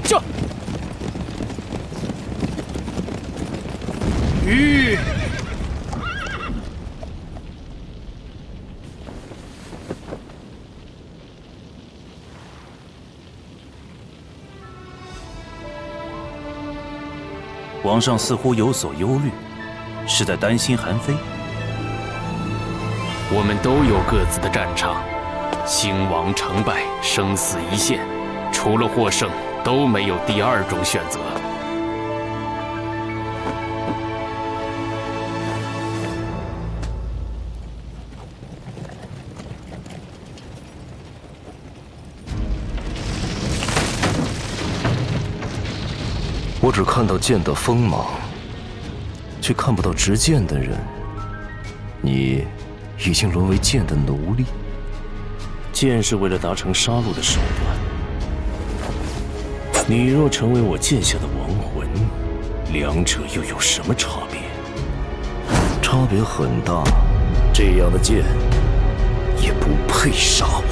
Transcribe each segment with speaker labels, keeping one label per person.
Speaker 1: 这。 吁！
Speaker 2: 皇上似乎有所忧虑，是在担心韩非。
Speaker 3: 我们都有各自的战场，兴亡成败，生死一线，除了获胜，都没有第二种选择。
Speaker 4: 我只看到剑的锋芒，却看不到执剑的人。你已经沦为剑的奴隶。剑是为了达成杀戮的手段。你若成为我剑下的亡魂，两者又有什么差别？差别很大。这样的剑也不配杀我。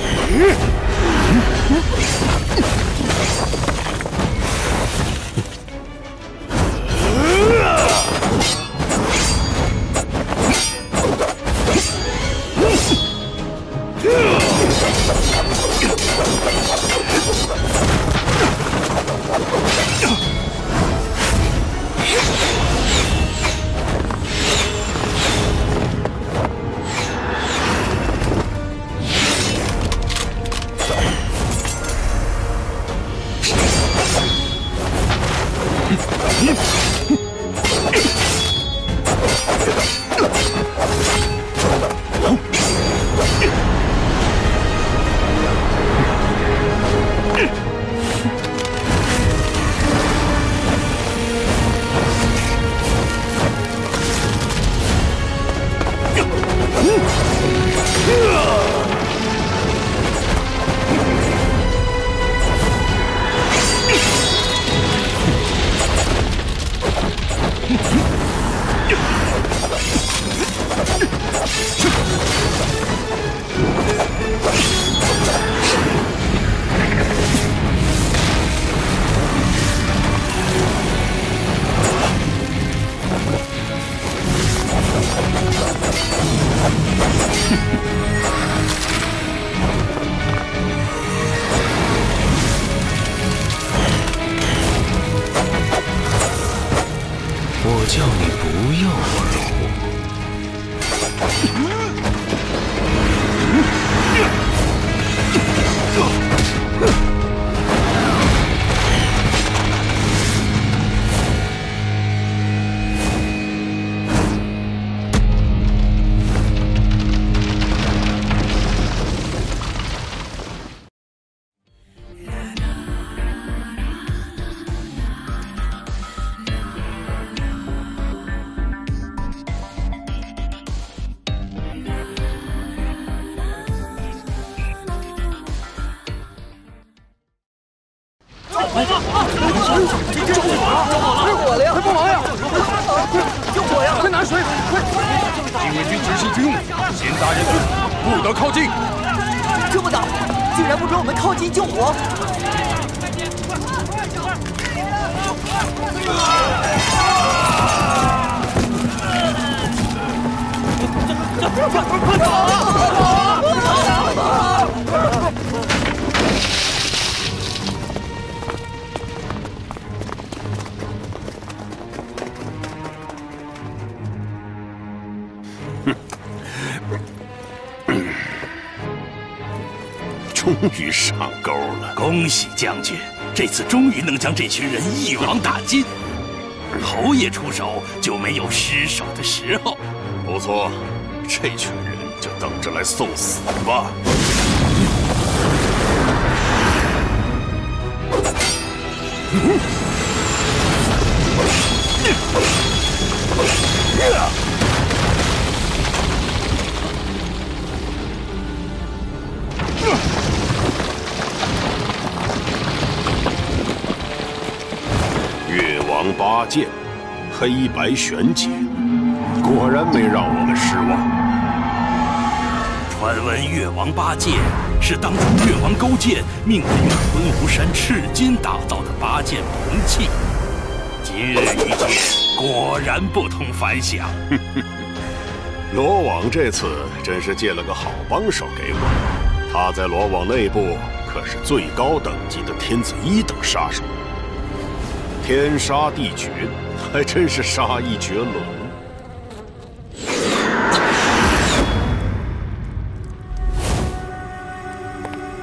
Speaker 4: 我叫你不要玩火。
Speaker 5: 终于上钩了！恭喜将军，这次终于能将这群人一网打尽。侯爷出手就没有失手的时候。
Speaker 6: 不错，这群人就等着来送死吧。越王八剑，黑白玄解，果然没让我们失望。
Speaker 5: 传闻越王八剑是当初越王勾践命人用昆吾山赤金打造的八剑兵器，今日一见，果然不同凡响。
Speaker 6: 罗网这次真是借了个好帮手给我，他在罗网内部可是最高等级的天子1等杀手，天杀地绝，还真是杀意绝伦。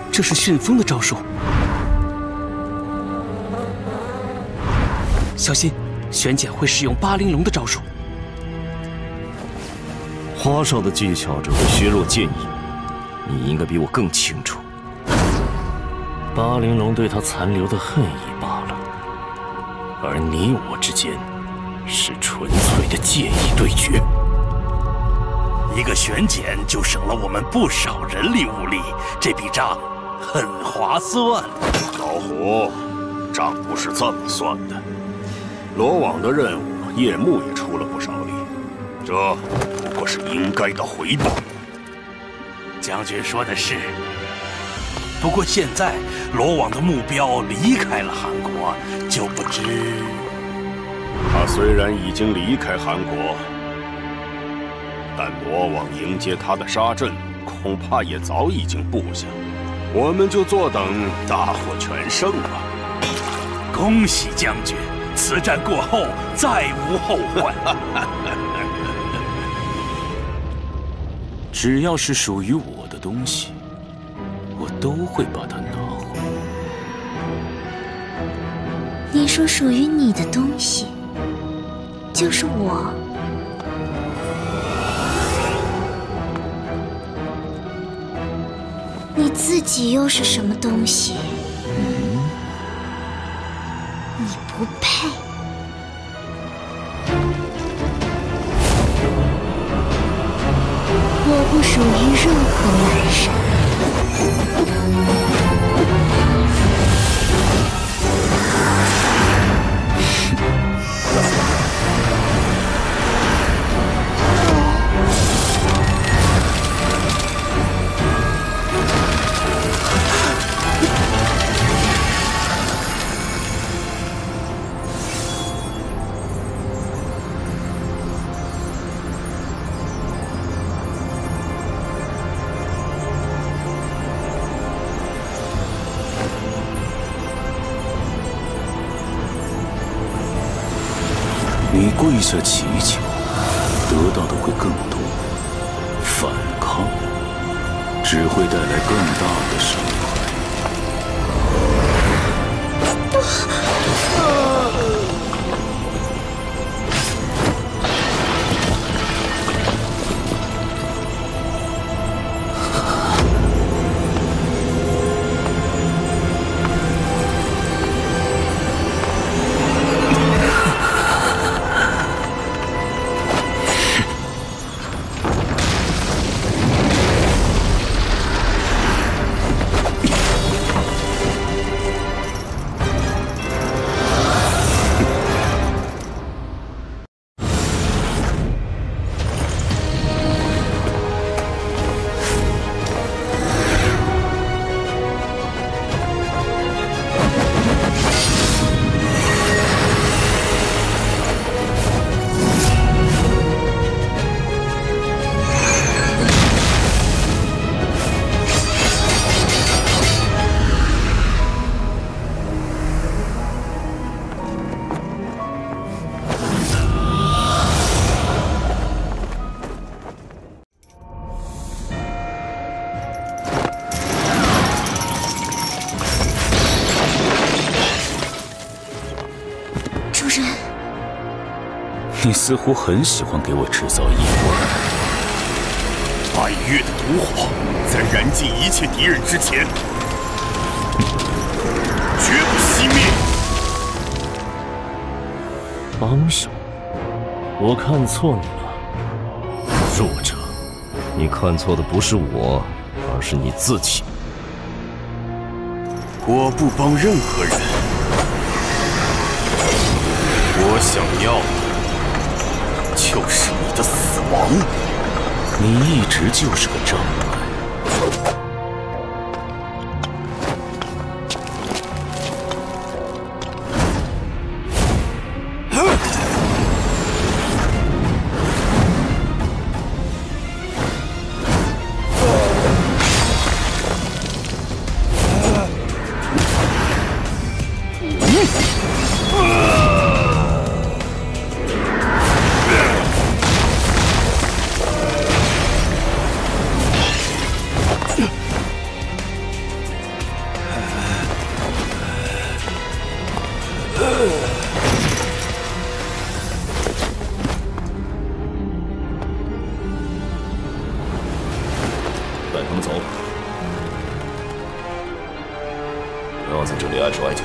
Speaker 1: 这是旋风的招数，小心，玄简会使用八玲珑的招数。
Speaker 4: 花少的技巧只会削弱剑意，你应该比我更清楚。八玲珑对他残留的恨意罢了，而你我之间是纯粹的剑意对决。
Speaker 5: 一个玄简就省了我们不少人力物力，这笔账很划算。
Speaker 6: 老虎，账不是这么算的。罗网的任务，叶幕也出了不少力，这不过是应该的回报。
Speaker 5: 将军说的是，不过现在罗网的目标离开了韩国，就不知……
Speaker 6: 他虽然已经离开韩国，但罗网迎接他的杀阵，恐怕也早已经布下。我们就坐等大获全胜吧。
Speaker 5: 恭喜将军，此战过后再无后患。
Speaker 2: 只要是属于我的东西，我都会把它拿回。
Speaker 7: 你说属于你的东西，就是我。你自己又是什么东西？你不配。我不属于任何男人。
Speaker 2: 你跪下祈求，得到的会更多；反抗，只会带来更大的伤害。你似乎很喜欢给我制造意外。
Speaker 6: 8月的毒火，在燃尽一切敌人之前，绝不熄灭。
Speaker 4: 帮手，我看错你了，弱者。你看错的不是我，而是你自己。
Speaker 6: 我不帮任何人，我想要的就是你的死亡。
Speaker 2: 你一直就是个障碍。
Speaker 4: 带他们走，不要在这里碍手碍脚。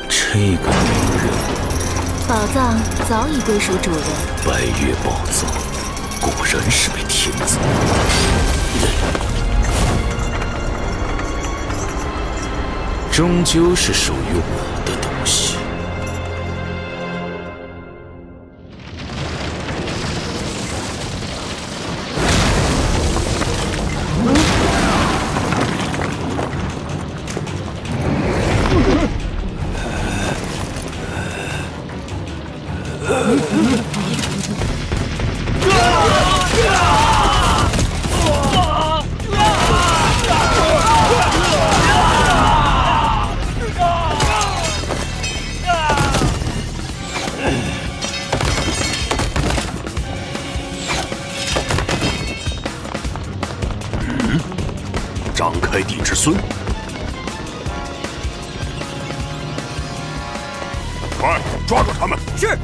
Speaker 2: 这个女人，
Speaker 7: 宝藏早已归属主人。
Speaker 2: 白月宝藏，果然是位天子。终究是属于我的东西。
Speaker 6: 张开地之孙，快抓住他们！是。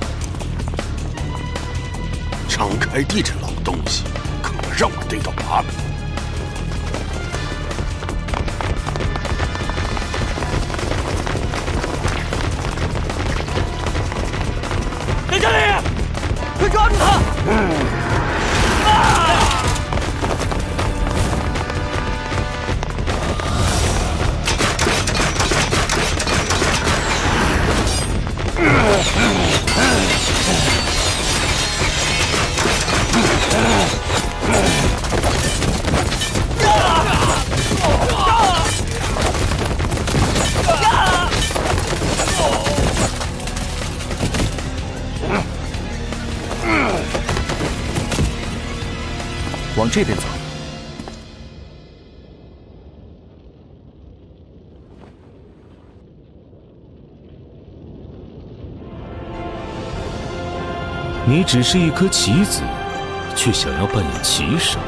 Speaker 6: 张开地这老东西，可让我逮到把柄。
Speaker 1: 在这里，快抓住他！
Speaker 4: 往这边走。
Speaker 2: 你只是一颗棋子，却想要扮演棋神，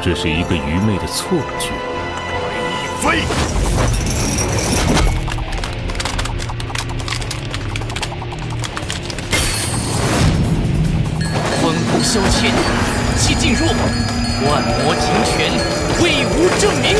Speaker 2: 这是一个愚昧的错觉。
Speaker 6: 飞！
Speaker 1: 魂骨消遣，武器进入，万魔停拳，威武证明。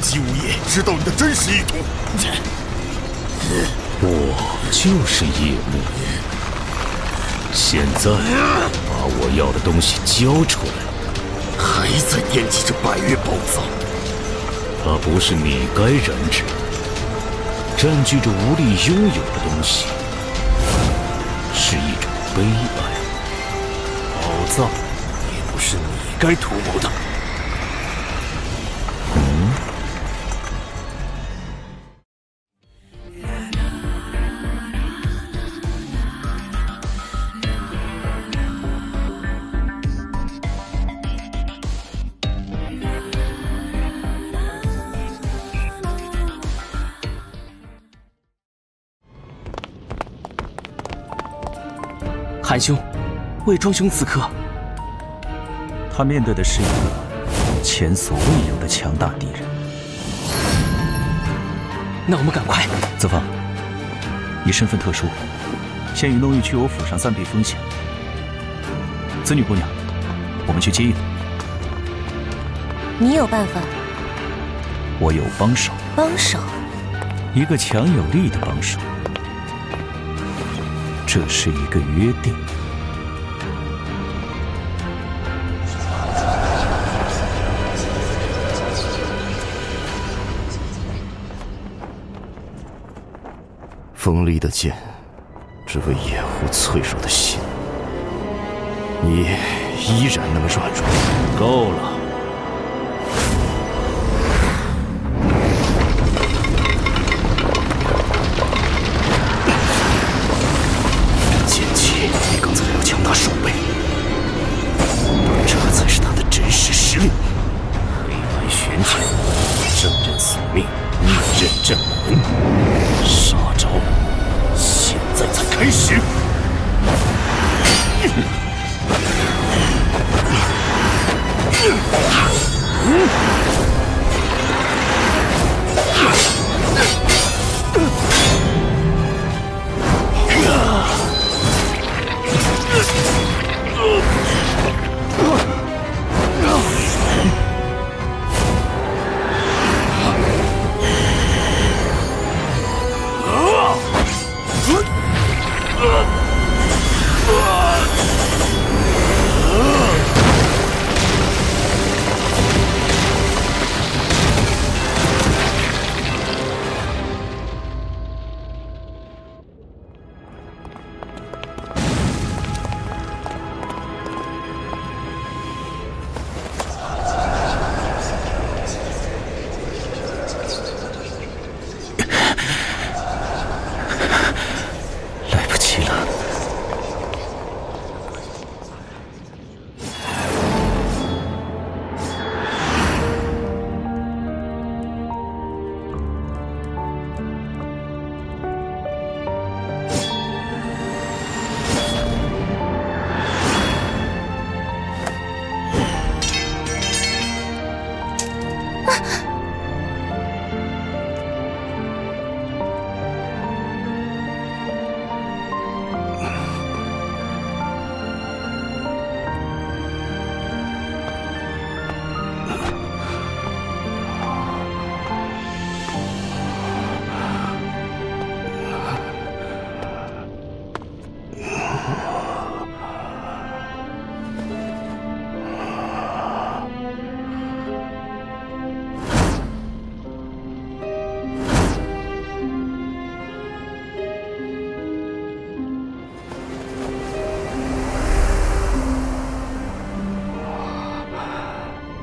Speaker 6: 姬无夜知道你的真实意图。
Speaker 2: 我就是夜幕。现在把我要的东西交出来。
Speaker 6: 还在惦记着百越宝藏，
Speaker 2: 它不是你该染指的。占据着无力拥有的东西，是一种悲哀。
Speaker 6: 宝藏也不是你该图谋的。
Speaker 1: 韩兄，魏庄兄此刻，
Speaker 8: 他面对的是一个前所未有的强大敌人。
Speaker 1: 那我们赶快。
Speaker 8: 子房，你身份特殊，先与弄玉去我府上暂避风险。子女姑娘，我们去接应。
Speaker 7: 你有办法？
Speaker 8: 我有帮手。
Speaker 7: 帮手？
Speaker 8: 一个强有力的帮手。这是一个约定。
Speaker 4: 锋利的剑，只为掩护脆弱的心。你依然那么软弱。
Speaker 8: 够了。
Speaker 4: 剑气比刚才还要强大数倍，这才是他的真实实力。黑白玄剑，正人宿命，逆刃镇魂，杀招现在才开始。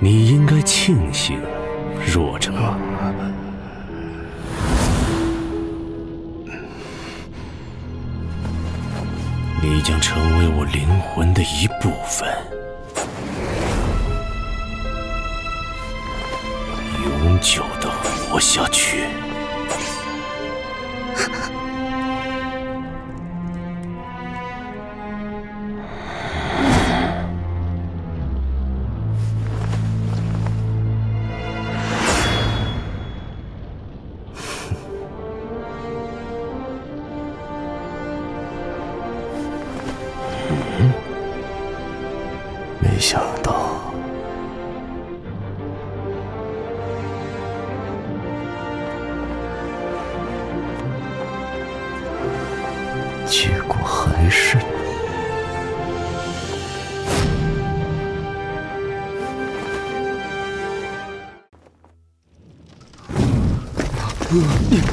Speaker 2: 你应该庆幸，弱者。你将成为我灵魂的一部分，永久的活下去。
Speaker 4: 没想到，结果还是你。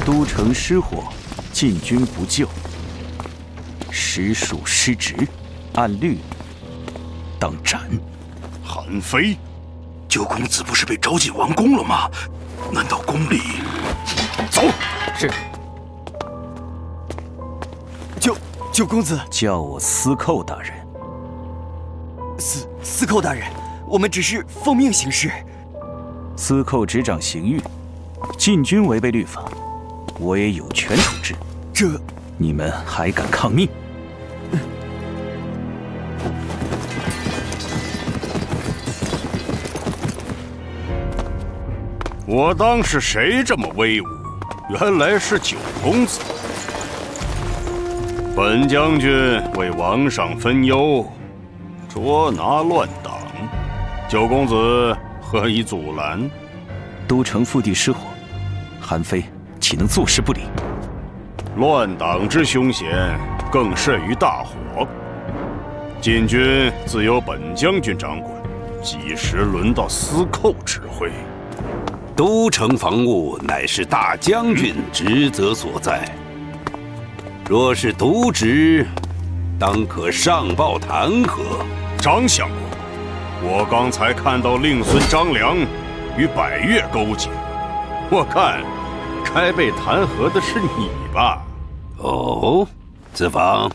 Speaker 8: 都城失火，禁军不救，实属失职，按律当斩。
Speaker 5: 韩非，九公子不是被召进王宫了吗？难道宫里……走。
Speaker 1: 是。
Speaker 9: 九公子，
Speaker 8: 叫我司寇大人。
Speaker 9: 司寇大人，我们只是奉命行事。
Speaker 8: 司寇执掌刑狱，禁军违背律法，我也有权处置。
Speaker 9: 这，
Speaker 8: 你们还敢抗命？
Speaker 6: 我当是谁这么威武，原来是九公子。本将军为王上分忧，捉拿乱党，九公子何以阻拦？
Speaker 8: 都城腹地失火，韩非岂能坐视不理？
Speaker 6: 乱党之凶险，更甚于大火。禁军自有本将军掌管，几时轮到司寇指挥？
Speaker 10: 都城防务乃是大将军职责所在，若是渎职，当可上报弹劾。
Speaker 6: 张相公，我刚才看到令孙张良与百越勾结，我看该被弹劾的是你吧？
Speaker 10: 哦，子房，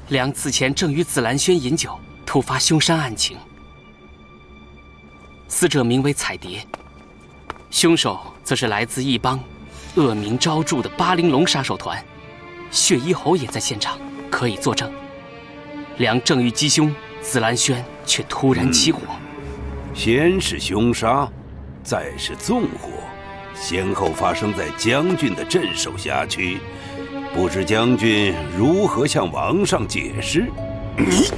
Speaker 1: 良此前正与紫兰轩饮酒，突发凶杀案情。死者名为彩蝶，凶手则是来自一帮恶名昭著的巴玲珑杀手团，血衣侯也在现场，可以作证。良正欲击凶，紫兰轩却突然起火。
Speaker 10: 先是凶杀，再是纵火，先后发生在将军的镇守辖区，不知将军如何向王上解释？
Speaker 6: 你。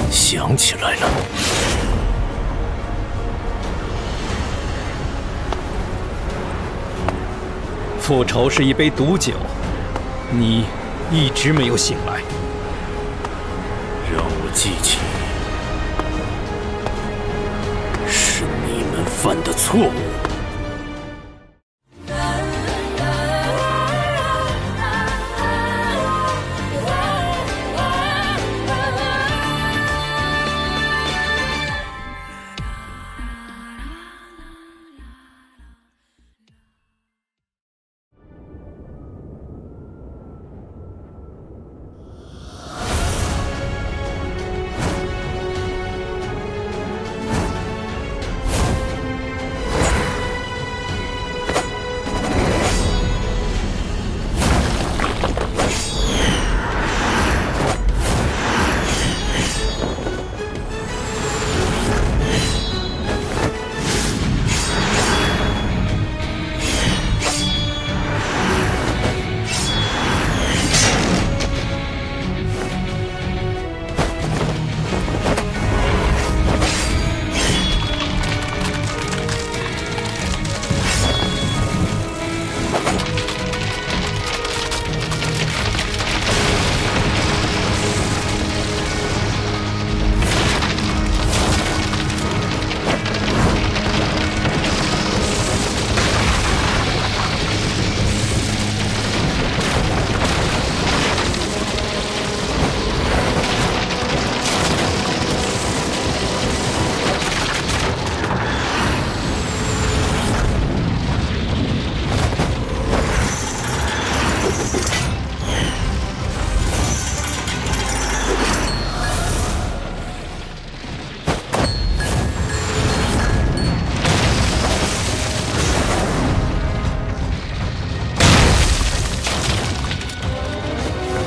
Speaker 2: 想起来了，
Speaker 11: 复仇是一杯毒酒，你一直没有醒来。
Speaker 2: 让我记起，是你们犯的错误。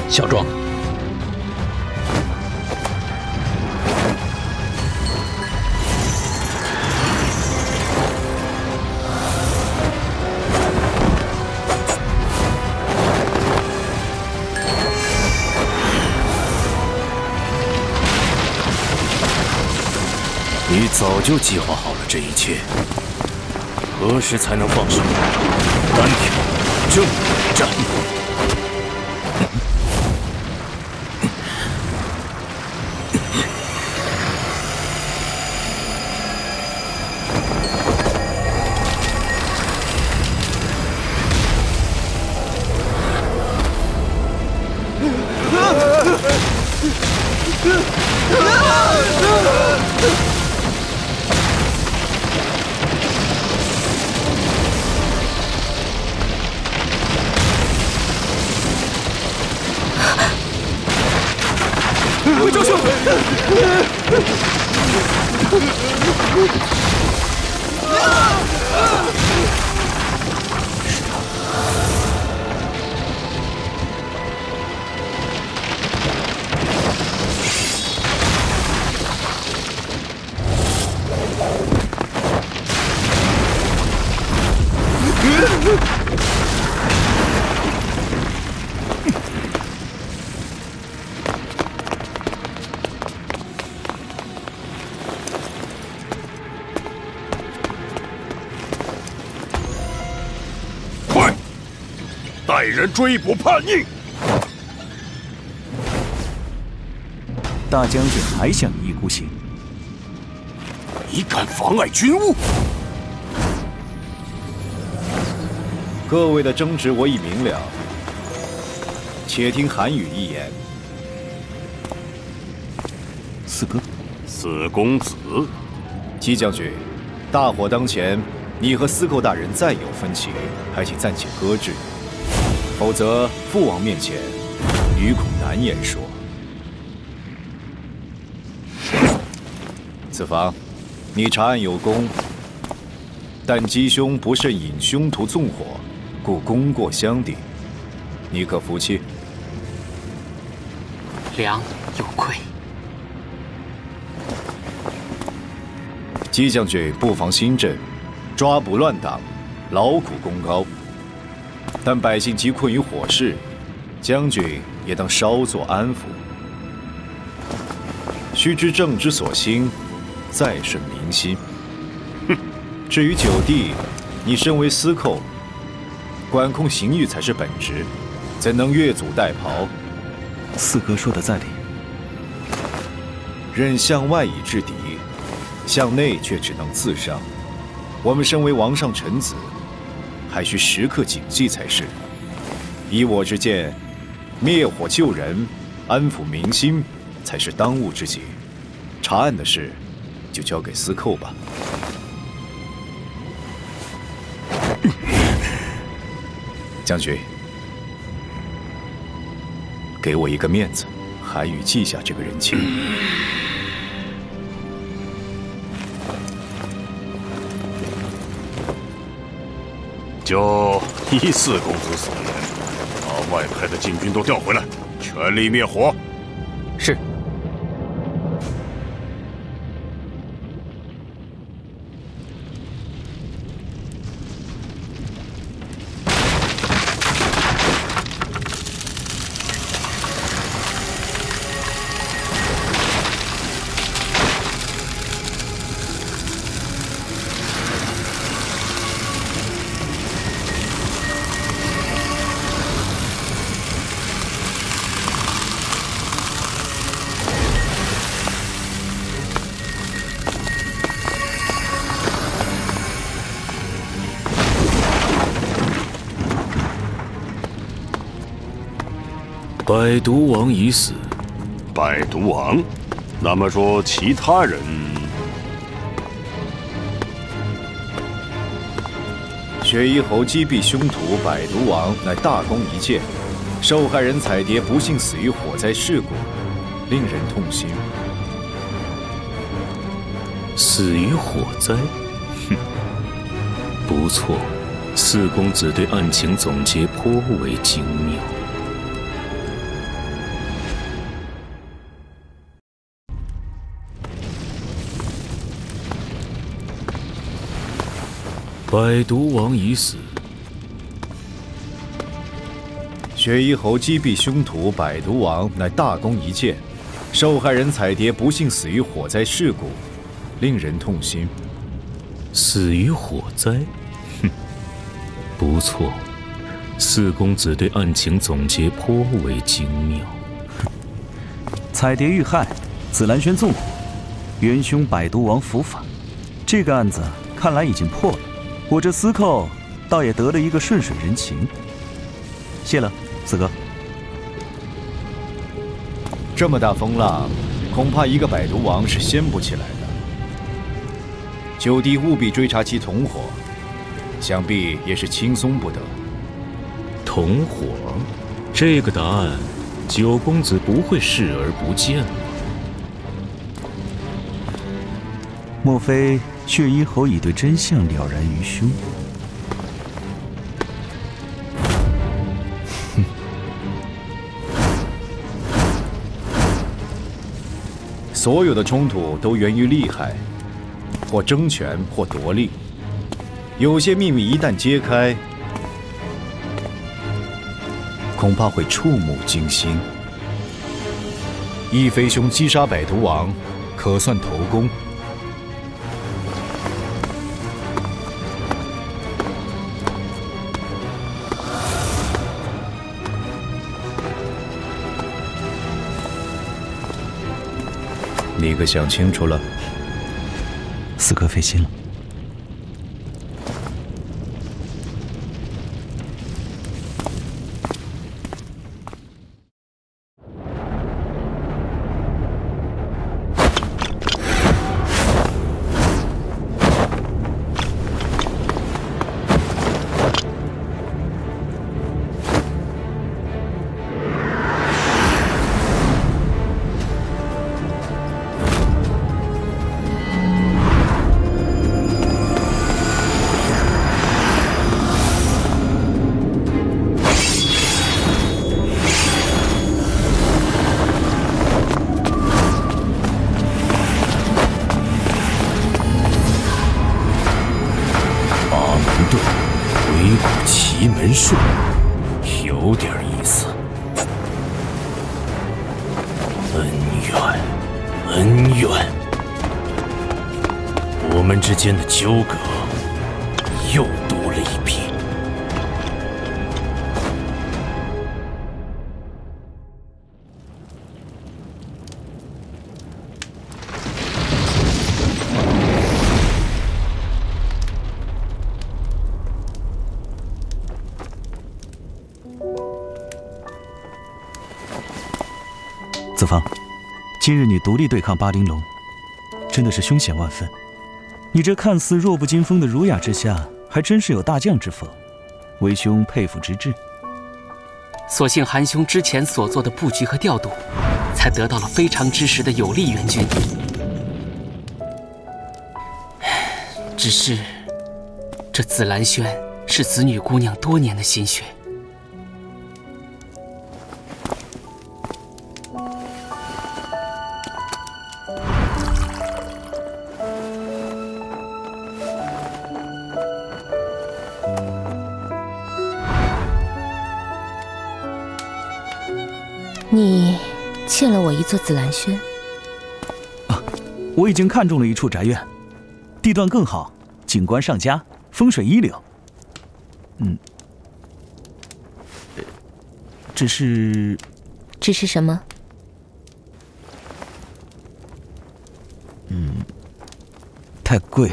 Speaker 11: 小庄，
Speaker 2: 你
Speaker 4: 早就计划好了这一切，何时才能放手？单挑正战。
Speaker 1: 周兄！
Speaker 6: 带人追捕叛逆！
Speaker 8: 大将军还想一意孤行？
Speaker 6: 你敢妨碍军务？
Speaker 12: 各位的争执我已明了，且听韩语一言。
Speaker 8: 四哥，
Speaker 6: 四公子，
Speaker 12: 姬将军，大火当前，你和司寇大人再有分歧，还请暂且搁置。否则，父王面前，余恐难言说。子房，你查案有功，但姬兄不慎引凶徒纵火，故功过相抵，你可服气？
Speaker 1: 良有愧。
Speaker 12: 姬将军不妨新政，抓捕乱党，劳苦功高。但百姓急困于火势，将军也当稍作安抚。须知政之所兴，在顺民心。哼，至于九弟，你身为司寇，管控刑狱才是本职，怎能越俎代庖？
Speaker 8: 四哥说的在理。
Speaker 12: 任向外以制敌，向内却只能自伤。我们身为王上臣子，还需时刻谨记才是。以我之见，灭火救人，安抚民心，才是当务之急。查案的事，就交给司寇吧。将军，给我一个面子，韩语记下这个人情。
Speaker 6: 就依四公子所言，把外派的禁军都调回来，全力灭火。
Speaker 1: 是。
Speaker 2: 百毒王已死。
Speaker 6: 百毒王？那么说其他人？
Speaker 12: 雪衣侯击毙凶徒百毒王，乃大功一件。受害人彩蝶不幸死于火灾事故，令人痛心。
Speaker 2: 死于火灾？哼，不错，四公子对案情总结颇为精妙。百毒王已死。
Speaker 12: 雪衣侯击毙凶徒百毒王，乃大功一件。受害人彩蝶不幸死于火灾事故，令人痛心。
Speaker 2: 死于火灾？哼，不错，四公子对案情总结颇为精妙。
Speaker 8: 彩蝶遇害，紫兰轩纵火，元凶百毒王伏法。这个案子看来已经破了，我这司寇倒也得了一个顺水人情。谢了，四哥。
Speaker 12: 这么大风浪，恐怕一个百毒王是掀不起来的。九弟务必追查其同伙，想必也是轻松不得。
Speaker 2: 同伙，这个答案，九公子不会视而不见吧？
Speaker 8: 莫非血衣侯已对真相了然于胸？
Speaker 12: 所有的冲突都源于利害，或争权，或夺利。有些秘密一旦揭开，恐怕会触目惊心。一飞兄击杀百毒王，可算头功。你可想清楚了？
Speaker 8: 四哥费心了。
Speaker 2: 术，有点意思。恩怨，我们之间的纠葛又多了一笔。
Speaker 8: 子方，今日你独立对抗巴陵龙，真的是凶险万分。你这看似弱不禁风的儒雅之下，还真是有大将之风，为兄佩服之至。
Speaker 1: 所幸韩兄之前所做的布局和调度，才得到了非常之时的有力援军。只是，这紫兰轩是子女姑娘多年的心血。
Speaker 7: 你欠了我一座紫兰轩。
Speaker 8: 啊，我已经看中了一处宅院，地段更好，景观上佳，风水一流。只是
Speaker 7: 什么？
Speaker 8: 太贵。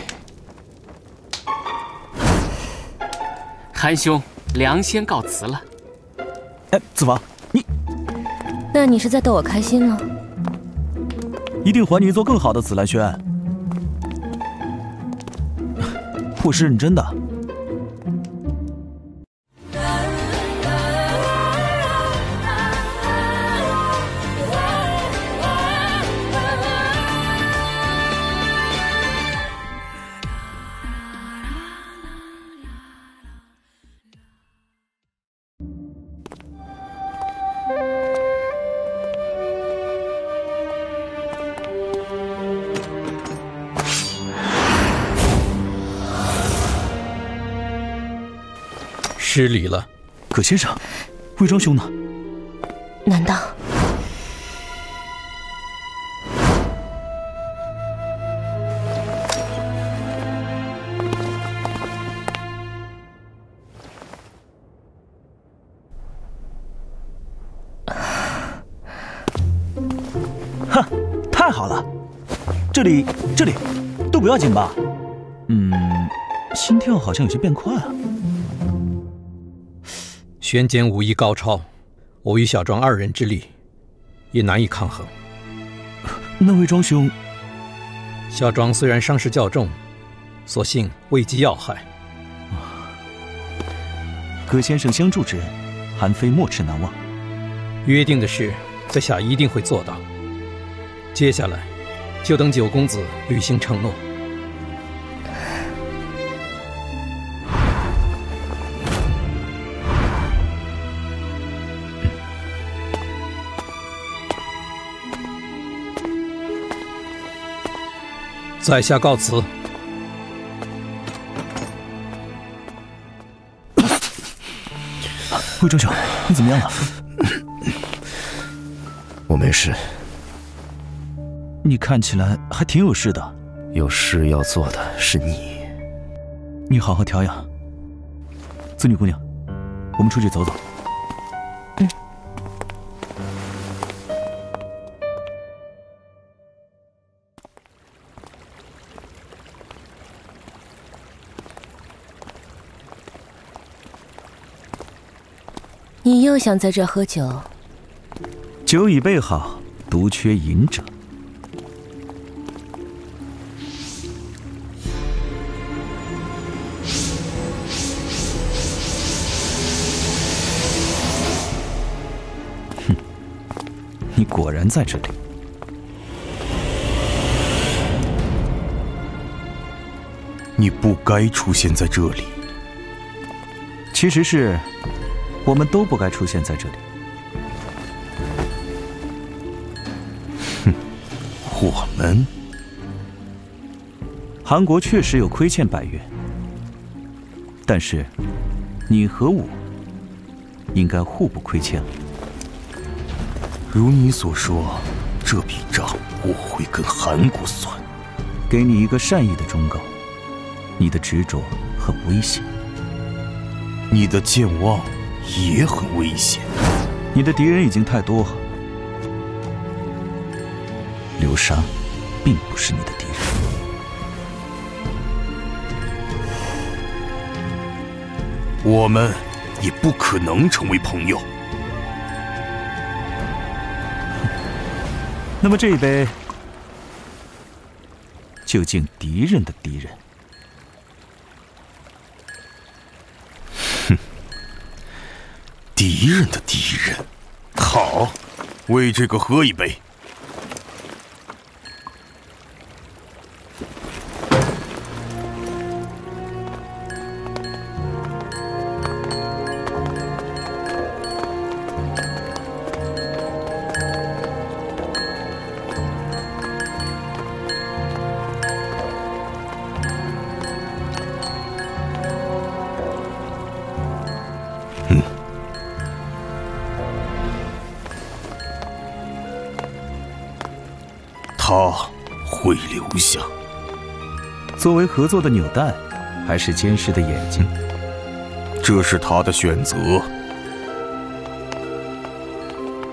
Speaker 1: 韩兄，良先告辞了。
Speaker 8: 哎，子房，你。
Speaker 7: 那你是在逗我开心吗？
Speaker 8: 一定还你一座更好的紫兰轩。我是认真的。
Speaker 11: 失礼了，
Speaker 8: 葛先生，魏庄兄呢？
Speaker 7: 难道？
Speaker 8: 哼，太好了，这里都不要紧吧？心跳好像有些变快啊。
Speaker 11: 轩间武艺高超，我与小庄二人之力也难以抗衡。
Speaker 8: 那位庄兄，
Speaker 11: 小庄虽然伤势较重，所幸未及要害。
Speaker 8: 葛先生相助之恩，韩非没齿难忘。
Speaker 11: 约定的事，在下一定会做到。接下来，就等九公子履行承诺。在下告辞。
Speaker 8: 魏庄兄，你怎么样了？
Speaker 4: 我没事。
Speaker 8: 你看起来还挺有事的。
Speaker 4: 有事要做的是你。
Speaker 8: 你好好调养。子女姑娘，我们出去走走。
Speaker 13: 你又想在这喝酒？
Speaker 8: 酒已备好，独缺饮者。哼，你果然在这里。
Speaker 14: 你不该出现在这里。
Speaker 8: 其实是。我们都不该出现在这里。
Speaker 14: 哼，我们？
Speaker 8: 韩国确实有亏欠百越，但是你和我应该互不亏欠了。
Speaker 14: 如你所说，这笔账我会跟韩国算。
Speaker 8: 给你一个善意的忠告：你的执着很危险，
Speaker 14: 你的健忘也很危险。
Speaker 8: 你的敌人已经太多了。流沙并不是你的敌人。
Speaker 14: 我们也不可能成为朋友。
Speaker 8: 那么这一杯就敬敌人的敌人。
Speaker 14: 敌人的敌人，好，为这个喝一杯。他会留下。
Speaker 8: 作为合作的纽带，还是监视的眼睛，
Speaker 14: 这是他的选择。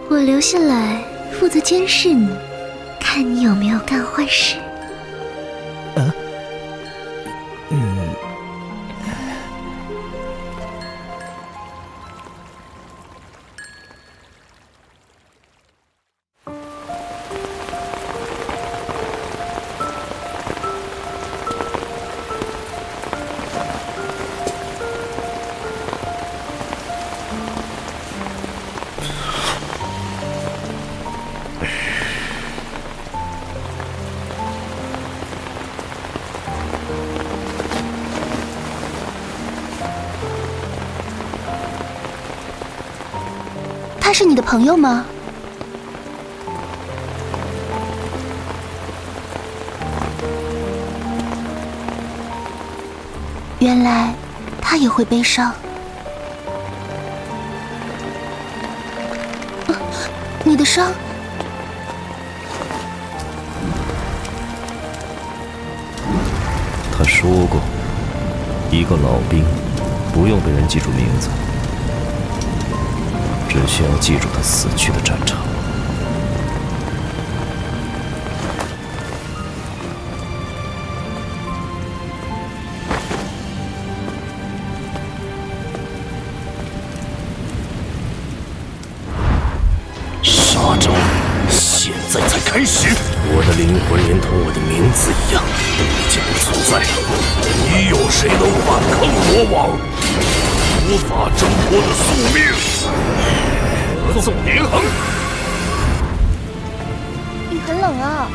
Speaker 7: 我留下来负责监视你，看你有没有干坏事。
Speaker 15: 他是你的朋友吗？原来他也会悲伤。你的伤？
Speaker 4: 他说过，一个老兵不用被人记住名字，只需要记住他死去的战场。
Speaker 14: 法招现在才开始。
Speaker 4: 我的灵魂连同我的名字一样，都已经不存在了。
Speaker 14: 你有谁能反抗魔王？无法挣脱的宿命，合纵连横。
Speaker 15: 雨很冷啊。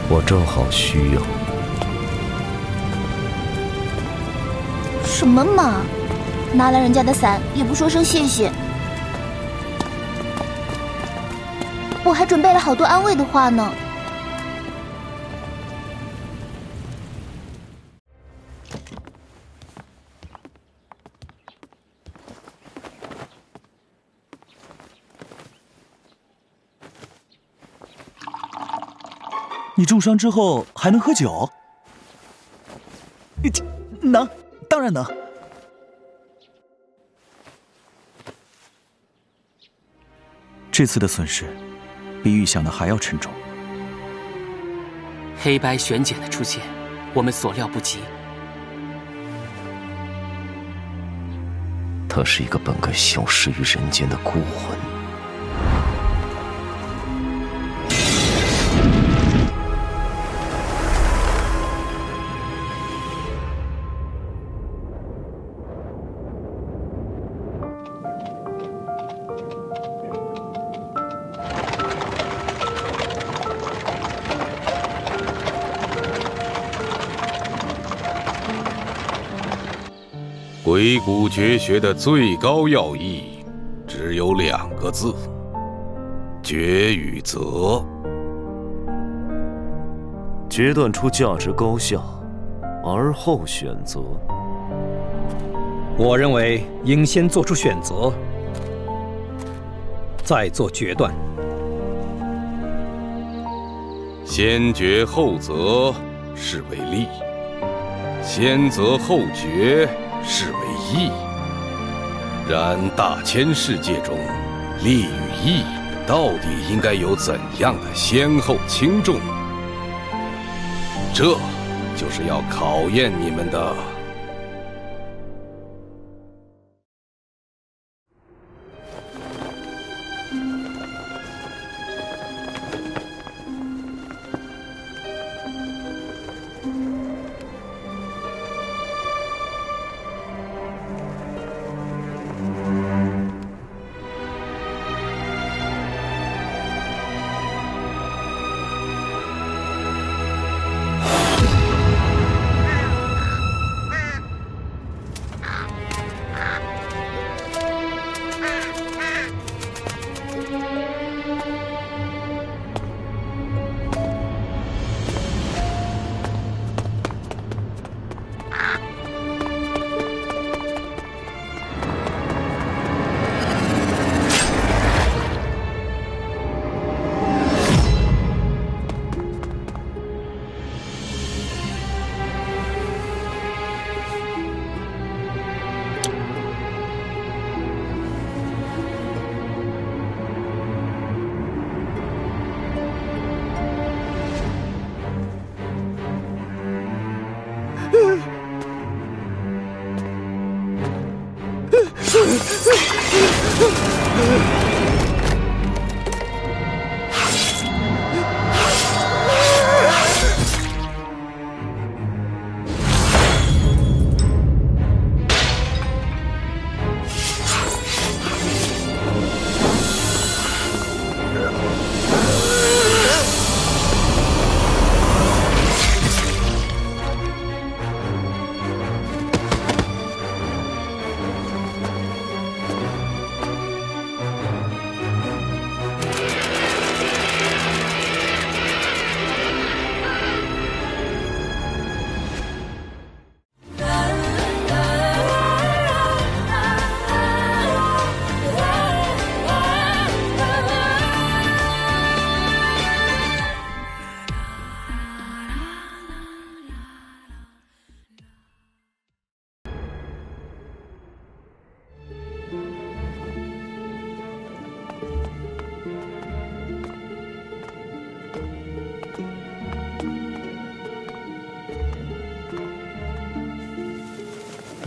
Speaker 4: 我正好需要。
Speaker 15: 什么嘛！拿了人家的伞也不说声谢谢。我还准备了好多安慰的话呢。
Speaker 8: 你重伤之后还能喝酒？
Speaker 9: 能，当然能。
Speaker 8: 这次的损失比预想的还要沉重。
Speaker 1: 黑白玄简的出现，我们所料不及。
Speaker 4: 他是一个本该消失于人间的孤魂。
Speaker 10: 鬼谷绝学的最高要义，只有2个字：决与择。
Speaker 4: 决断出价值高下，而后选择。
Speaker 11: 我认为应先做出选择，再做决断。
Speaker 10: 先决后择是为利，先择后决是为义。然大千世界中，利与义到底应该有怎样的先后轻重？这就是要考验你们的。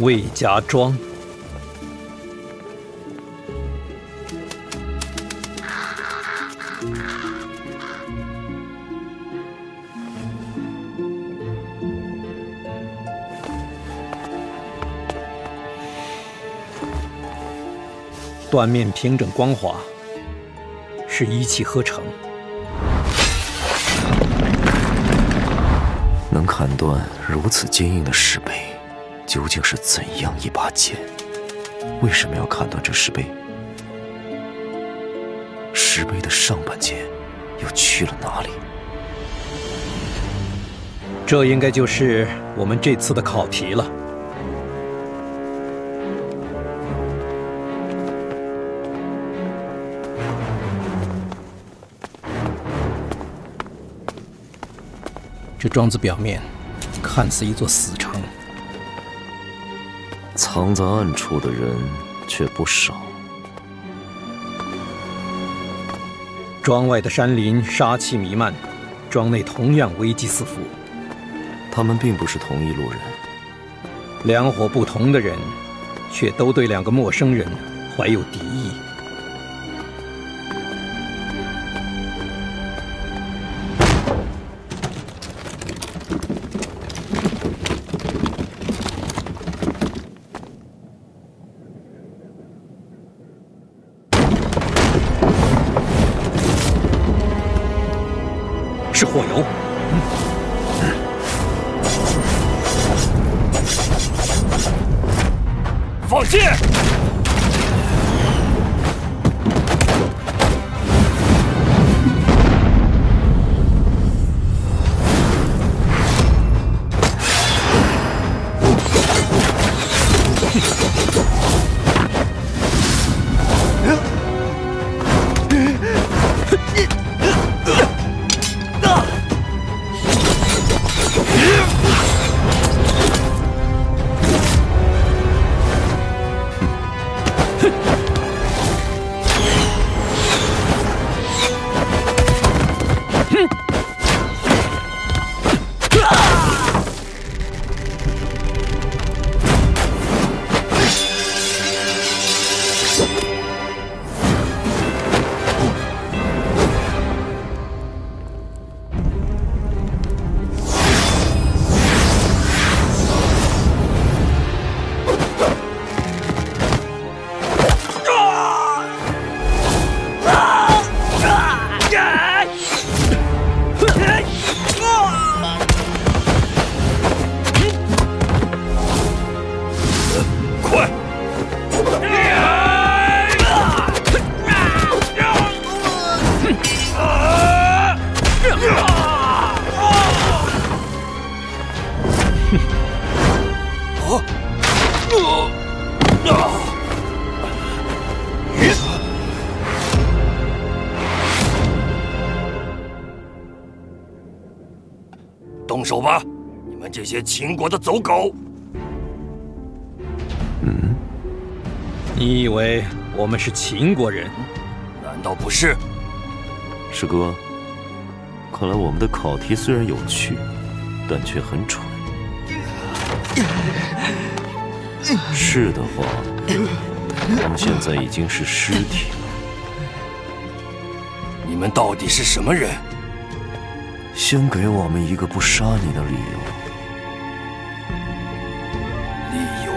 Speaker 11: 魏家庄，断面平整光滑，是一气呵成。
Speaker 4: 能砍断如此坚硬的石碑，究竟是怎样一把剑？为什么要砍断这石碑？石碑的上半截又去了哪里？
Speaker 11: 这应该就是我们这次的考题了。这庄子表面看似一座死城，
Speaker 4: 藏在暗处的人却不少。
Speaker 11: 庄外的山林杀气弥漫，庄内同样危机四伏。
Speaker 4: 他们并不是同一路人，
Speaker 11: 两伙不同的人，却都对两个陌生人怀有敌意。是火油。
Speaker 14: 放箭！动手吧，你们这些秦国的走狗！
Speaker 11: 你以为我们是秦国人？
Speaker 14: 难道不是？
Speaker 4: 师哥，看来我们的考题虽然有趣，但却很蠢。是的话，他们现在已经是尸体了。
Speaker 14: 你们到底是什么人？
Speaker 4: 先给我们一个不杀你的理由。
Speaker 14: 理由？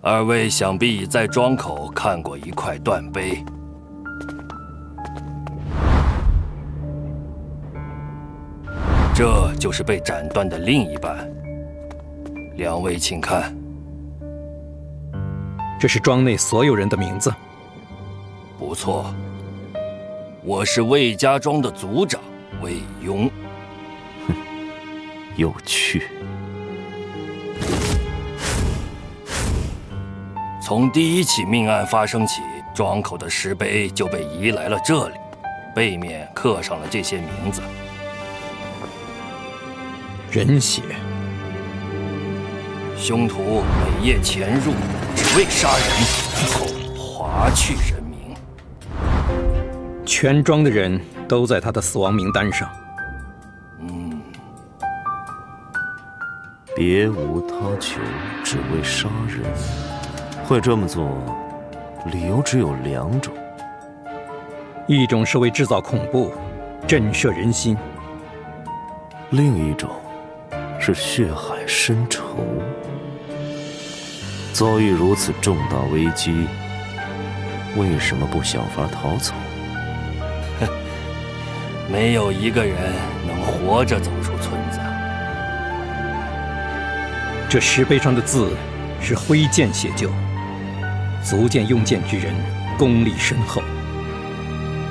Speaker 14: 二位想必在庄口看过一块断碑，这就是被斩断的另一半。两位请看，
Speaker 11: 这是庄内所有人的名字。
Speaker 14: 不错，我是魏家庄的族长魏雍。
Speaker 4: 有趣。
Speaker 14: 从第一起命案发生起，庄口的石碑就被移来了这里，背面刻上了这些名字。
Speaker 11: 人血。
Speaker 14: 凶徒每夜潜入，只为杀人，然后划去人名。
Speaker 11: 全庄的人都在他的死亡名单上。
Speaker 4: 别无他求，只为杀人。会这么做，理由只有两种：
Speaker 11: 一种是为制造恐怖，震慑人心；
Speaker 4: 另一种是血海深仇。遭遇如此重大危机，为什么不想法逃走？
Speaker 16: 哼，没有一个人能活着走出村子。
Speaker 11: 这石碑上的字是挥剑写就，足见用剑之人功力深厚。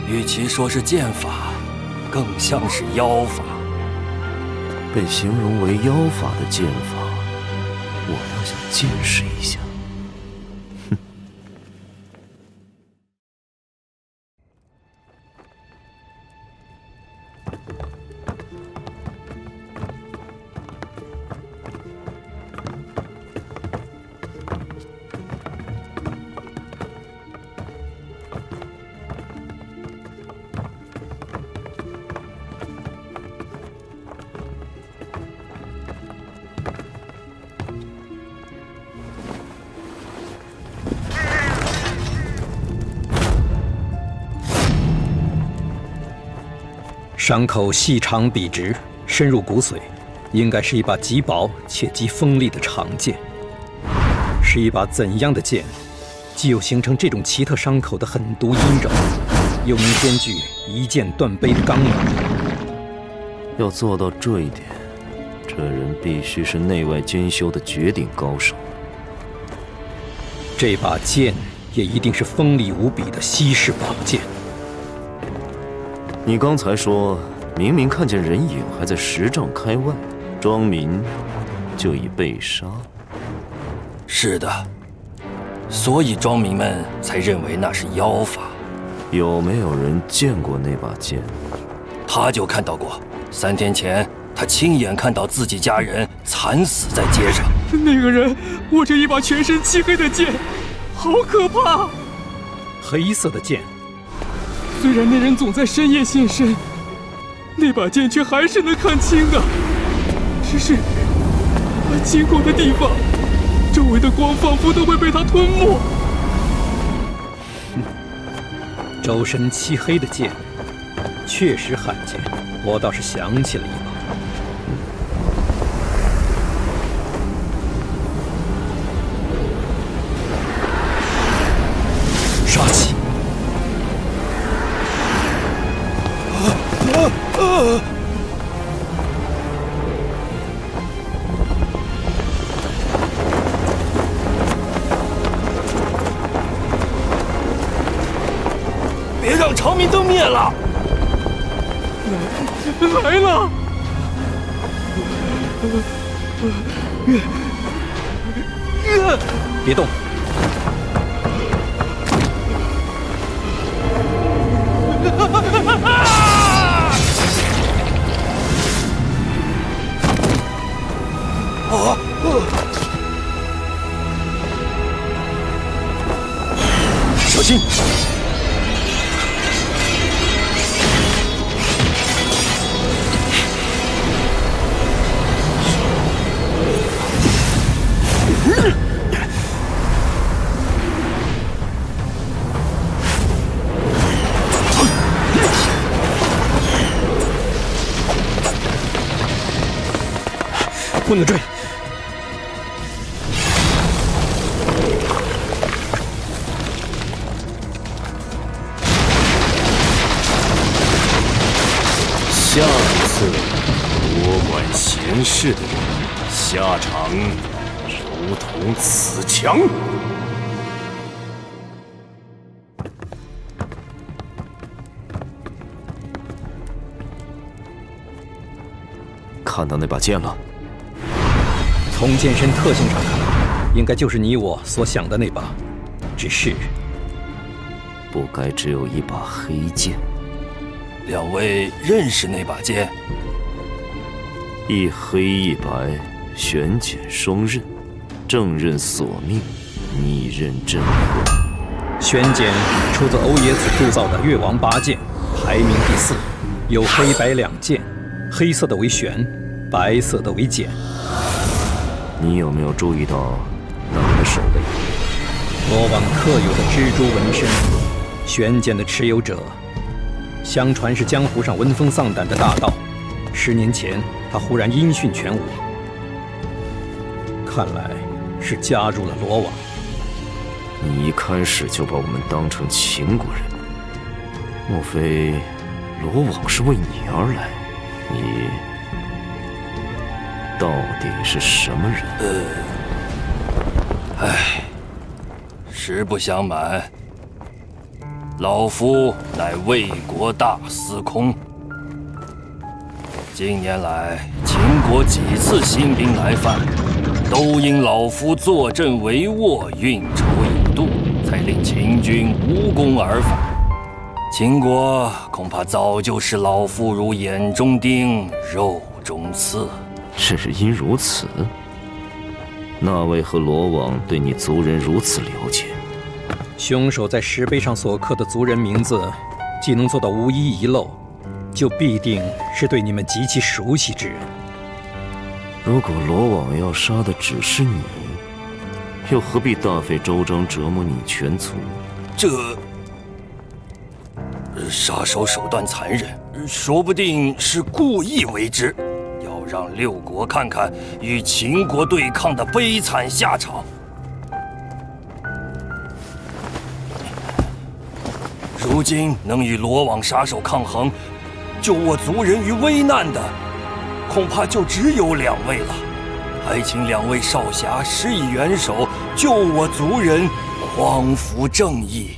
Speaker 16: 与其说是剑法，更像是妖法。
Speaker 4: 被形容为妖法的剑法，我倒想见识一下。
Speaker 11: 伤口细长笔直，深入骨髓，应该是一把极薄且极锋利的长剑。是一把怎样的剑，既有形成这种奇特伤口的狠毒阴柔，又能兼具一剑断碑的刚猛？
Speaker 4: 要做到这一点，这人必须是内外兼修的绝顶高手。
Speaker 11: 这把剑也一定是锋利无比的稀世宝剑。
Speaker 4: 你刚才说，明明看见人影还在10丈开外，庄民就已被杀。
Speaker 16: 是的，所以庄民们才认为那是妖法。
Speaker 4: 有没有人见过那把剑？
Speaker 16: 他就看到过，3天前他亲眼看到自己家人惨死在街上。
Speaker 1: 那个人握着一把全身漆黑的剑，好可怕！
Speaker 11: 黑色的剑。
Speaker 1: 虽然那人总在深夜现身，那把剑却还是能看清的。只是他经过的地方，周围的光仿佛都会被他吞没。
Speaker 11: 周身漆黑的剑，确实罕见。我倒是想起了一把。杀气。
Speaker 16: 别让长明灯灭了！
Speaker 1: 来了！
Speaker 11: 别动！
Speaker 16: 小心！
Speaker 11: 不能追！
Speaker 14: 下一次多管闲事的人，下场如同此强。
Speaker 4: 看到那把剑了？
Speaker 11: 从剑身特性上看，应该就是你我所想的那把，只是
Speaker 4: 不该只有一把黑剑。
Speaker 16: 两位认识那把剑？
Speaker 4: 一黑一白，悬剪双刃，正刃索命，逆刃震魂。
Speaker 11: 悬剪出自欧冶子铸造的越王八剑，排名第4，有黑白2剑，黑色的为悬，白色的为剪。
Speaker 4: 你有没有注意到那人的手背？
Speaker 11: 罗网特有的蜘蛛纹身，悬剪的持有者相传是江湖上闻风丧胆的大盗。10年前，他忽然音讯全无，看来是加入了罗网。
Speaker 4: 你一开始就把我们当成秦国人，莫非罗网是为你而来？你到底是什么人？
Speaker 16: 实不相瞒，老夫乃魏国大司空。近年来，秦国几次兴兵来犯，都因老夫坐镇帷幄，运筹引渡，才令秦军无功而返。秦国恐怕早就是老夫如眼中钉、肉中刺。
Speaker 4: 只因如此，那为何罗网对你族人如此了解？
Speaker 11: 凶手在石碑上所刻的族人名字，既能做到无一遗漏，就必定是对你们极其熟悉之人。
Speaker 4: 如果罗网要杀的只是你，又何必大费周章折磨你全族？
Speaker 16: 这杀手手段残忍，说不定是故意为之，要让6国看看与秦国对抗的悲惨下场。如今能与罗网杀手抗衡，救我族人于危难的，恐怕就只有2位了。还请2位少侠施以援手，救我族人，匡扶正义。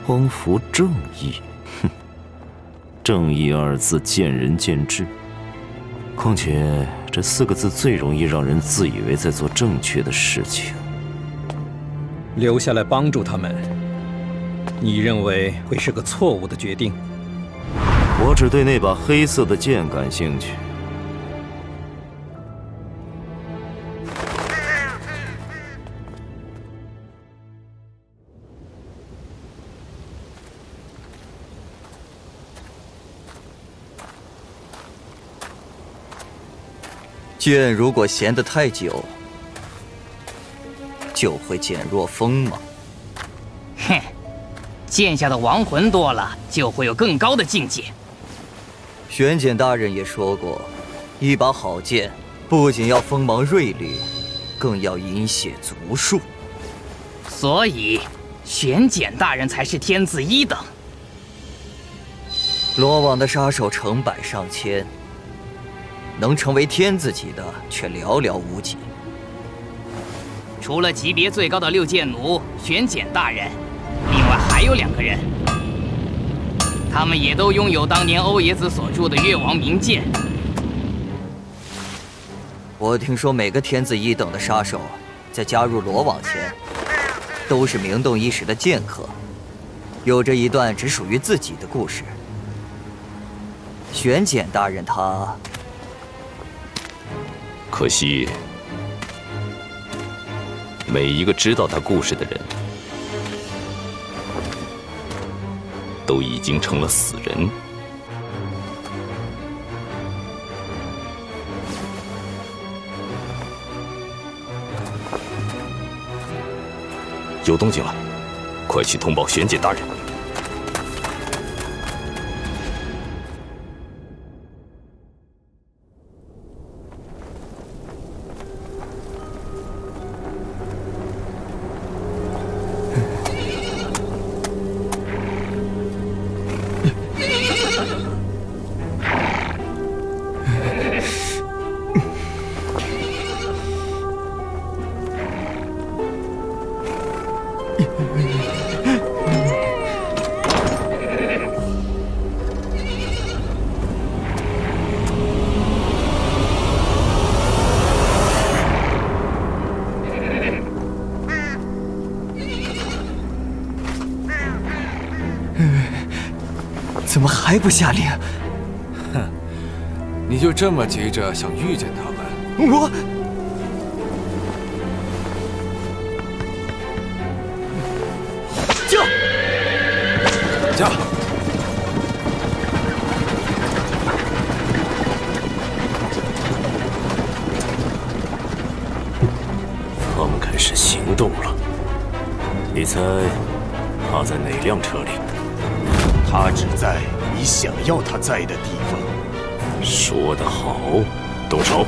Speaker 4: 匡扶正义，哼，正义2字见仁见智。况且这4个字最容易让人自以为在做正确的事情。
Speaker 11: 留下来帮助他们，你认为会是个错误的决定？
Speaker 4: 我只对那把黑色的剑感兴趣。
Speaker 17: 剑如果闲得太久，就会减弱锋芒。
Speaker 18: 哼，剑下的亡魂多了，就会有更高的境界。
Speaker 17: 玄简大人也说过，一把好剑不仅要锋芒锐利，更要饮血足数。
Speaker 18: 所以，玄简大人才是天字1等。
Speaker 17: 罗网的杀手成百上千。能成为天字级的却寥寥无几。
Speaker 18: 除了级别最高的6剑奴玄简大人，另外还有2个人，他们也都拥有当年欧爷子所铸的越王名剑。
Speaker 17: 我听说每个天字1等的杀手，在加入罗网前，都是名动一时的剑客，有着一段只属于自己的故事。玄简大人他。
Speaker 14: 可惜，每一个知道他故事的人，都已经成了死人。有动静了，快去通报玄简大人。
Speaker 17: 怎么还不下令？
Speaker 19: 哼，你就这么急着想遇见他们？驾！
Speaker 14: 他们开始行动了。你猜他在哪辆车里？
Speaker 20: 他只在你想要他在的地方。
Speaker 14: 说得好，动手！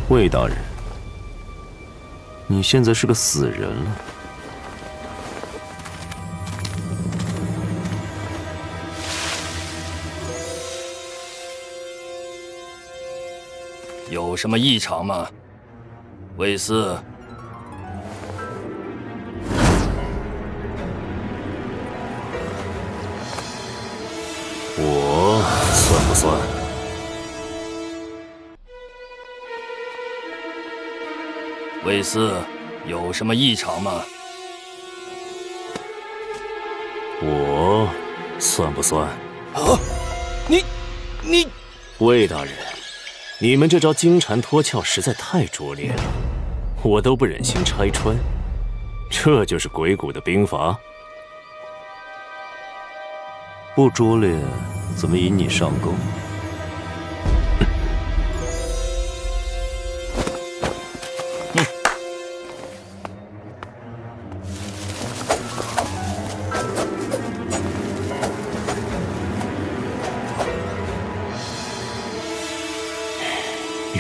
Speaker 4: 魏大人，你现在是个死人了。
Speaker 16: 有什么异常吗，魏斯？
Speaker 14: 我算不算？
Speaker 16: 魏斯，有什么异常吗？
Speaker 14: 我算不算？
Speaker 16: 啊！你，
Speaker 14: 魏大人，你们这招金蝉脱壳实在太拙劣了，我都不忍心拆穿。这就是鬼谷的兵法？
Speaker 4: 不拙劣，怎么引你上钩？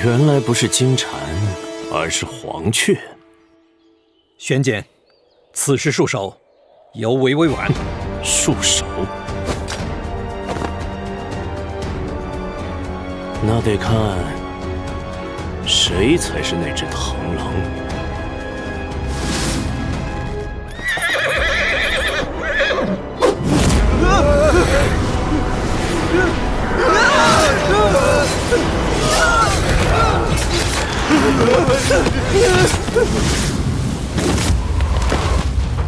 Speaker 14: 原来不是金蝉，而是黄雀。
Speaker 11: 玄简，此事束手，犹为未晚。
Speaker 14: 束手？那得看谁才是那只螳螂。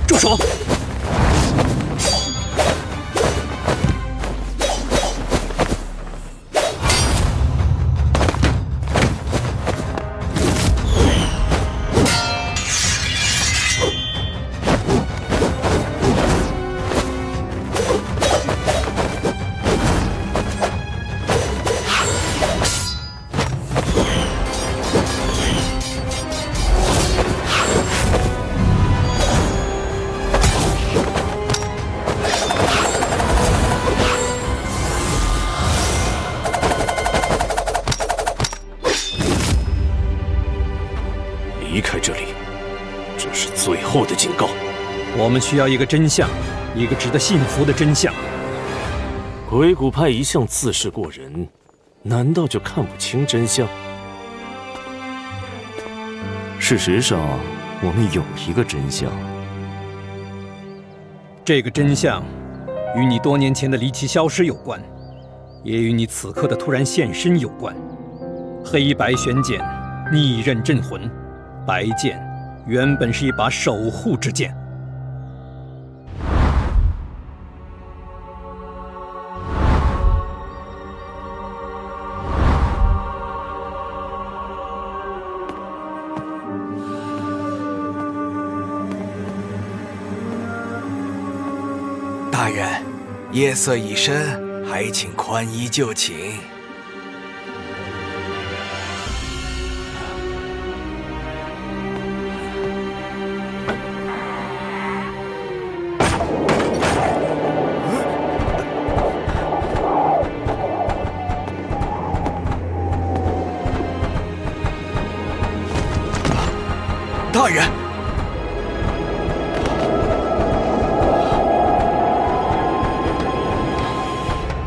Speaker 11: 住手！
Speaker 14: 离开这里，这是最后的警告。
Speaker 11: 我们需要一个真相，一个值得信服的真相。
Speaker 14: 鬼谷派一向自视过人，难道就看不清真相？
Speaker 4: 事实上，我们有一个真相。
Speaker 11: 这个真相，与你多年前的离奇消失有关，也与你此刻的突然现身有关。黑白玄剑，逆刃镇魂。白剑原本是一把守护之剑。
Speaker 21: 大人，夜色已深，还请宽衣就寝。大人，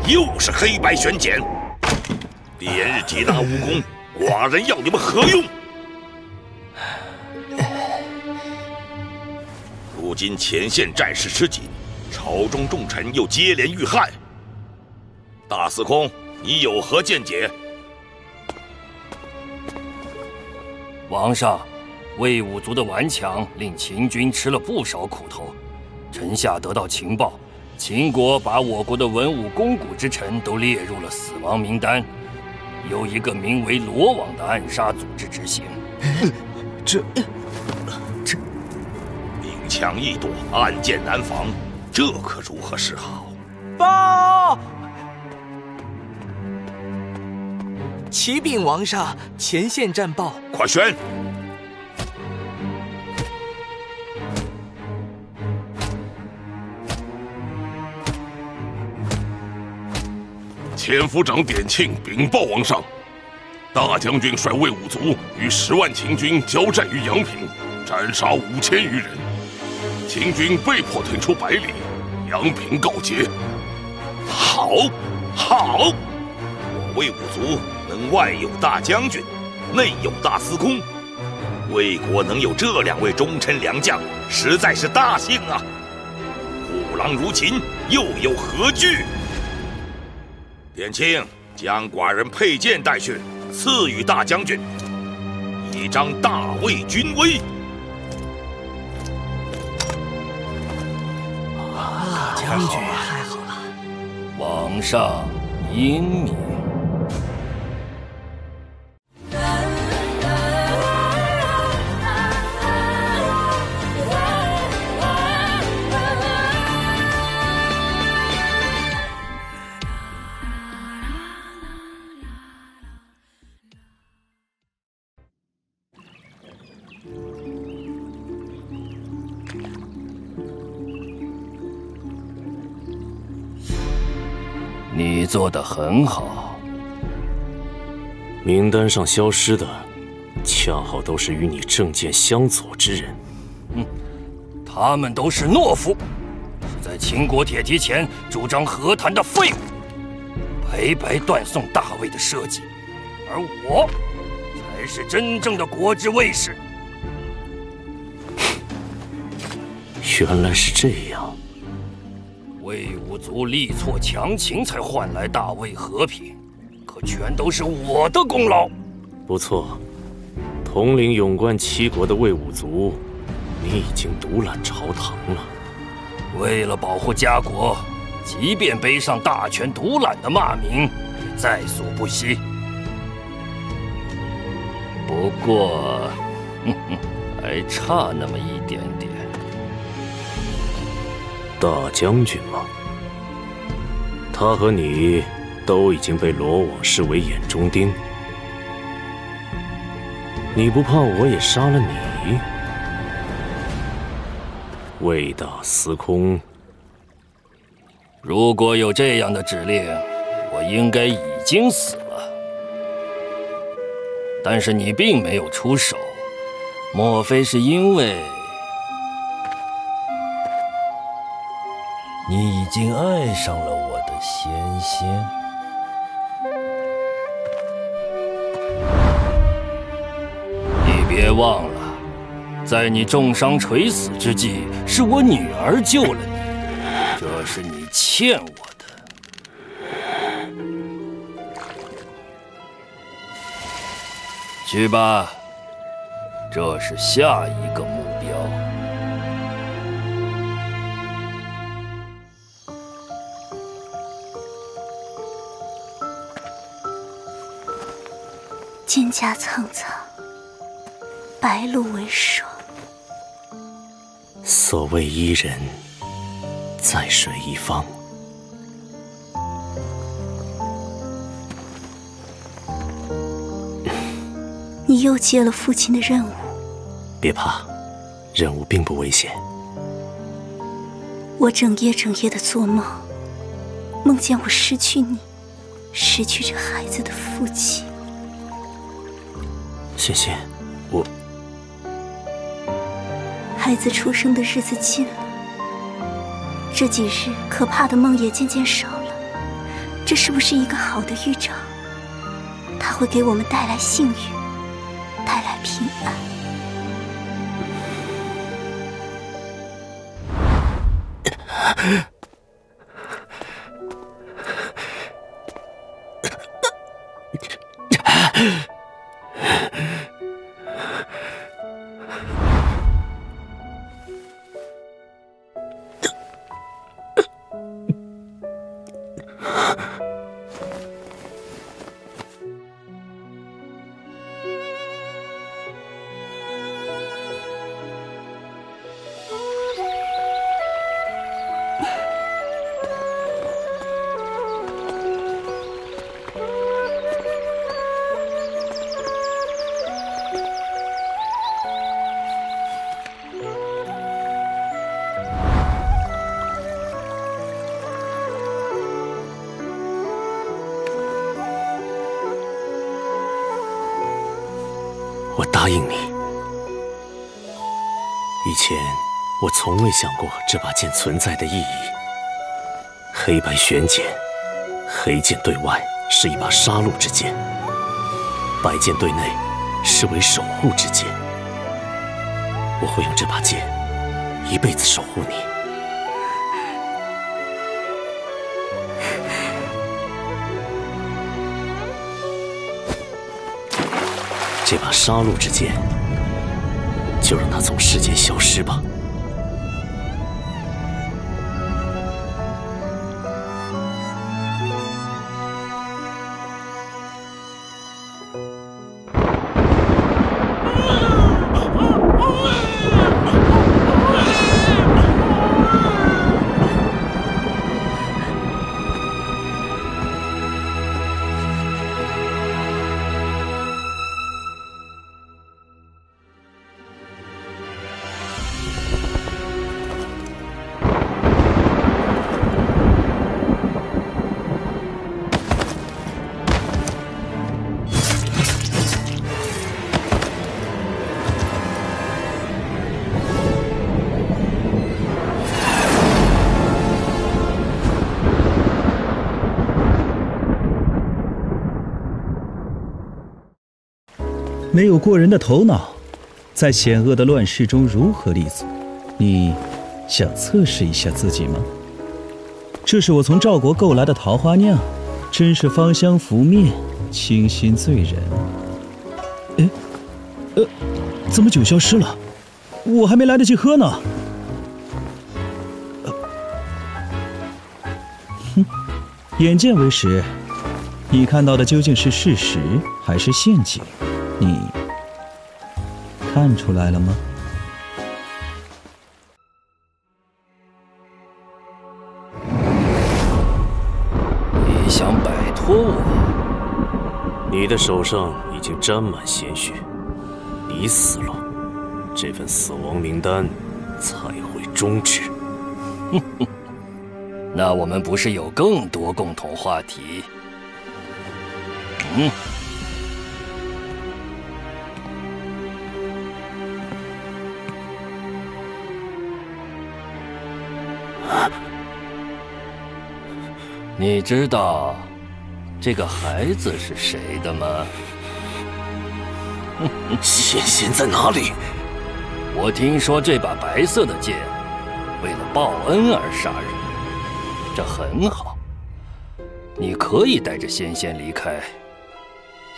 Speaker 5: 又是黑白悬剪，连日缉拿无功，寡人要你们何用？如今前线战事吃紧，朝中重臣又接连遇害，大司空，你有何见解？
Speaker 16: 王上，魏武卒的顽强令秦军吃了不少苦头。臣下得到情报，秦国把我国的文武肱骨之臣都列入了死亡名单，由一个名为罗网的暗杀组织执行。
Speaker 21: 这
Speaker 5: 明枪易躲，暗箭难防，这可如何是好？
Speaker 21: 报！启禀王上，前线战报。
Speaker 5: 快宣！前府长典庆禀报王上，大将军率魏武卒与10万秦军交战于阳平，斩杀5000余人，秦军被迫退出100里，阳平告捷。好，好！我魏武卒能外有大将军，内有大司空，魏国能有这2位忠臣良将，实在是大幸啊！虎狼如秦，又有何惧？典庆，将寡人佩剑带去，赐予大将军，以彰大魏军威。
Speaker 21: 大将军，太好了！
Speaker 16: 王上英明。你做得很好。
Speaker 14: 名单上消失的，恰好都是与你政见相左之人。
Speaker 16: 他们都是懦夫，是在秦国铁蹄前主张和谈的废物，白白断送大魏的社稷，而我才是真正的国之卫士。
Speaker 14: 原来是这样。
Speaker 16: 魏武卒力挫强秦，才换来大魏和平，可全都是我的功劳。
Speaker 14: 不错，统领勇冠7国的魏武卒，你已经独揽朝堂了。
Speaker 16: 为了保护家国，即便背上大权独揽的骂名，也在所不惜。不过，还差那么一点点。
Speaker 14: 大将军吗？他和你都已经被罗网视为眼中钉，你不怕我也杀了你？魏大司空，
Speaker 16: 如果有这样的指令，我应该已经死了。但是你并没有出手，莫非是因为你已经爱上了我的纤纤？你别忘了，在你重伤垂死之际，是我女儿救了你，这是你欠我的。去吧，这是下一个目标。
Speaker 7: 蒹葭苍苍，白露为霜。
Speaker 14: 所谓伊人，在水一方。
Speaker 7: 你又接了父亲的任务。
Speaker 14: 别怕，任务并不危险。
Speaker 7: 我整夜的做梦，梦见我失去你，失去这孩子的父亲。
Speaker 14: 仙仙，我……
Speaker 7: 孩子出生的日子近了，这几日可怕的梦也渐渐少了，这是不是一个好的预兆？它会给我们带来幸运，带来平安。
Speaker 14: 我答应你。以前我从未想过这把剑存在的意义。黑白玄剑，黑剑对外是一把杀戮之剑，白剑对内是为守护之剑。我会用这把剑一辈子守护你。这把杀戮之剑，就让它从世间消失吧。
Speaker 8: 没有过人的头脑，在险恶的乱世中如何立足？你想测试一下自己吗？这是我从赵国购来的桃花酿，真是芳香拂面，清新醉人。哎，怎么酒消失了？我还没来得及喝呢。哼，眼见为实，你看到的究竟是事实还是陷阱？你看出来了吗？
Speaker 16: 你想摆脱我？
Speaker 14: 你的手上已经沾满鲜血，你死了，这份死亡名单才会终止。
Speaker 16: 哼哼，那我们不是有更多共同话题？嗯。你知道这个孩子是谁的吗？
Speaker 14: 仙仙在哪里？
Speaker 16: 我听说这把白色的剑为了报恩而杀人，这很好。你可以带着仙仙离开，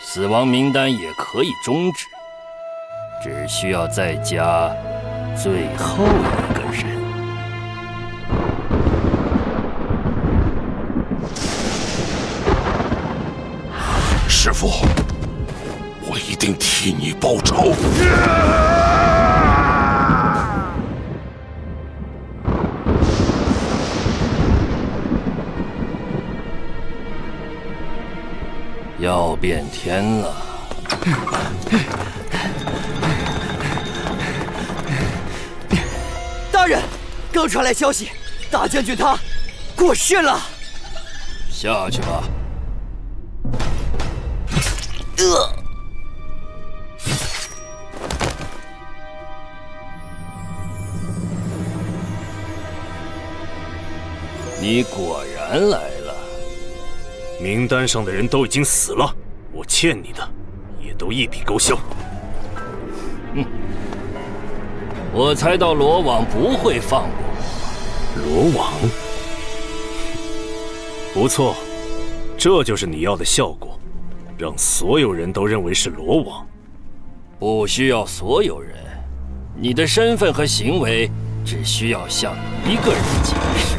Speaker 16: 死亡名单也可以终止，只需要再加最后一个人。
Speaker 6: 师父，我一定替你报仇。
Speaker 16: 要变天了！
Speaker 17: 大人，刚传来消息，大将军他过世了。
Speaker 16: 下去吧。你果然来了。
Speaker 14: 名单上的人都已经死了，我欠你的也都一笔勾销。
Speaker 16: 我猜到罗网不会放过我。
Speaker 14: 罗网，不错，这就是你要的效果，让所有人都认为是罗网。
Speaker 16: 不需要所有人，你的身份和行为只需要向一个人解释。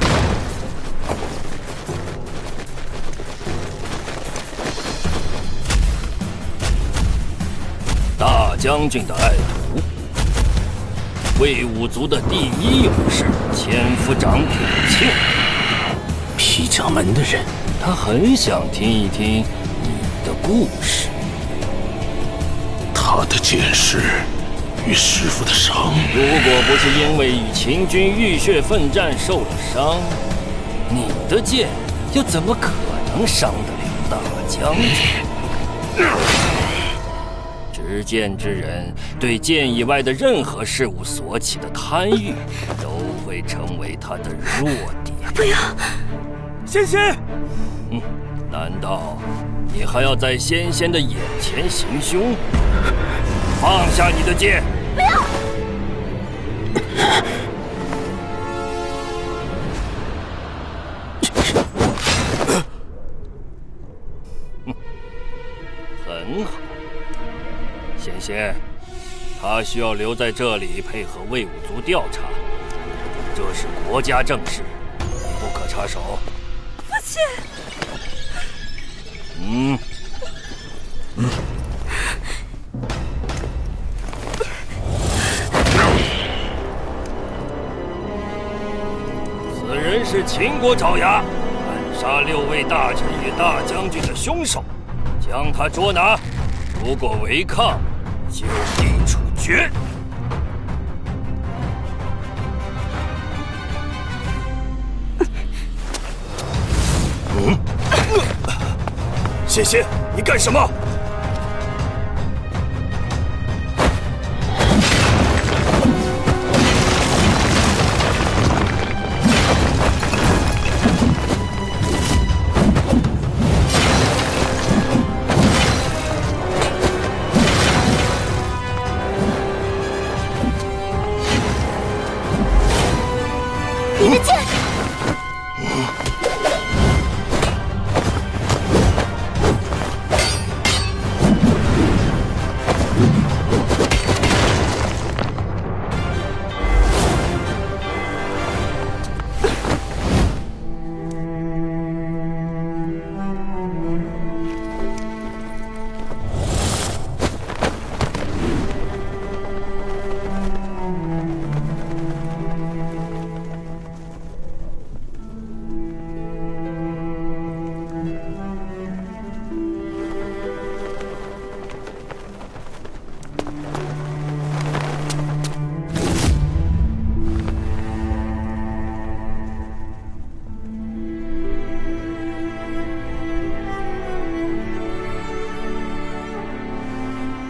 Speaker 16: 大将军的爱徒，魏武族的第一勇士千夫长朴庆。
Speaker 14: 披甲门的人，
Speaker 16: 他很想听一听你的故事。
Speaker 6: 他的剑势与师傅的伤，
Speaker 16: 如果不是因为与秦军浴血奋战受了伤，你的剑又怎么可能伤得了大将军？执剑之人对剑以外的任何事物所起的贪欲，都会成为他的弱点。
Speaker 7: 不要，
Speaker 16: 仙仙！难道你还要在仙仙的眼前行凶？放下你的剑！
Speaker 7: 不要！
Speaker 16: 很好，仙仙，他需要留在这里配合魏武族调查，这是国家政事，不可插手。
Speaker 7: 父亲。
Speaker 16: 此人是秦国爪牙，暗杀6位大臣与大将军的凶手，将他捉拿。如果违抗，就地处决。
Speaker 5: 仙仙，你干什么？
Speaker 7: 你的剑！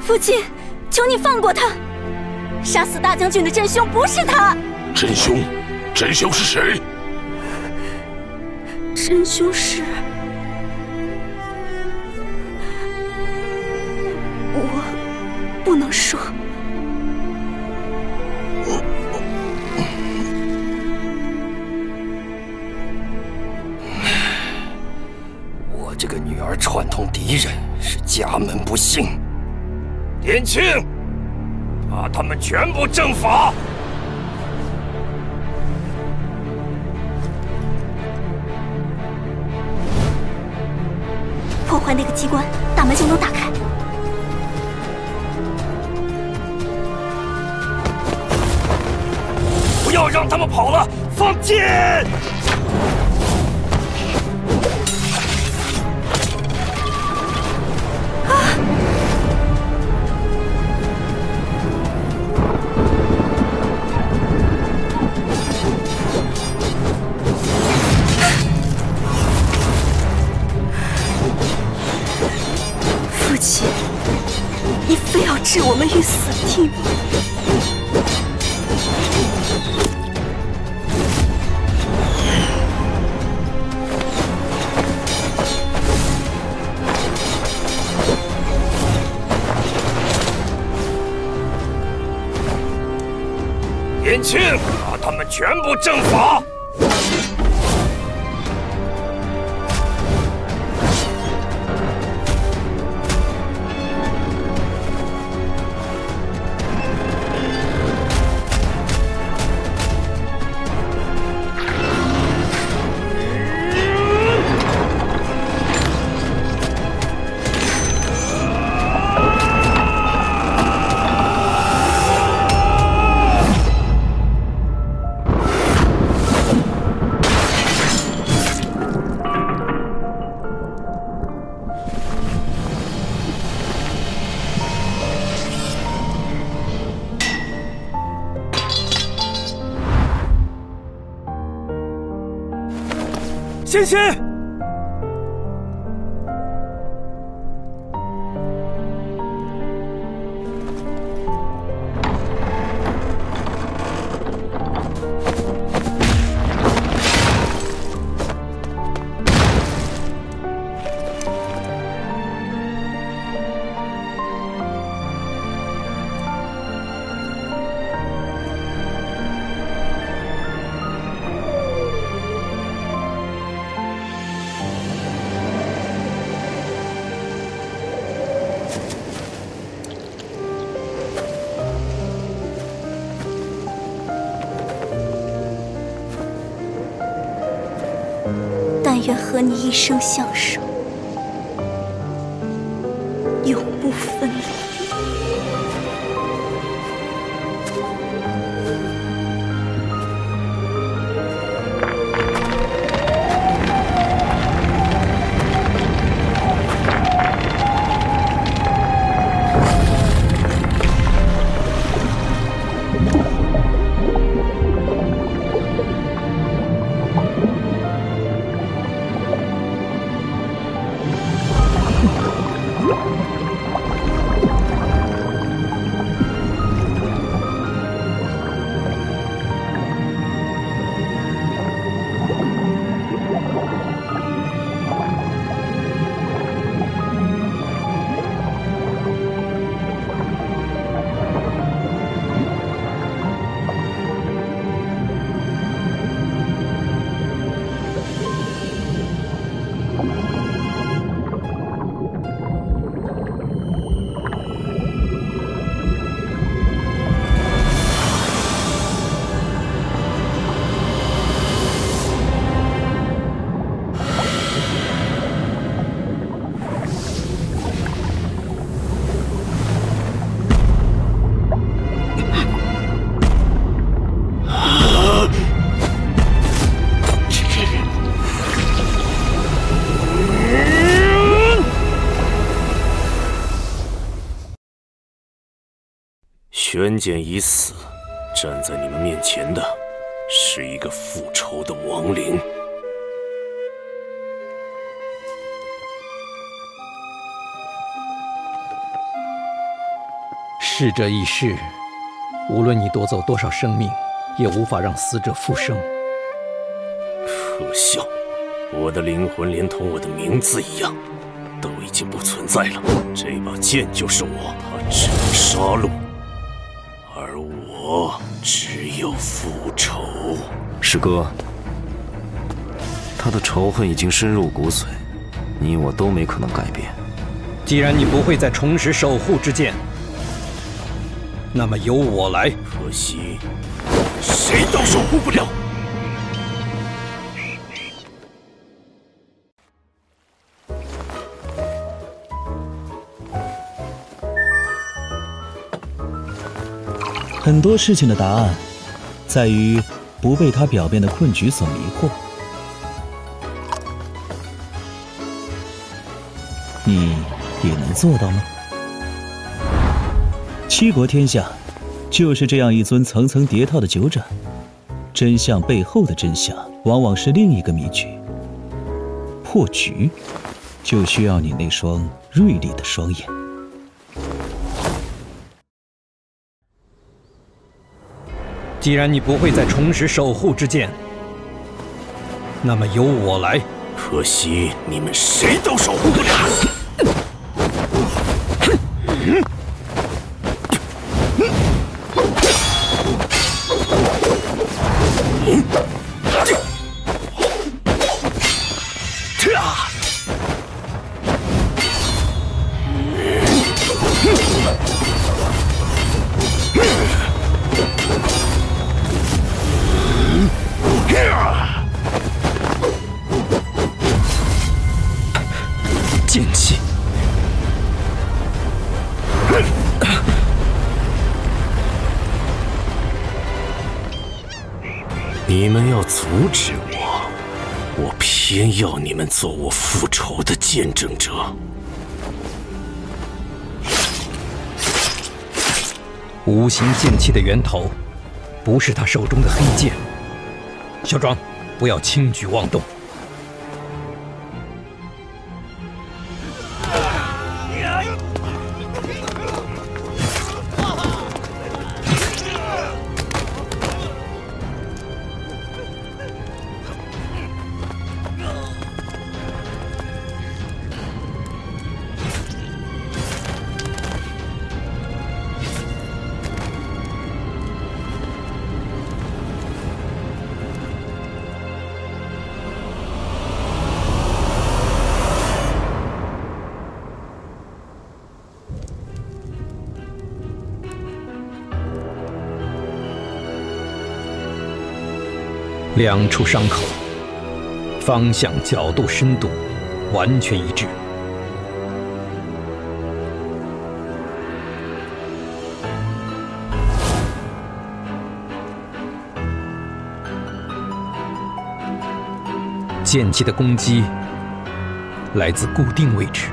Speaker 7: 父亲，求你放过他！杀死大将军的真凶不是他。
Speaker 6: 真凶？真凶是谁？
Speaker 7: 真凶是……我不能说。
Speaker 16: 我这个女儿串通敌人，是家门不幸。点庆，把他们全部正法！
Speaker 7: 破坏那个机关，大门就能打开。
Speaker 16: 不要让他们跑了！放箭！
Speaker 7: 父亲，你非要置我们于死地吗？
Speaker 16: 延庆，把他们全部正法！
Speaker 8: 仙仙，
Speaker 7: 但愿和你一生相守，永不分离。
Speaker 14: 玄简已死，站在你们面前的是一个复仇的亡灵。
Speaker 11: 逝者已逝，无论你夺走多少生命，也无法让死者复生。
Speaker 14: 可笑，我的灵魂连同我的名字一样，都已经不存在了。这把剑就是我，它只能杀戮。而我只有复仇。
Speaker 4: 师哥，他的仇恨已经深入骨髓，你我都没可能改变。
Speaker 11: 既然你不会再重拾守护之剑，那么由我来。
Speaker 14: 可惜，谁都守护不了。
Speaker 8: 很多事情的答案，在于不被它表面的困局所迷惑。你也能做到吗？7国天下，就是这样一尊层层叠套的九盏，真相背后的真相，往往是另一个谜局。破局，就需要你那双锐利的双眼。
Speaker 11: 既然你不会再重拾守护之剑，那么由我来。
Speaker 14: 可惜你们谁都守护不了。你们要阻止我，我偏要你们做我复仇的见证者。
Speaker 11: 无形剑气的源头，不是他手中的黑剑。小庄，不要轻举妄动。两处伤口，方向、角度、深度完全一致。剑气的攻击来自固定位置，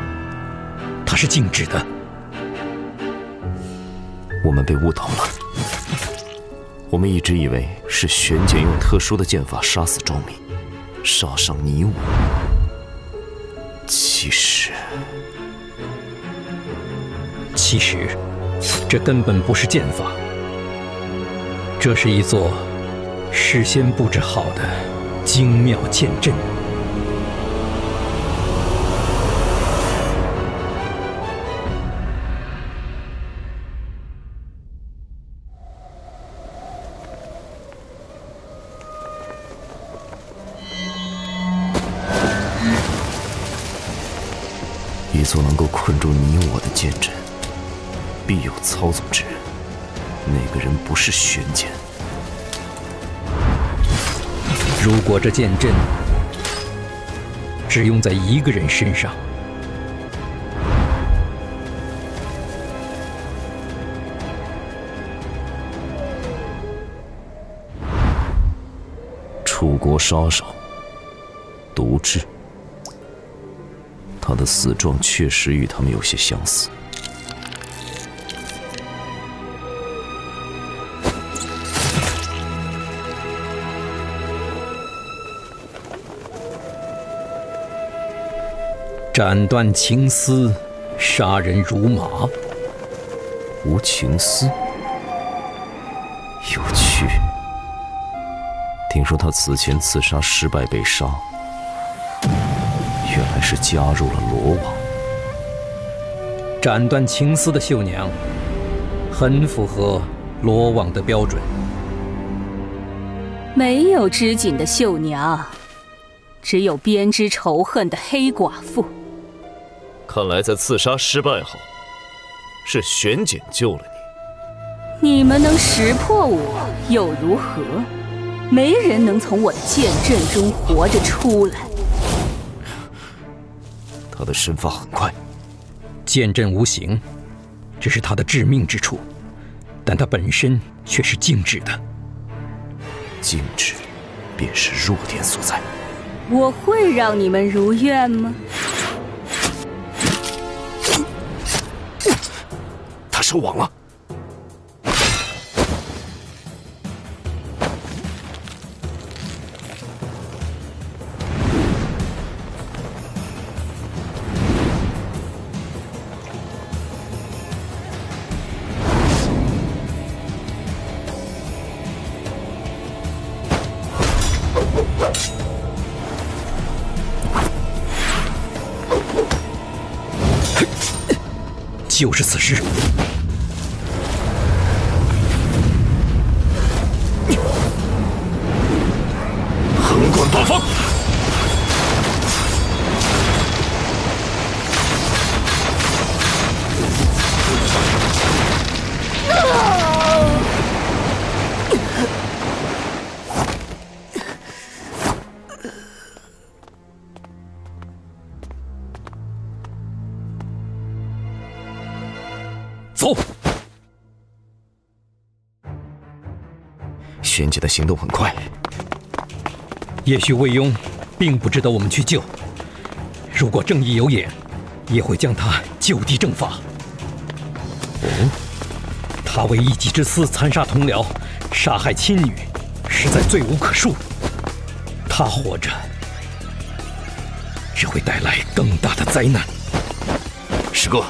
Speaker 11: 它是静止的。
Speaker 4: 我们被误导了。我们一直以为是玄剑用特殊的剑法杀死庄民，杀伤你我。其实，
Speaker 11: 这根本不是剑法，这是一座事先布置好的精妙剑阵。
Speaker 4: 一座能够困住你我的剑阵，必有操纵之人。那个人不是玄剑。
Speaker 11: 如果这剑阵只用在一个人身上，
Speaker 4: 楚国杀手独治，他的死状确实与他们有些相似。
Speaker 11: 斩断情丝，杀人如麻。
Speaker 4: 无情丝，有趣。听说他此前刺杀失败被杀，原来是加入了罗网。
Speaker 11: 斩断情丝的绣娘，很符合罗网的标准。
Speaker 3: 没有织锦的绣娘，只有编织仇恨的黑寡妇。
Speaker 4: 看来在刺杀失败后，是玄简救了
Speaker 3: 你。你们能识破我又如何？没人能从我的剑阵中活着出来。
Speaker 4: 他的身法很快，
Speaker 11: 剑阵无形，这是他的致命之处，但他本身却是静止的。
Speaker 4: 静止，便是弱点所在。
Speaker 3: 我会让你们如愿吗？
Speaker 4: 他收网了。
Speaker 11: 就是此时，
Speaker 4: 横贯八方。
Speaker 11: 走。
Speaker 4: 玄姐的行动很快，
Speaker 11: 也许魏庸并不值得我们去救。如果正义有眼，也会将他就地正法。他为一己之私残杀同僚，杀害亲女，实在罪无可恕。他活着，只会带来更大的灾难。
Speaker 4: 师哥，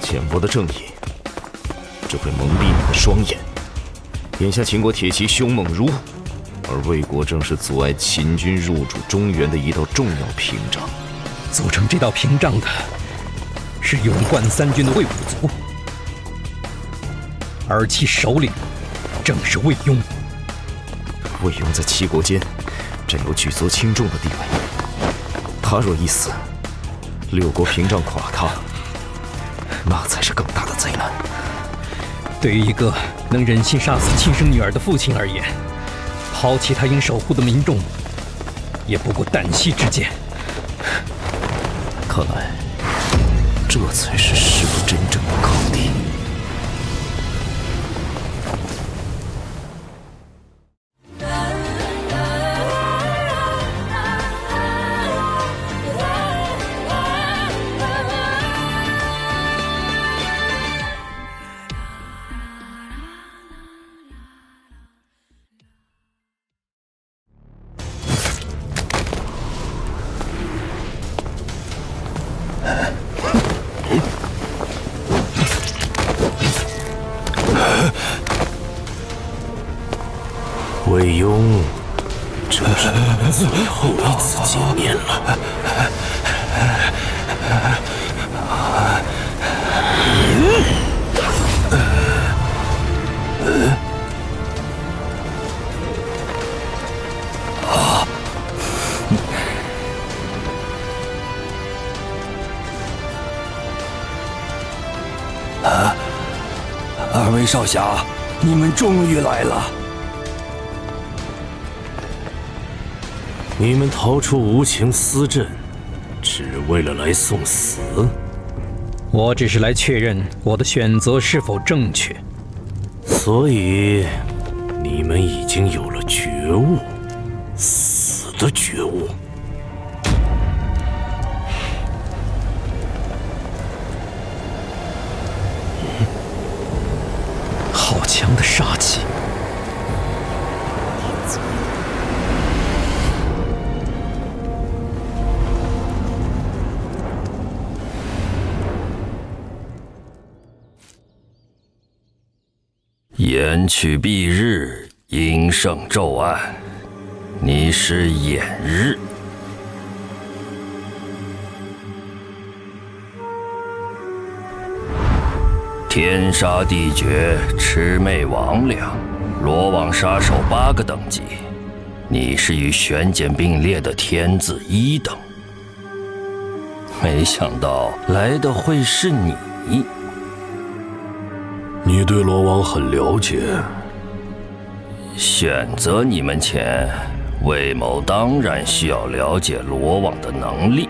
Speaker 4: 浅薄的正义只会蒙蔽你的双眼。眼下秦国铁骑凶猛如虎，而魏国正是阻碍秦军入主中原的一道重要屏障。
Speaker 11: 组成这道屏障的是勇冠三军的魏武卒，而其首领正是魏庸。
Speaker 4: 魏庸在七国间占有举足轻重的地位，他若一死，6国屏障垮塌，那才是更大的灾难。
Speaker 11: 对于一个能忍心杀死亲生女儿的父亲而言，抛弃他应守护的民众，也不过旦夕之间。
Speaker 4: 看来，这才是师傅真正的考题。
Speaker 14: 魏庸，这是最后一次见面了。
Speaker 16: 二位少侠，你们终于来了。
Speaker 14: 你们逃出无情司阵，只为了来送死？
Speaker 11: 我只是来确认我的选择是否正确。
Speaker 14: 所以，你们已经有了觉悟，死的觉悟。
Speaker 11: 好强的杀气！
Speaker 16: 炎去蔽日，阴盛昼暗，你是炎日。天杀地绝，魑魅魍魉，罗网杀手8个等级，你是与玄简并列的天字1等。没想到来的会是你。
Speaker 6: 你对罗网很了解。
Speaker 16: 选择你们前，魏某当然需要了解罗网的能力。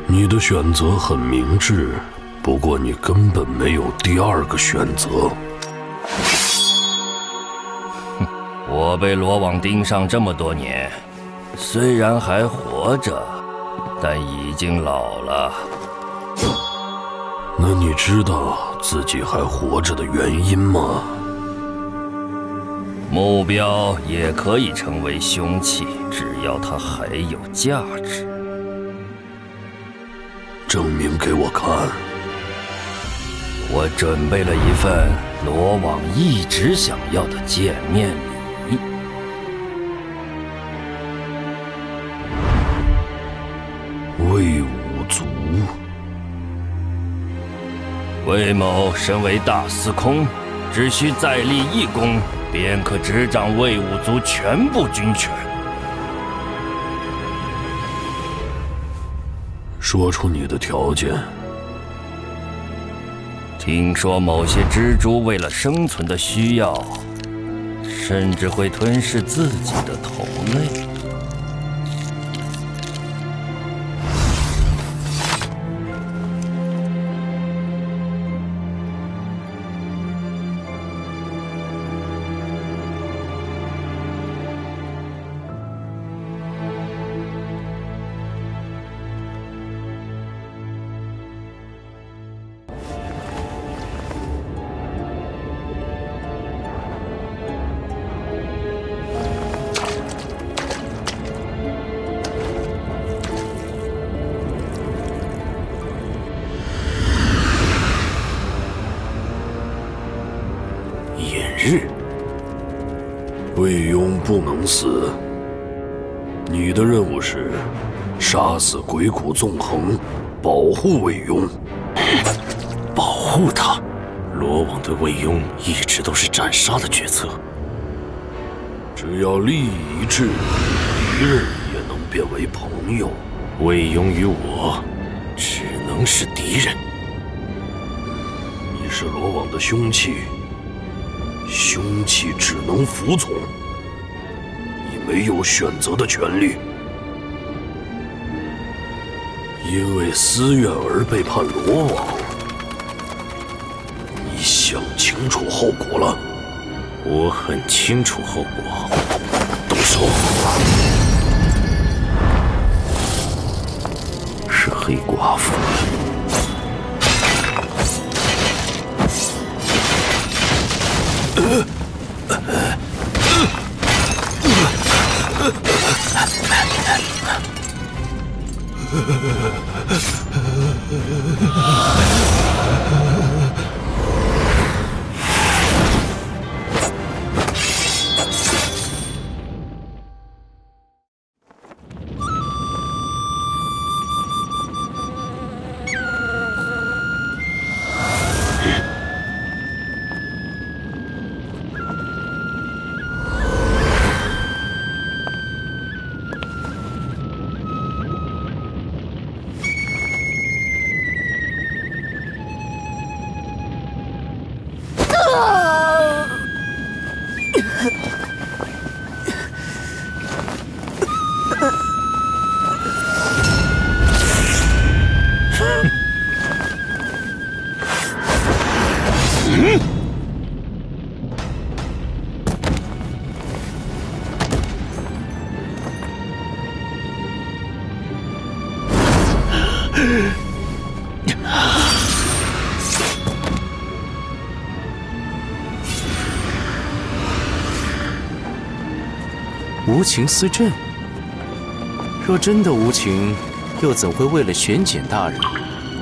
Speaker 6: 你的选择很明智，不过你根本没有第2个选择。
Speaker 16: 我被罗网盯上这么多年，虽然还活着，但已经老了。
Speaker 6: 那你知道自己还活着的原因吗？
Speaker 16: 目标也可以成为凶器，只要它还有价值。
Speaker 6: 证明给我看。
Speaker 16: 我准备了一份罗网一直想要的见面礼。
Speaker 6: 魏武卒。
Speaker 16: 魏某身为大司空，只需再立1功，便可执掌魏武卒全部军权。
Speaker 6: 说出你的条件。
Speaker 16: 听说某些蜘蛛为了生存的需要，甚至会吞噬自己的头类。
Speaker 12: 庸不能死。你的任务是杀死鬼谷纵横，保护魏庸。
Speaker 14: 保护他？罗网对魏庸一直都是斩杀的决策。
Speaker 12: 只要利益一致，敌人也能变为朋友。
Speaker 14: 魏庸与我只能是敌人。
Speaker 12: 你是罗网的凶器，凶器只能服从。你没有选择的权利。因为私怨而背叛罗网，你想清楚后果了？
Speaker 14: 我很清楚后果。
Speaker 12: 动手！
Speaker 4: 是黑寡妇。无情思朕，若真的无情，又怎会为了玄简大人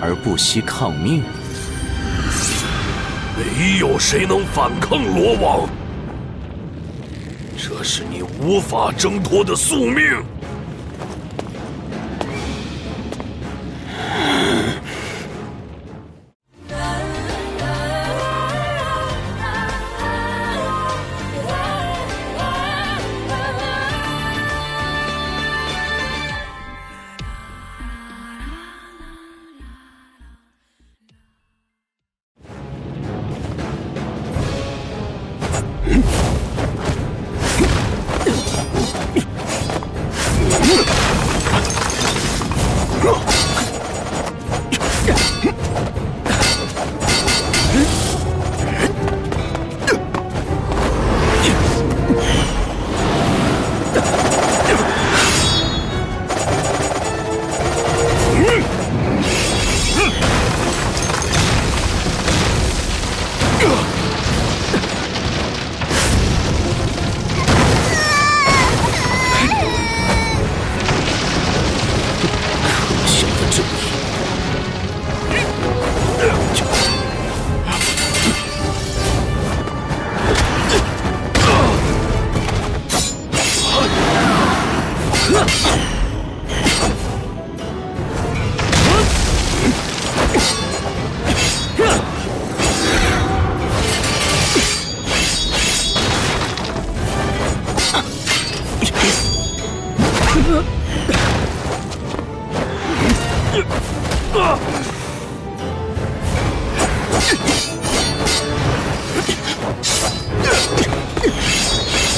Speaker 4: 而不惜抗命？
Speaker 12: 没有谁能反抗罗网，这是你无法挣脱的宿命。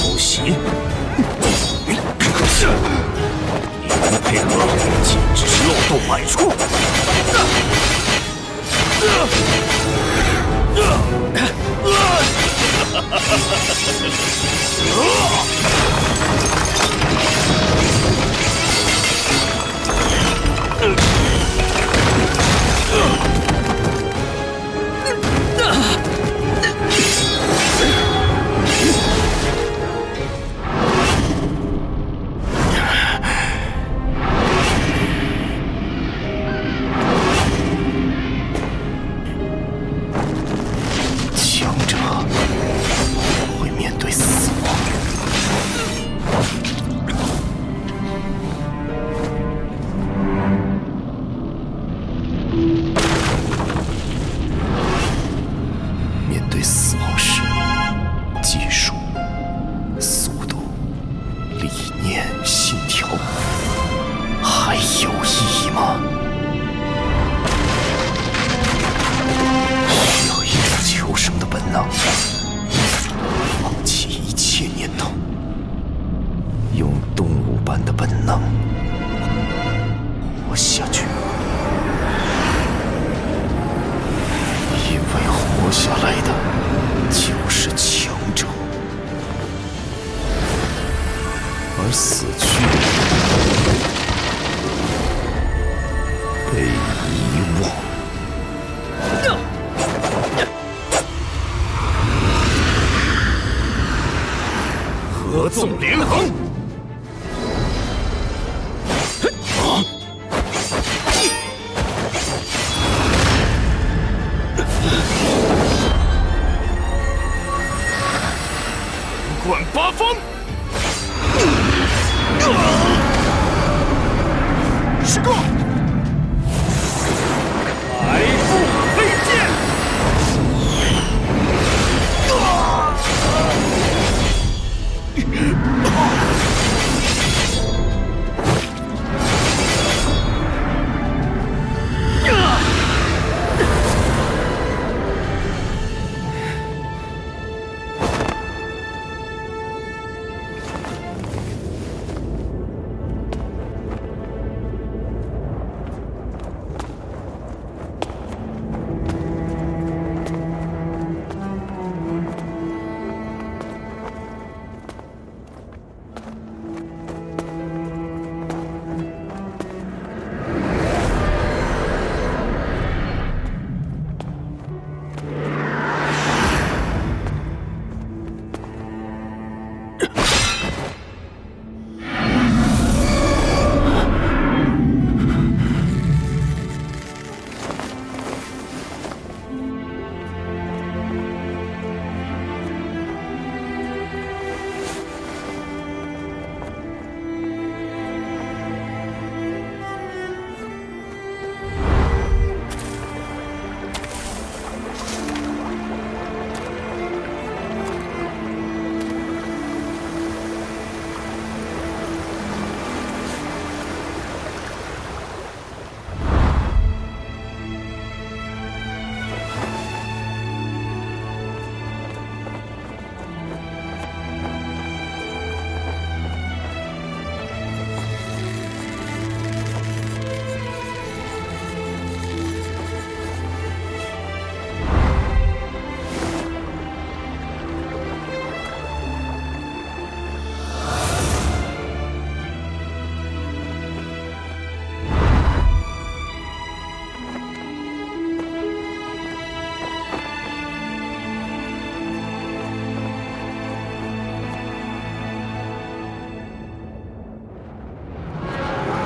Speaker 14: 偷袭！你们的配合简直是漏洞百出！
Speaker 4: 强者会面对死亡。般的本能，活下去。因为活下来的就是强者，而死去的被遗忘。
Speaker 12: 合纵连横。贯八方。是个。来复飞剑。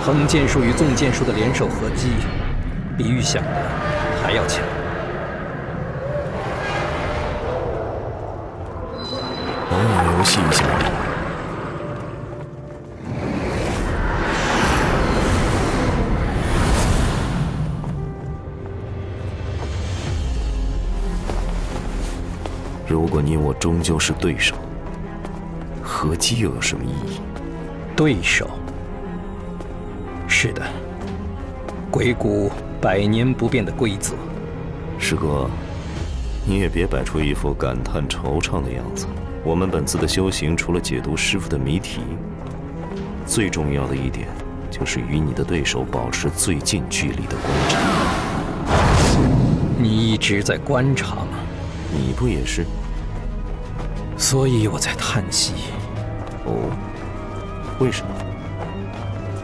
Speaker 11: 横剑术与纵剑术的联手合击，比预想的还要强。
Speaker 4: 偶尔游戏一下。如果你我终究是对手，合击又有什么意义？
Speaker 11: 对手。是的，鬼谷100年不变的规则。
Speaker 4: 师哥，你也别摆出一副感叹惆怅的样子。我们本次的修行，除了解读师傅的谜题，最重要的一点就是与你的对手保持最近距离的观察。
Speaker 11: 你一直在观察吗？
Speaker 4: 你不也是？
Speaker 11: 所以我在叹息。
Speaker 4: 哦，为什么？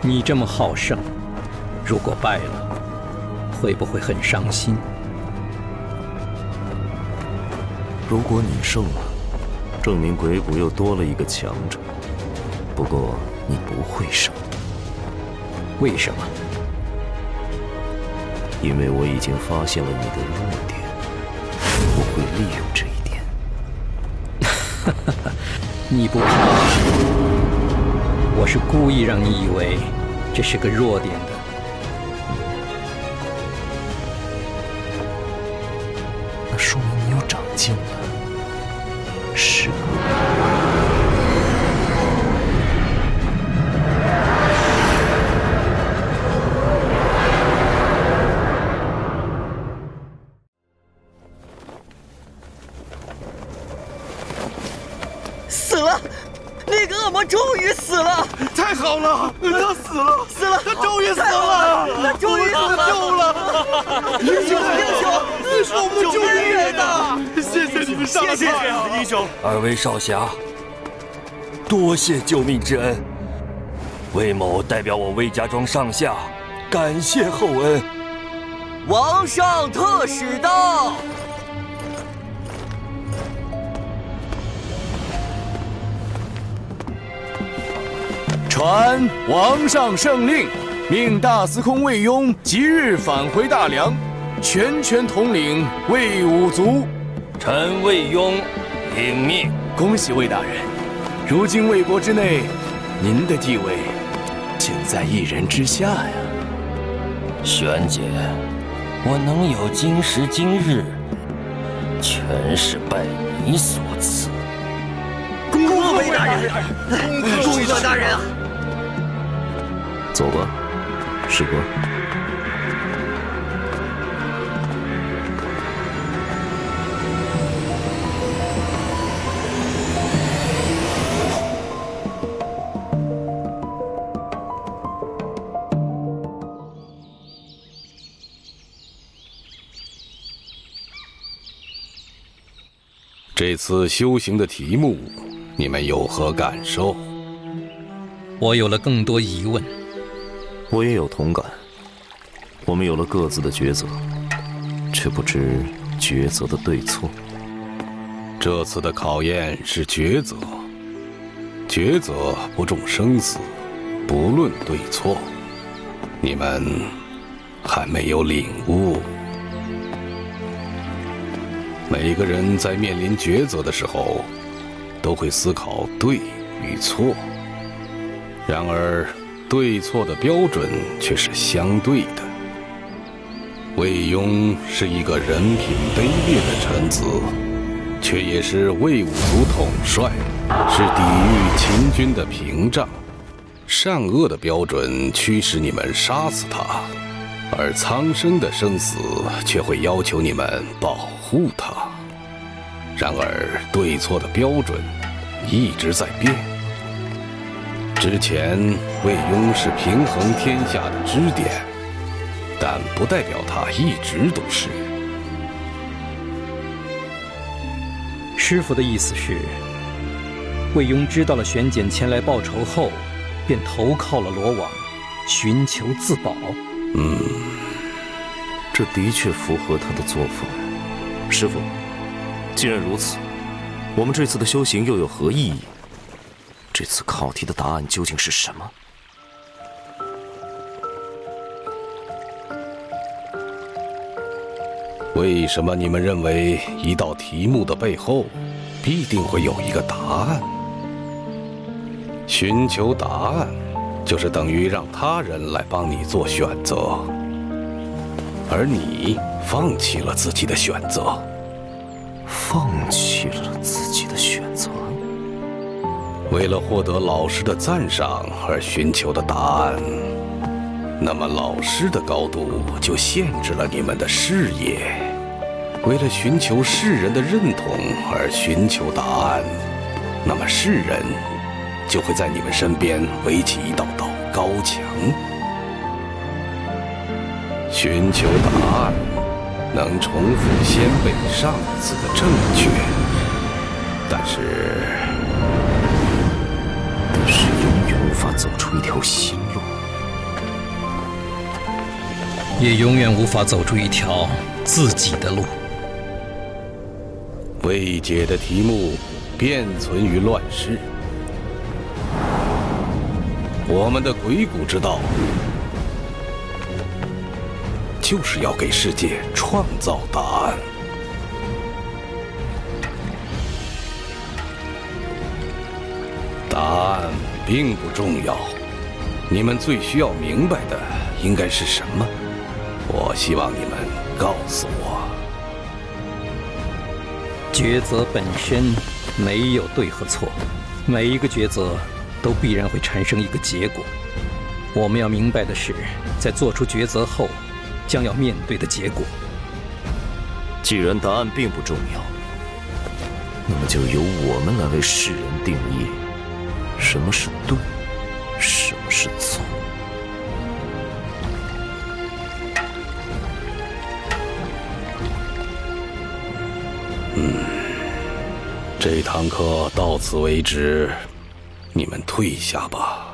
Speaker 11: 你这么好胜，如果败了，会不会很伤心？
Speaker 4: 如果你胜了，证明鬼谷又多了一个强者。不过你不会胜。
Speaker 11: 为什么？
Speaker 4: 因为我已经发现了你的弱点，我会利用这一点。
Speaker 11: 你不怕？我是故意让你以为这是个弱点的。
Speaker 4: 那说明你有长进了，是吗？
Speaker 2: 死了！那个恶魔终于死了！
Speaker 21: 太
Speaker 2: 太好了，他死了，死了，他终于死了，他终于得救了！英雄，你是我们的救命人呐！谢谢你们上天，谢谢英雄。
Speaker 16: 二位少侠，多谢救命之恩。魏某代表我魏家庄上下，感谢厚恩。
Speaker 17: 王上特使到。
Speaker 22: 传王上圣令，命大司空魏雍即日返回大梁，全权统领魏武卒。
Speaker 16: 臣魏雍领命。
Speaker 22: 恭喜魏大人，如今魏国之内，您的地位仅在一人之下呀。
Speaker 16: 玄姐，我能有今时今日，全是拜你所赐。
Speaker 17: 恭贺魏大人，恭贺大人啊！
Speaker 4: 走吧，师伯。
Speaker 10: 这次修行的题目，你们有何感受？
Speaker 11: 我有了更多疑问。
Speaker 4: 我也有同感。我们有了各自的抉择，却不知抉择的对错。
Speaker 10: 这次的考验是抉择，抉择不重生死，不论对错。你们还没有领悟。每个人在面临抉择的时候，都会思考对与错。然而，对错的标准却是相对的。魏雍是一个人品卑劣的臣子，却也是魏武卒统帅，是抵御秦军的屏障。善恶的标准驱使你们杀死他，而苍生的生死却会要求你们保护他。然而，对错的标准一直在变。之前，魏雍是平衡天下的支点，但不代表他一直都是。
Speaker 11: 师父的意思是，魏雍知道了玄简前来报仇后，便投靠了罗网，寻求自保。
Speaker 4: 这的确符合他的作风。师父，既然如此，我们这次的修行又有何意义？这次考题的答案究竟是什么？
Speaker 10: 为什么你们认为一道题目的背后必定会有一个答案？寻求答案，就是等于让他人来帮你做选择，而你放弃了自己的选择。
Speaker 4: 放弃了自己的选择？
Speaker 10: 为了获得老师的赞赏而寻求的答案，那么老师的高度就限制了你们的视野。为了寻求世人的认同而寻求答案，那么世人就会在你们身边围起一道道高墙。寻求答案能重复先辈上一次的正确，但是
Speaker 4: 永远无法走出一条新路，
Speaker 11: 也永远无法走出一条自己的路。
Speaker 10: 未解的题目便存于乱世。我们的鬼谷之道，就是要给世界创造答案。答案并不重要，你们最需要明白的应该是什么？我希望你们告诉我。
Speaker 11: 抉择本身没有对和错，每一个抉择都必然会产生一个结果。我们要明白的是，在做出抉择后将要面对的结果。
Speaker 4: 既然答案并不重要，那么就由我们来为世人定义什么是对，是
Speaker 12: 这堂课到此为止，你们退下吧。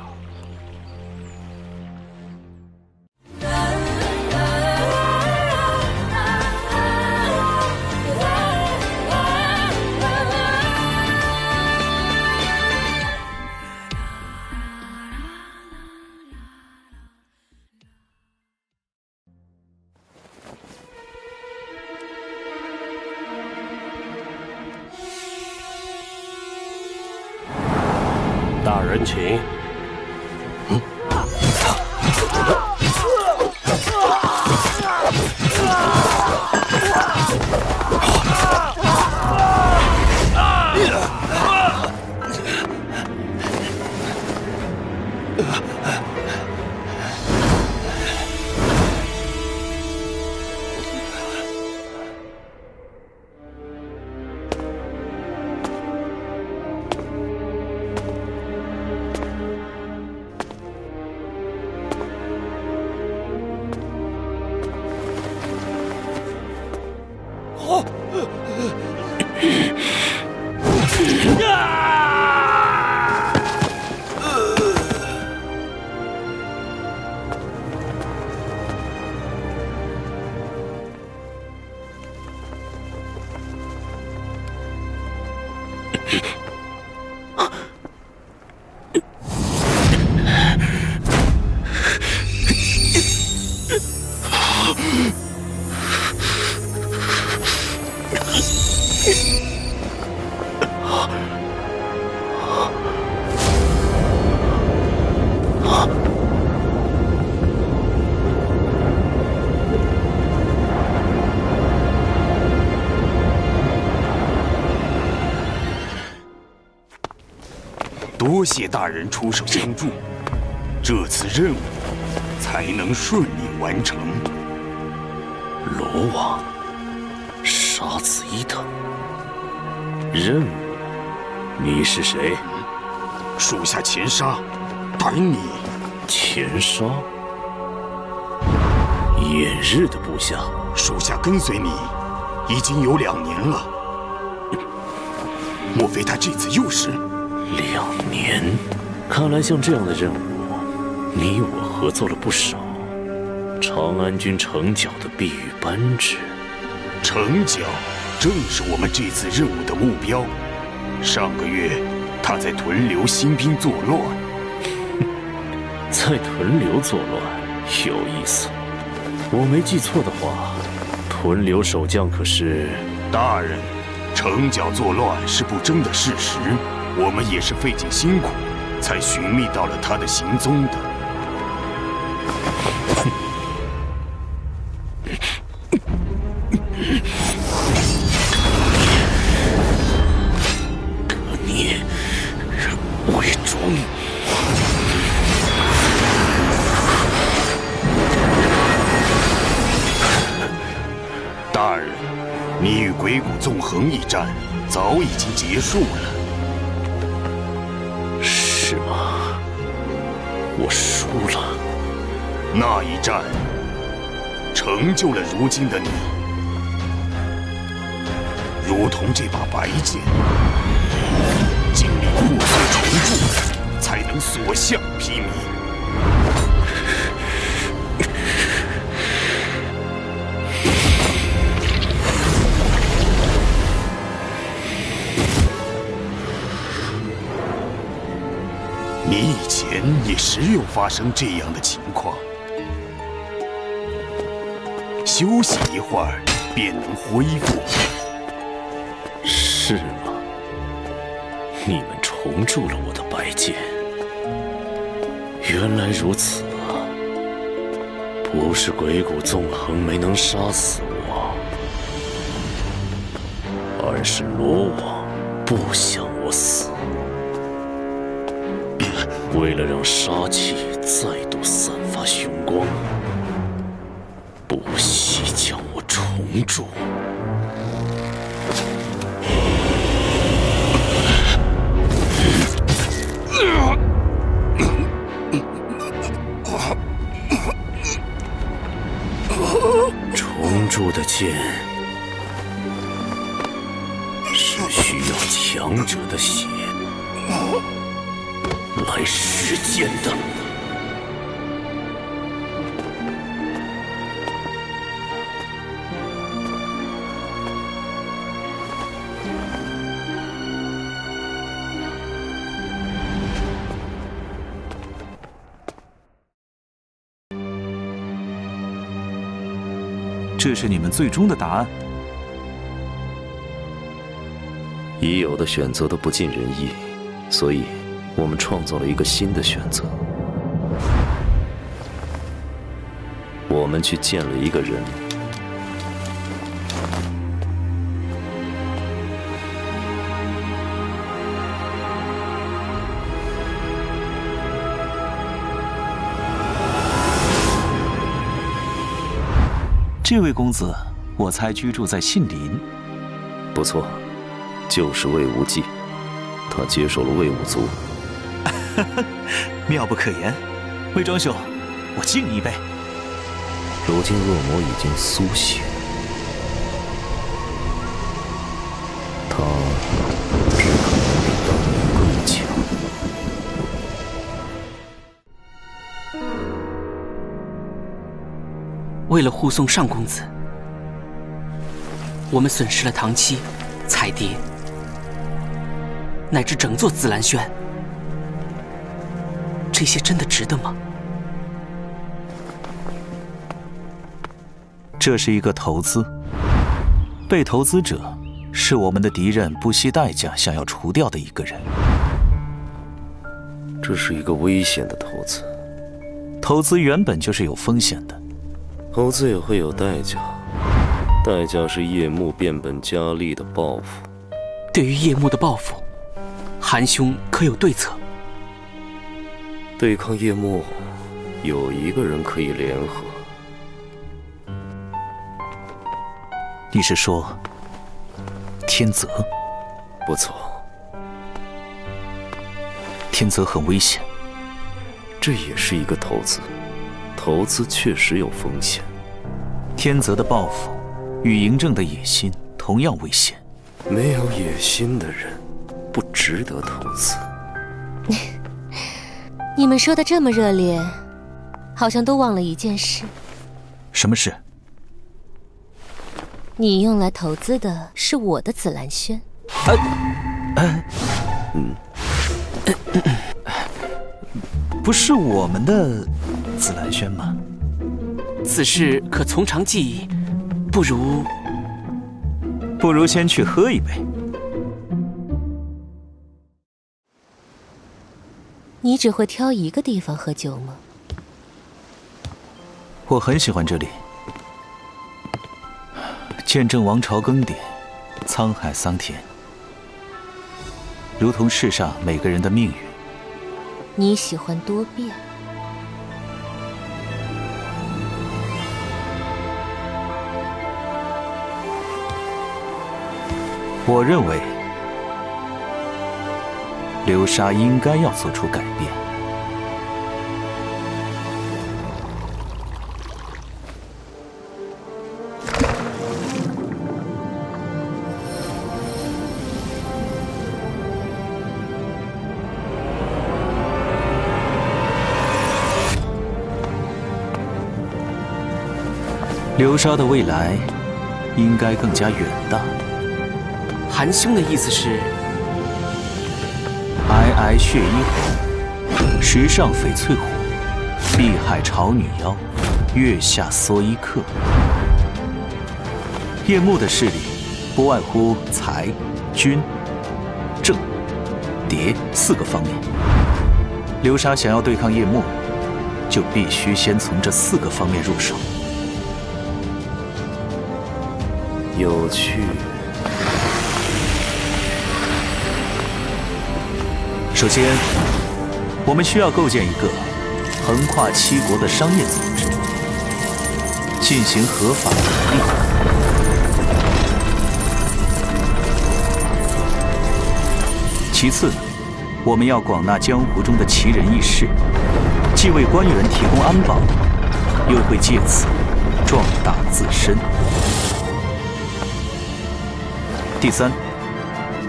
Speaker 16: 大人请。
Speaker 20: 多谢大人出手相助，这次任务才能顺利完成。
Speaker 4: 罗网，杀子伊藤。任务？你是谁？
Speaker 20: 属下前沙，待你。
Speaker 4: 前沙？掩日的部下。
Speaker 20: 属下跟随你已经有2年了，莫非他这次又是
Speaker 4: ？2年，看来像这样的任务，你我合作了不少。长安军城角的碧玉扳指，
Speaker 20: 城角正是我们这次任务的目标。上个月，他在屯留新兵作乱。
Speaker 4: 在屯留作乱，有意思。我没记错的话，屯留守将可是……
Speaker 20: 大人，城角作乱是不争的事实。我们也是费尽辛苦，才寻觅到了他的行踪的。
Speaker 4: 可你伪装！
Speaker 20: 大人，你与鬼谷纵横一战早已经结束了。
Speaker 4: 是吗？我输了。
Speaker 20: 那一战成就了如今的你，如同这把白剑，经历破碎重铸，才能所向披靡。你以前也时有发生这样的情况，休息一会儿便能恢复。
Speaker 4: 是吗？你们重铸了我的白剑，原来如此啊！不是鬼谷纵横没能杀死我，而是罗网不想我死。为了让杀气再度散发雄光，不惜将我重铸。重铸的剑是需要强
Speaker 14: 王者的血来实践的。
Speaker 8: 这是你们最终的答案？
Speaker 4: 已有的选择都不尽人意，所以我们创造了一个新的选择。我们去见了一个人。
Speaker 8: 这位公子，我猜居住在杏林。
Speaker 4: 不错，就是魏无忌，他接手了魏武族。
Speaker 9: 妙不可言，魏庄兄，我敬你一杯。
Speaker 4: 如今恶魔已经苏醒，他只可能比当年更强。
Speaker 1: 为了护送上公子，我们损失了唐七、彩蝶，乃至整座紫兰轩。这些真的值得吗？
Speaker 8: 这是一个投资，被投资者是我们的敌人不惜代价想要除掉的一个人。
Speaker 4: 这是一个危险的投资。
Speaker 8: 投资原本就是有风险的。
Speaker 4: 投资也会有代价，代价是叶幕变本加厉的报复。
Speaker 1: 对于叶幕的报复，韩兄可有对策？
Speaker 4: 对抗叶幕，有一个人可以联合。
Speaker 8: 你是说天泽？
Speaker 4: 不错，
Speaker 8: 天泽很危险，
Speaker 4: 这也是一个投资。投资确实有风险。
Speaker 8: 天泽的抱负与嬴政的野心同样危险。
Speaker 4: 没有野心的人不值得投资。
Speaker 13: 你们说的这么热烈，好像都忘了一件事。
Speaker 8: 什么事？
Speaker 13: 你用来投资的是我的紫兰轩。
Speaker 8: 不是我们的紫兰轩吗？
Speaker 1: 此事可从长计议，不如
Speaker 8: 先去喝一杯。
Speaker 13: 你只会挑一个地方喝酒吗？
Speaker 8: 我很喜欢这里，见证王朝更迭，沧海桑田，如同世上每个人的命运。
Speaker 13: 你喜欢多变。
Speaker 8: 我认为流沙应该要做出改变。流沙的未来应该更加远大。
Speaker 1: 韩兄的意思是，
Speaker 8: 皑皑血衣红，石上翡翠虎，碧海潮女妖，月下蓑衣客。叶幕的势力不外乎财、军、政、谍4个方面。流沙想要对抗叶幕，就必须先从这4个方面入手。
Speaker 4: 有趣。
Speaker 8: 首先，我们需要构建一个横跨7国的商业组织，进行合法盈利。其次，我们要广纳江湖中的奇人异士，既为官员提供安保，又会借此壮大自身。第三，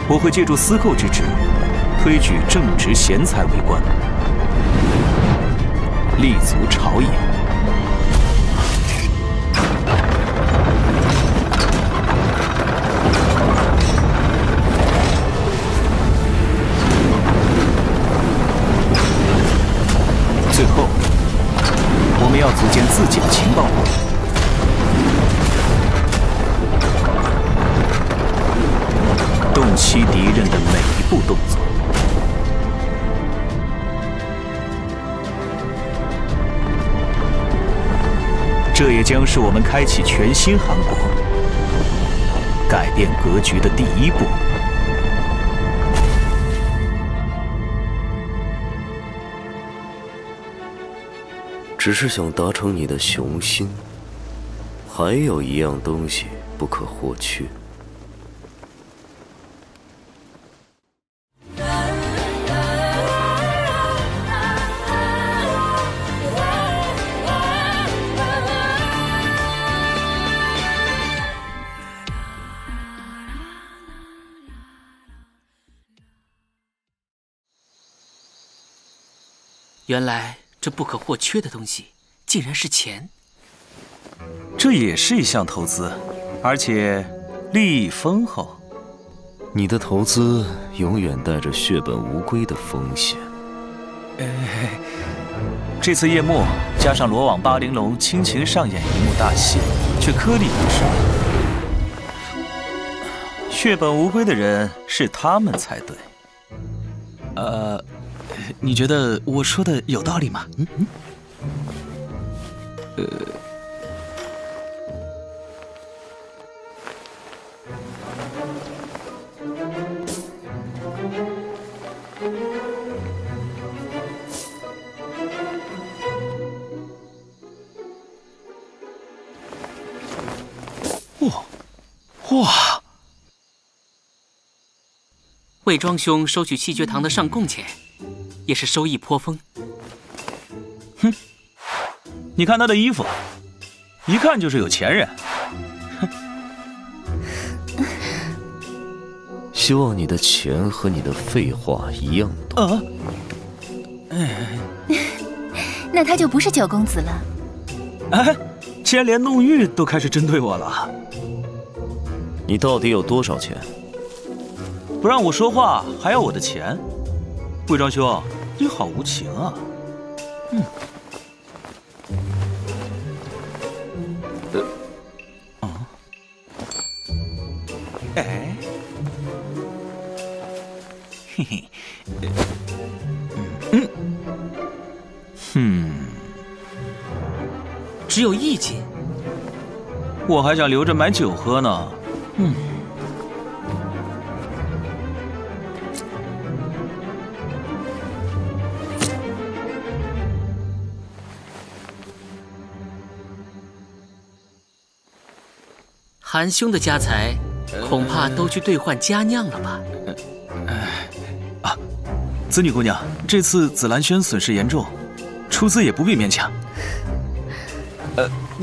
Speaker 8: 我会借助司寇之职，推举正直贤才为官，立足朝野。最后，我们要组建自己的情报部。 洞悉敌人的每一步动作，这也将是我们开启全新韩国、改变格局的第一步。
Speaker 4: 只是想达成你的雄心，还有一样东西不可或缺。
Speaker 1: 原来这不可或缺的东西，竟然是钱。
Speaker 8: 这也是一项投资，而且利益丰厚。
Speaker 4: 你的投资永远带着血本无归的风险。
Speaker 8: 这次夜幕加上罗网巴玲珑倾情上演一幕大戏，却颗粒无收。血本无归的人是他们才对。
Speaker 9: 你觉得我说的有道理吗？
Speaker 1: 哇！魏庄兄收取气绝堂的上贡钱，也是收益颇丰。
Speaker 8: 哼，你看他的衣服，一看就是有钱人。
Speaker 4: 希望你的钱和你的废话一样多。
Speaker 7: 那他就不是九公子了。
Speaker 8: 哎，竟然连陆玉都开始针对我了。
Speaker 4: 你到底有多少钱？
Speaker 8: 不让我说话，还要我的钱？魏庄兄，你好无情啊！哎，嘿嘿，
Speaker 1: 只有1斤，
Speaker 8: 我还想留着买酒喝呢。
Speaker 1: 韩兄的家财，恐怕都去兑换佳酿了吧？
Speaker 8: 子女姑娘，这次紫兰轩损失严重，出资也不必勉强。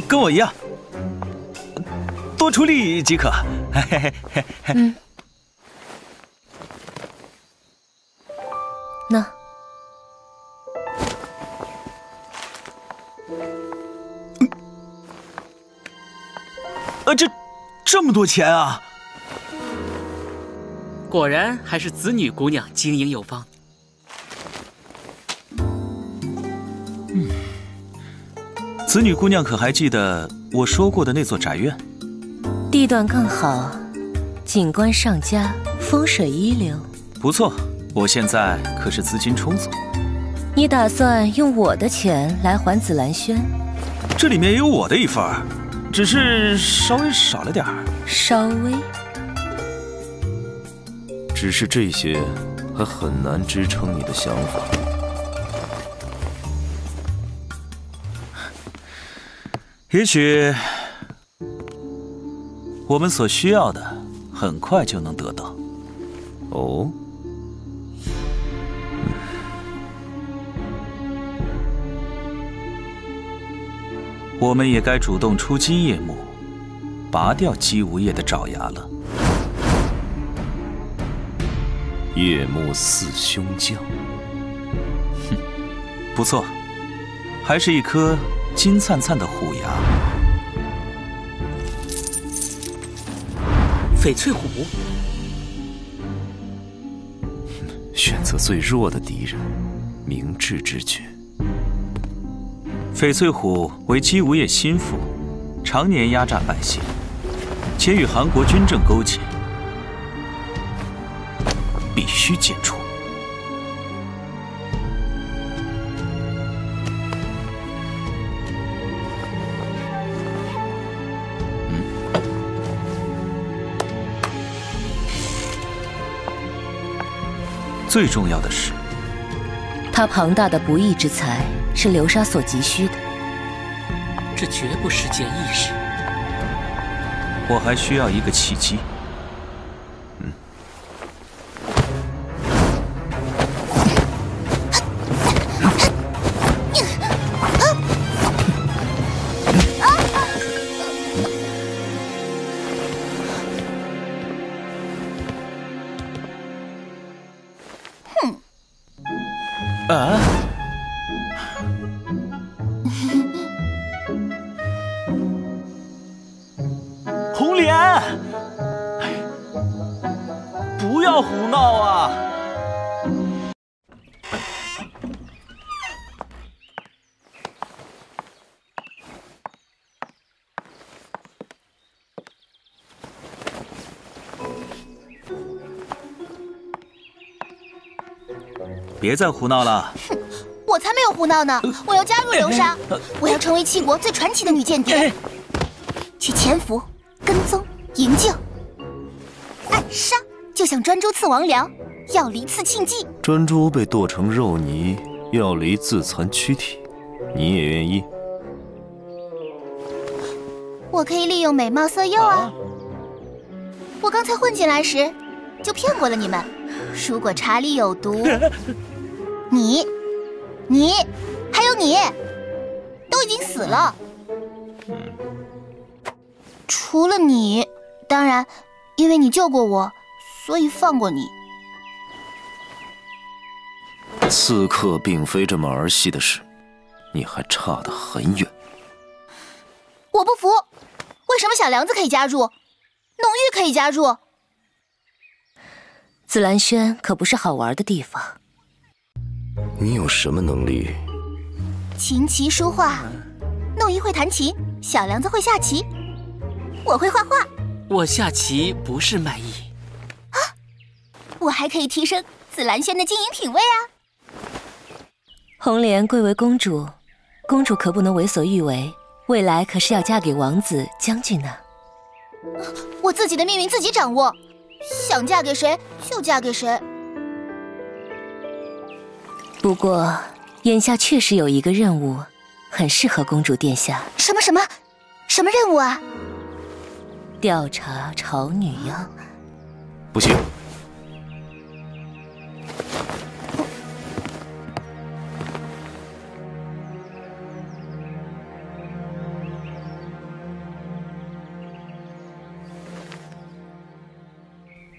Speaker 8: 跟我一样，多出力即可。
Speaker 13: 那
Speaker 8: 这么多钱啊！
Speaker 1: 果然还是子女姑娘经营有方。
Speaker 8: 子女姑娘可还记得我说过的那座宅院？
Speaker 13: 地段更好，景观上佳，风水一流。
Speaker 8: 不错，我现在可是资金充足。
Speaker 13: 你打算用我的钱来还紫兰轩？
Speaker 8: 这里面也有我的一份儿，只是稍微少了点儿。
Speaker 13: 稍微？
Speaker 4: 只是这些还很难支撑你的想法。
Speaker 8: 也许我们所需要的很快就能得到。
Speaker 4: 哦。
Speaker 8: 我们也该主动出击夜幕，拔掉姬无业的爪牙了。
Speaker 4: 夜幕四凶将。
Speaker 8: 哼，不错，还是一颗金灿灿的虎牙。
Speaker 1: 翡翠虎，
Speaker 4: 选择最弱的敌人，明智之举。
Speaker 8: 翡翠虎为姬无业心腹，常年压榨百姓，且与韩国军政勾结，必须剪除。最重要的是，
Speaker 13: 他庞大的不义之财是流沙所急需的。
Speaker 1: 这绝不是件易事。
Speaker 8: 我还需要一个契机。啊！红莲，不要胡闹啊！别再胡闹了！
Speaker 15: 我才没有胡闹呢！我要加入流沙，我要成为七国最传奇的女间谍，去潜伏、跟踪、营救、暗杀，就像专诸刺王僚，药离刺庆忌。
Speaker 4: 专诸被剁成肉泥，药离自残躯体，你也愿意？
Speaker 15: 我可以利用美貌色诱啊！我刚才混进来时，就骗过了你们。如果茶里有毒，你，还有你，都已经死了。除了你，当然，因为你救过我，所以放过你。
Speaker 4: 刺客并非这么儿戏的事，你还差得很远。
Speaker 15: 我不服，为什么小梁子可以加入，弄玉可以加入？
Speaker 13: 紫兰轩可不是好玩的地方。
Speaker 4: 你有什么能力？
Speaker 15: 琴棋书画，弄玉会弹琴，小梁子会下棋，我会画画。
Speaker 1: 我下棋不是卖艺
Speaker 15: 啊，我还可以提升紫兰轩的经营品味啊。
Speaker 13: 红莲贵为公主，公主可不能为所欲为，未来可是要嫁给王子将军呢。
Speaker 15: 我自己的命运自己掌握，想嫁给谁就嫁给谁。
Speaker 13: 不过眼下确实有一个任务很适合公主殿下。
Speaker 15: 什么任务啊？
Speaker 13: 调查朝女妖。
Speaker 4: 不行。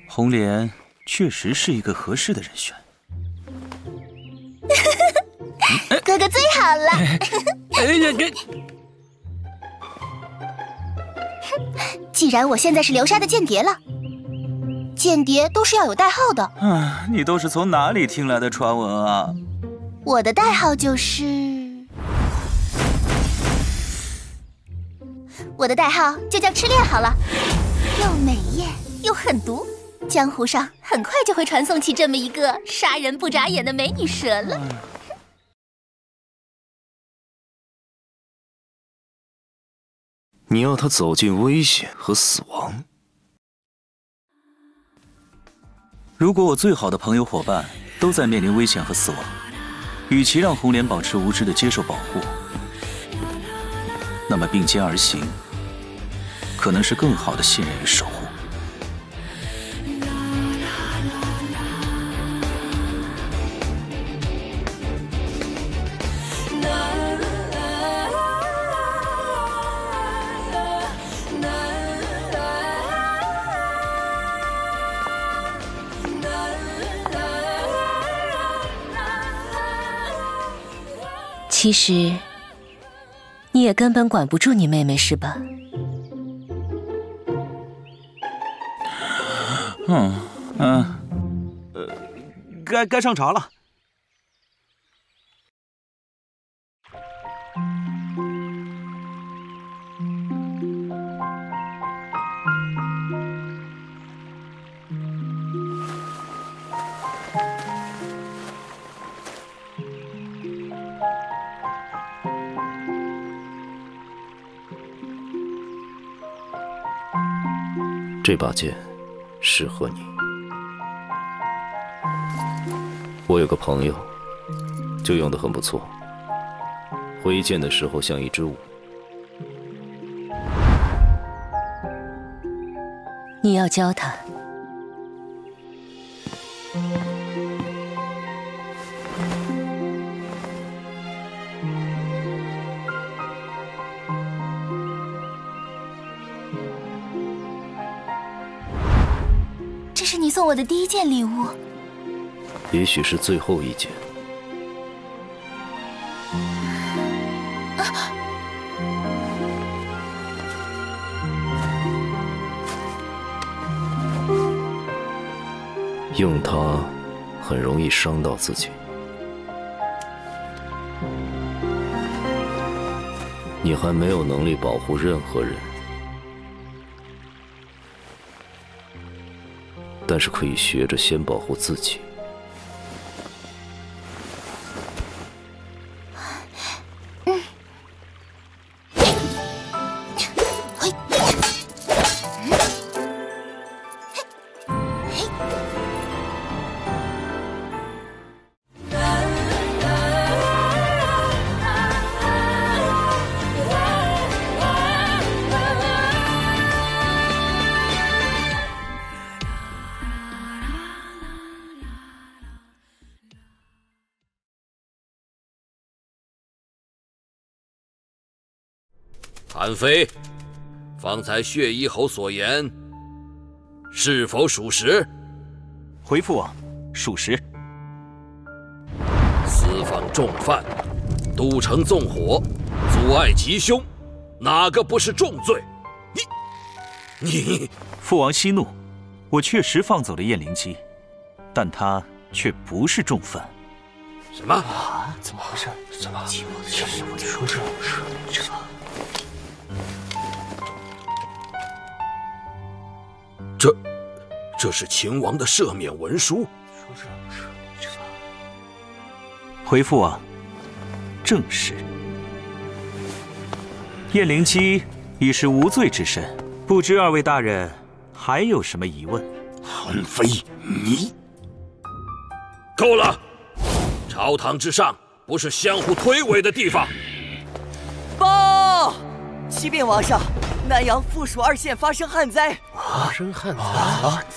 Speaker 8: 红莲确实是一个合适的人选。
Speaker 15: 哥哥最好了。既然我现在是流沙的间谍了，间谍都是要有代号的。
Speaker 8: 你都是从哪里听来的传闻啊？
Speaker 15: 我的代号就是我的代号就叫痴恋好了，又美艳又狠毒，江湖上很快就会传颂起这么一个杀人不眨眼的美女蛇了。
Speaker 4: 你要他走进危险和死亡？
Speaker 8: 如果我最好的朋友伙伴都在面临危险和死亡，与其让红莲保持无知的接受保护，那么并肩而行，可能是更好的信任与守护。
Speaker 13: 其实，你也根本管不住你妹妹，是吧？
Speaker 8: 该上茶了。
Speaker 4: 这把剑适合你。我有个朋友，就用得很不错，挥剑的时候像一支舞。
Speaker 13: 你要教他。
Speaker 15: 这是你送我的第一件礼物。
Speaker 4: 也许是最后一件。用它很容易伤到自己。你还没有能力保护任何人，但是可以学着先保护自己。
Speaker 12: 韩非，方才血衣侯所言是否属实？
Speaker 8: 回父王，属实。
Speaker 12: 私访重犯，都城纵火，阻碍吉凶，哪个不是重罪？你
Speaker 8: 父王息怒，我确实放走了燕灵姬，但他却不是重犯。
Speaker 12: 什么？
Speaker 2: 啊？怎么回事？怎么？这是我说这是
Speaker 12: 这是秦王的赦免文书。
Speaker 8: 回父王，正是。燕灵姬已是无罪之身，不知二位大人还有什么疑问？
Speaker 12: 韩非，你够了！朝堂之上不是相互推诿的地方。
Speaker 17: 报！启禀王上，南阳附属2县发生旱灾。
Speaker 14: 发生旱灾？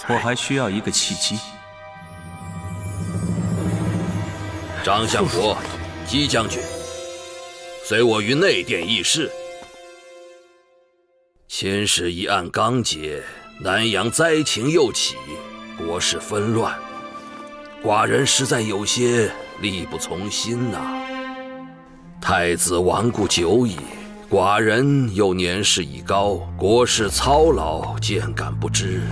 Speaker 8: 我还需要一个契机。
Speaker 12: 张相国、姬将军，随我于内殿议事。千史一案刚结，南阳灾情又起，国事纷乱，寡人实在有些力不从心呐。太子亡故久矣，寡人又年事已高，国事操劳，渐感不支。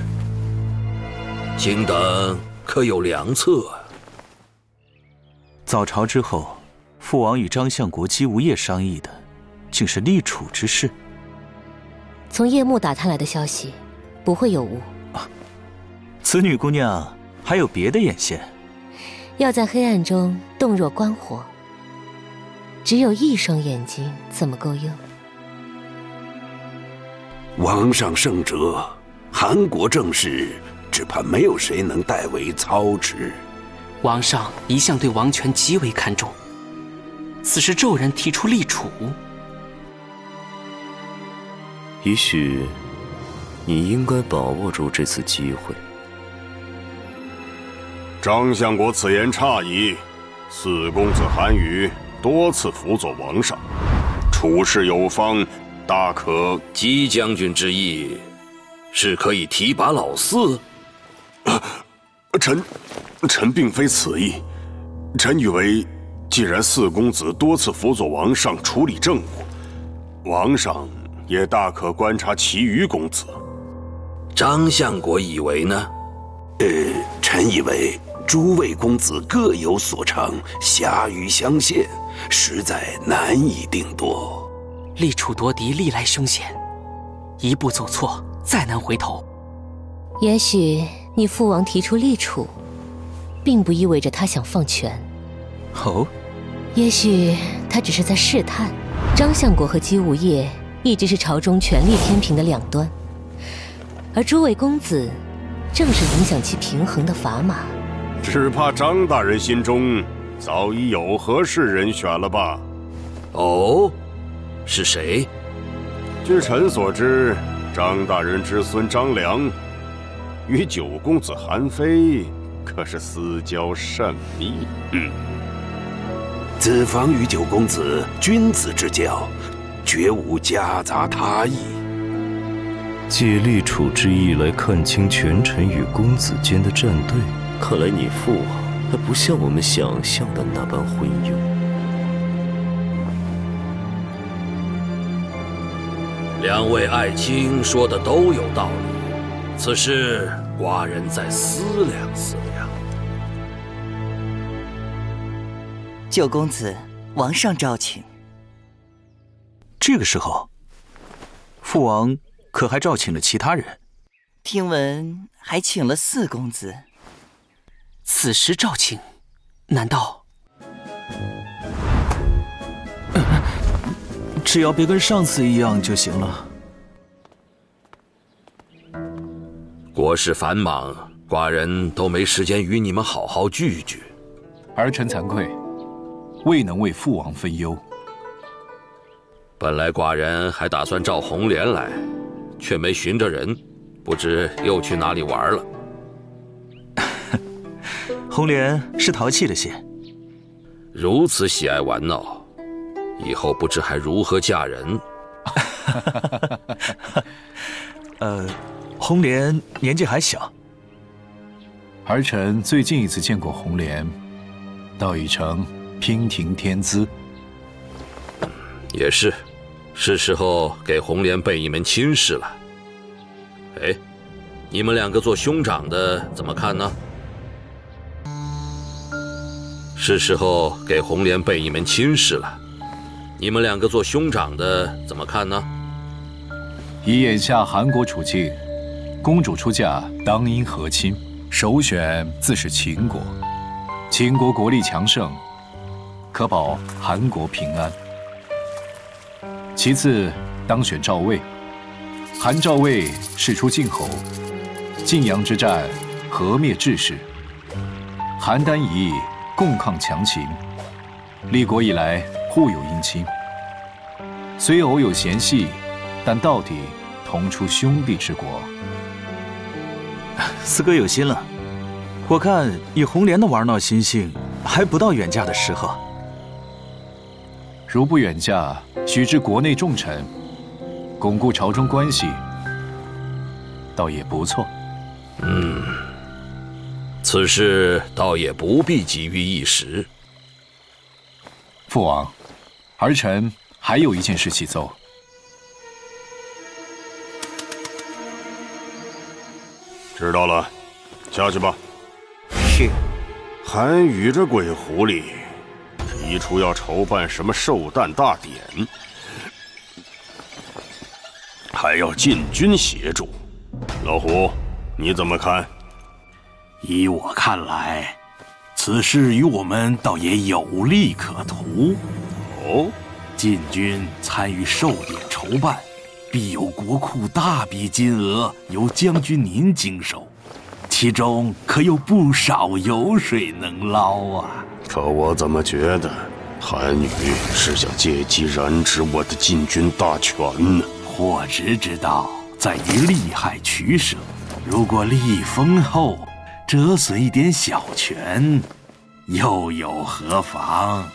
Speaker 12: 卿等可有良策？
Speaker 8: 早朝之后，父王与张相国姬无业商议的，竟是立储之事。
Speaker 13: 从叶幕打探来的消息，不会有误。
Speaker 8: 此女姑娘还有别的眼线？
Speaker 13: 要在黑暗中洞若观火，只有一双眼睛怎么够用？
Speaker 10: 王上圣哲，韩国政事只怕没有谁能代为操持。
Speaker 1: 王上一向对王权极为看重，此时骤然提出立储，
Speaker 4: 也许你应该把握住这次机会。
Speaker 6: 张相国此言差矣，四公子韩宇多次辅佐王上，处事有方，大可。
Speaker 12: 姬将军之意是可以提拔老四？
Speaker 6: 臣并非此意，臣以为既然四公子多次辅佐王上处理政务，王上也大可观察其余公子。
Speaker 12: 张相国以为呢？
Speaker 10: 臣以为诸位公子各有所长，狭于相限，实在难以定夺。
Speaker 1: 立储夺嫡历来凶险，一步走错，再难回头。
Speaker 13: 也许你父王提出立储，并不意味着他想放权。
Speaker 9: 哦，
Speaker 13: 也许他只是在试探。张相国和姬无业一直是朝中权力天平的两端，而诸位公子正是影响其平衡的砝码。
Speaker 6: 只怕张大人心中早已有合适人选了吧？
Speaker 12: 哦，是谁？
Speaker 6: 据臣所知，张大人之孙张良与九公子韩非可是私交甚密。
Speaker 10: 子房与九公子君子之交，绝无夹杂他意。
Speaker 4: 借立储之意来看清权臣与公子间的战队，看来你父王还不像我们想象的那般昏庸。
Speaker 12: 两位爱卿说的都有道理，此事寡人再思量思量。
Speaker 18: 九公子，王上召请。
Speaker 9: 这个时候，父王可还召请了其他人？
Speaker 18: 听闻还请了四公子。
Speaker 1: 此时召请，难道？
Speaker 9: 只要别跟上次一样就行了。
Speaker 12: 国事繁忙，寡人都没时间与你们好好聚聚。
Speaker 19: 儿臣惭愧，未能为父王分忧。
Speaker 12: 本来寡人还打算召红莲来，却没寻着人，不知又去哪里玩了。
Speaker 9: 红莲是淘气的些，
Speaker 12: 如此喜爱玩闹，以后不知还如何嫁人。
Speaker 9: 红莲年纪还小，
Speaker 19: 儿臣最近一次见过红莲，倒已成娉婷天姿。
Speaker 12: 也是，是时候给红莲备一门亲事了。哎，你们两个做兄长的怎么看呢？是时候给红莲备一门亲事了，你们两个做兄长的怎么看呢？
Speaker 19: 以眼下韩国处境，公主出嫁当应和亲，首选自是秦国。秦国国力强盛，可保韩国平安。其次当选赵魏，韩赵魏事出晋侯，晋阳之战和灭志士，邯郸一役共抗强秦，立国以来互有姻亲，虽偶有嫌隙，但到底同出兄弟之国。
Speaker 9: 四哥有心了，我看以红莲的玩闹心性，还不到远嫁的时候。
Speaker 19: 如不远嫁，许知国内重臣，巩固朝中关系，倒也不错。
Speaker 12: 此事倒也不必急于一时。
Speaker 19: 父王，儿臣还有一件事启奏。
Speaker 6: 知道了，下去吧。
Speaker 18: 是。
Speaker 6: 韩宇这鬼狐狸提出要筹办什么寿诞大典，还要禁军协助。老胡，你怎么看？
Speaker 5: 依我看来，此事与我们倒也有利可图。
Speaker 6: 哦，
Speaker 5: 禁军参与寿典筹办，必有国库大笔金额由将军您经手，其中可有不少油水能捞啊！
Speaker 6: 可我怎么觉得韩宇是想借机染指我的禁军大权呢？
Speaker 5: 货值之道在于利害取舍，如果利益丰厚，折损一点小权，又有何妨？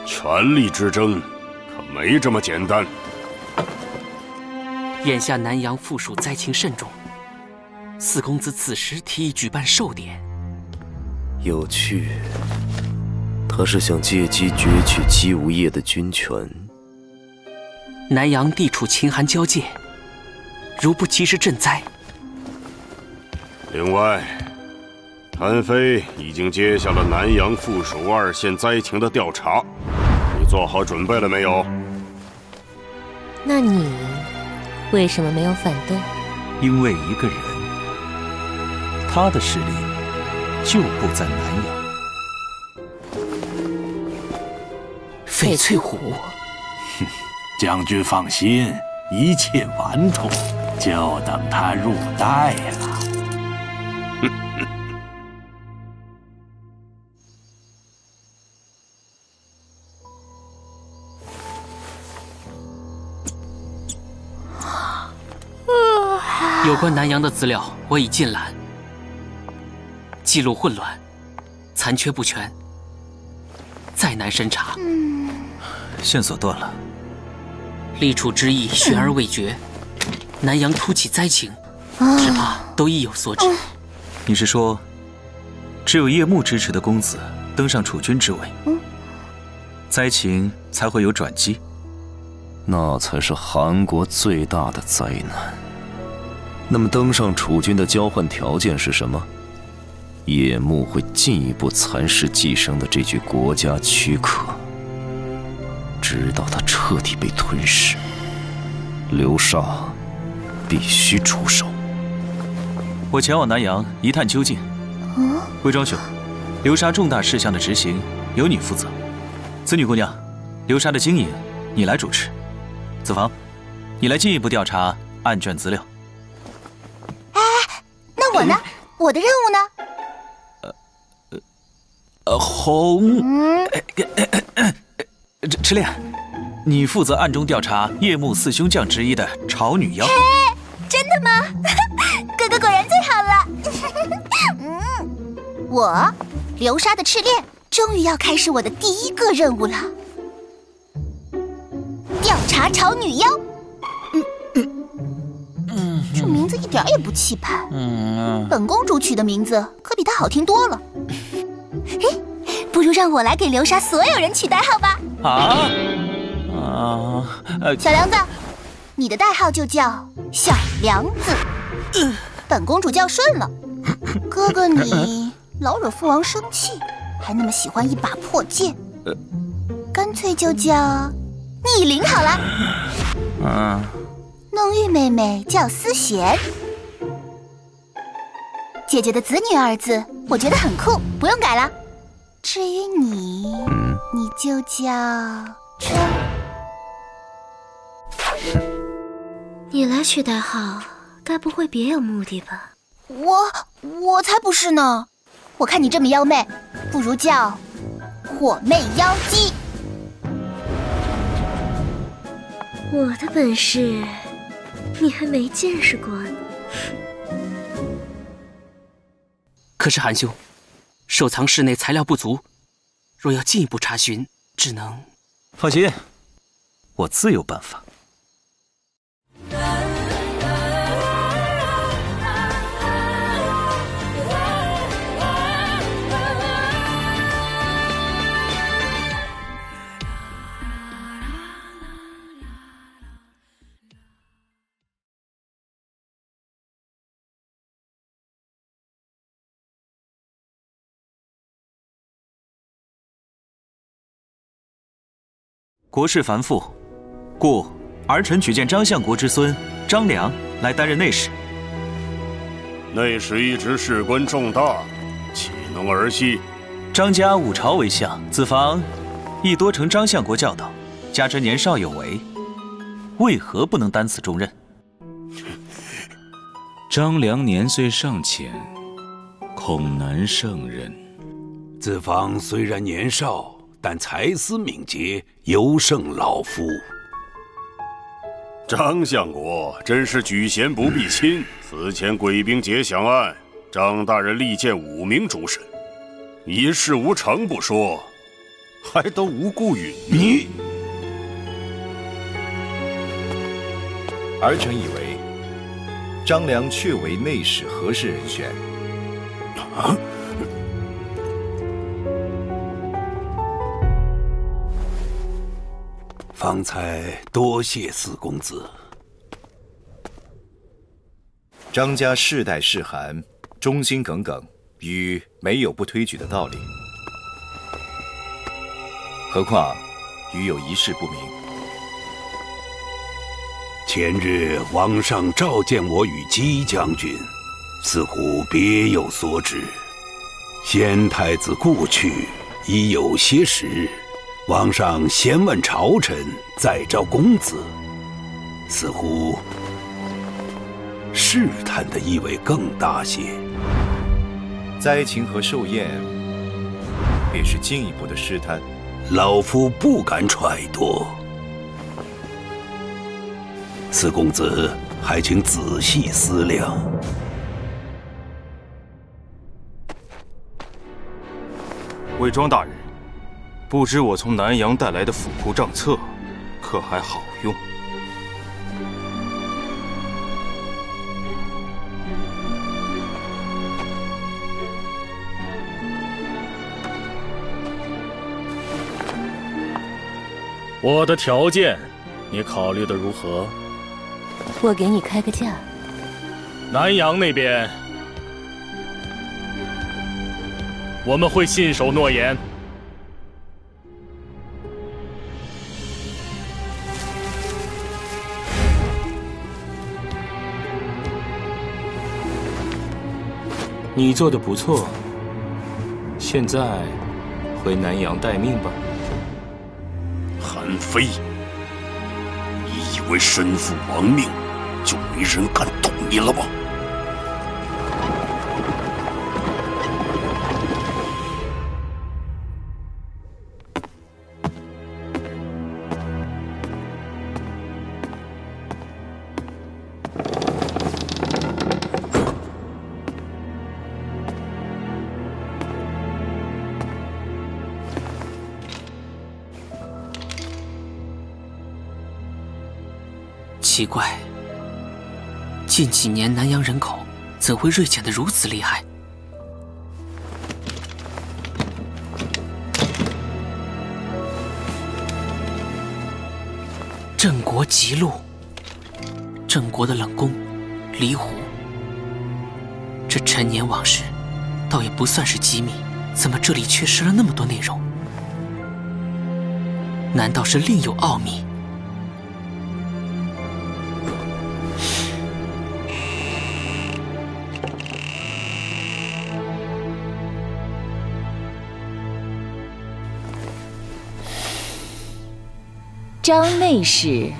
Speaker 6: 权力之争可没这么简单。
Speaker 1: 眼下南阳附属灾情甚重，四公子此时提议举办寿典，
Speaker 4: 有趣。他是想借机攫取姬无业的军权。
Speaker 1: 南阳地处秦韩交界，如不及时赈灾。
Speaker 6: 另外，谭飞已经接下了南阳附属2县灾情的调查，你做好准备了没有？
Speaker 13: 那你为什么没有反对？
Speaker 8: 因为一个人，他的势力就不在南阳。
Speaker 1: 翡翠虎，
Speaker 5: 将军放心，一切完妥，就等他入袋了。
Speaker 1: 有关南阳的资料我已尽览，记录混乱，残缺不全，再难审查。
Speaker 8: 线索断了，
Speaker 1: 立储之意悬而未决，南阳突起灾情，只怕都意有所指。
Speaker 8: 你是说，只有叶幕支持的公子登上储君之位，灾情才会有转机？
Speaker 4: 那才是韩国最大的灾难。那么登上储君的交换条件是什么？叶幕会进一步蚕食寄生的这具国家躯壳，直到他彻底被吞噬。流沙必须出手。
Speaker 8: 我前往南阳一探究竟。魏庄兄，流沙重大事项的执行由你负责。子女姑娘，流沙的经营你来主持。子房，你来进一步调查案卷资料。
Speaker 15: 那我呢？我的任务呢？
Speaker 8: 红，赤练，你负责暗中调查叶幕4凶将之一的潮女妖。
Speaker 15: 真的吗？哥哥果然最好了。我，流沙的赤练，终于要开始我的第一个任务了。调查潮女妖。这名字一点也不气派。本公主取的名字可比她好听多了。不如让我来给流沙所有人取代号吧。小梁子，你的代号就叫小梁子。本公主叫顺了。哥哥你老惹父王生气，还那么喜欢一把破剑，干脆就叫逆鳞好了。弄玉妹妹叫思贤。姐姐的子女2字，我觉得很酷，不用改了。至于你，你就叫春。
Speaker 7: 你来取代号，该不会别有目的吧？
Speaker 15: 我才不是呢！我看你这么妖媚，不如叫火媚妖姬。
Speaker 7: 我的本事，你还没见识过呢。
Speaker 1: 可是韩兄，收藏室内材料不足，若要进一步查询，只能……
Speaker 8: 放心，我自有办法。国事繁复，故儿臣举荐张相国之孙张良来担任内史。
Speaker 6: 内史一职事关重大，岂能儿戏？
Speaker 8: 张家五朝为相，子房亦多承张相国教导，加之年少有为，为何不能担此重任？
Speaker 3: 张良年岁尚浅，恐难胜任。
Speaker 10: 子房虽然年少，但才思敏捷，尤胜老夫。
Speaker 6: 张相国真是举贤不避亲，此前鬼兵劫降案，张大人力荐5名主审，一事无成不说，还都无故允
Speaker 10: 你。
Speaker 19: 儿臣以为张良确为内史合适人选。
Speaker 10: 方才多谢四公子。
Speaker 19: 张家世代世寒，忠心耿耿，与没有不推举的道理。何况与有一事不明。
Speaker 10: 前日王上召见我与姬将军，似乎别有所指。先太子故去已有些时日，王上先问朝臣，再召公子，似乎试探的意味更大些。
Speaker 19: 灾情和寿宴，便是进一步的试探。
Speaker 10: 老夫不敢揣度，四公子还请仔细思量。
Speaker 20: 魏庄大人，不知我从南阳带来的府库账册，可还好用？
Speaker 16: 我的条件，你考虑的如何？
Speaker 13: 我给你开个价。
Speaker 16: 南阳那边，我们会信守诺言。
Speaker 20: 你做的不错，现在回南阳待命吧。
Speaker 6: 韩非，你以为身负王命，就没人敢动你了吗？
Speaker 1: 奇怪，近几年南阳人口怎会锐减得如此厉害？郑国极路，郑国的冷宫，离湖。这陈年往事，倒也不算是机密，怎么这里缺失了那么多内容？难道是另有奥秘？
Speaker 21: 张内侍，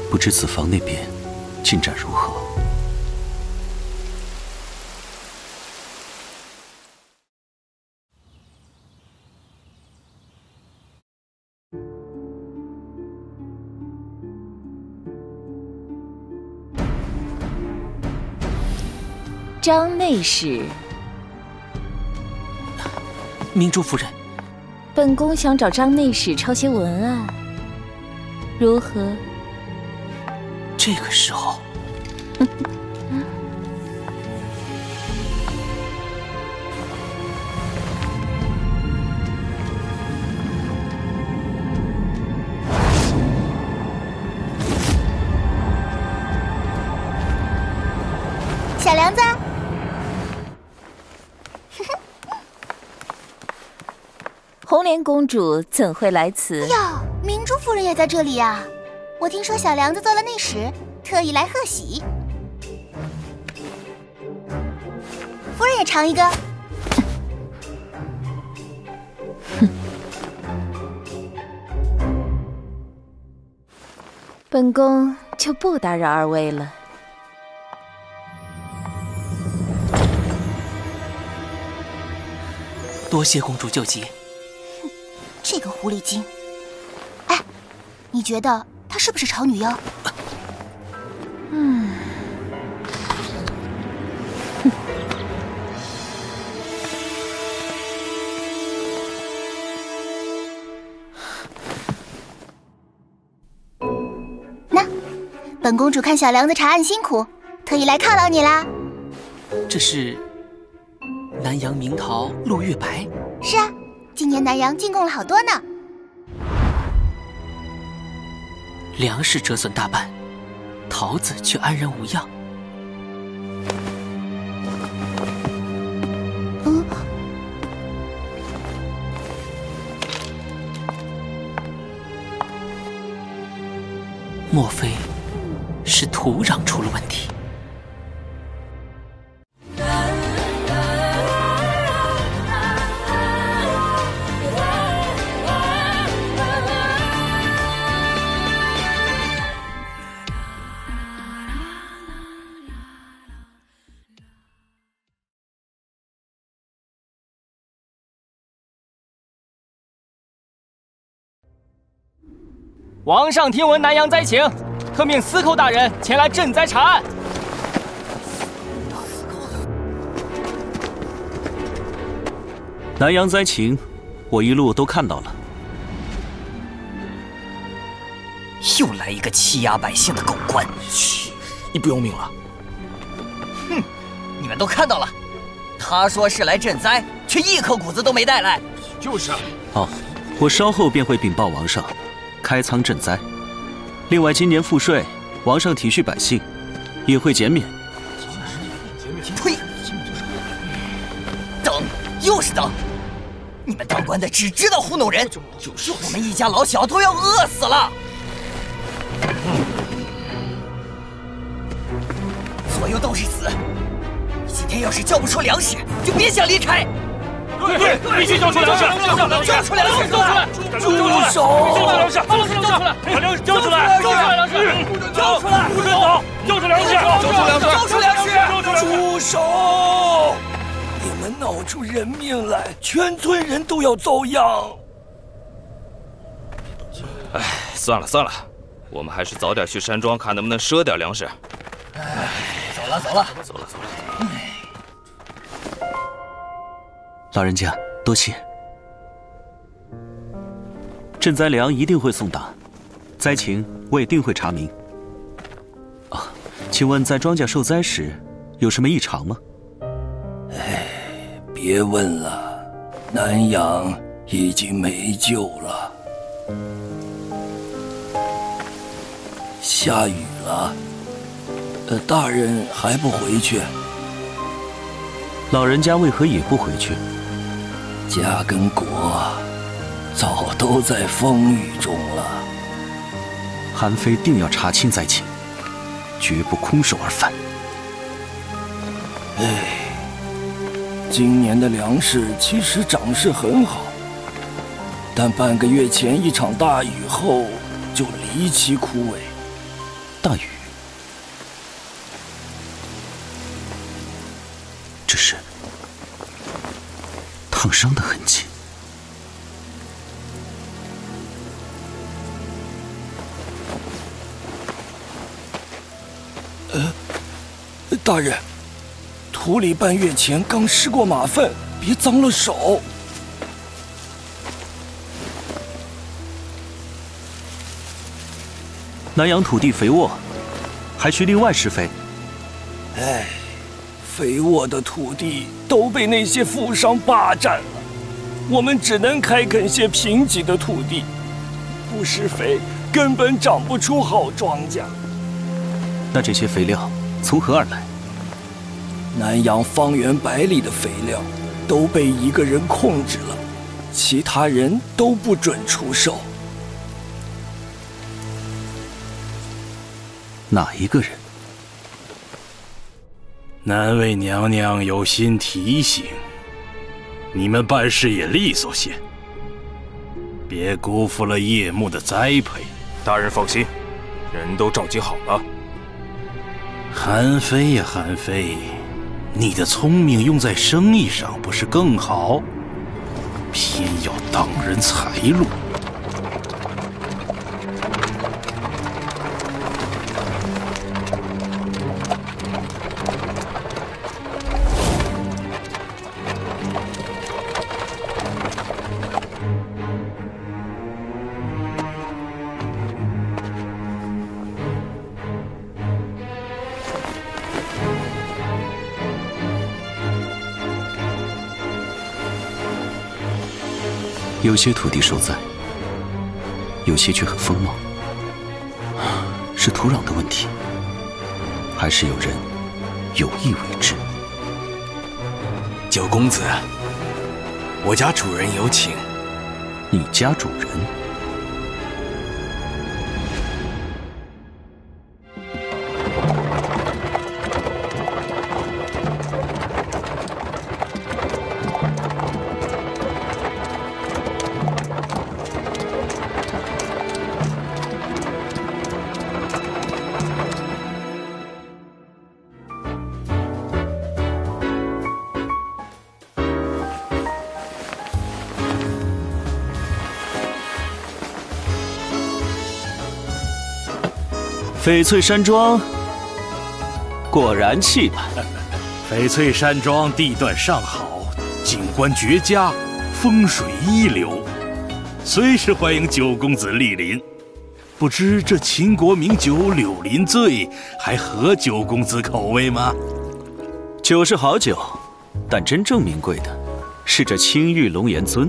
Speaker 3: 不知子房那边进展如何？
Speaker 21: 张内侍，
Speaker 1: 明珠夫人，
Speaker 21: 本宫想找张内侍抄些文案，如何？
Speaker 1: 这个时候，
Speaker 15: 小梁子，
Speaker 21: 红莲公主怎会来此？
Speaker 15: 哟，明珠夫人也在这里呀！我听说小梁子做了内侍，特意来贺喜。夫人也尝一个。
Speaker 21: 本宫就不打扰二位了。
Speaker 1: 多谢公主救急。
Speaker 15: 这个狐狸精，哎，你觉得她是不是丑女妖？那，本公主看小梁子查案辛苦，特意来犒劳你啦。
Speaker 1: 这是南阳明桃鹿月白。
Speaker 15: 是啊，今年南阳进贡了好多呢。
Speaker 1: 粮食折损大半，桃子却安然无恙。莫非是土壤出了问题？
Speaker 11: 王上听闻南阳灾情，特命司寇大人前来赈灾查案。
Speaker 8: 南阳灾情，我一路都看到了。
Speaker 18: 又来一个欺压百姓的狗官！
Speaker 14: 嘘，你不要命了？
Speaker 18: 哼，你们都看到了，他说是来赈灾，却一颗谷子都没带来。
Speaker 14: 就是啊。
Speaker 8: 哦，我稍后便会禀报王上。开仓赈灾，另外今年赋税，王上体恤百姓，也会减免。
Speaker 18: 呸！等，又是等！你们当官的只知道糊弄人，我们一家老小都要饿死了。左右都是死，今天要是交不出粮食，就别想离开。
Speaker 16: 对，必须交出粮食！
Speaker 18: 交出粮食！
Speaker 16: 交出来！
Speaker 18: 住手！
Speaker 16: 交出来！把粮食交出来！交出来！粮食！
Speaker 18: 交出来！
Speaker 16: 不准走！交出粮食！
Speaker 18: 交出粮食！
Speaker 14: 住手！你们闹出人命来，全村人都要遭殃。
Speaker 22: 哎，算了，我们还是早点去山庄，看能不能赊点粮食。
Speaker 18: 哎，走了。
Speaker 8: 老人家，多谢。赈灾粮一定会送达，灾情我也定会查明。啊，请问在庄稼受灾时有什么异常吗？
Speaker 14: 哎，别问了，南阳已经没救了。下雨了，大人还不回去？
Speaker 8: 老人家为何也不回去？
Speaker 14: 家跟国早都在风雨中了。
Speaker 8: 韩非定要查清灾情，绝不空手而返。
Speaker 14: 哎，今年的粮食其实长势很好，但半个月前一场大雨后就离奇枯萎。
Speaker 8: 大雨？这是烫伤的痕迹。
Speaker 14: 大人，
Speaker 2: 土里半月前刚施过马粪，别脏了手。
Speaker 8: 南阳土地肥沃，还需另外施肥。
Speaker 2: 哎，肥沃的土地都被那些富商霸占了，我们只能开垦些贫瘠的土地，不施肥根本长不出好庄稼。
Speaker 8: 那这些肥料从何而来？
Speaker 2: 南阳方圆100里的肥料都被一个人控制了，其他人都不准出售。
Speaker 8: 哪一个人？
Speaker 5: 难为娘娘有心提醒，你们办事也利索些，别辜负了叶幕的栽培。
Speaker 20: 大人放心，人都召集好了。
Speaker 5: 韩非呀，韩非，你的聪明用在生意上不是更好？偏要挡人财路。
Speaker 8: 有些土地受灾，有些却很丰茂，是土壤的问题，还是有人有意为之？
Speaker 17: 九公子，我家主人有请。
Speaker 8: 你家主人？翡翠山庄果然气派。
Speaker 5: 翡翠山庄地段上好，景观绝佳，风水一流，随时欢迎九公子莅临。不知这秦国名酒柳林醉还合九公子口味吗？
Speaker 8: 酒是好酒，但真正名贵的是这青玉龙颜樽。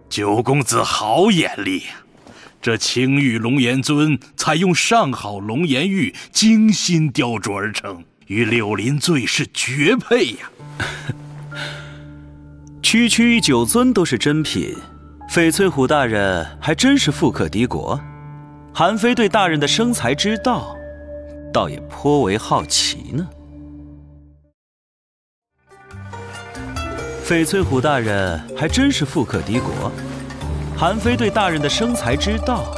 Speaker 5: 九公子好眼力啊！这青玉龙颜樽采用上好龙颜玉精心雕琢而成，与柳林醉是绝配呀！
Speaker 8: 区区酒樽都是珍品，翡翠虎大人还真是富可敌国。韩非对大人的生财之道，倒也颇为好奇呢。翡翠虎大人还真是富可敌国。韩非对大人的生财之道，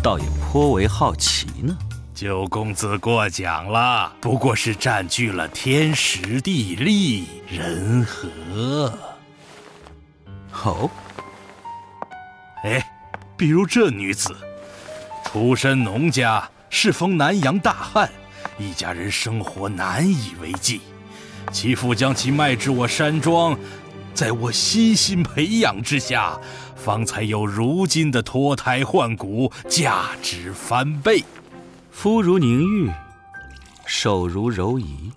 Speaker 8: 倒也颇为好奇呢。
Speaker 5: 九公子过奖了，不过是占据了天时地利人和。
Speaker 8: 哦，
Speaker 5: 哎，比如这女子，出身农家，适逢南阳大旱，一家人生活难以为继，其父将其卖至我山庄，在我悉心培养之下，方才有如今的脱胎换骨，价值翻倍。
Speaker 8: 肤如凝玉，手如柔夷。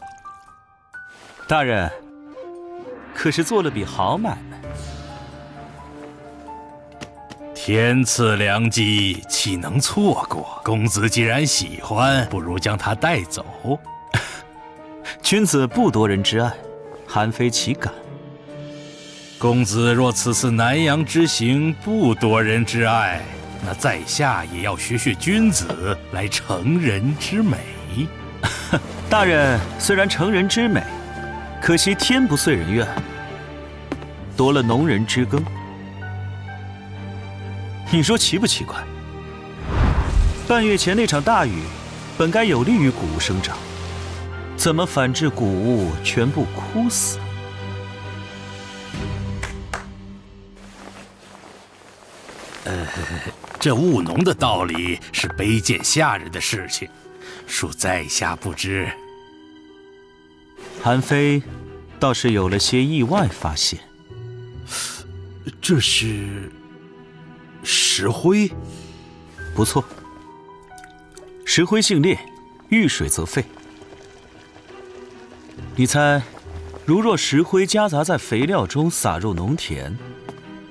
Speaker 8: 大人可是做了笔好买卖。
Speaker 5: 天赐良机，岂能错过？公子既然喜欢，不如将它带走。
Speaker 8: 君子不夺人之爱，韩非岂敢？
Speaker 5: 公子若此次南阳之行不夺人之爱，那在下也要学学君子，来成人之美。
Speaker 8: 大人虽然成人之美，可惜天不遂人愿，夺了农人之耕。你说奇不奇怪？半月前那场大雨，本该有利于谷物生长，怎么反致谷物全部枯死？
Speaker 5: 这务农的道理是卑贱下人的事情，恕在下不知。
Speaker 8: 韩非倒是有了些意外发现。
Speaker 5: 这是石灰？
Speaker 8: 不错，石灰性烈，遇水则废。你猜，如若石灰夹杂在肥料中撒入农田，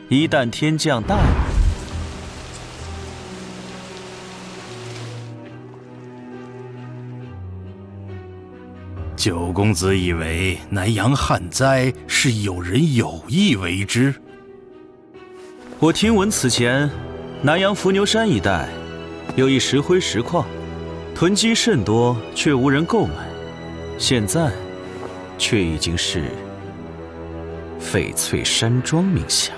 Speaker 8: 一旦天降大雨，
Speaker 5: 九公子以为南阳旱灾是有人有意为之？
Speaker 8: 我听闻此前南阳伏牛山一带有一石灰石矿，囤积甚多，却无人购买，现在却已经是翡翠山庄名下。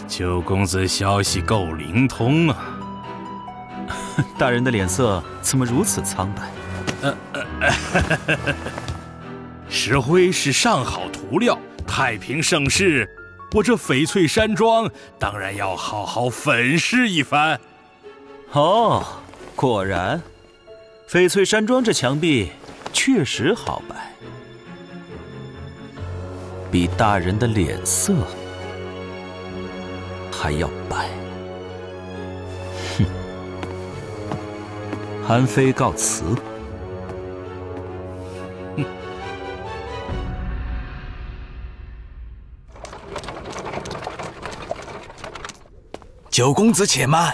Speaker 5: 九公子消息够灵通啊！
Speaker 8: 大人的脸色怎么如此苍白？
Speaker 5: 石灰是上好涂料，太平盛世，我这翡翠山庄当然要好好粉饰一番。
Speaker 8: 哦，果然，翡翠山庄这墙壁确实好白，比大人的脸色还要白。哼，韩非告辞。
Speaker 17: 九公子且慢。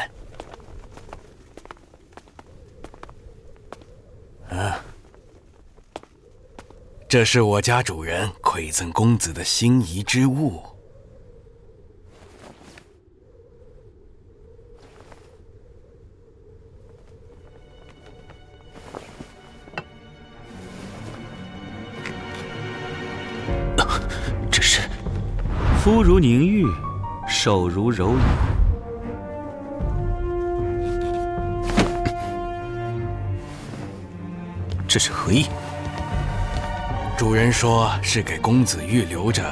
Speaker 17: 这是我家主人馈赠公子的心仪之物。
Speaker 8: 这是肤如凝玉，手如柔影。这是何意？
Speaker 17: 主人说是给公子预留着，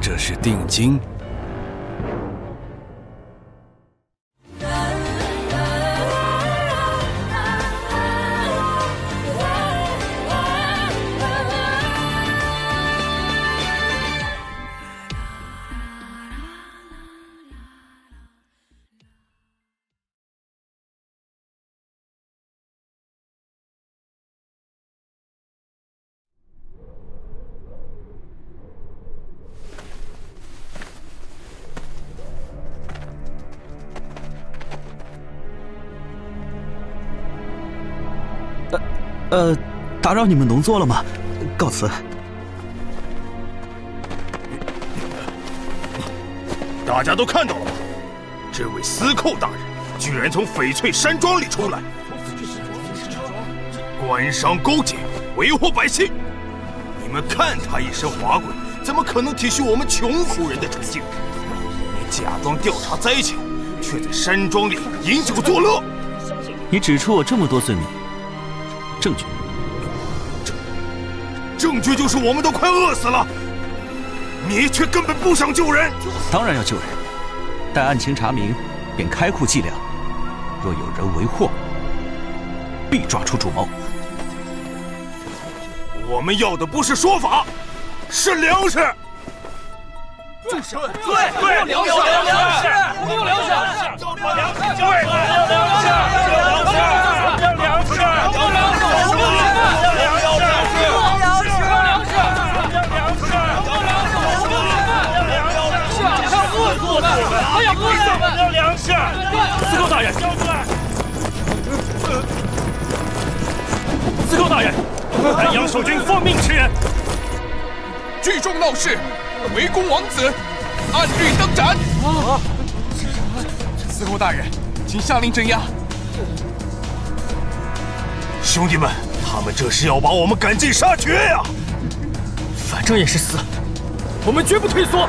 Speaker 17: 这是定金。
Speaker 8: 打扰你们农作了吗？告辞。
Speaker 20: 大家都看到了吗？这位司寇大人居然从翡翠山庄里出来，官商勾结，为祸百姓。你们看他一身华贵，怎么可能体恤我们穷苦人的处境？你假装调查灾情，却在山庄里饮酒作乐。
Speaker 8: 你指出我这么多罪名，证据？
Speaker 20: 证据就是我们都快饿死了，你却根本不想救人。
Speaker 8: 当然要救人，待案情查明，便开库计量。若有人为祸，必抓出主谋。
Speaker 20: 我们要的不是说法，是粮食。
Speaker 11: 对，粮食，我们有粮食，哎呀，饿死我们！要粮食！司寇大人，交出来！司寇大人，南阳守军奉命驰援，
Speaker 9: 聚众闹事，围攻王子，按律登斩。司寇大人，请下令镇压。
Speaker 20: 兄弟们，他们这是要把我们赶尽杀绝呀！
Speaker 11: 反正也是死，我们绝不退缩。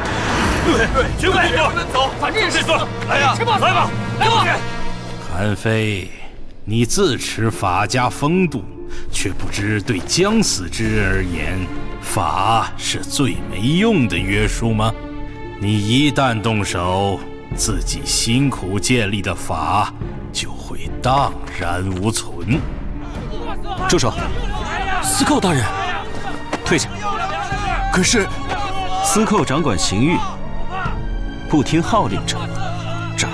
Speaker 11: 对，绝不退缩，走，反正也是死。来呀，来吧，来吧！
Speaker 5: 韩非，你自持法家风度，却不知对将死之人而言，法是最没用的约束吗？你一旦动手，自己辛苦建立的法就会荡然无存。
Speaker 8: 住手！司寇大人，退下。
Speaker 9: 可是，
Speaker 8: 司寇掌管刑狱，不听号令者斩。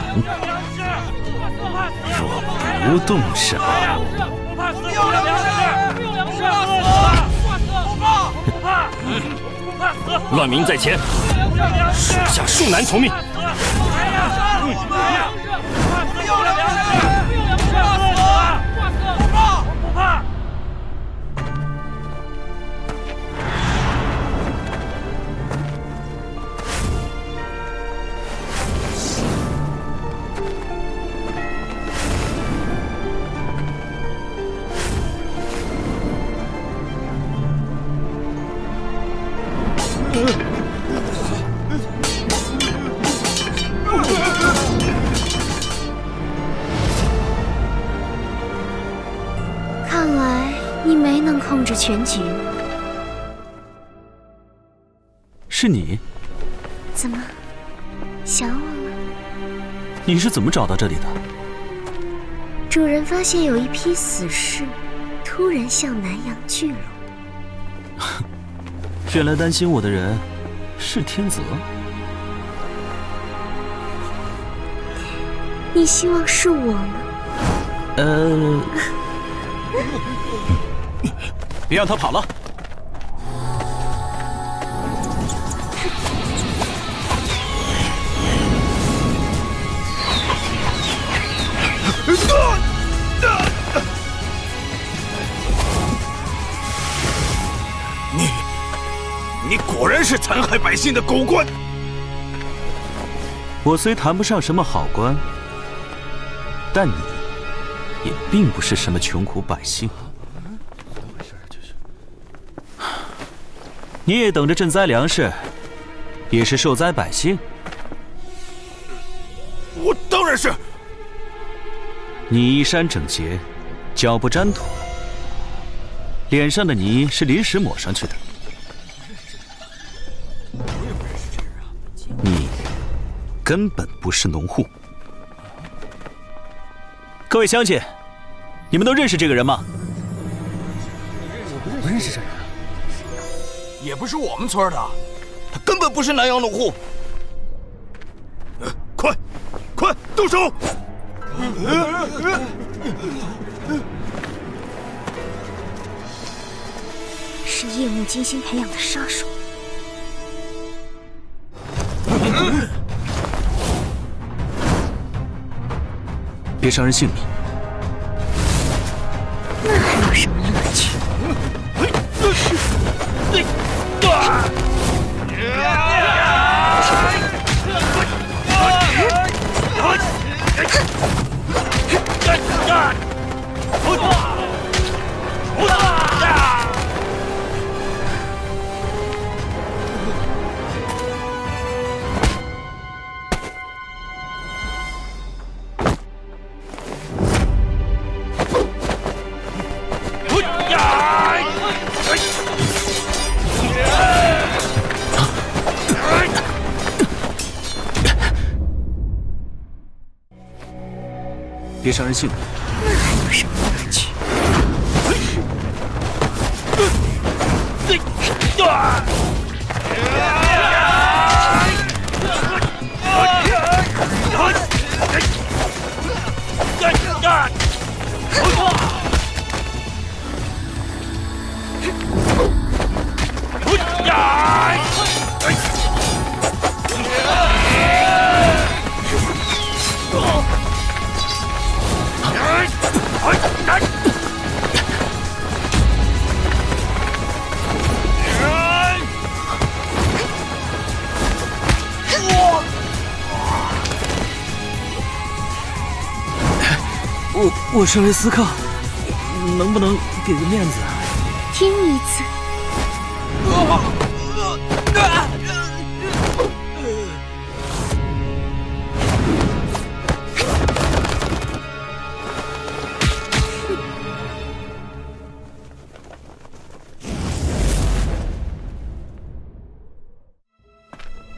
Speaker 5: 若不动手，
Speaker 16: 乱民在前，属下恕难从命。
Speaker 4: 看来你没能控制全局。
Speaker 8: 是你？
Speaker 4: 怎么，想我了？
Speaker 8: 你是怎么找到这里的？
Speaker 4: 主人发现有一批死士突然向南洋聚拢。
Speaker 8: 原来担心我的人是天泽。
Speaker 4: 你希望是我吗？
Speaker 8: 别让他跑了！
Speaker 20: 你果然是残害百姓的狗官！
Speaker 8: 我虽谈不上什么好官，但你也并不是什么穷苦百姓。你也等着赈灾粮食，也是受灾百姓。
Speaker 20: 我当然是。
Speaker 8: 你衣衫整洁，脚不沾土，脸上的泥是临时抹上去的。你根本不是农户。各位乡亲，你们都认识这个人吗？
Speaker 9: 我不认识这人，也不是我们村的，他根本不是南洋农户。
Speaker 20: 快动手！
Speaker 4: 是夜幕精心培养的杀手。
Speaker 8: 别伤人性命。
Speaker 4: 那还有什么乐趣？
Speaker 8: 别伤人性命。
Speaker 4: 那还有什么乐趣？
Speaker 8: 我身为司寇，能不能给个面子？
Speaker 4: 听一次。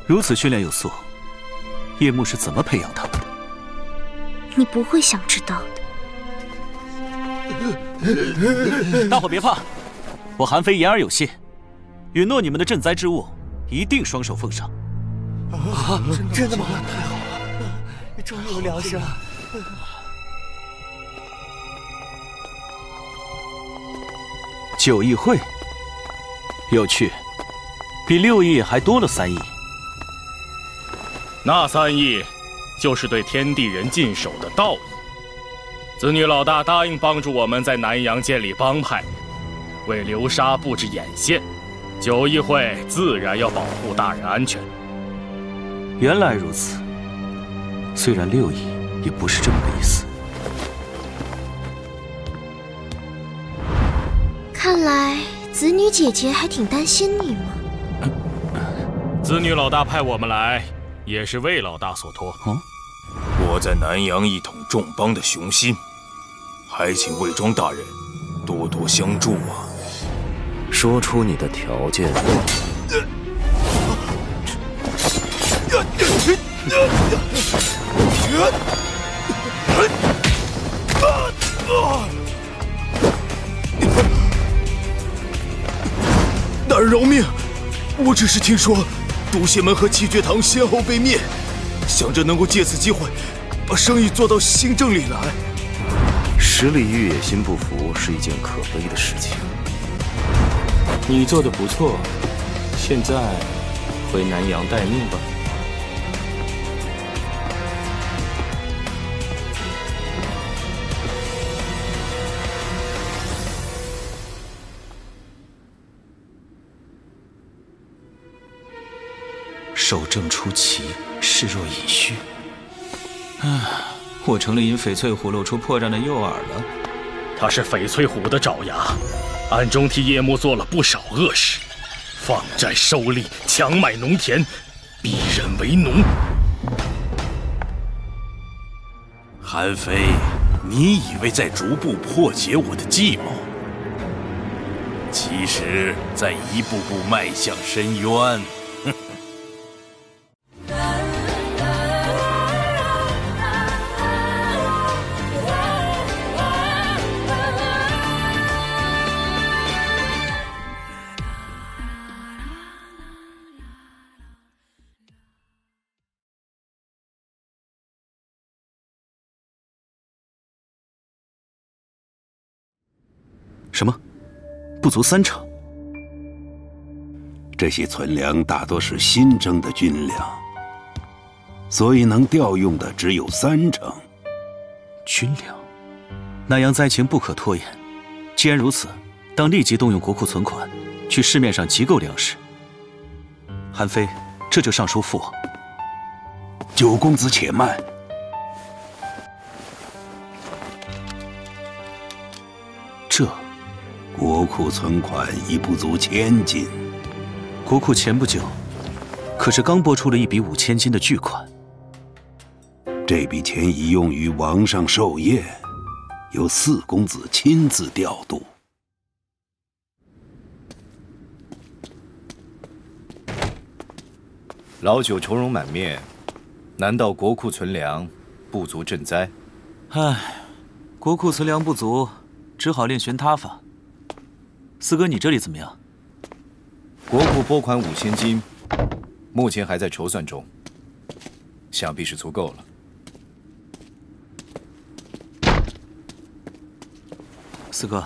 Speaker 8: 如此训练有素，叶幕是怎么培养他们的？
Speaker 4: 你不会想知道
Speaker 8: 的。大伙别怕，我韩非言而有信，允诺你们的赈灾之物一定双手奉上。
Speaker 18: 啊，真的吗？太好了，终于有粮食了。
Speaker 8: 9亿会，有趣，比6亿还多了3亿。
Speaker 7: 那3亿，就是对天地人尽守的道义。子女老大答应帮助我们在南阳建立帮派，为流沙布置眼线。9亿会自然要保护大人安全。
Speaker 8: 原来如此，虽然6亿，也不是这么个意思。
Speaker 4: 看来子女姐姐还挺担心你嘛。
Speaker 7: 子女老大派我们来，也是魏老大所托。
Speaker 20: 我在南阳一统众邦的雄心，还请魏庄大人多多相助啊！
Speaker 14: 说出你的条件。
Speaker 20: 大人饶命！我只是听说毒邪门和七绝堂先后被灭，想着能够借此机会把生意做到新正里来。
Speaker 14: 十里玉也心不服是一件可悲的事情。
Speaker 16: 你做的不错，现在回南阳待命吧。
Speaker 8: 守正出奇，视若隐虚。我成了因翡翠虎露出破绽的诱饵了。
Speaker 7: 他是翡翠虎的爪牙，暗中替叶幕做了不少恶事，放债收利，强买农田，逼人为奴。
Speaker 5: 韩非，你以为在逐步破解我的计谋，其实在一步步迈向深渊。
Speaker 8: 什么？不足3成？
Speaker 10: 这些存粮大多是新征的军粮，所以能调用的只有3成。
Speaker 8: 军粮？南阳灾情不可拖延。既然如此，当立即动用国库存款，去市面上集购粮食。韩非，这就上书父王。
Speaker 10: 九公子且慢。
Speaker 8: 这
Speaker 10: 国库存款已不足1000金。
Speaker 8: 国库前不久可是刚拨出了一笔5000金的巨款。
Speaker 10: 这笔钱已用于王上寿宴，由4公子亲自调度。
Speaker 19: 老九愁容满面，难道国库存粮不足赈灾？
Speaker 8: 唉，国库存粮不足，只好另寻他法。四哥，你这里怎么样？
Speaker 19: 国库拨款5000金，目前还在筹算中，想必是足够了。
Speaker 8: 四哥，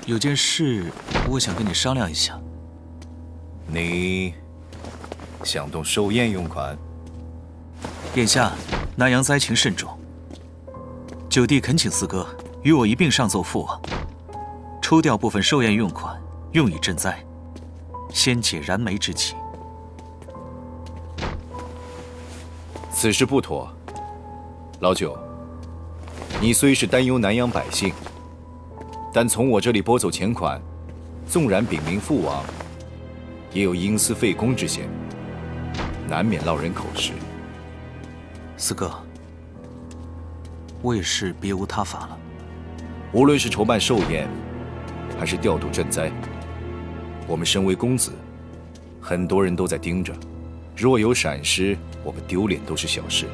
Speaker 8: 有件事我想跟你商量一下。
Speaker 19: 你想动寿宴用款？
Speaker 8: 眼下南阳灾情甚重，九弟恳请四哥与我一并上奏父王，抽调部分寿宴用款，用以赈灾，先解燃眉之急。
Speaker 19: 此事不妥。老九，你虽是担忧南阳百姓，但从我这里拨走钱款，纵然禀明父王，也有因私废公之嫌，难免落人口实。
Speaker 8: 四哥，我也是别无他法了。
Speaker 19: 无论是筹办寿宴，还是调度赈灾，我们身为公子，很多人都在盯着。若有闪失，我们丢脸都是小事。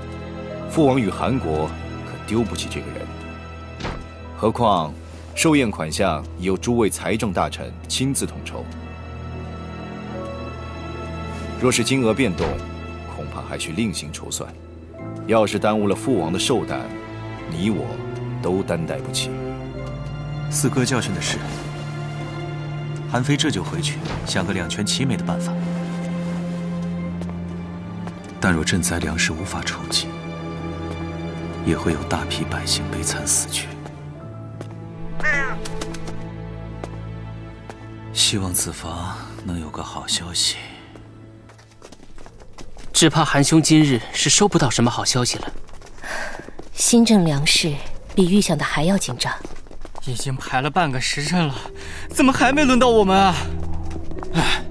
Speaker 19: 父王与韩国可丢不起这个人。何况寿宴款项已由诸位财政大臣亲自统筹。若是金额变动，恐怕还需另行筹算。要是耽误了父王的寿诞，你我都担待不起。
Speaker 8: 四哥教训的是，韩非这就回去想个两全其美的办法。但若赈灾粮食无法筹集，也会有大批百姓悲惨死去。希望子房能有个好消息。
Speaker 1: 只怕韩兄今日是收不到什么好消息了。
Speaker 12: 新政粮食比预想的还要紧张。
Speaker 11: 已经排了半个时辰了，怎么还没轮到我们啊？
Speaker 9: 哎，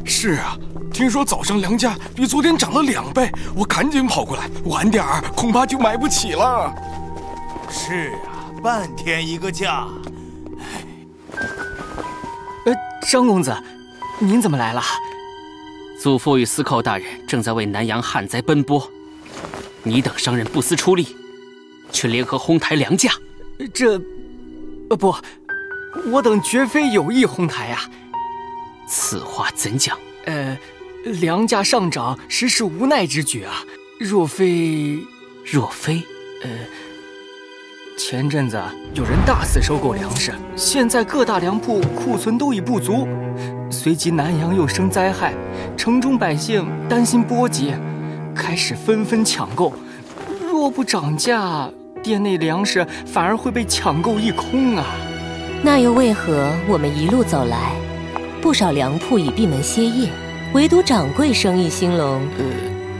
Speaker 9: 是啊，听说早上粮价比昨天涨了2倍，我赶紧跑过来，晚点儿恐怕就买不起了。
Speaker 20: 是啊，半天一个价。
Speaker 11: 张公子，您怎么来了？
Speaker 1: 祖父与司寇大人正在为南阳旱灾奔波，你等商人不思出力，却联合哄抬粮价。
Speaker 11: 不，我等绝非有意哄抬啊。
Speaker 1: 此话怎讲？
Speaker 11: 粮价上涨实是无奈之举啊。若非，前阵子有人大肆收购粮食，现在各大粮铺库存都已不足，随即南阳又生灾害，城中百姓担心波及，开始纷纷抢购。若不涨价，店内粮食反而会被抢购一空啊！
Speaker 12: 那又为何我们一路走来，不少粮铺已闭门歇业，唯独掌柜生意兴隆？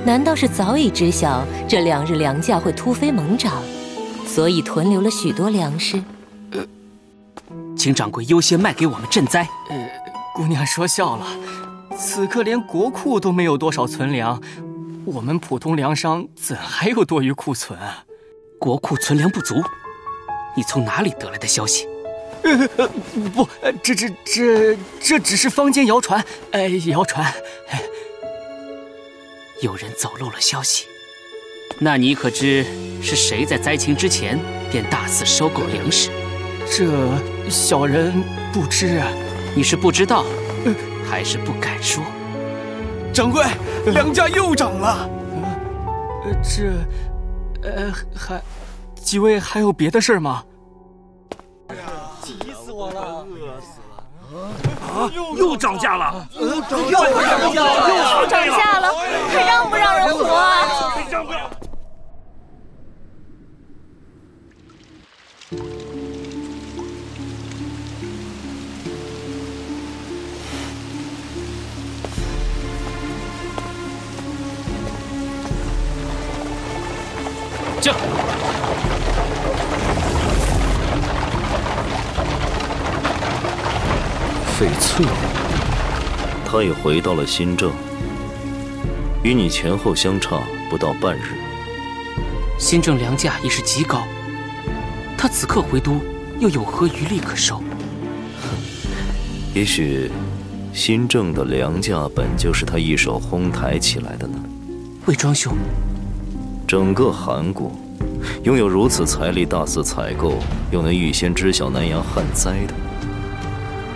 Speaker 12: 难道是早已知晓这2日粮价会突飞猛涨，所以囤留了许多粮食？
Speaker 1: 请掌柜优先卖给我们赈灾。
Speaker 11: 姑娘说笑了，此刻连国库都没有多少存粮，我们普通粮商怎还有多余库存啊？
Speaker 1: 国库存粮不足，你从哪里得来的消息？
Speaker 11: 不，这只是坊间谣传，谣传。
Speaker 1: 有人走漏了消息，那你可知是谁在灾情之前便大肆收购粮食？
Speaker 11: 这小人不知啊。
Speaker 1: 你是不知道，还是不敢说？
Speaker 9: 掌柜，粮价又涨了。
Speaker 11: 还几位还有别的事吗？
Speaker 2: 急死我了！饿死了！啊，又涨价了！
Speaker 15: 又涨价了，还让不让人活啊？
Speaker 2: 让不让？
Speaker 1: 驾！
Speaker 14: 翡翠，他也回到了新郑，与你前后相差不到半日。
Speaker 1: 新郑粮价已是极高，他此刻回都，又有何余力可收？
Speaker 14: 也许，新郑的粮价本就是他一手哄抬起来的呢。
Speaker 1: 魏庄兄。
Speaker 14: 整个韩国，拥有如此财力大肆采购，又能预先知晓南阳旱灾的，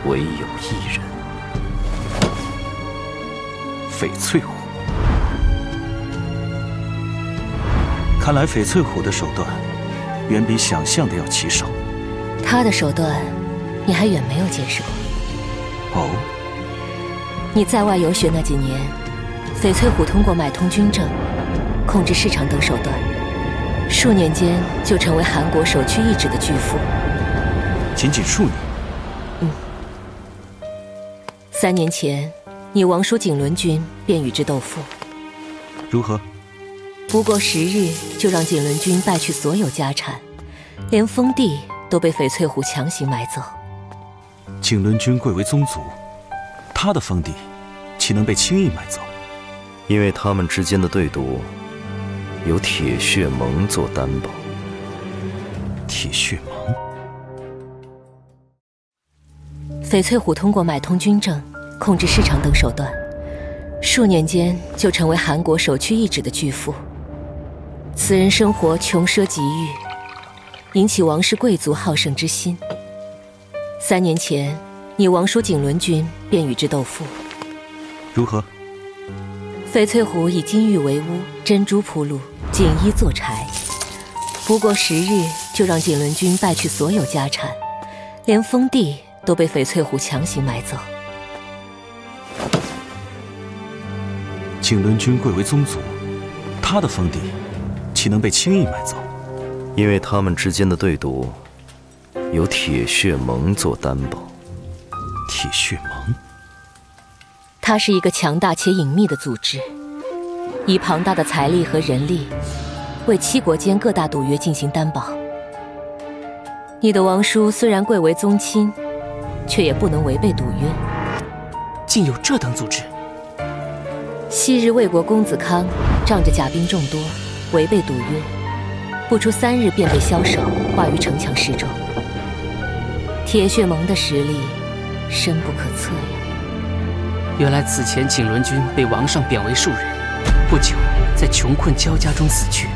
Speaker 14: 唯有一人——
Speaker 8: 翡翠虎。看来翡翠虎的手段，远比想象的要棘手。
Speaker 12: 他的手段，你还远没有见识过。
Speaker 8: 哦。
Speaker 12: 你在外游学那几年，翡翠虎通过买通军政、控制市场等手段，数年间就成为韩国首屈一指的巨富。
Speaker 8: 仅仅数年
Speaker 12: ？3年前，你王叔景伦君便与之斗富。
Speaker 8: 如何？
Speaker 12: 不过10日，就让景伦君败去所有家产，连封地都被翡翠虎强行买走。
Speaker 8: 景伦君贵为宗族，他的封地岂能被轻易买走？
Speaker 14: 因为他们之间的对赌，有铁血盟做担保。
Speaker 8: 铁血盟？
Speaker 12: 翡翠虎通过买通军政、控制市场等手段，数年间就成为韩国首屈一指的巨富。此人生活穷奢极欲，引起王室贵族好胜之心。3年前，你王叔景伦君便与之斗富。
Speaker 8: 如何？
Speaker 12: 翡翠湖以金玉为屋，珍珠铺路，锦衣做柴。不过10日，就让景伦君败去所有家产，连封地都被翡翠湖强行买走。
Speaker 8: 景伦君贵为宗族，他的封地岂能被轻易买走？
Speaker 6: 因为他们之间的对赌，有铁血盟做担保。
Speaker 8: 铁血盟？
Speaker 12: 它是一个强大且隐秘的组织，以庞大的财力和人力，为7国间各大赌约进行担保。你的王叔虽然贵为宗亲，却也不能违背赌约。
Speaker 1: 竟有这等组织？
Speaker 12: 昔日魏国公子康仗着甲兵众多，违背赌约，不出3日便被枭首挂于城墙示众。铁血盟的实力深不可测呀！
Speaker 1: 原来此前景伦君被王上贬为庶人，不久在穷困交加中死去，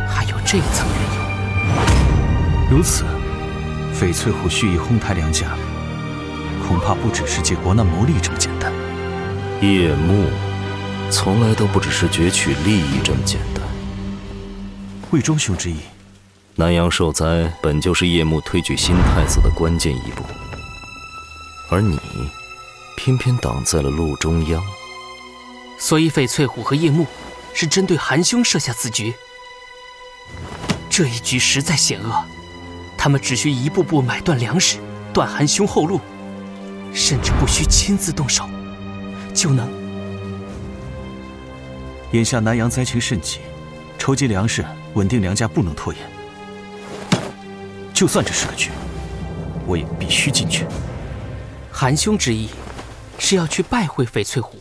Speaker 1: 还有这一层缘由。
Speaker 8: 如此，翡翠湖蓄意哄抬梁家，恐怕不只是借国难谋利这么简单。
Speaker 6: 叶幕从来都不只是攫取利益这么简单。
Speaker 8: 魏忠兄之意，
Speaker 6: 南阳受灾本就是叶幕推举新太子的关键一步，而你偏偏挡在了路中央。
Speaker 1: 所以翡翠虎和叶幕是针对韩兄设下此局。这一局实在险恶，他们只需一步步买断粮食，断韩兄后路，甚至不需亲自动手，就能。
Speaker 8: 眼下南阳灾情甚急，筹集粮食，稳定粮价不能拖延。就算这是个局，我也必须进去。
Speaker 1: 韩兄之意是要去拜会翡翠虎。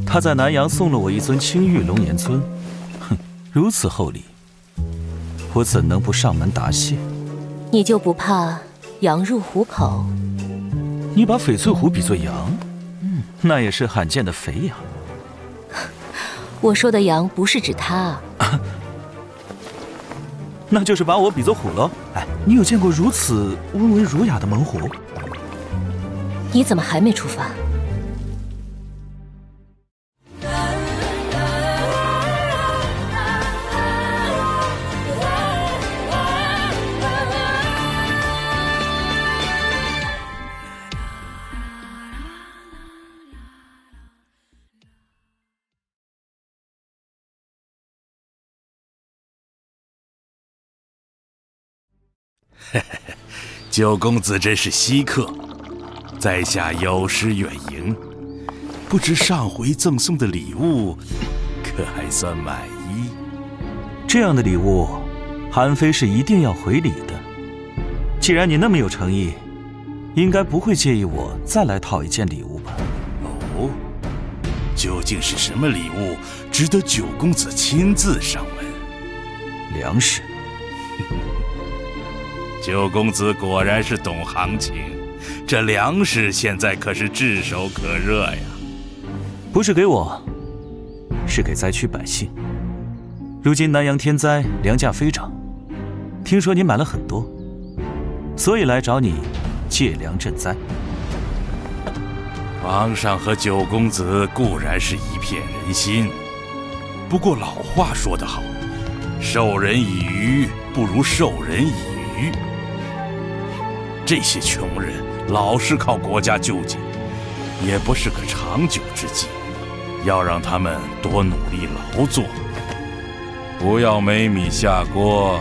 Speaker 8: 他在南阳送了我一尊青玉龙岩尊，哼，如此厚礼，我怎能不上门答谢？
Speaker 12: 你就不怕羊入虎口？
Speaker 8: 你把翡翠虎比作羊，那也是罕见的肥羊。
Speaker 12: 我说的羊不是指他，
Speaker 8: 那就是把我比作虎喽。哎，你有见过如此温文儒雅的猛虎？
Speaker 12: 你怎么还没出发？
Speaker 5: 九公子真是稀客，在下有失远迎。不知上回赠送的礼物，可还算满意？
Speaker 8: 这样的礼物，韩非是一定要回礼的。既然你那么有诚意，应该不会介意我再来讨一件礼物吧？
Speaker 5: 哦，究竟是什么礼物，值得九公子亲自上门？
Speaker 8: 粮食。
Speaker 5: 九公子果然是懂行情，这粮食现在可是炙手可热呀。
Speaker 8: 不是给我，是给灾区百姓。如今南阳天灾，粮价飞涨，听说你买了很多，所以来找你借粮赈灾。
Speaker 5: 皇上和九公子固然是一片人心，不过老话说得好，授人以鱼不如授人以渔。这些穷人老是靠国家救济，也不是个长久之计。要让他们多努力劳作，不要没米下锅。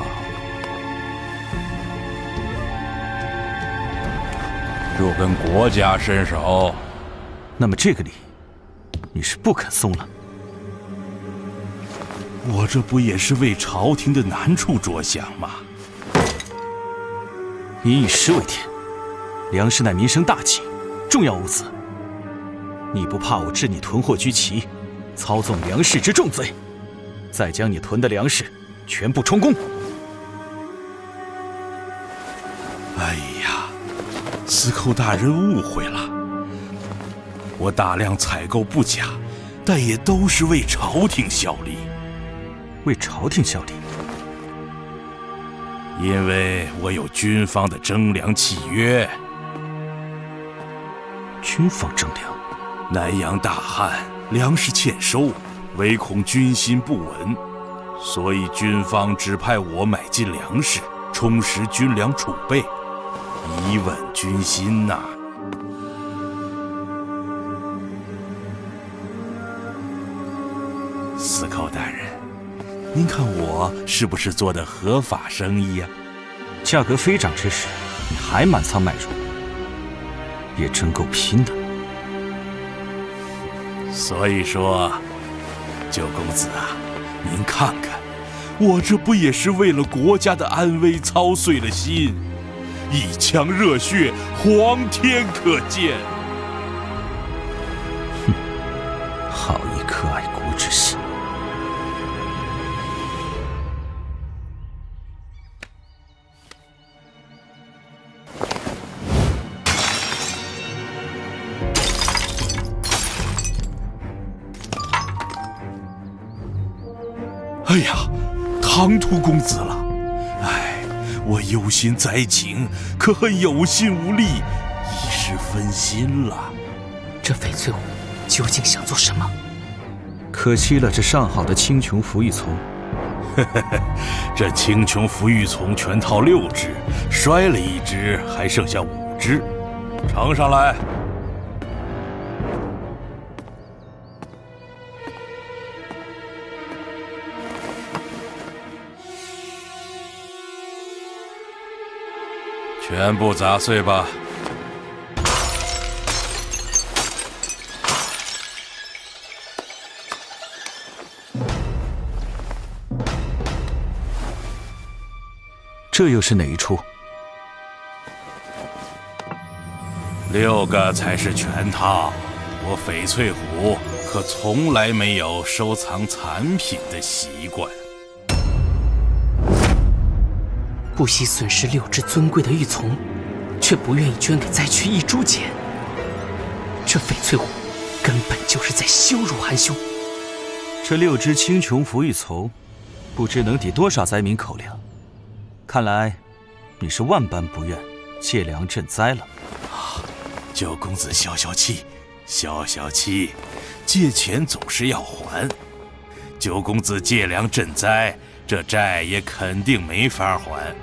Speaker 5: 若跟国家伸手，
Speaker 8: 那么这个礼你是不肯松了。
Speaker 5: 我这不也是为朝廷的难处着想吗？
Speaker 8: 民以食为天，粮食乃民生大计，重要物资。你不怕我治你囤货居奇，操纵粮食之重罪，再将你囤的粮食全部充公？
Speaker 5: 哎呀，司寇大人误会了，我大量采购不假，但也都是为朝廷效力。
Speaker 8: 为朝廷效力？
Speaker 5: 因为我有军方的征粮契约。
Speaker 8: 军方征粮？
Speaker 5: 南阳大旱，粮食欠收，唯恐军心不稳，所以军方指派我买进粮食，充实军粮储备，以稳军心呐。司寇大人，您看我是不是做的合法生意呀？
Speaker 8: 价格飞涨之时，你还满仓买入，也真够拼的。
Speaker 5: 所以说，九公子啊，您看看，我这不也是为了国家的安危操碎了心，一腔热血，皇天可见。
Speaker 8: 哼，好一颗爱国之心。
Speaker 5: 哎呀，唐突公子了！哎，我忧心灾情，可恨有心无力，一时分心了。
Speaker 1: 这翡翠虎究竟想做什么？
Speaker 8: 可惜了这上好的青琼浮玉丛。
Speaker 5: 这青琼浮玉丛全套6只，摔了1只，还剩下5只，呈上来。全部砸碎吧！
Speaker 8: 这又是哪一出
Speaker 5: ？6个才是全套。我翡翠虎可从来没有收藏残品的习惯。
Speaker 1: 不惜损失6只尊贵的玉琮，却不愿意捐给灾区1铢钱。这翡翠虎根本就是在羞辱韩兄。
Speaker 8: 这6只青琼浮玉丛，不知能抵多少灾民口粮。看来你是万般不愿借粮赈灾了。
Speaker 5: 九公子消消气，消消气，借钱总是要还。九公子借粮赈灾，这债也肯定没法还。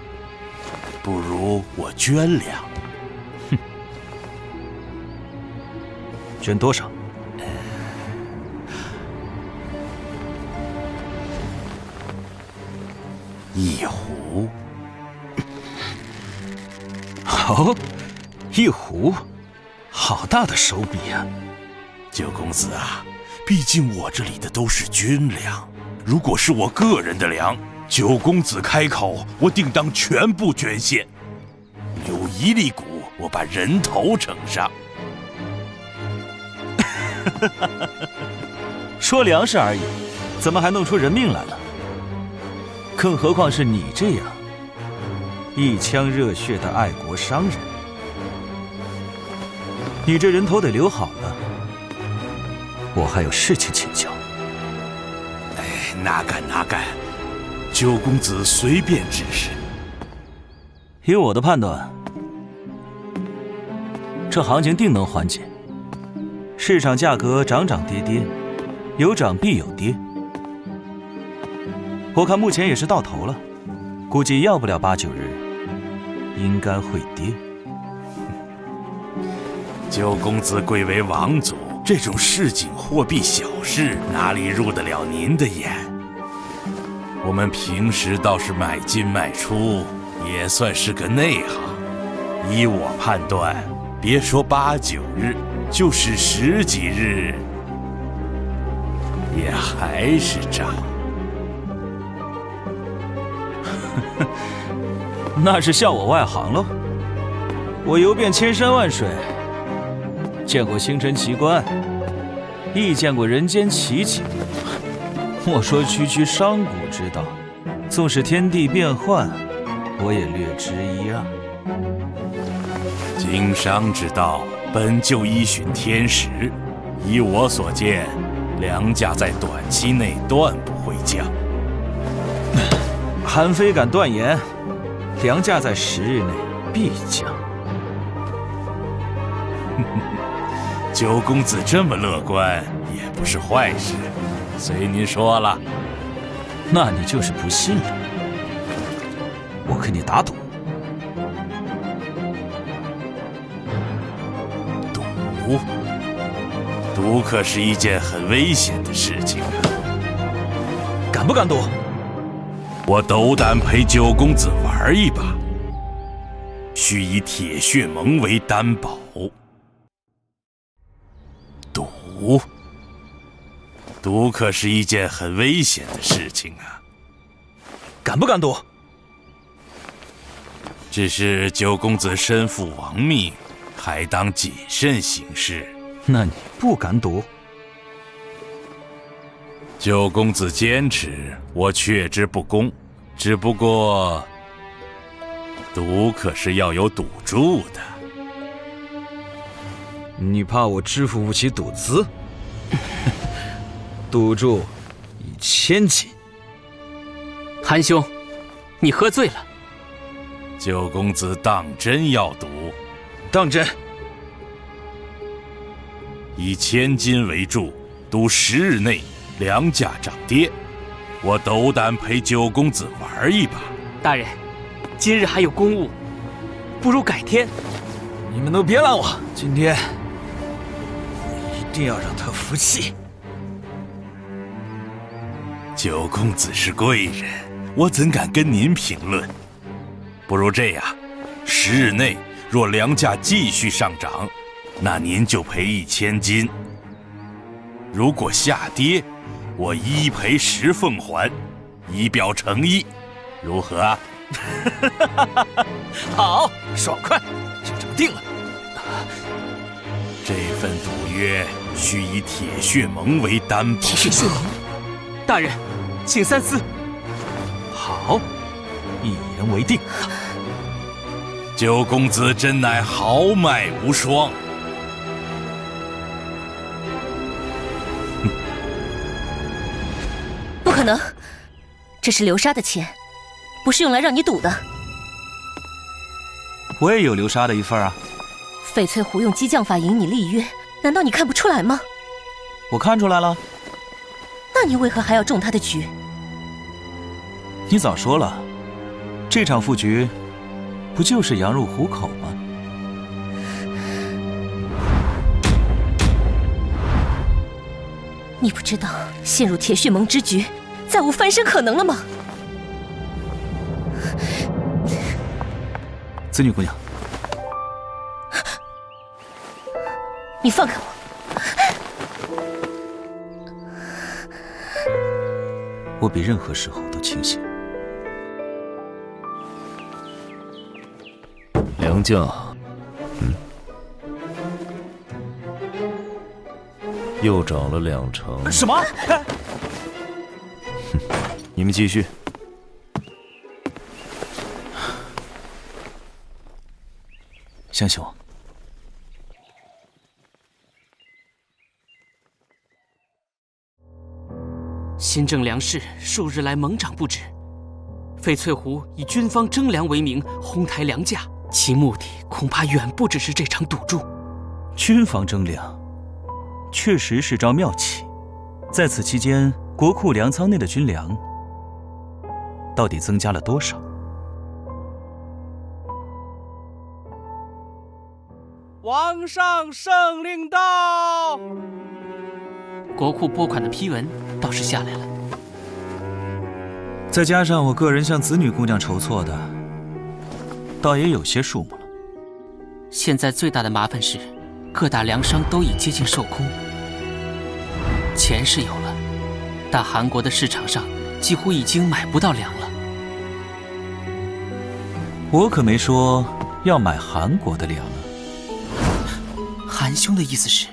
Speaker 5: 不如我捐粮。
Speaker 8: 哼，捐多少
Speaker 5: ？1斛。
Speaker 8: 哦，1斛，好大的手笔啊！
Speaker 5: 九公子啊，毕竟我这里的都是军粮，如果是我个人的粮，九公子开口，我定当全部捐献。留1粒谷，我把人头呈上。
Speaker 8: 说粮食而已，怎么还弄出人命来了？更何况是你这样一腔热血的爱国商人，你这人头得留好了，我还有事情请教。
Speaker 5: 哎，哪敢哪敢！九公子随便指示。
Speaker 8: 以我的判断，这行情定能缓解。市场价格涨涨跌跌，有涨必有跌。我看目前也是到头了，估计要不了8、9日，应该会跌。
Speaker 5: 九公子贵为王祖，这种市井货币小事哪里入得了您的眼？我们平时倒是买进卖出，也算是个内行。依我判断，别说8、9日，就是10几日，也还是涨。
Speaker 8: 那是笑我外行喽。我游遍千山万水，见过星辰奇观，亦见过人间奇景。莫说区区商贾之道，纵使天地变幻，我也略知一二。
Speaker 5: 经商之道本就依循天时，以我所见，梁家在短期内断不会降。
Speaker 8: 韩非敢断言，梁家在10日内必降。
Speaker 5: 九公子这么乐观，也不是坏事，随您说了。
Speaker 8: 那你就是不信了。我跟你打赌。
Speaker 5: 赌可是一件很危险的事情啊！
Speaker 8: 敢不敢赌？
Speaker 5: 我斗胆陪九公子玩一把，须以铁血盟为担保。赌可是一件很危险的事情啊！
Speaker 8: 敢不敢赌？
Speaker 5: 只是九公子身负亡命，还当谨慎行事。
Speaker 8: 那你不敢赌？
Speaker 5: 九公子坚持，我却之不恭。只不过，赌可是要有赌注的。
Speaker 8: 你怕我支付不起赌资？赌注1000金。
Speaker 1: 韩兄，你喝醉了。
Speaker 5: 九公子当真要赌？
Speaker 8: 当真。
Speaker 5: 以1000金为注，赌10日内粮价涨跌，我斗胆陪九公子玩一把。
Speaker 1: 大人，今日还有公务，不如改天。
Speaker 8: 你们都别拦我，今天我一定要让他服气。
Speaker 5: 九公子是贵人，我怎敢跟您评论？不如这样，10日内若粮价继续上涨，那您就赔1000金；如果下跌，我1赔10奉还，以表诚意，如何啊？
Speaker 8: 好，爽快，就这么定了。
Speaker 5: 这份赌约须以铁血盟为担保。
Speaker 1: 铁血盟，大人，请三思。
Speaker 8: 好，一言为定。
Speaker 5: 九公子真乃豪迈无双。
Speaker 12: 不可能，这是流沙的钱，不是用来让你赌的。
Speaker 8: 我也有流沙的一份啊。
Speaker 12: 翡翠湖用激将法赢你立约，难道你看不出来吗？
Speaker 8: 我看出来了。
Speaker 12: 那你为何还要中他的局？
Speaker 8: 你早说了，这场负局不就是羊入虎口吗？
Speaker 12: 你不知道陷入铁血盟之局，再无翻身可能了吗？
Speaker 8: 子女姑娘，
Speaker 12: 你放开我！
Speaker 8: 我比任何时候都清醒。
Speaker 6: 粮价，又涨了2成。
Speaker 8: 什么？
Speaker 6: 你们继续。
Speaker 8: 相信我。
Speaker 1: 新郑粮食数日来猛涨不止，翡翠湖以军方征粮为名哄抬粮价，其目的恐怕远不只是这场赌注。
Speaker 8: 军方征粮，确实是招妙棋。在此期间，国库粮仓内的军粮到底增加了多少？
Speaker 3: 皇上圣令到。
Speaker 1: 国库拨款的批文倒是下来了，
Speaker 8: 再加上我个人向子女姑娘筹措的，倒也有些数目了。
Speaker 1: 现在最大的麻烦是，各大粮商都已接近售空。钱是有了，但韩国的市场上几乎已经买不到粮了。
Speaker 8: 我可没说要买韩国的粮啊。
Speaker 1: 韩兄的意思是？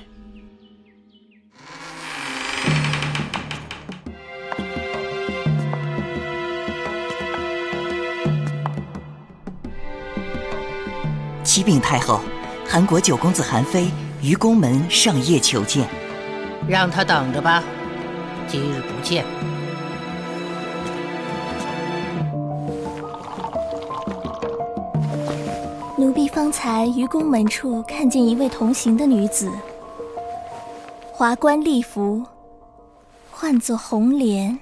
Speaker 18: 启禀太后，韩国九公子韩非于宫门上夜求见。
Speaker 13: 让他等着吧。今日不见。
Speaker 21: 奴婢方才于宫门处看见一位同行的女子，华冠丽服，唤作红莲。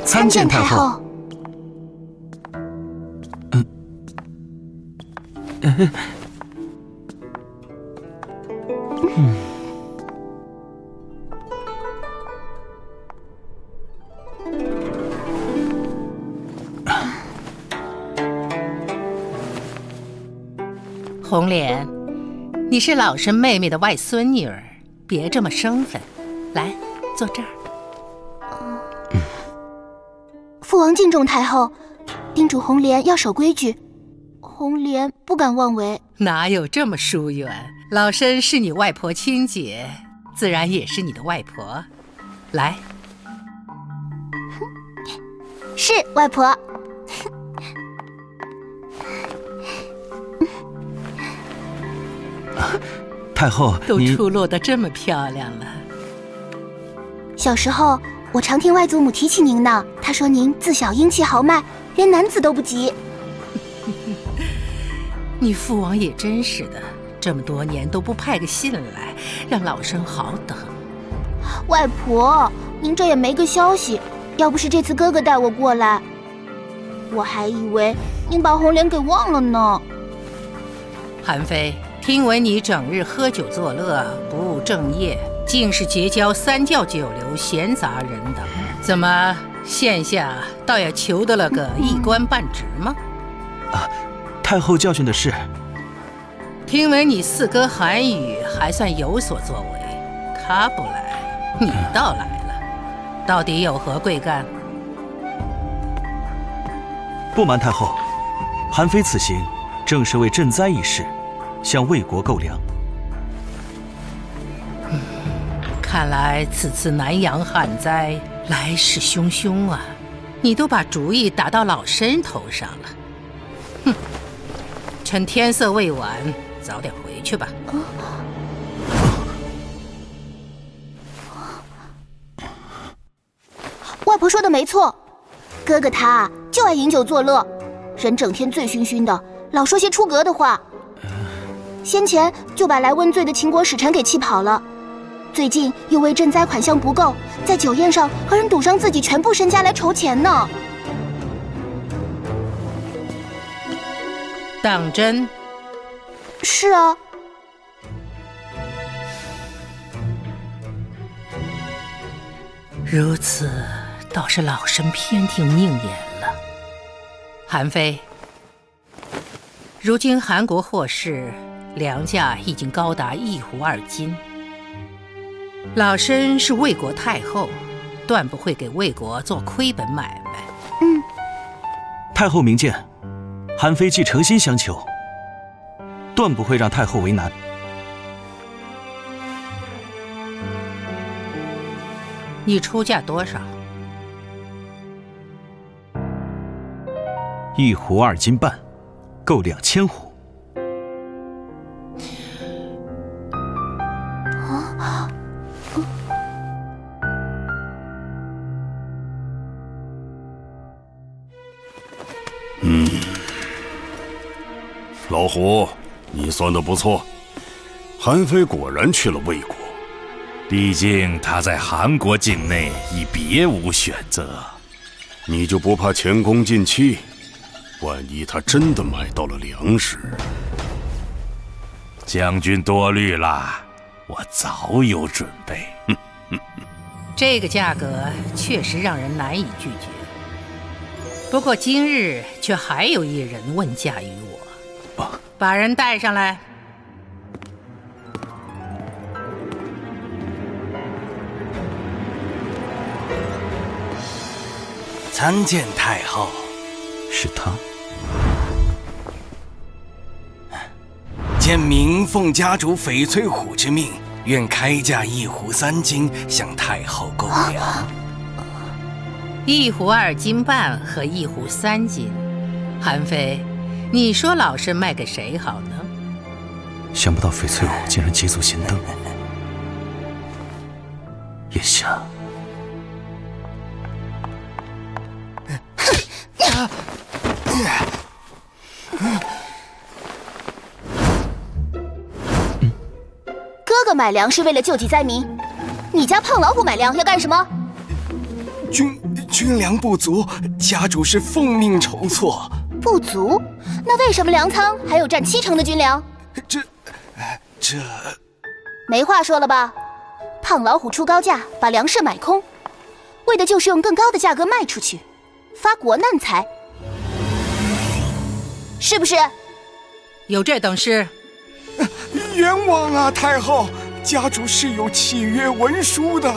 Speaker 8: 参见太后。
Speaker 13: 红莲，你是老身妹妹的外孙女儿，别这么生分。来，坐这儿。
Speaker 15: 父王敬重太后，叮嘱红莲要守规矩，红莲不敢妄为。
Speaker 13: 哪有这么疏远？老身是你外婆亲姐，自然也是你的外婆。来，
Speaker 15: 是外婆。
Speaker 8: 太后，
Speaker 13: 都出落得这么漂亮了。
Speaker 15: 小时候，我常听外祖母提起您呢。她说您自小英气豪迈，连男子都不及。
Speaker 13: 你父王也真是的，这么多年都不派个信来，让老身好等。
Speaker 15: 外婆，您这也没个消息。要不是这次哥哥带我过来，我还以为您把红莲给忘了呢。
Speaker 13: 韩妃，听闻你整日喝酒作乐，不务正业，竟是结交三教九流、闲杂人等，怎么现下倒要求得了个一官半职吗？
Speaker 8: 太后教训的是。
Speaker 13: 听闻你四哥韩宇还算有所作为，他不来，你倒来了，到底有何贵干？
Speaker 8: 不瞒太后，韩妃此行正是为赈灾一事，向魏国购粮。
Speaker 13: 看来此次南阳旱灾来势汹汹啊！你都把主意打到老身头上了。哼，趁天色未晚，早点回去吧。
Speaker 15: 外婆说的没错，哥哥他就爱饮酒作乐，人整天醉醺醺的，老说些出格的话。先前就把来问罪的秦国使臣给气跑了，最近又为赈灾款项不够，在酒宴上和人赌上自己全部身家来筹钱呢。
Speaker 13: 当真？
Speaker 15: 是啊。
Speaker 13: 如此，倒是老身偏听宁言了。韩妃，如今韩国获释，粮价已经高达1斛2斤。老身是魏国太后，断不会给魏国做亏本买卖。
Speaker 8: 太后明鉴，韩妃既诚心相求，断不会让太后为难。
Speaker 13: 你出价多少
Speaker 8: ？1斛2斤半，够2000斛。
Speaker 23: 老胡，你算得不错，韩妃果然去了魏国。
Speaker 5: 毕竟他在韩国境内已别无选择。
Speaker 23: 你就不怕前功尽弃？万一他真的买到了粮食？
Speaker 5: 将军多虑了，我早有准备。
Speaker 13: 这个价格确实让人难以拒绝。不过今日却还有一人问价于我，把人带上来。
Speaker 18: 参见太后。
Speaker 8: 是他。
Speaker 18: 见明奉家主翡翠虎之命，愿开价1斛3金，向太后购粮。
Speaker 13: 1斛2斤半和1斛3斤，韩非，你说老身卖给谁好呢？
Speaker 8: 想不到翡翠虎竟然急足先登。眼下，
Speaker 15: 哥哥买粮是为了救济灾民，你家胖老虎买粮要干什么？
Speaker 9: 军粮不足，家主是奉命筹措。
Speaker 15: 不足？那为什么粮仓还有占70%的军粮？
Speaker 9: 这
Speaker 15: 没话说了吧？胖老虎出高价把粮食买空，为的就是用更高的价格卖出去，发国难财，是不是？
Speaker 13: 有这等事？
Speaker 9: 冤枉啊，太后！家主是有契约文书的。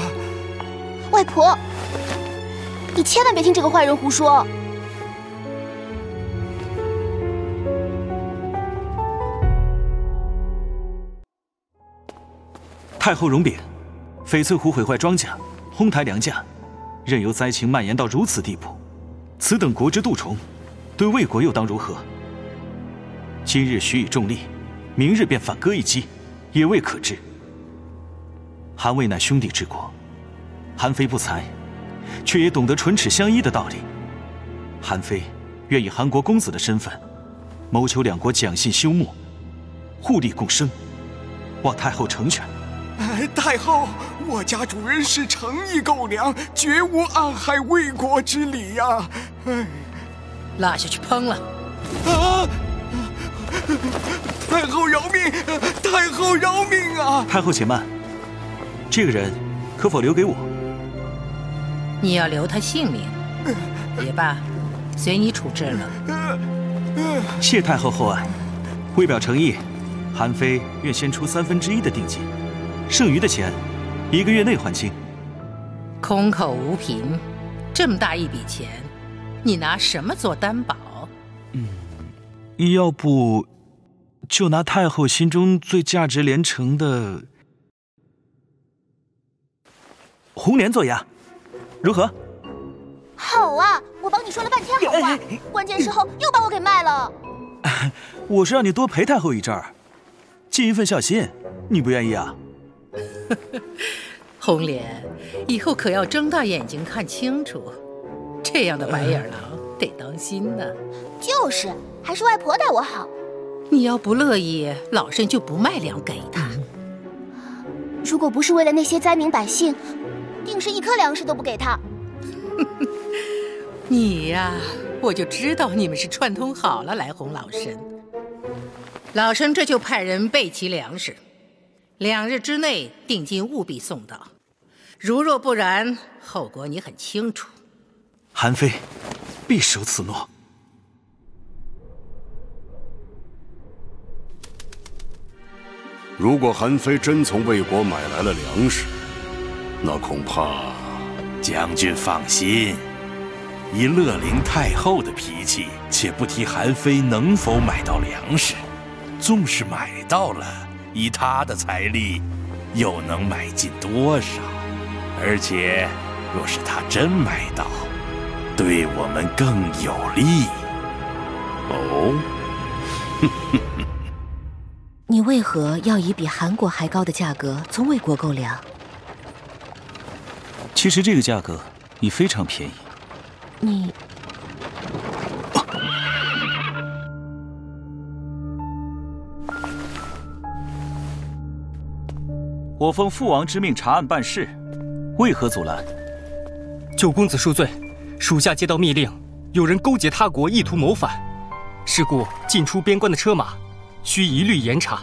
Speaker 15: 外婆，你千万别听这个坏人胡说。
Speaker 8: 太后容禀，翡翠虎毁坏庄稼，哄抬粮价，任由灾情蔓延到如此地步，此等国之蠹虫，对魏国又当如何？今日许以重利，明日便反戈一击，也未可知。韩魏乃兄弟之国，韩非不才，却也懂得唇齿相依的道理。韩非愿以韩国公子的身份，谋求两国讲信修睦，互利共生，望太后成全。
Speaker 9: 太后，我家主人是诚意购粮，绝无暗害魏国之理呀！
Speaker 13: 拉下去烹了！
Speaker 9: 啊！太后饶命！太后饶命啊！
Speaker 8: 太后且慢，这个人可否留给我？
Speaker 13: 你要留他性命，也罢，随你处置了。
Speaker 8: 谢太后厚爱，为表诚意，韩非愿先出1/3的定金。剩余的钱，1个月内还清。
Speaker 13: 空口无凭，这么大一笔钱，你拿什么做担保？
Speaker 8: 要不就拿太后心中最价值连城的红莲做押，如何？
Speaker 15: 好啊，我帮你说了半天好话，关键时候又把我给卖了。
Speaker 8: 我是让你多陪太后一阵儿，尽一份孝心，你不愿意啊？
Speaker 13: 红莲，以后可要睁大眼睛看清楚，这样的白眼狼得当心呢。
Speaker 15: 就是，还是外婆待我好。
Speaker 13: 你要不乐意，老身就不卖粮给他。
Speaker 15: 如果不是为了那些灾民百姓，定是1颗粮食都不给他。
Speaker 13: 你呀，我就知道你们是串通好了来哄老身。老身这就派人备齐粮食。2日之内定金务必送到，如若不然，后果你很清楚。
Speaker 8: 韩非必守此诺。
Speaker 23: 如果韩非真从魏国买来了粮食，那恐怕……
Speaker 5: 将军放心，以乐陵太后的脾气，且不提韩非能否买到粮食，纵使买到了，以他的财力，又能买进多少？而且，若是他真买到，对我们更有利。
Speaker 23: 哦，
Speaker 12: 你为何要以比韩国还高的价格从魏国购粮？
Speaker 8: 其实这个价格已非常便宜。
Speaker 12: 你……
Speaker 8: 我奉父王之命查案办事，为何阻拦？
Speaker 11: 九公子恕罪，属下接到密令，有人勾结他国，意图谋反，是故进出边关的车马，需一律严查。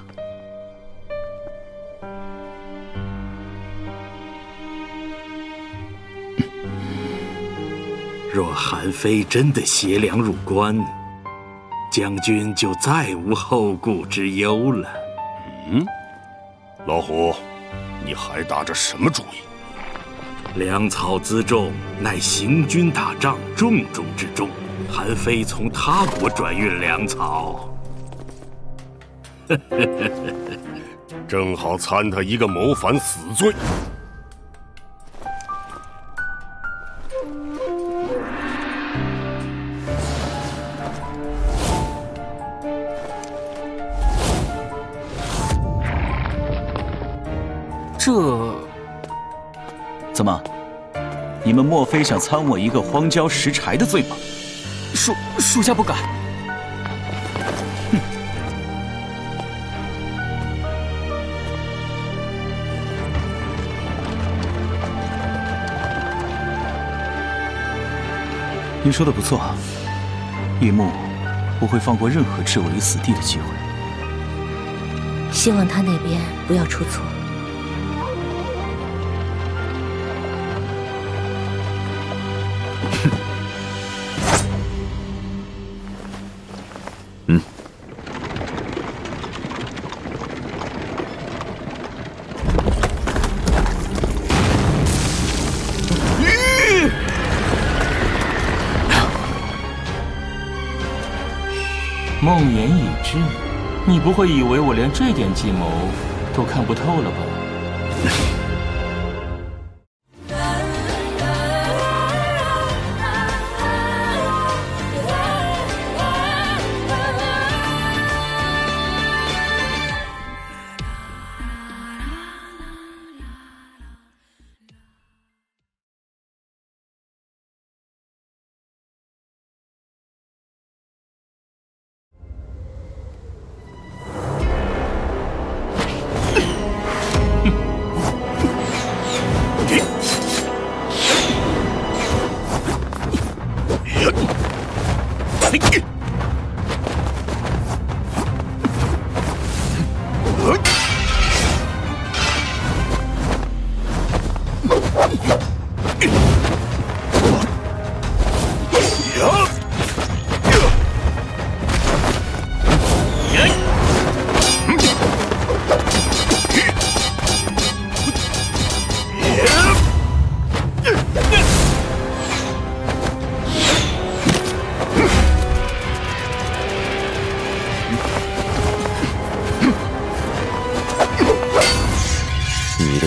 Speaker 5: 若韩非真的携粮入关，将军就再无后顾之忧了。
Speaker 23: 老虎，你还打着什么主意？
Speaker 5: 粮草辎重乃行军打仗重中之重，韩非从他国转运粮草，
Speaker 23: 正好参他一个谋反死罪。
Speaker 8: 这怎么？你们莫非想参我一个荒郊拾柴的罪吗？
Speaker 11: 属下不敢。
Speaker 8: 你说的不错，叶幕不会放过任何置为死地的机会。
Speaker 12: 希望他那边不要出错。
Speaker 4: 梦魇已至，你不会以为我连这点计谋都看不透了吧？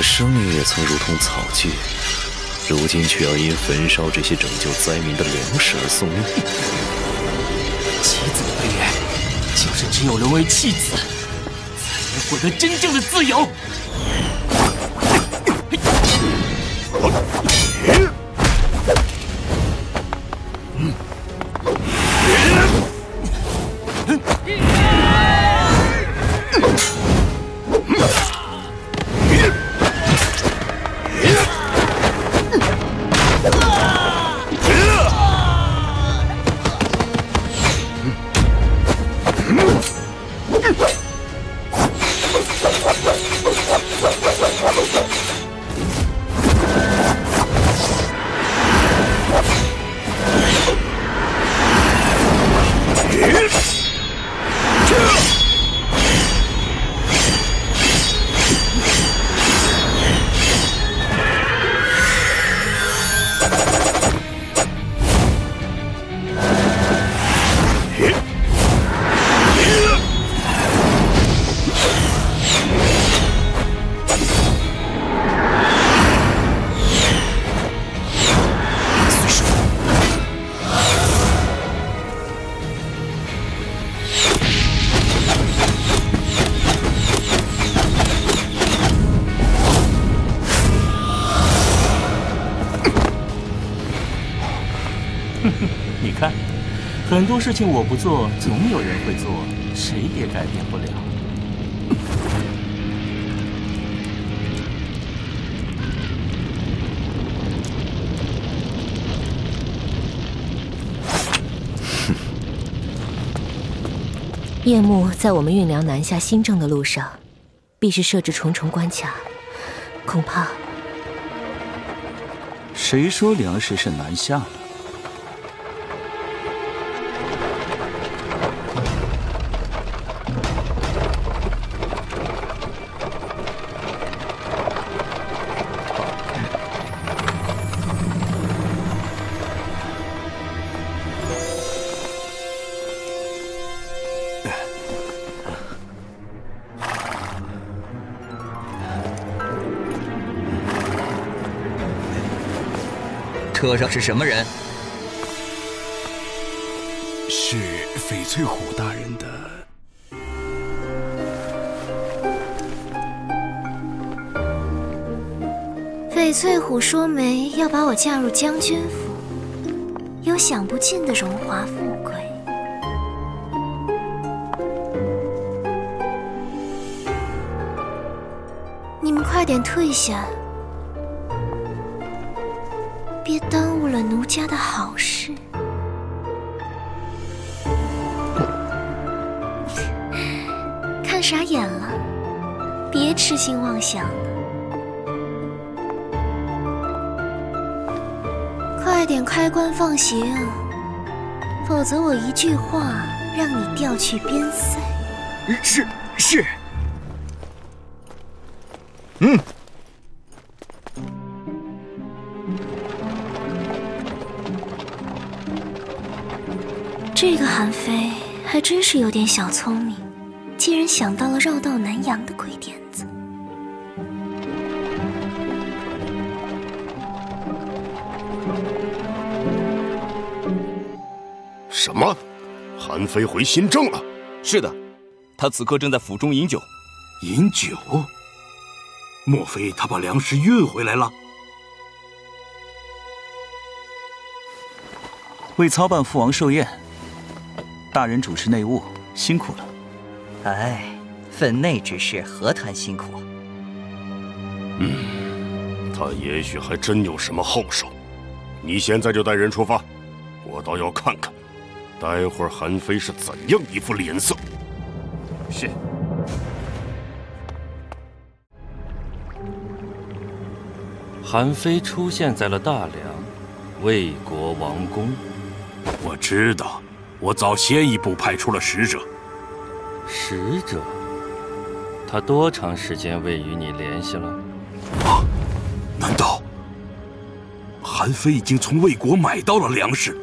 Speaker 6: 生命也曾如同草芥，如今却要因焚烧这些拯救灾民的粮食而送命。
Speaker 1: 妻子的悲哀，就是只有沦为弃子，才能获得真正的自由。
Speaker 4: 你看，很多事情我不做，总有人会做，谁也改变不了。
Speaker 12: 夜幕在我们运粮南下新政的路上，必是设置重重关卡，恐怕……
Speaker 8: 谁说粮食是南下了？
Speaker 18: 车上是什么人？
Speaker 2: 是翡翠虎大人的。
Speaker 21: 翡翠虎说媒要把我嫁入将军府，有享不尽的荣华富贵。你们快点退下，别耽误了奴家的好事。看傻眼了，别痴心妄想了。快点开棺放行，否则我一句话让你调去边塞。
Speaker 9: 是。
Speaker 21: 这个韩非还真是有点小聪明，竟然想到了绕道南洋的鬼点子。
Speaker 23: 什么？韩非回新郑了？
Speaker 16: 是的，他此刻正在府中饮酒。
Speaker 5: 饮酒？莫非他把粮食运回来了？
Speaker 8: 为操办父王寿宴，大人主持内务，辛苦了。
Speaker 18: 哎，分内之事何谈辛苦？
Speaker 23: 他也许还真有什么后手。你现在就带人出发，我倒要看看，待会儿韩非是怎样一副脸色。
Speaker 16: 是。
Speaker 4: 韩非出现在了大梁，魏国王宫。
Speaker 5: 我知道，我早先一步派出了使者。
Speaker 4: 使者？他多长时间未与你联系了？
Speaker 5: 啊？难道韩非已经从魏国买到了粮食？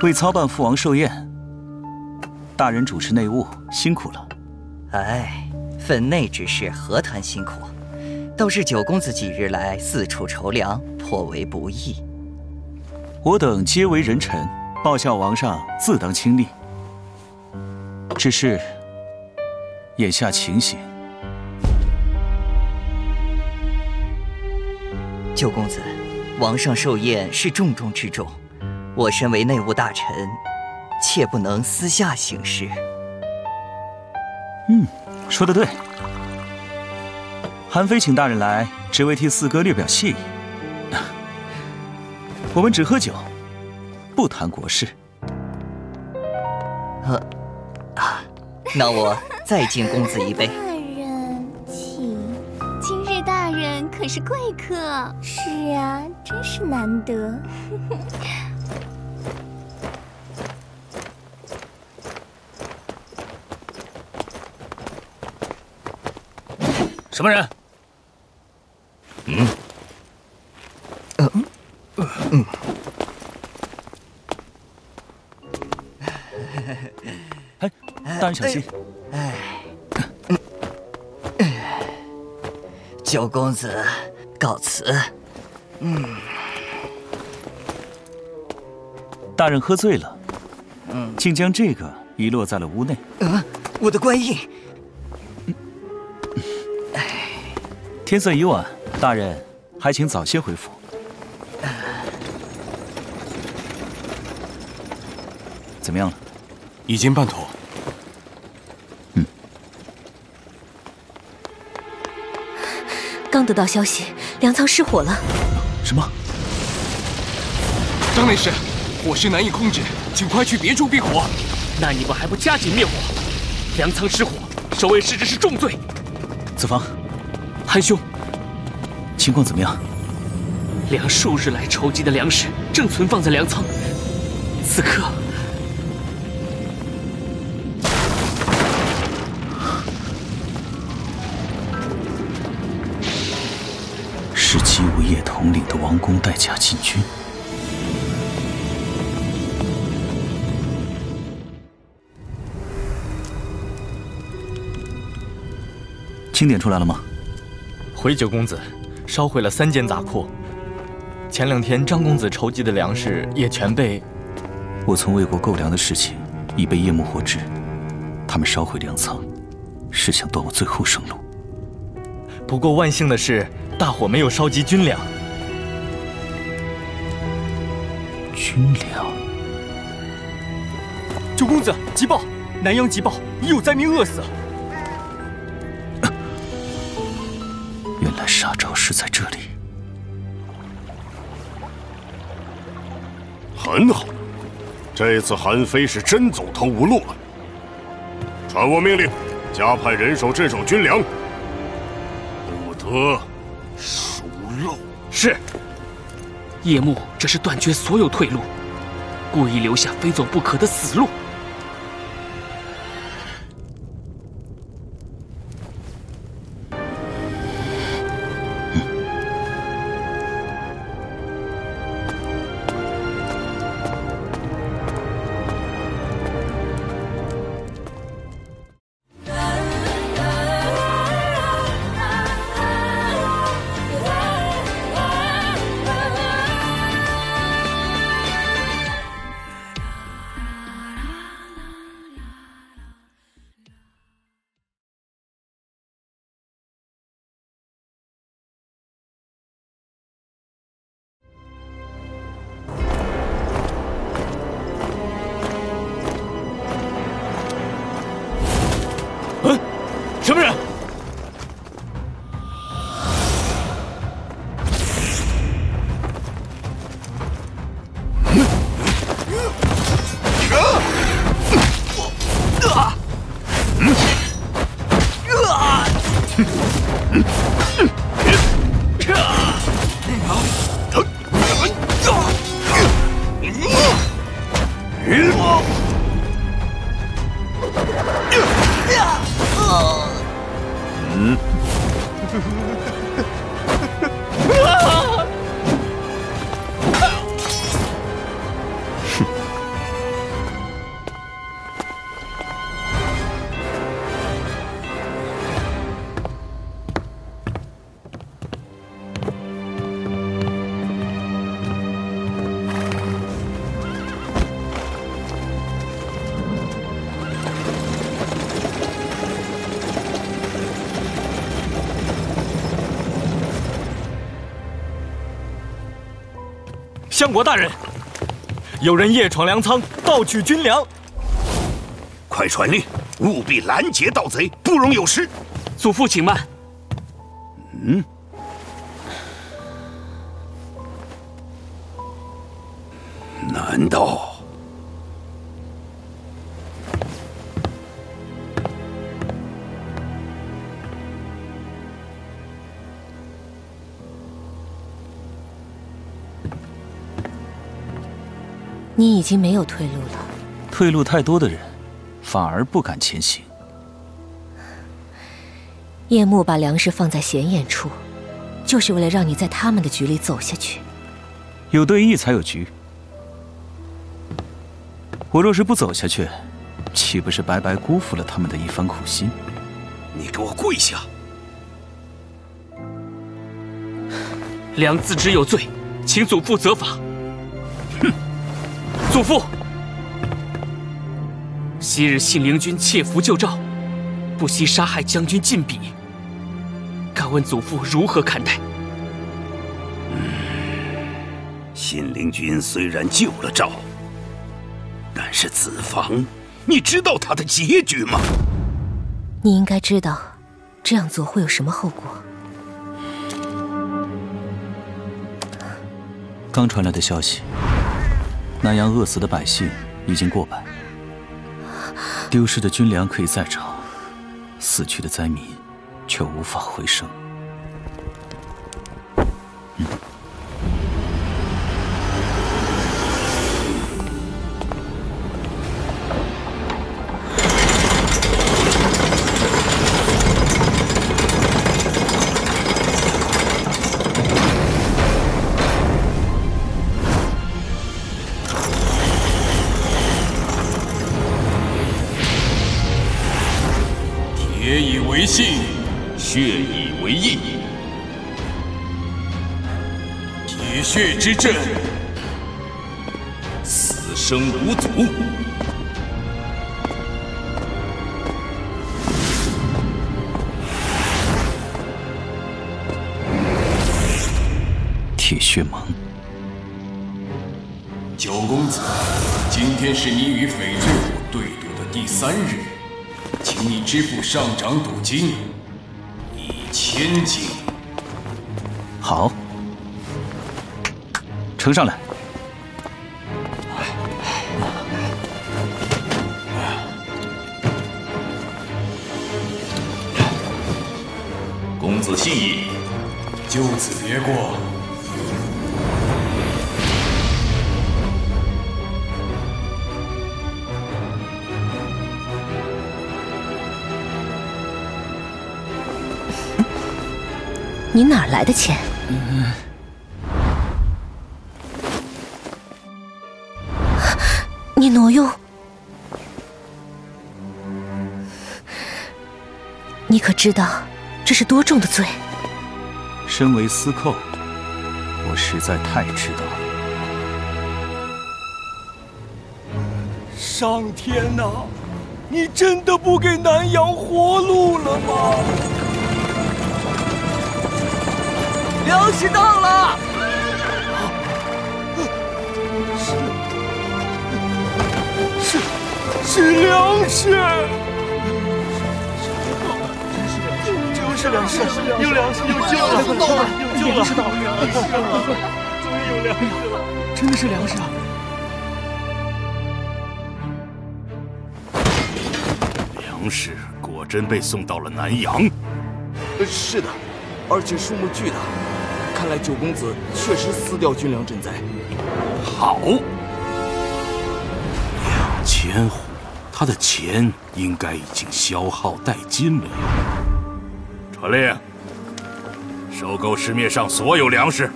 Speaker 8: 为操办父王寿宴，大人主持内务，辛苦了。
Speaker 18: 哎，分内之事何谈辛苦？倒是九公子几日来四处筹粮，颇为不易。
Speaker 8: 我等皆为人臣，报效王上自当亲力。只是眼下情形，
Speaker 18: 九公子，王上寿宴是重中之重，我身为内务大臣，切不能私下行事。
Speaker 8: 说得对。韩非请大人来，只为替四哥略表谢意。我们只喝酒，不谈国事。
Speaker 18: 那我再敬公子一杯。
Speaker 21: 大人，请。今日大人可是贵客。是啊，真是难得。
Speaker 1: 什么人？
Speaker 8: 哎，大人小心！
Speaker 18: 九公子，告辞。
Speaker 8: 大人喝醉了，竟将这个遗落在了屋内。
Speaker 18: 我的官印。
Speaker 8: 天色已晚，大人还请早些回府。怎么样了？
Speaker 9: 已经办妥。
Speaker 12: 刚得到消息，粮仓失火了。
Speaker 8: 什么？
Speaker 9: 张内侍，火势难以控制，请快去别处避火。
Speaker 1: 那你们还不加紧灭火？粮仓失火，守卫失职是重罪。
Speaker 8: 子房，
Speaker 1: 韩兄，
Speaker 8: 情况怎么样？
Speaker 1: 粮数日来筹集的粮食正存放在粮仓，此刻
Speaker 8: 是姬无业统领的王公带甲进军。清点出来了吗？
Speaker 11: 回九公子，烧毁了3间杂库。前2天张公子筹集的粮食也全被……
Speaker 8: 我从魏国购粮的事情已被叶幕获知，他们烧毁粮仓，是想断我最后生路。
Speaker 11: 不过万幸的是，大火没有烧及军粮。
Speaker 8: 军粮？
Speaker 11: 九公子，急报！南阳急报，已有灾民饿死。
Speaker 8: 原来杀招是在这里。
Speaker 23: 很好，这次韩非是真走投无路了。传我命令，加派人手镇守军粮，不得疏漏。
Speaker 1: 是。叶幕这是断绝所有退路，故意留下非走不可的死路。
Speaker 11: 什么人？相国大人，有人夜闯粮仓，盗取军粮。
Speaker 5: 快传令，务必拦截盗贼，不容有失。
Speaker 1: 祖父，请慢。
Speaker 10: 难道？
Speaker 12: 你已经没有退路了。
Speaker 8: 退路太多的人，反而不敢前行。
Speaker 12: 叶幕把粮食放在显眼处，就是为了让你在他们的局里走下去。
Speaker 8: 有对弈才有局。我若是不走下去，岂不是白白辜负了他们的一番苦心？
Speaker 5: 你给我跪下！
Speaker 1: 良自知有罪，请祖父责罚。祖父，昔日信陵君窃符救赵，不惜杀害将军晋鄙，敢问祖父如何看待？
Speaker 10: 信陵君虽然救了赵，但是子房，你知道他的结局吗？
Speaker 12: 你应该知道，这样做会有什么后果。
Speaker 8: 刚传来的消息。南阳饿死的百姓已经过百，丢失的军粮可以再找，死去的灾民却无法回生。
Speaker 20: 铁以为信，
Speaker 14: 血以为义。
Speaker 9: 铁血之阵，
Speaker 5: 死生无阻。
Speaker 8: 铁血盟，
Speaker 9: 九公子，今天是你与翡翠虎对赌的第3日，请你支付上涨赌金1000金。
Speaker 8: 好，呈上来。
Speaker 9: 公子信义，就此别过。
Speaker 12: 你哪来的钱？你挪用？你可知道这是多重的罪？
Speaker 8: 身为司寇，我实在太知道了。
Speaker 2: 上天哪！你真的不给南阳活路了吗？
Speaker 11: 粮食到了！
Speaker 2: 是粮食！
Speaker 3: 就是粮食，有粮食，有救了，有救了，终于有粮食了，
Speaker 11: 真的是粮食啊！
Speaker 5: 粮食果真被送到了南阳。
Speaker 16: 是的，而且数目巨大。看来九公子确实撕掉军粮赈灾。
Speaker 5: 好，2000户，他的钱应该已经消耗殆尽了呀。传令，收购市面上所有粮食。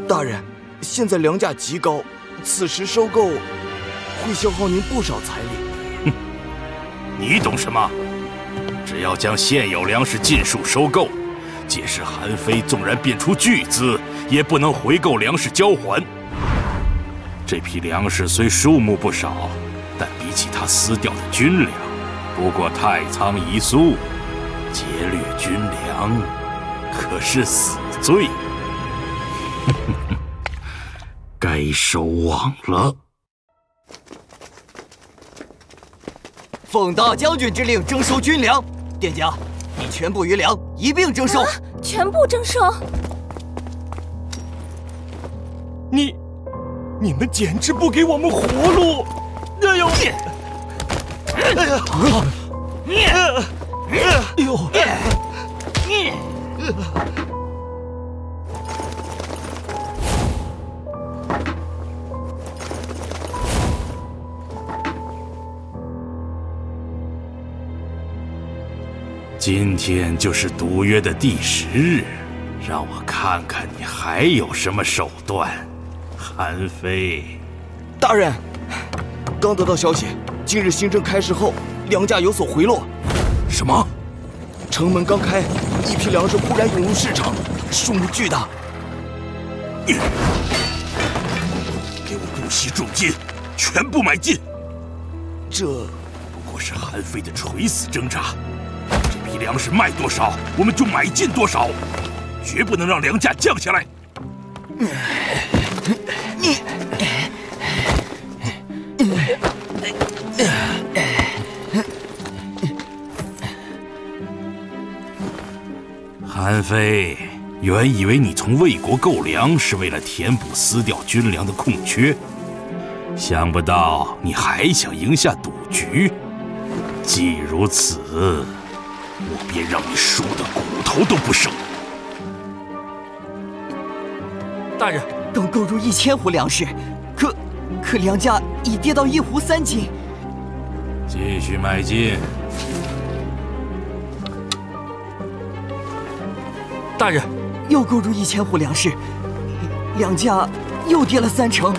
Speaker 16: 大人，现在粮价极高，此时收购会消耗您不少财力。
Speaker 5: 哼，你懂什么？只要将现有粮食尽数收购。届时韩非纵然变出巨资，也不能回购粮食交还。这批粮食虽数目不少，但比起他撕掉的军粮，不过太仓一粟。劫掠军粮，可是死罪，该收网了。
Speaker 18: 奉大将军之令征收军粮，店家。你全部余粮一并征收，
Speaker 21: 全部征收。
Speaker 2: 你们简直不给我们活路！哎呦！
Speaker 5: 今天就是赌约的第10日，让我看看你还有什么手段，韩非。
Speaker 16: 大人，刚得到消息，今日新政开市后，粮价有所回落。
Speaker 5: 什么？
Speaker 16: 城门刚开，一批粮食忽然涌入市场，数目巨大。
Speaker 5: 给我不惜重金，全部买进。
Speaker 16: 这
Speaker 5: 不过是韩非的垂死挣扎。这批粮食卖多少，我们就买进多少，绝不能让粮价降下来。韩非，原以为你从魏国购粮是为了填补撕掉军粮的空缺，想不到你还想赢下赌局。既如此，我便让你输得骨头都不剩。
Speaker 18: 大人，刚购入1000斛粮食，可粮价已跌到1斛3斤。
Speaker 5: 继续买进。
Speaker 18: 大人，又购入1000斛粮食，粮价又跌了3成。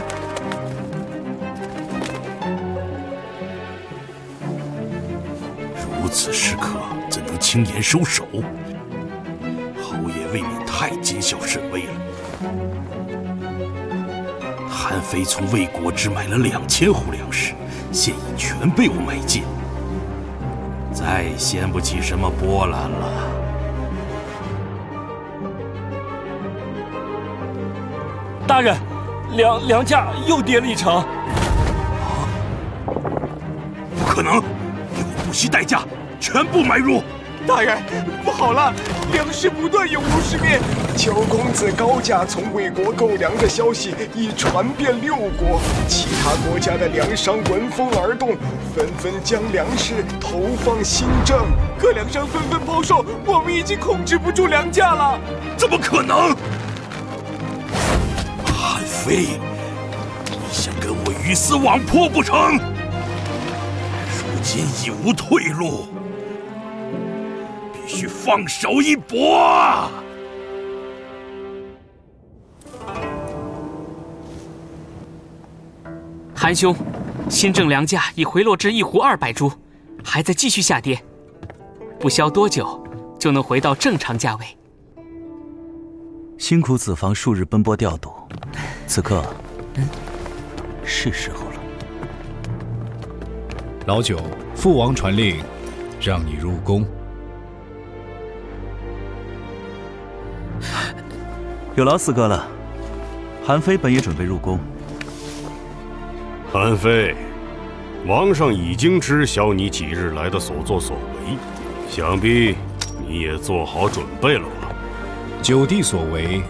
Speaker 5: 如此时刻，怎能轻言收手？侯爷未免太谨小慎微了。韩非从魏国只买了2000斛粮食，现已全被我买尽，再掀不起什么波澜了。
Speaker 2: 大人，粮价又跌了1成。
Speaker 5: 不可能！给我不惜代价，全部买入！
Speaker 16: 大人，不好了，粮食不断有如是面，乔公子高价从魏国购粮的消息已传遍6国，其他国家的粮商闻风而动，纷纷将粮食投放新政，各粮商纷纷抛售，我们已经控制不住粮价了。
Speaker 5: 怎么可能？韩非，你想跟我鱼死网破不成？如今已无退路。必须放手一搏啊！
Speaker 1: 韩兄，新政粮价已回落至1斛200铢，还在继续下跌，不消多久就能回到正常价位。
Speaker 8: 辛苦子房数日奔波调度，此刻，是时候了。
Speaker 19: 老九，父王传令，让你入宫。
Speaker 8: 有劳四哥了。韩非本也准备入宫。
Speaker 23: 韩非，王上已经知晓你几日来的所作所为，想必你也做好准备了吧？
Speaker 19: 九弟所为，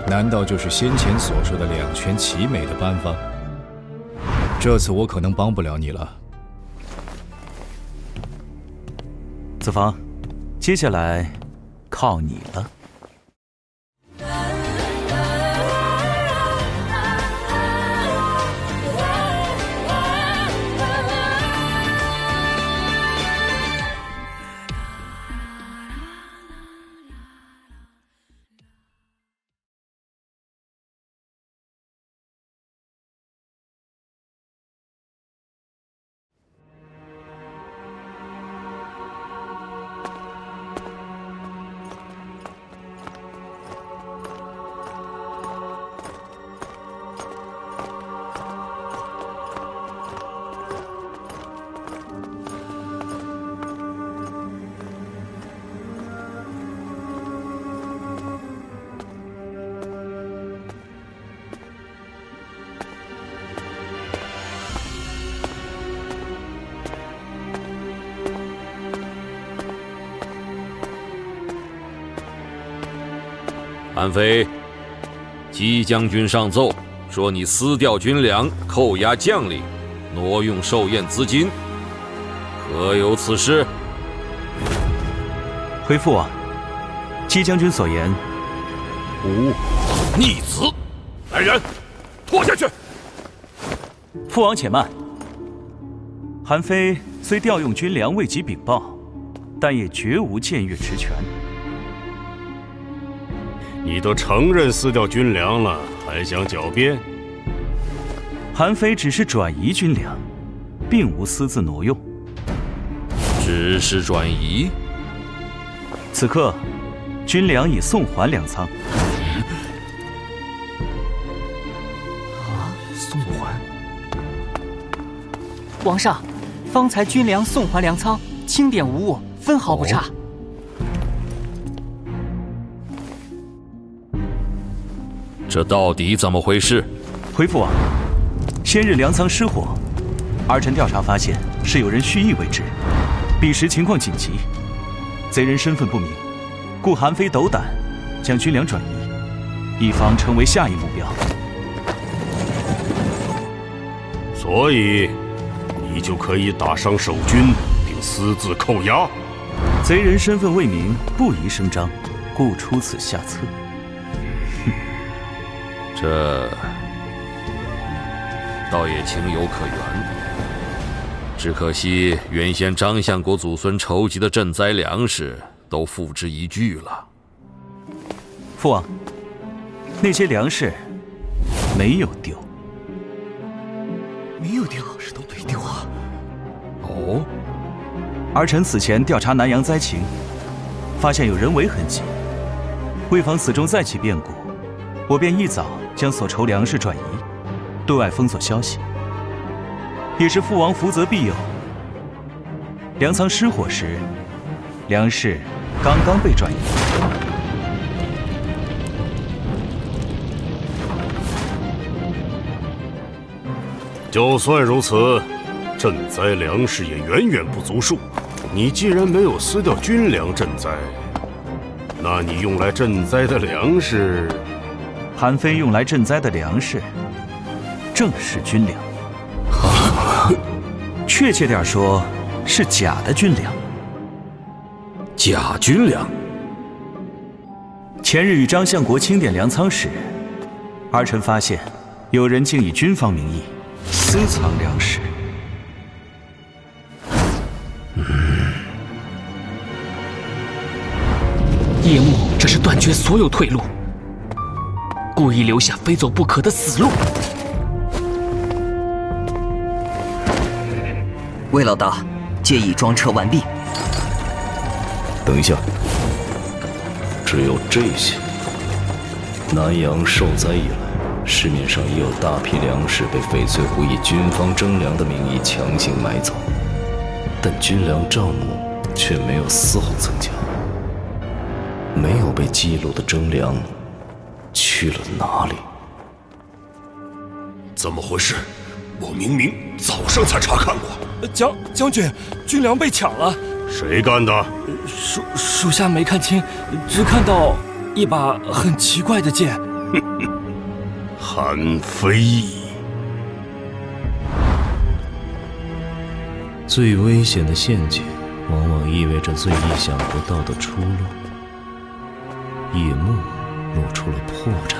Speaker 19: 难道就是先前所说的两全其美的办法？这次我可能帮不了你了。
Speaker 8: 子房，接下来靠你了。
Speaker 6: 韩非，姬将军上奏说你私调军粮，扣押将领，挪用寿宴资金，何有此事？
Speaker 8: 回父王，姬将军所言无误。
Speaker 5: 逆子！来人，拖下去！
Speaker 8: 父王且慢。韩非虽调用军粮未及禀报，但也绝无僭越职权。
Speaker 23: 你都承认私调军粮了，还想狡辩？
Speaker 8: 韩非只是转移军粮，并无私自挪用。
Speaker 6: 只是转移？
Speaker 8: 此刻，军粮已送还粮仓。
Speaker 11: 送还？皇上，方才军粮送还粮仓，清点无误，分毫不差。
Speaker 6: 这到底怎么回事？
Speaker 8: 回父王，先日粮仓失火，儿臣调查发现是有人蓄意为之。彼时情况紧急，贼人身份不明，故韩非斗胆将军粮转移，以防成为下一目标。
Speaker 23: 所以，你就可以打伤守军，并私自扣押。
Speaker 8: 贼人身份未明，不宜声张，故出此下策。
Speaker 6: 这倒也情有可原，只可惜原先张相国祖孙筹集的赈灾粮食都付之一炬了。
Speaker 8: 父王，那些粮食没有丢，
Speaker 16: 没有丢，是都没丢啊！
Speaker 6: 哦，
Speaker 8: 儿臣此前调查南阳灾情，发现有人为痕迹，为防此中再起变故。我便一早将所筹粮食转移，对外封锁消息，也是父王福泽庇佑。粮仓失火时，粮食刚刚被转移。
Speaker 23: 就算如此，赈灾粮食也远远不足数。你既然没有撕掉军粮赈灾，那你用来赈灾的粮食，
Speaker 8: 韩非用来赈灾的粮食，正是军粮。确切点说，是假的军粮。
Speaker 6: 假军粮。
Speaker 8: 前日与张相国清点粮仓时，儿臣发现有人竟以军方名义私藏粮食。
Speaker 1: 叶幕这是断绝所有退路，故意留下非走不可的死路。
Speaker 18: 魏老大，借已装车完毕。
Speaker 14: 等一下，只有这些。南阳受灾以来，市面上也有大批粮食被翡翠湖以军方征粮的名义强行买走，但军粮账目却没有丝毫增加。没有被记录的征粮去了哪里？
Speaker 23: 怎么回事？我明明早上才查看过。
Speaker 2: 将军，军粮被抢了。
Speaker 23: 谁干的？
Speaker 2: 属下没看清，只看到一把很奇怪的剑。
Speaker 23: 韩非，
Speaker 14: 最危险的陷阱，往往意味着最意想不到的出路。叶幕露出了破绽。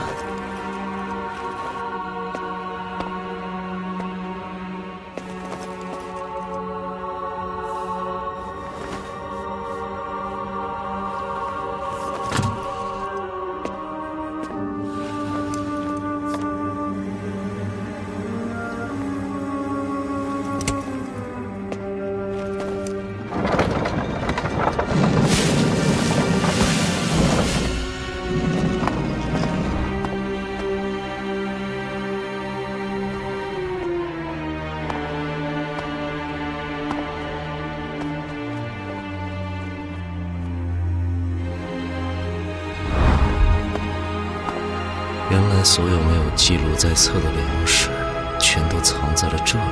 Speaker 14: 原来所有没有记录在册的粮食，全都藏在了这里。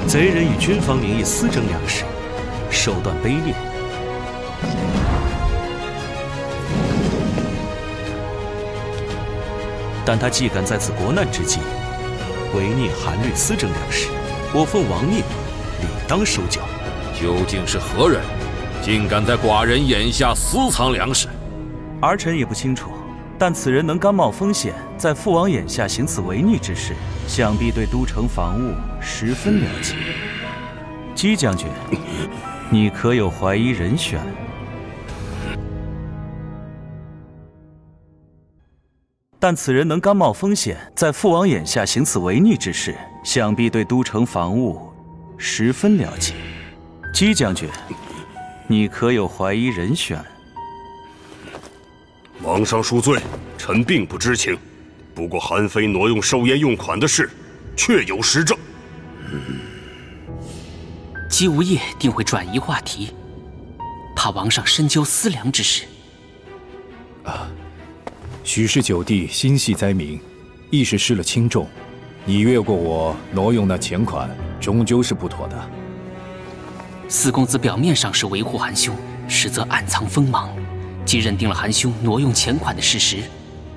Speaker 8: 贼人以军方名义私征粮食，手段卑劣。但他既敢在此国难之际，违逆韩律私征粮食，我奉王命，理当收缴。
Speaker 6: 究竟是何人，竟敢在寡人眼下私藏粮食？
Speaker 8: 儿臣也不清楚，但此人能甘冒风险，在父王眼下行此违逆之事，想必对都城防务十分了解。姬将军，你可有怀疑人选？但此人能甘冒风险，在父王眼下行此违逆之事，想必对都城防务十分了解。姬将军，你可有怀疑人选？
Speaker 23: 王上恕罪，臣并不知情。不过韩非挪用寿宴用款的事，确有实证。
Speaker 1: 姬无业定会转移话题，怕王上深究私粮之事。
Speaker 19: 许氏九弟心系灾民，亦是失了轻重。你越过我挪用那钱款，终究是不妥的。
Speaker 1: 四公子表面上是维护韩兄，实则暗藏锋芒，既认定了韩兄挪用钱款的事实，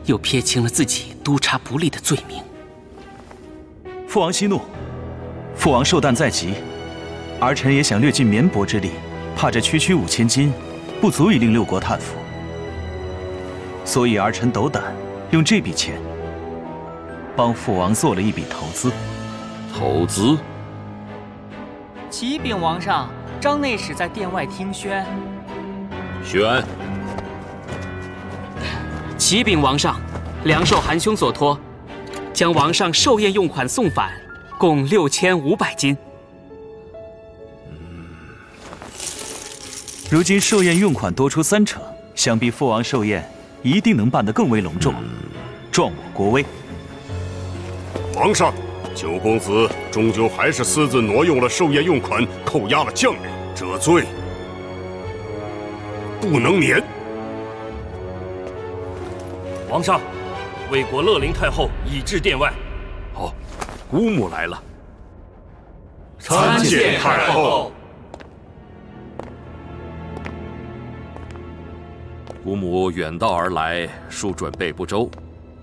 Speaker 1: 又撇清了自己督察不力的罪名。
Speaker 8: 父王息怒，父王寿诞在即，儿臣也想略尽绵薄之力，怕这区区5000金，不足以令六国叹服。所以儿臣斗胆用这笔钱帮父王做了一笔投资。
Speaker 6: 投资？
Speaker 11: 启禀王上，张内史在殿外听宣。
Speaker 6: 宣。
Speaker 1: 启禀王上，梁受韩兄所托，将王上寿宴用款送返，共6500金。
Speaker 8: 如今寿宴用款多出3成，想必父王寿宴一定能办得更为隆重，壮我国威。
Speaker 23: 皇上，九公子终究还是私自挪用了寿宴用款，扣押了将领，这罪不能免。
Speaker 2: 皇上，魏国乐陵太后已至殿外。
Speaker 6: 哦，姑母来了。
Speaker 23: 参见太后。
Speaker 6: 姑母远道而来，恕准备不周，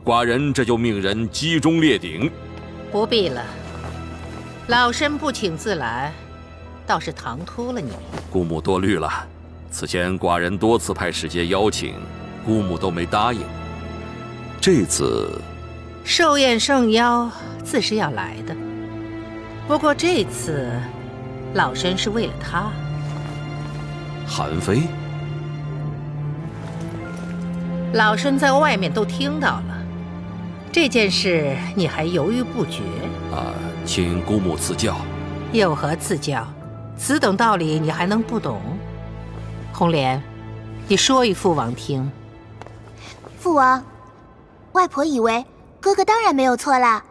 Speaker 6: 寡人这就命人击中列鼎。
Speaker 13: 不必了，老身不请自来，倒是唐突了你。
Speaker 6: 姑母多虑了，此前寡人多次派使节邀请，姑母都没答应。这次
Speaker 13: 寿宴盛邀，自是要来的。不过这次，老身是为了他。
Speaker 6: 韩非。
Speaker 13: 老身在外面都听到了，这件事你还犹豫不决
Speaker 6: 啊？请姑母赐教。
Speaker 13: 有何赐教？此等道理你还能不懂？红莲，你说与父王听。
Speaker 15: 父王，外婆以为哥哥当然没有错啦。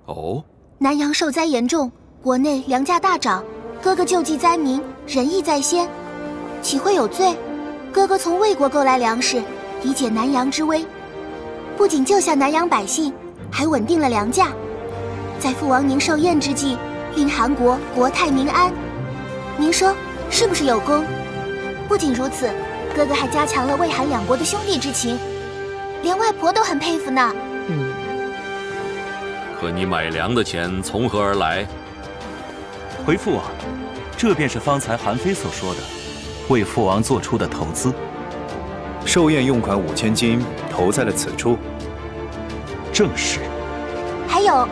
Speaker 6: 哦。
Speaker 15: 南阳受灾严重，国内粮价大涨，哥哥救济灾民，仁义在先，岂会有罪？哥哥从魏国购来粮食，以解南阳之危，不仅救下南阳百姓，还稳定了粮价，在父王您寿宴之际，令韩国国泰民安。您说是不是有功？不仅如此，哥哥还加强了魏韩两国的兄弟之情，连外婆都很佩服呢。
Speaker 6: 可你买粮的钱从何而来？
Speaker 8: 回父王，这便是方才韩非所说的，为父王做出的投资。
Speaker 19: 寿宴用款5000金投在了此处。
Speaker 8: 正是。
Speaker 15: 还有，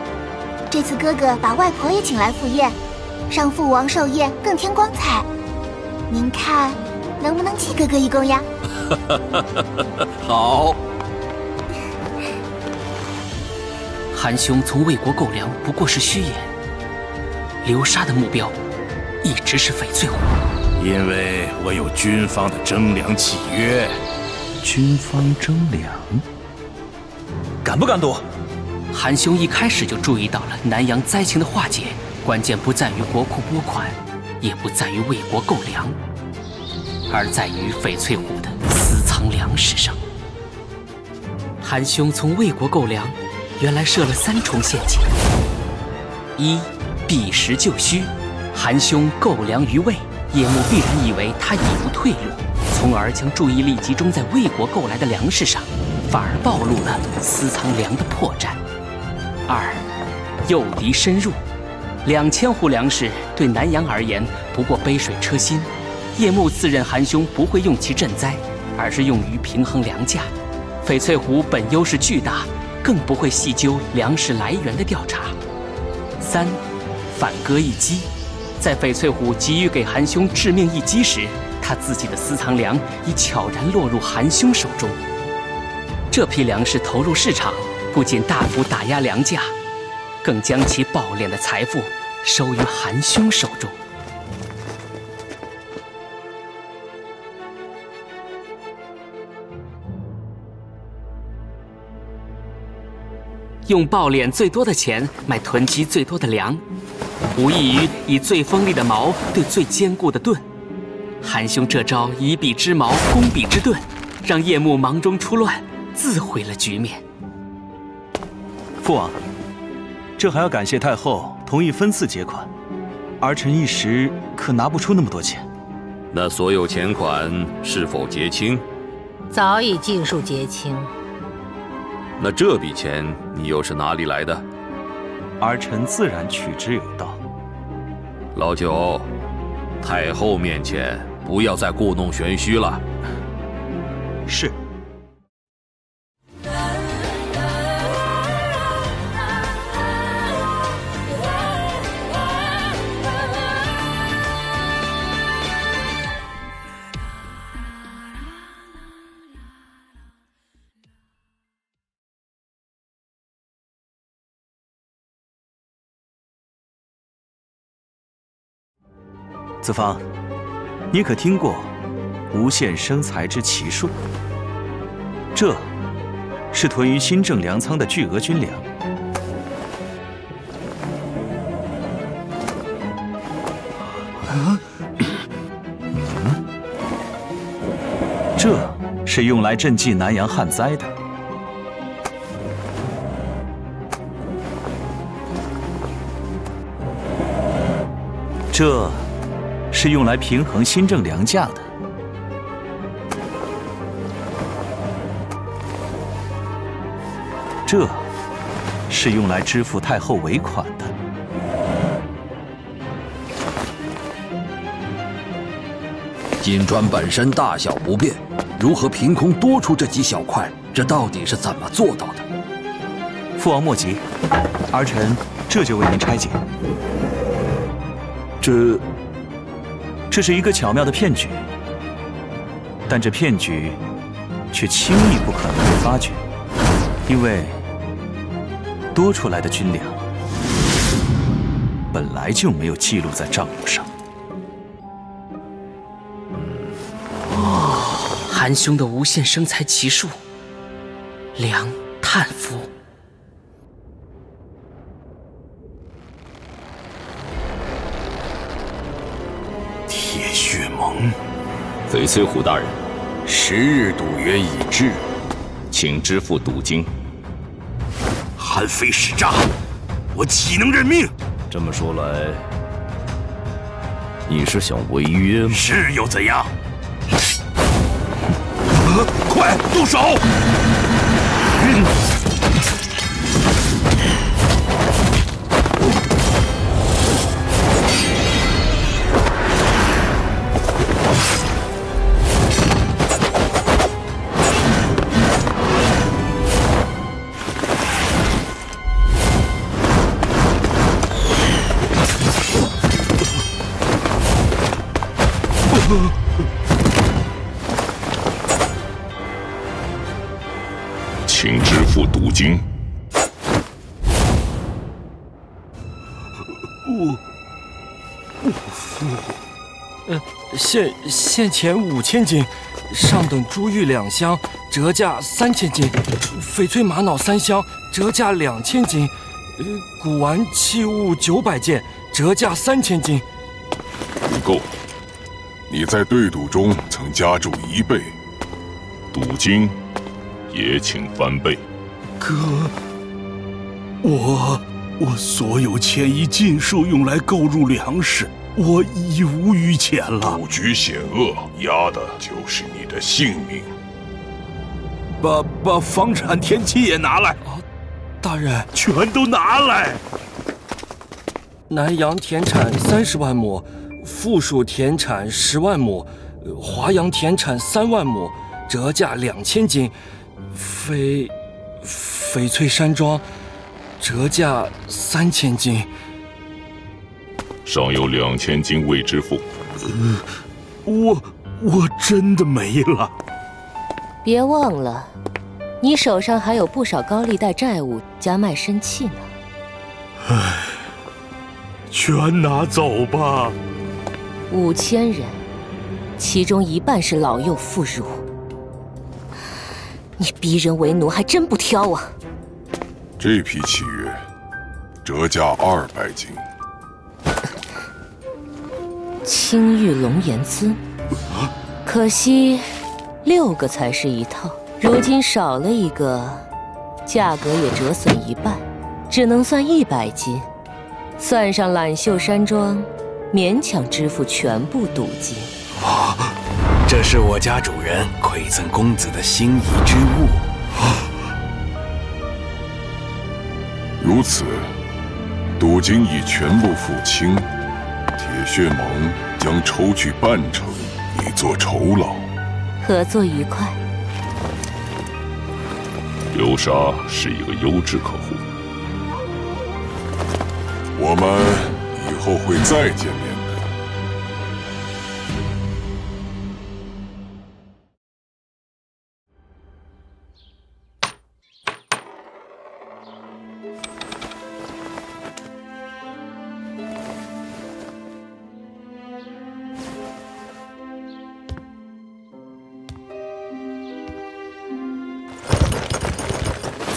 Speaker 15: 这次哥哥把外婆也请来赴宴，让父王寿宴更添光彩。您看，能不能记哥哥一功呀？
Speaker 6: 好。
Speaker 1: 韩兄从魏国购粮不过是虚言，流沙的目标一直是翡翠湖。
Speaker 5: 因为我有军方的征粮契约。
Speaker 8: 军方征粮，敢不敢赌？
Speaker 1: 韩兄一开始就注意到了南阳灾情的化解，关键不在于国库拨款，也不在于魏国购粮，而在于翡翠湖的私藏粮食上。韩兄从魏国购粮，原来设了3重陷阱：一，避实就虚，韩兄购粮于魏，叶幕必然以为他已无退路，从而将注意力集中在魏国购来的粮食上，反而暴露了私藏粮的破绽。二，诱敌深入，2000户粮食对南阳而言不过杯水车薪，叶幕自认韩兄不会用其赈灾，而是用于平衡粮价。翡翠湖本优势巨大，更不会细究粮食来源的调查。三，反戈一击，在翡翠湖急于给韩兄致命一击时，他自己的私藏粮已悄然落入韩兄手中。这批粮食投入市场，不仅大幅打压粮价，更将其暴敛的财富收于韩兄手中。用暴敛最多的钱买囤积最多的粮，无异于以最锋利的矛对最坚固的盾。韩兄这招以彼之矛攻彼之盾，让叶幕忙中出乱，自毁了局面。
Speaker 8: 父王，这还要感谢太后同意分次结款，儿臣一时可拿不出那么多钱。
Speaker 6: 那所有钱款是否结清？
Speaker 13: 早已尽数结清。
Speaker 6: 那这笔钱你又是哪里来的？
Speaker 8: 儿臣自然取之有道。
Speaker 6: 老九，太后面前不要再故弄玄虚了。
Speaker 8: 是。子方，你可听过无限生财之奇术？这是屯于新郑粮仓的巨额军粮。这是用来赈济南阳旱灾的。这是用来平衡新郑粮价的。这是用来支付太后尾款的。
Speaker 7: 金砖本身大小不变，如何凭空多出这几小块？这到底是怎么做到的？
Speaker 8: 父王莫急，儿臣这就为您拆解。这是一个巧妙的骗局，但这骗局却轻易不可能被发觉，因为多出来的军粮本来就没有记录在账目上。
Speaker 1: 韩兄的无限生财奇术，粮叹服。
Speaker 10: 铁血盟，
Speaker 14: 翡翠虎大人
Speaker 9: ，10日赌约已至，
Speaker 14: 请支付赌金。
Speaker 5: 韩非使诈，我岂能认命？
Speaker 14: 这么说来，你是想违约吗？
Speaker 5: 是又怎样？快动手！
Speaker 23: 请支付赌金。
Speaker 2: 我付。现钱5000斤，上等珠玉2箱，折价3000斤；翡翠玛瑙3箱，折价2000斤；古玩器物900件，折价3000斤。
Speaker 23: 不够，你在对赌中曾加注1倍，赌金也请翻倍。
Speaker 5: 哥，我所有钱已尽数用来购入粮食，我已无余钱了。
Speaker 23: 赌局险恶，押的就是你的性命。
Speaker 5: 把房产田契也拿来。
Speaker 2: 大人，
Speaker 5: 全都拿来。
Speaker 2: 南阳田产30万亩，附属田产10万亩，华阳田产3万亩，折价2000斤；翡翠山庄折价3000斤。
Speaker 23: 尚有2000斤未支付。
Speaker 5: 我真的没了。
Speaker 12: 别忘了，你手上还有不少高利贷债务加卖身契呢。
Speaker 5: 唉，全拿走吧。
Speaker 12: 5000人，其中1半是老幼妇孺。你逼人为奴还真不挑啊！
Speaker 23: 这批契约折价200斤。
Speaker 12: 青玉龙岩缁，可惜6个才是一套，如今少了一个，价格也折损1半，只能算100斤。算上揽秀山庄。 勉强支付全部赌金。
Speaker 9: 这是我家主人馈赠公子的心意之物。
Speaker 23: 如此，赌金已全部付清，铁血盟将抽取半成以作酬劳。
Speaker 12: 合作愉快。
Speaker 23: 流沙是一个优质客户，我们。 以后会再见面的。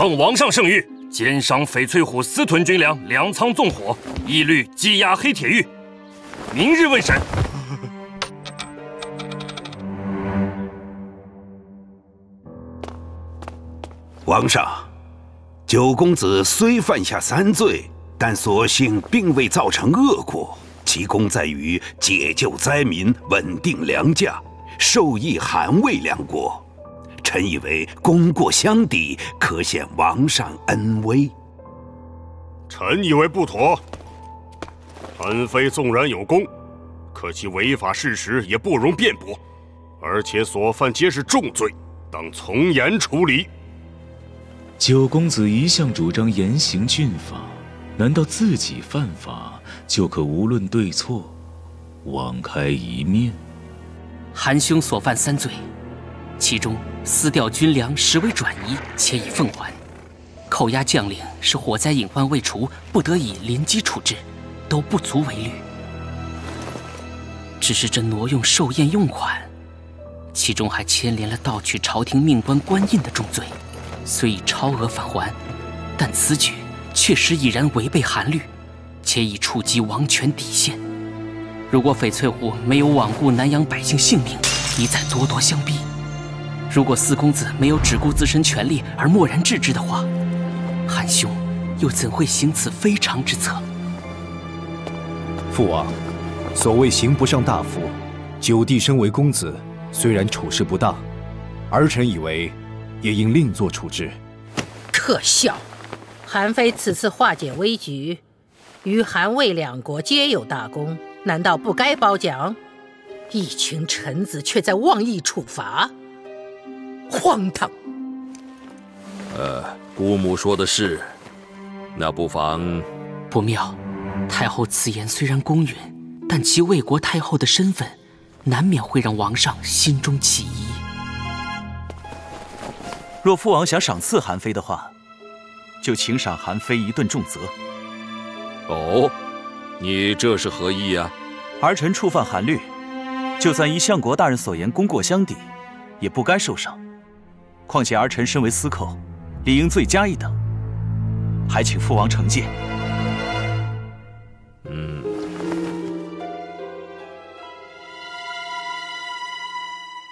Speaker 2: 奉王上圣谕，监赏翡翠虎私屯军粮粮仓纵火，一律羁押黑铁狱，明日问审。
Speaker 10: 王上，九公子虽犯下3罪，但所幸并未造成恶果，其功在于解救灾民、稳定粮价，受益韩魏两国。臣以为功过相抵，可显王上恩威。
Speaker 23: 臣以为不妥。韩非纵然有功，可其违法事实也不容辩驳，而且所犯皆是重罪，当从严处理。
Speaker 4: 九公子一向主张严刑峻法，难道自己犯法就可无论对错，网开一面？
Speaker 1: 韩兄所犯3罪，其中私调军粮实为转移，且已奉还；扣押将领是火灾隐患未除，不得已临机处置，都不足为虑。只是这挪用寿宴用款，其中还牵连了盗取朝廷命官官印的重罪。虽已超额返还，但此举确实已然违背韩律，且已触及王权底线。如果翡翠虎没有罔顾南阳百姓性命，一再咄咄相逼；如果四公子没有只顾自身权利而漠然置之的话，韩兄又怎会行此非常之策？
Speaker 17: 父王，所谓刑不上大夫，九弟身为公子，虽然处事不当，儿臣以为也应另作处置。
Speaker 13: 可笑！韩非此次化解危局，于韩魏两国皆有大功，难道不该褒奖？一群臣子却在妄议处罚，荒唐！
Speaker 6: 姑母说的是，那不妨……
Speaker 1: 不妙。太后此言虽然公允，但其魏国太后的身份，难免会让王上心中起疑。
Speaker 8: 若父王想赏赐韩非的话，就请赏韩非一顿重责。
Speaker 6: 哦，你这是何意啊？
Speaker 8: 儿臣触犯韩律，就算依相国大人所言功过相抵，也不该受赏。况且儿臣身为司寇，理应罪加一等，还请父王惩戒。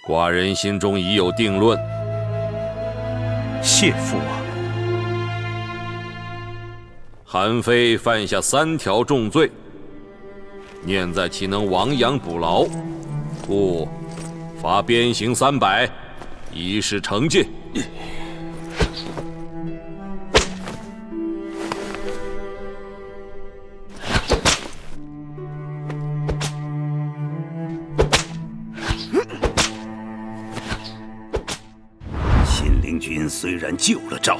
Speaker 6: 寡人心中已有定论。
Speaker 8: 谢父王。
Speaker 6: 韩非犯下3条重罪，念在其能亡羊补牢，故罚鞭刑300，以示惩戒。
Speaker 10: 信陵君虽然救了赵，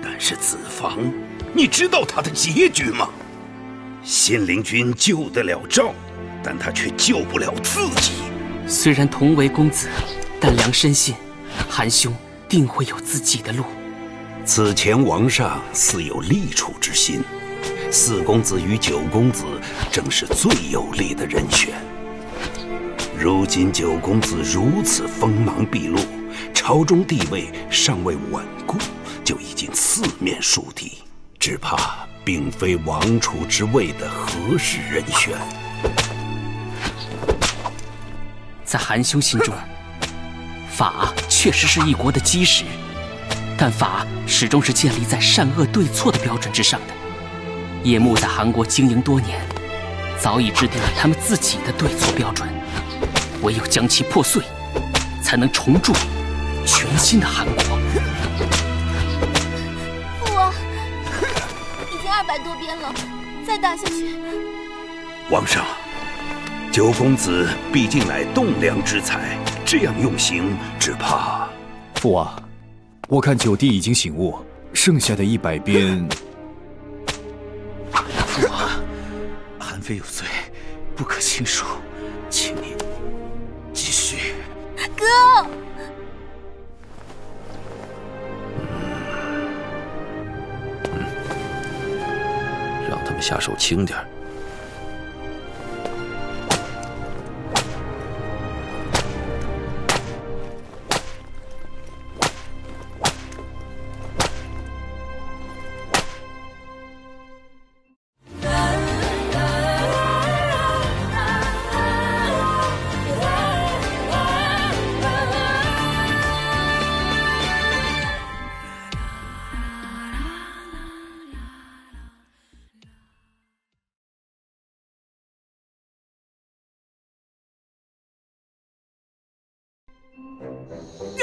Speaker 10: 但是子房，你知道他的结局吗？信陵君救得了赵，但他却救不了自己。
Speaker 1: 虽然同为公子，但良深信韩兄定会有自己的路。
Speaker 10: 此前王上似有利处之心，四公子与九公子正是最有利的人选。如今九公子如此锋芒毕露，朝中地位尚未稳固，就已经四面树敌，只怕并非王储之位的合适人选。
Speaker 1: 在韩兄心中，法确实是一国的基石，但法始终是建立在善恶对错的标准之上的。叶牧在韩国经营多年，早已制定了他们自己的对错标准，唯有将其破碎，才能重铸全新的韩国。
Speaker 21: 父王，已经200多鞭了，再打下去。
Speaker 10: 王上，九公子毕竟乃栋梁之才，这样用刑，只怕……
Speaker 17: 父王，我看九弟已经醒悟，剩下的100鞭……
Speaker 8: 父王，韩非有罪，不可轻恕，请你继续。
Speaker 21: 哥，
Speaker 6: 让他们下手轻点。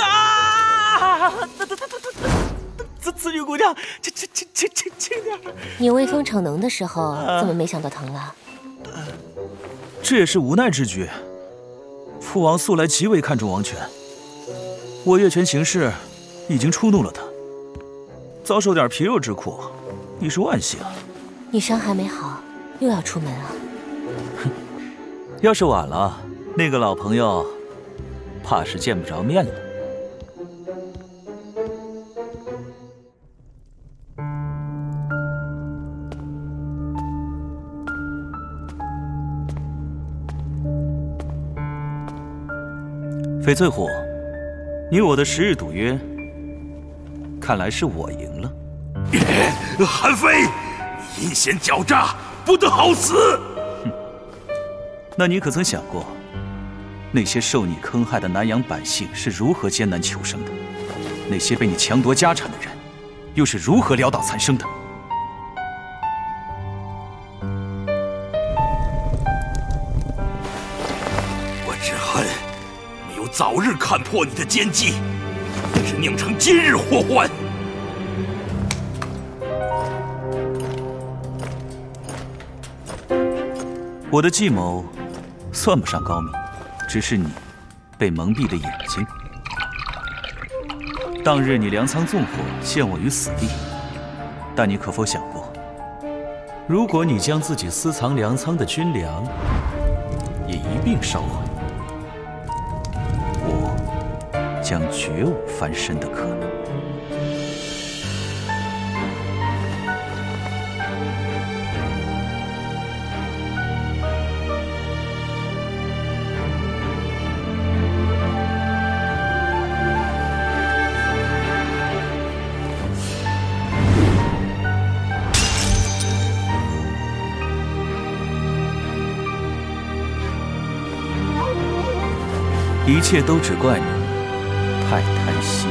Speaker 8: 啊！子女姑娘，轻点！
Speaker 12: 你威风逞能的时候，怎么没想到疼了？
Speaker 8: 这也是无奈之举。父王素来极为看重王权，我越权行事，已经触怒了他，遭受点皮肉之苦，已是万幸。
Speaker 12: 你伤还没好，又要出门啊？
Speaker 8: 哼，要是晚了，那个老朋友，怕是见不着面了。翡翠虎，你我的10日赌约，看来是我赢了。
Speaker 5: 韩非，阴险狡诈，不得好死！
Speaker 8: 哼，那你可曾想过，那些受你坑害的南阳百姓是如何艰难求生的？那些被你强夺家产的人，又是如何潦倒残生的？
Speaker 5: 我只恨没有早日看破你的奸计，只酿成今日祸患。
Speaker 8: 我的计谋算不上高明，只是你被蒙蔽了眼睛。当日你粮仓纵火，陷我于死地，但你可否想过，如果你将自己私藏粮仓的军粮也一并烧毁，我将绝无翻身的可能。一切都只怪你太贪心。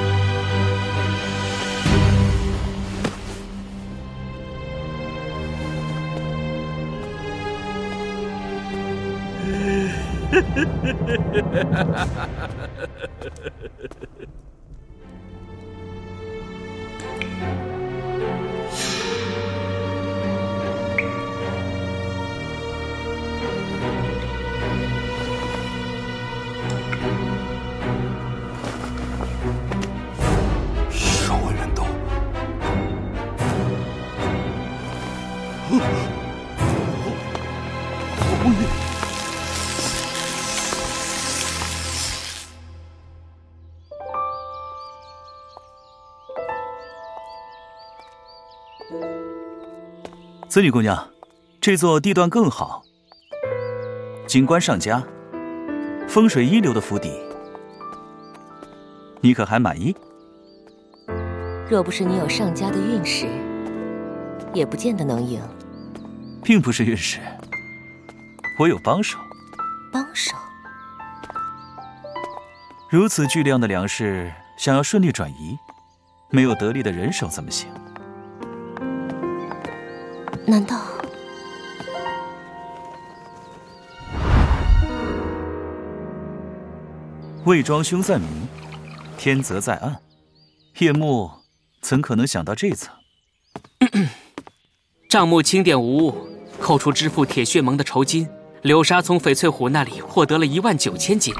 Speaker 8: 子女姑娘，这座地段更好，景观上佳，风水一流的府邸，你可还满意？
Speaker 12: 若不是你有上佳的运势，也不见得能赢。
Speaker 8: 并不是运势，我有帮手。
Speaker 12: 帮手？
Speaker 8: 如此巨量的粮食，想要顺利转移，没有得力的人手怎么行？
Speaker 12: 难道？
Speaker 8: 魏庄凶在明，天则在暗。叶幕怎可能想到这层？
Speaker 1: 账目清点无误，扣除支付铁血盟的酬金，柳沙从翡翠虎那里获得了19000金。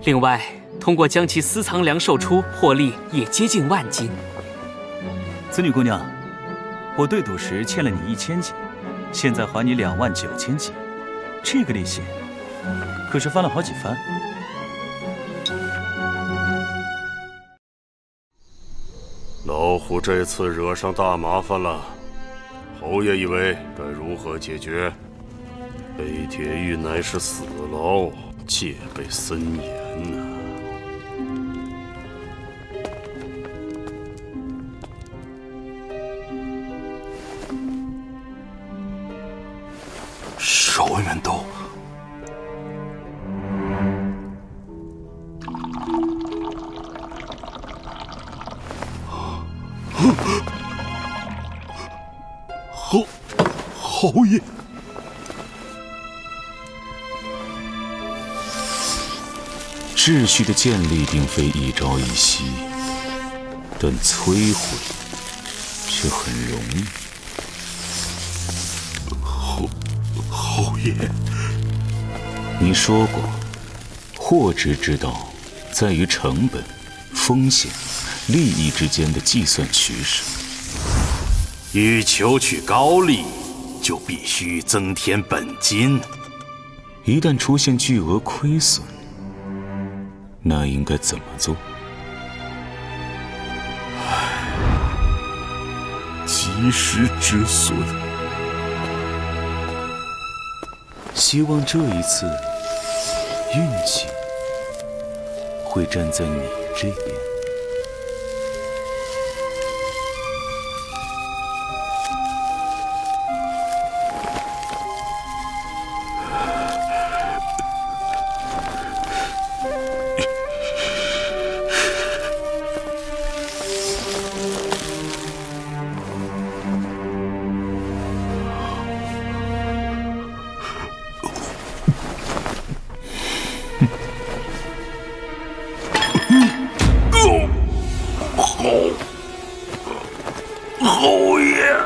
Speaker 1: 另外，通过将其私藏粮售出，获利也接近10000金。
Speaker 8: 子女姑娘，我对赌时欠了你1000金，现在还你29000金，这个利息可是翻了好几番。
Speaker 23: 老虎这次惹上大麻烦了，侯爷以为该如何解决？北铁狱乃是死牢，戒备森严呐。
Speaker 5: 守卫们都侯爷，
Speaker 4: 秩序的建立并非一朝一夕，但摧毁却很容易。
Speaker 23: 侯爷，
Speaker 4: 你说过，货治之道在于成本、风险、利益之间的计算取舍。
Speaker 5: 欲求取高利，就必须增添本金。
Speaker 4: 一旦出现巨额亏损，那应该怎么做？
Speaker 23: 及时止损。
Speaker 4: 希望这一次运气会站在你这边。
Speaker 23: 侯爷，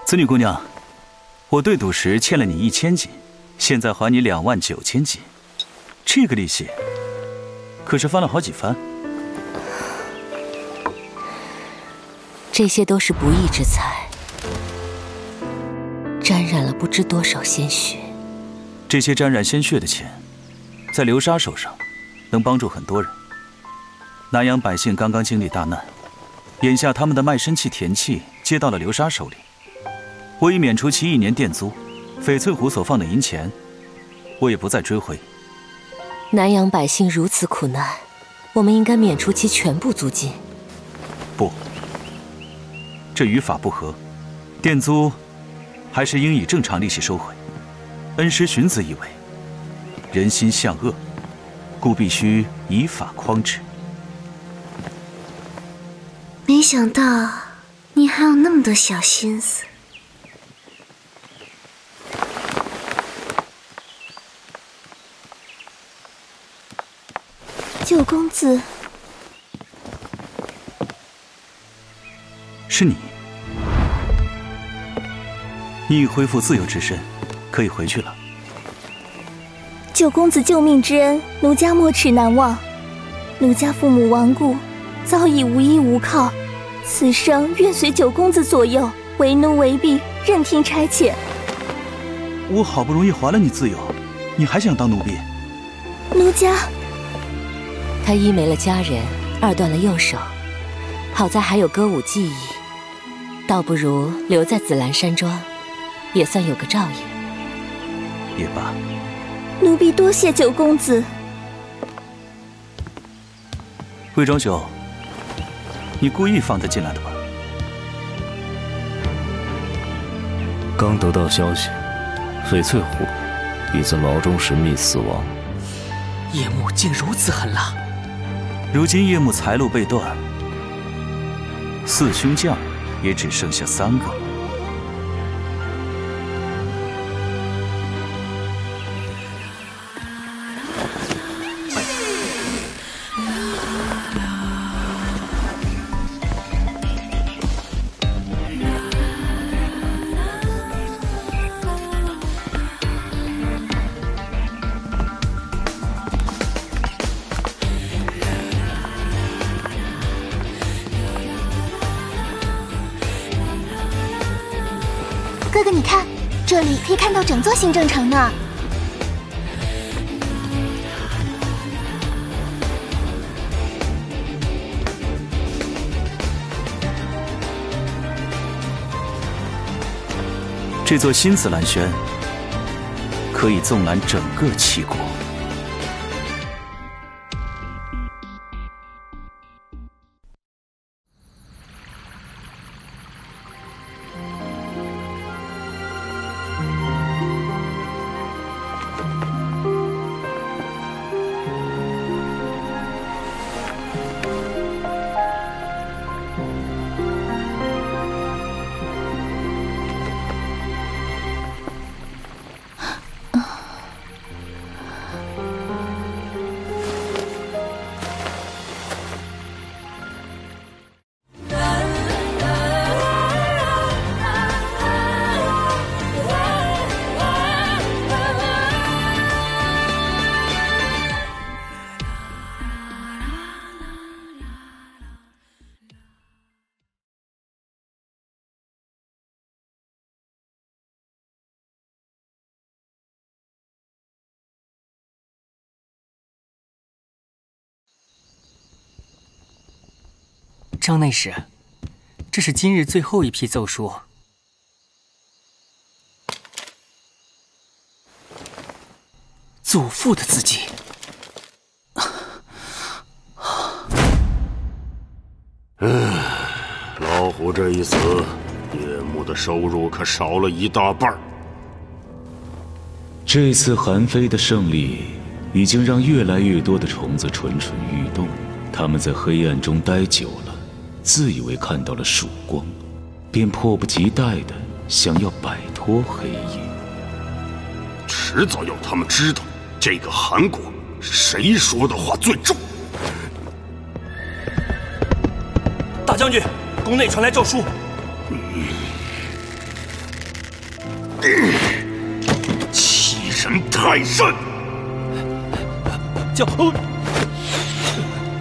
Speaker 8: 子女姑娘，我对赌时欠了你1000斤，现在还你29000斤，这个利息可是翻了好几番。
Speaker 12: 这些都是不义之财，沾染了不知多少鲜血。
Speaker 8: 这些沾染鲜血的钱，在流沙手上，能帮助很多人。南阳百姓刚刚经历大难，眼下他们的卖身契田契接到了流沙手里。我已免除其1年店租，翡翠湖所放的银钱，我也不再追回。
Speaker 12: 南阳百姓如此苦难，我们应该免除其全部租金。
Speaker 8: 不，这与法不合，店租还是应以正常利息收回。恩师荀子以为，人心向恶，故必须以法匡之。
Speaker 3: 没想到你还有那么多小心思。
Speaker 21: 九公子，
Speaker 8: 是你。你已恢复自由之身，可以回去了。
Speaker 21: 九公子救命之恩，奴家没齿难忘。奴家父母亡故，早已无依无靠，此生愿随九公子左右，为奴为婢，任听差遣。
Speaker 8: 我好不容易还了你自由，你还想当奴婢？
Speaker 21: 奴家。
Speaker 12: 他一没了家人，二断了右手，好在还有歌舞技艺，倒不如留在紫兰山庄，也算有个照应。
Speaker 8: 也罢，
Speaker 21: 奴婢多谢九公子。
Speaker 8: 魏庄兄，你故意放他进来的吧？
Speaker 14: 刚得到消息，翡翠湖已自牢中神秘死亡。
Speaker 11: 叶幕竟如此狠辣！
Speaker 8: 如今叶幕财路被断，4兄将也只剩下3个。
Speaker 15: 哥哥，你看，这里可以看到整座新郑城呢。
Speaker 8: 这座新紫兰轩可以纵览整个齐国。
Speaker 11: 张内史，这是今日最后一批奏书。祖父的字迹。
Speaker 23: 老虎这一死，夜幕的收入可少了一大半。
Speaker 4: 这次韩非的胜利，已经让越来越多的虫子蠢蠢欲动。他们在黑暗中待久了，自以为看到了曙光，便迫不及待地想要摆脱黑夜。
Speaker 23: 迟早要他们知道，这个韩国谁说的话最重。
Speaker 2: 大将军，宫内传来诏书。
Speaker 23: 欺人太甚！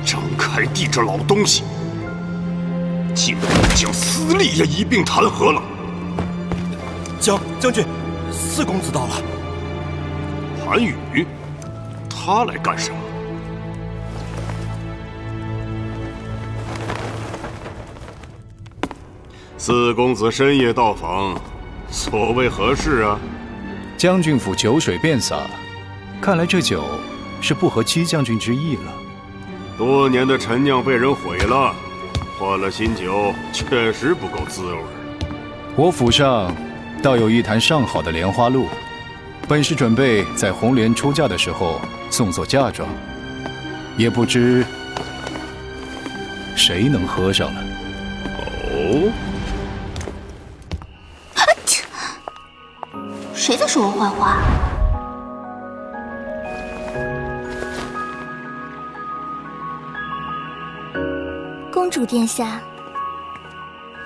Speaker 23: 张开地这老东西，竟然将司隶也一并弹劾了。
Speaker 2: 将军，四公子到了。
Speaker 23: 韩宇，他来干什么？四公子深夜到访，所谓何事啊？
Speaker 19: 将军府酒水遍洒，看来这酒是不合姬将军之意了。
Speaker 23: 多年的陈酿被人毁了，换了新酒，确实不够滋味。
Speaker 19: 我府上倒有一坛上好的莲花露，本是准备在红莲出嫁的时候送作嫁妆，也不知谁能喝上了。
Speaker 23: 哦。
Speaker 15: 谁在说我坏话？
Speaker 21: 公主殿下，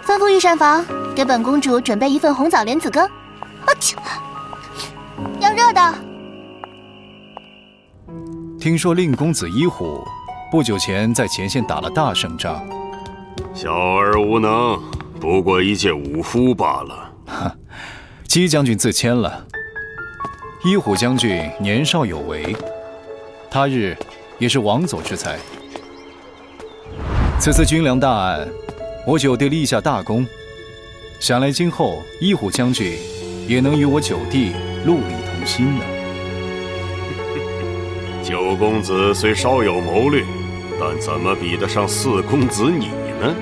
Speaker 15: 吩咐御膳房给本公主准备一份红枣莲子羹。要热的。
Speaker 19: 听说令公子一虎不久前在前线打了大胜仗。
Speaker 23: 小儿无能，不过一介武夫罢了。
Speaker 19: 哈。姬将军自谦了。一虎将军年少有为，他日也是王佐之才。此次军粮大案，我九弟立下大功，想来今后一虎将军也能与我九弟戮力同心呢。
Speaker 23: 九公子虽稍有谋略，但怎么比得上四公子你呢？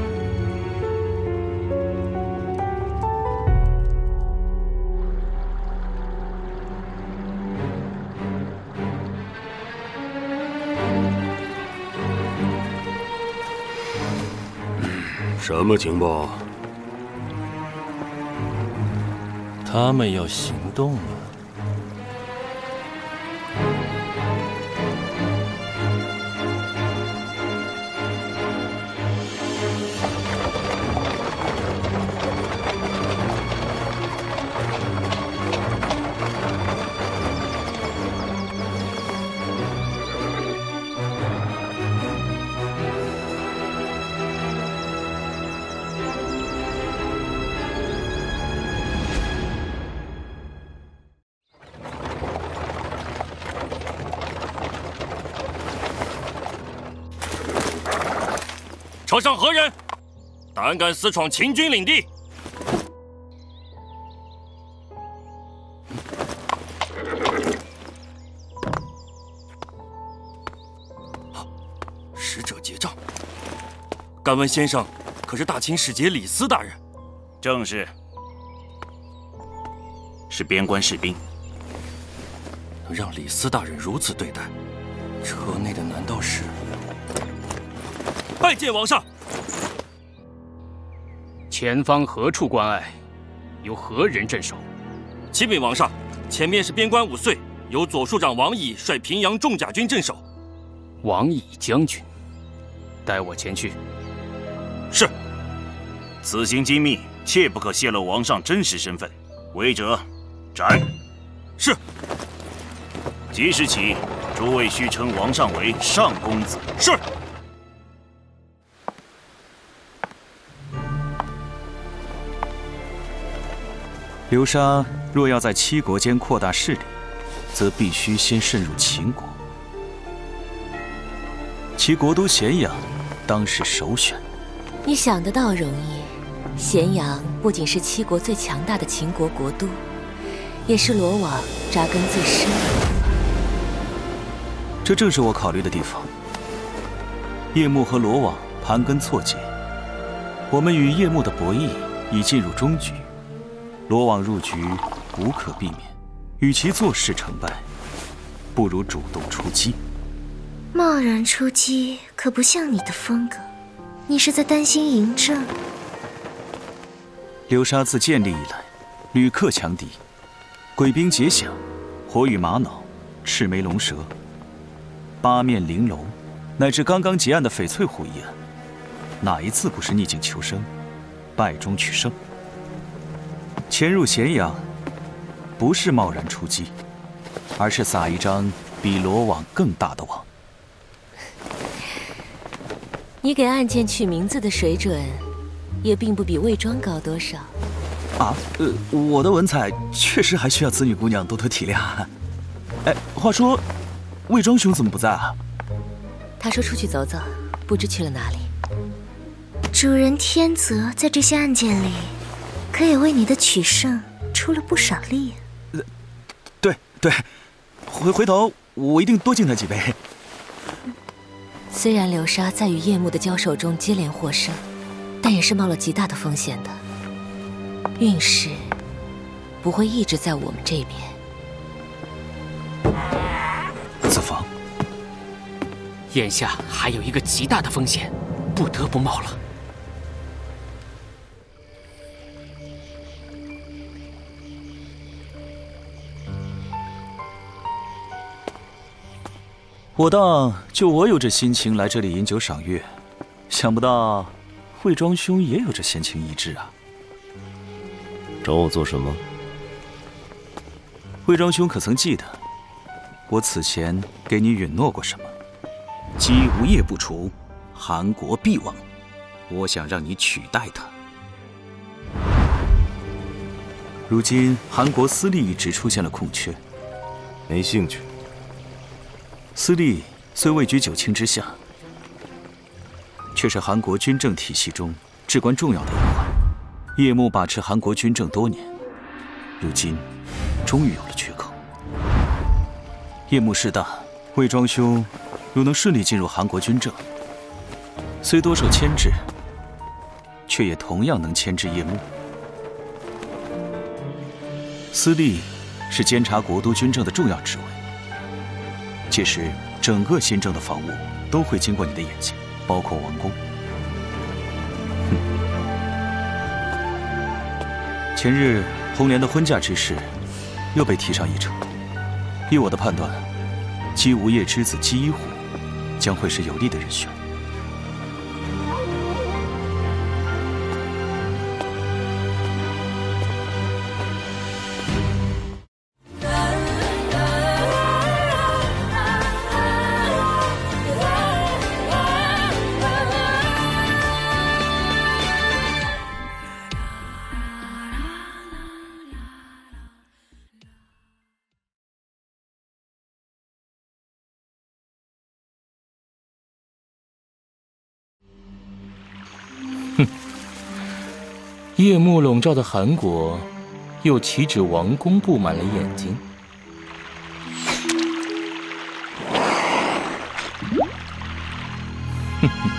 Speaker 23: 什么情报？
Speaker 14: 他们要行动了。
Speaker 2: 朝上何人？胆敢私闯秦军领地！使者结账。敢问先生，可是大秦使节李斯大人？
Speaker 16: 正是，是边关士兵。
Speaker 2: 能让李斯大人如此对待，车内的难道是？拜见王上。
Speaker 1: 前方何处关隘？由何人镇守？
Speaker 2: 启禀王上，前面是边关5岁，由左庶长王乙率平阳重甲军镇守。
Speaker 1: 王乙将军，带我前去。
Speaker 2: 是。
Speaker 16: 此行机密，切不可泄露王上真实身份。违者，斩。
Speaker 2: 是。
Speaker 16: 即时起，诸位须称王上为上公子。
Speaker 2: 是。
Speaker 8: 流沙若要在七国间扩大势力，则必须先渗入秦国。其国都咸阳，当是首选。
Speaker 12: 你想得倒容易，咸阳不仅是七国最强大的秦国国都，也是罗网扎根最深的地方。
Speaker 8: 这正是我考虑的地方。叶幕和罗网盘根错节，我们与叶幕的博弈已进入终局，罗网入局无可避免。与其坐视成败，不如主动出击。
Speaker 3: 贸然出击可不像你的风格，你是在担心嬴政。
Speaker 8: 流沙自建立以来，屡克强敌，鬼兵结响，火羽玛瑙，赤眉龙蛇，八面玲珑，乃至刚刚结案的翡翠虎一案，哪一次不是逆境求生，败中取胜？潜入咸阳，不是贸然出击，而是撒一张比罗网更大的网。
Speaker 12: 你给案件取名字的水准，也并不比魏庄高多少。
Speaker 8: 啊，我的文采确实还需要子女姑娘多多体谅。哎，话说，魏庄兄怎么不在啊？
Speaker 12: 他说出去走走，不知去了哪里。
Speaker 3: 主人天泽在这些案件里，可也为你的取胜出了不少力。
Speaker 8: 对，回头我一定多敬他几杯。
Speaker 12: 虽然流沙在与叶幕的交手中接连获胜，但也是冒了极大的风险的。运势不会一直在我们这边。
Speaker 8: 子房，
Speaker 1: 眼下还有一个极大的风险，不得不冒了。
Speaker 8: 我当就我有这心情来这里饮酒赏月，想不到魏庄兄也有这闲情逸致啊。
Speaker 14: 找我做什么？
Speaker 8: 魏庄兄可曾记得我此前给你允诺过什么？姬无业不除，韩国必亡。我想让你取代他。如今韩国私立一职出现了空缺，
Speaker 14: 没兴趣。
Speaker 8: 私立虽位居九卿之下，却是韩国军政体系中至关重要的一环。叶幕把持韩国军政多年，如今终于有了缺口。叶幕势大，魏庄兄如能顺利进入韩国军政，虽多受牵制，却也同样能牵制叶幕。私立是监察国都军政的重要职位。届时，整个新政的防务都会经过你的眼睛，包括王宫。前日红莲的婚嫁之事又被提上议程，依我的判断，姬无业之子姬一虎将会是有利的人选。
Speaker 18: 夜幕笼罩的韩国，又岂止王宫布满了眼睛？哼哼。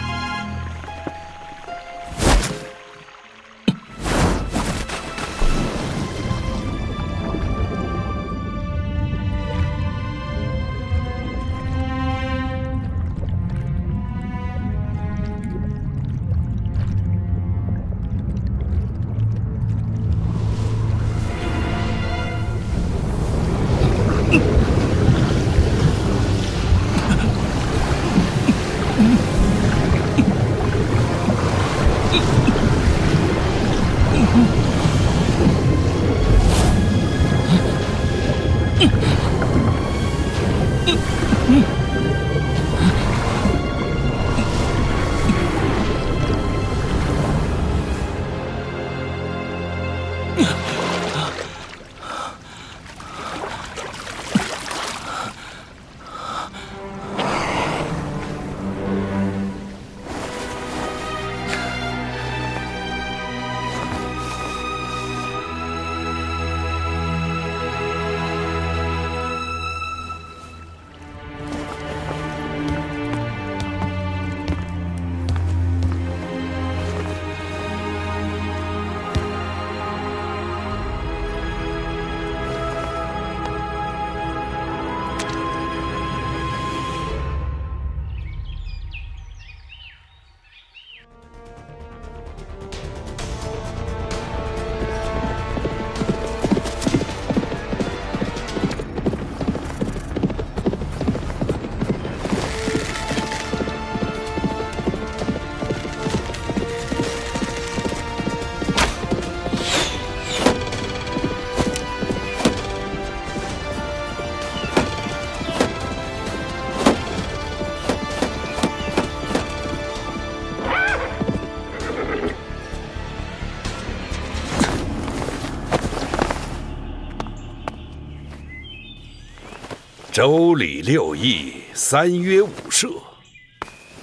Speaker 10: 周礼6艺，3约五射。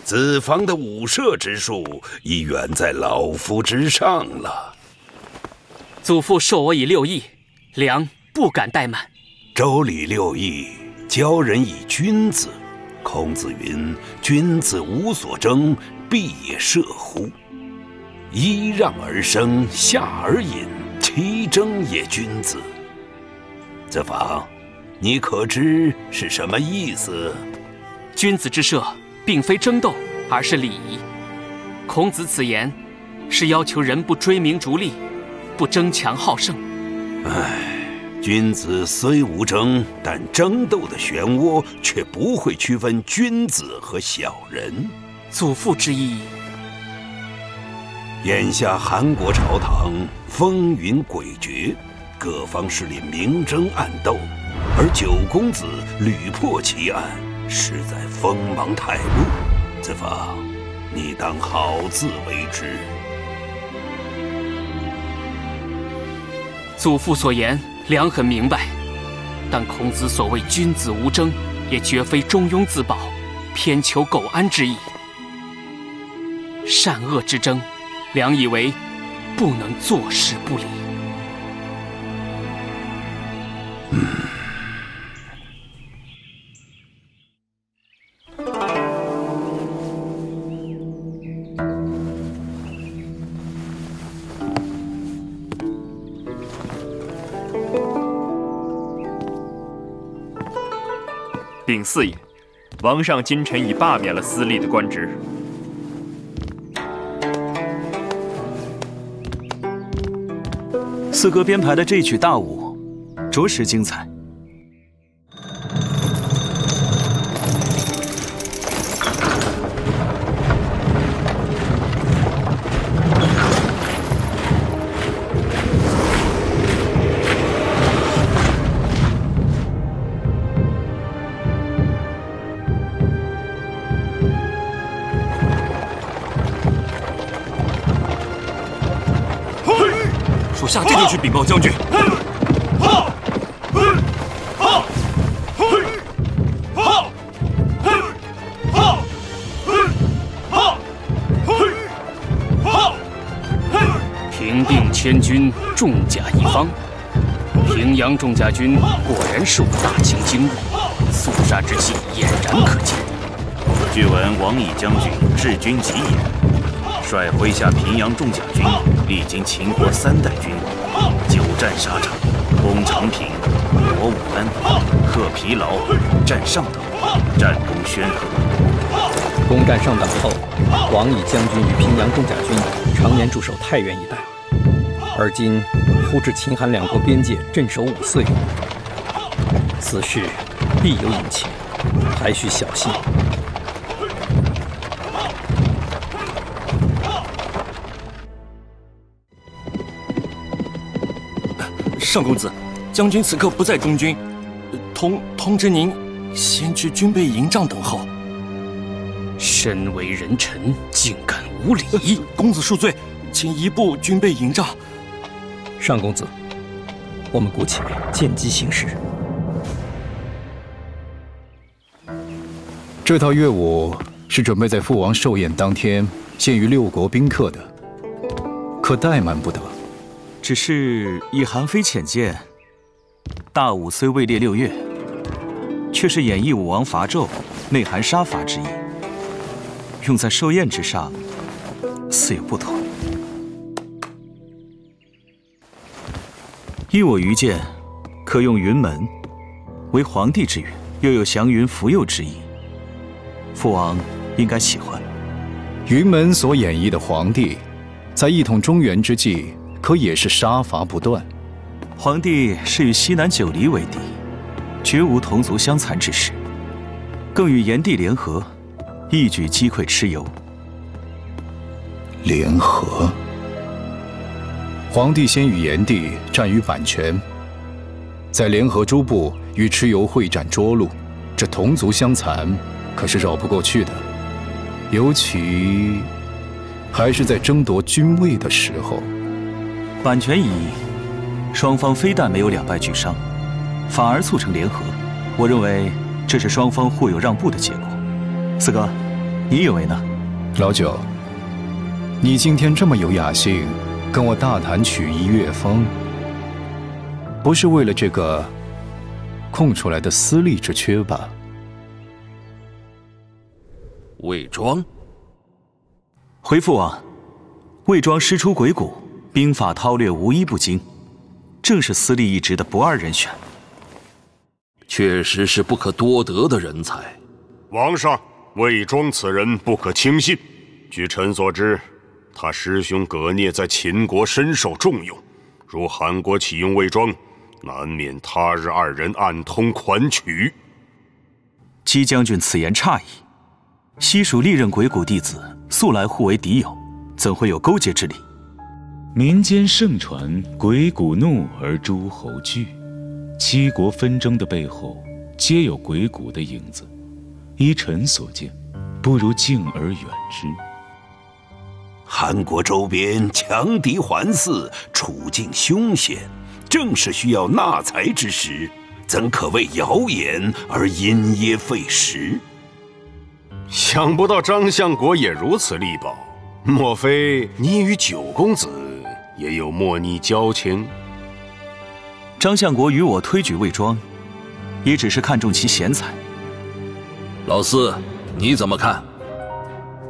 Speaker 10: 子房的五射之术已远在老夫之上了。
Speaker 1: 祖父授我以6艺，良不敢怠慢。
Speaker 10: 周礼6艺，教人以君子。孔子云：“君子无所争，必也射乎？揖让而生，下而饮，其争也君子。”子房，你可知是什么意思？
Speaker 1: 君子之射，并非争斗，而是礼仪。孔子此言，是要求人不追名逐利，不争强好胜。
Speaker 10: 君子虽无争，但争斗的漩涡却不会区分君子和小人。
Speaker 1: 祖父之意，
Speaker 10: 眼下韩国朝堂风云诡谲，各方势力明争暗斗，而九公子屡破奇案，实在锋芒太露。子房，你当好自为之。
Speaker 1: 祖父所言，良很明白。但孔子所谓君子无争，也绝非中庸自保、偏求苟安之意。善恶之争，良以为不能坐视不理。
Speaker 7: 禀四爷，王上今晨已罢免了司隶的官职。
Speaker 8: 四哥编排的这曲大舞，着实精彩。
Speaker 20: 属下这就去禀报将军。
Speaker 1: 平定千军，重甲一方。平阳重甲军果然是我大秦精锐，肃杀之气俨然可见。
Speaker 16: 据闻王毅将军治军极严，率麾下平阳重甲军历经秦国3代君王，久战沙场，攻长平，夺武安，克疲劳，战上党，战功轩赫。
Speaker 22: 攻占上党后，王毅将军与平阳重甲军常年驻守太原一带，而今忽至秦韩2国边界镇守5岁，此事必有隐情，还需小心。
Speaker 11: 上公子，将军此刻不在中军，通知您先去军备营帐等候。
Speaker 1: 身为人臣，竟敢无礼！
Speaker 11: 公子恕罪，请移步军备营帐。
Speaker 22: 上公子，我们姑且见机行事。
Speaker 19: 这套乐舞是准备在父王寿宴当天献于6国宾客的，可怠慢不得。
Speaker 8: 只是以韩非浅见，大舞虽位列6乐，却是演绎武王伐纣、内含杀伐之意，用在寿宴之上，似有不妥。依我愚见，可用云门为皇帝之乐，又有祥云福佑之意，父王应该喜欢。
Speaker 19: 云门所演绎的皇帝，在一统中原之际，可也是杀伐不断。
Speaker 8: 皇帝是与西南9黎为敌，绝无同族相残之事，更与炎帝联合，一举击溃蚩尤。
Speaker 19: 联合？皇帝先与炎帝战于阪泉，再联合诸部与蚩尤会战涿鹿，这同族相残可是绕不过去的。尤其还是在争夺君位的时候。
Speaker 8: 阪泉一役，双方非但没有两败俱伤，反而促成联合。我认为这是双方互有让步的结果。四哥，你以为呢？
Speaker 19: 老九，你今天这么有雅兴，跟我大谈曲艺乐风，不是为了这个空出来的私利之缺吧？
Speaker 6: 魏庄，
Speaker 8: 回父王，魏庄师出鬼谷，兵法韬略无一不精，正是司隶一职的不二人选。
Speaker 6: 确实是不可多得的人才。
Speaker 23: 王上，魏庄此人不可轻信。据臣所知，他师兄葛聂在秦国深受重用，如韩国启用魏庄，难免他日二人暗通款曲。
Speaker 8: 姬将军此言差矣。西蜀历任鬼谷弟子素来互为敌友，怎会有勾结之理？
Speaker 4: 民间盛传鬼谷怒而诸侯惧，7国纷争的背后皆有鬼谷的影子。依臣所见，不如敬而远之。
Speaker 10: 韩国周边强敌环伺，处境凶险，正是需要纳才之时，怎可为谣言而因噎废食？
Speaker 23: 想不到张相国也如此力保，莫非你与九公子也有莫逆交情？
Speaker 8: 张相国与我推举魏庄，也只是看中其贤才。
Speaker 6: 老四，你怎么看？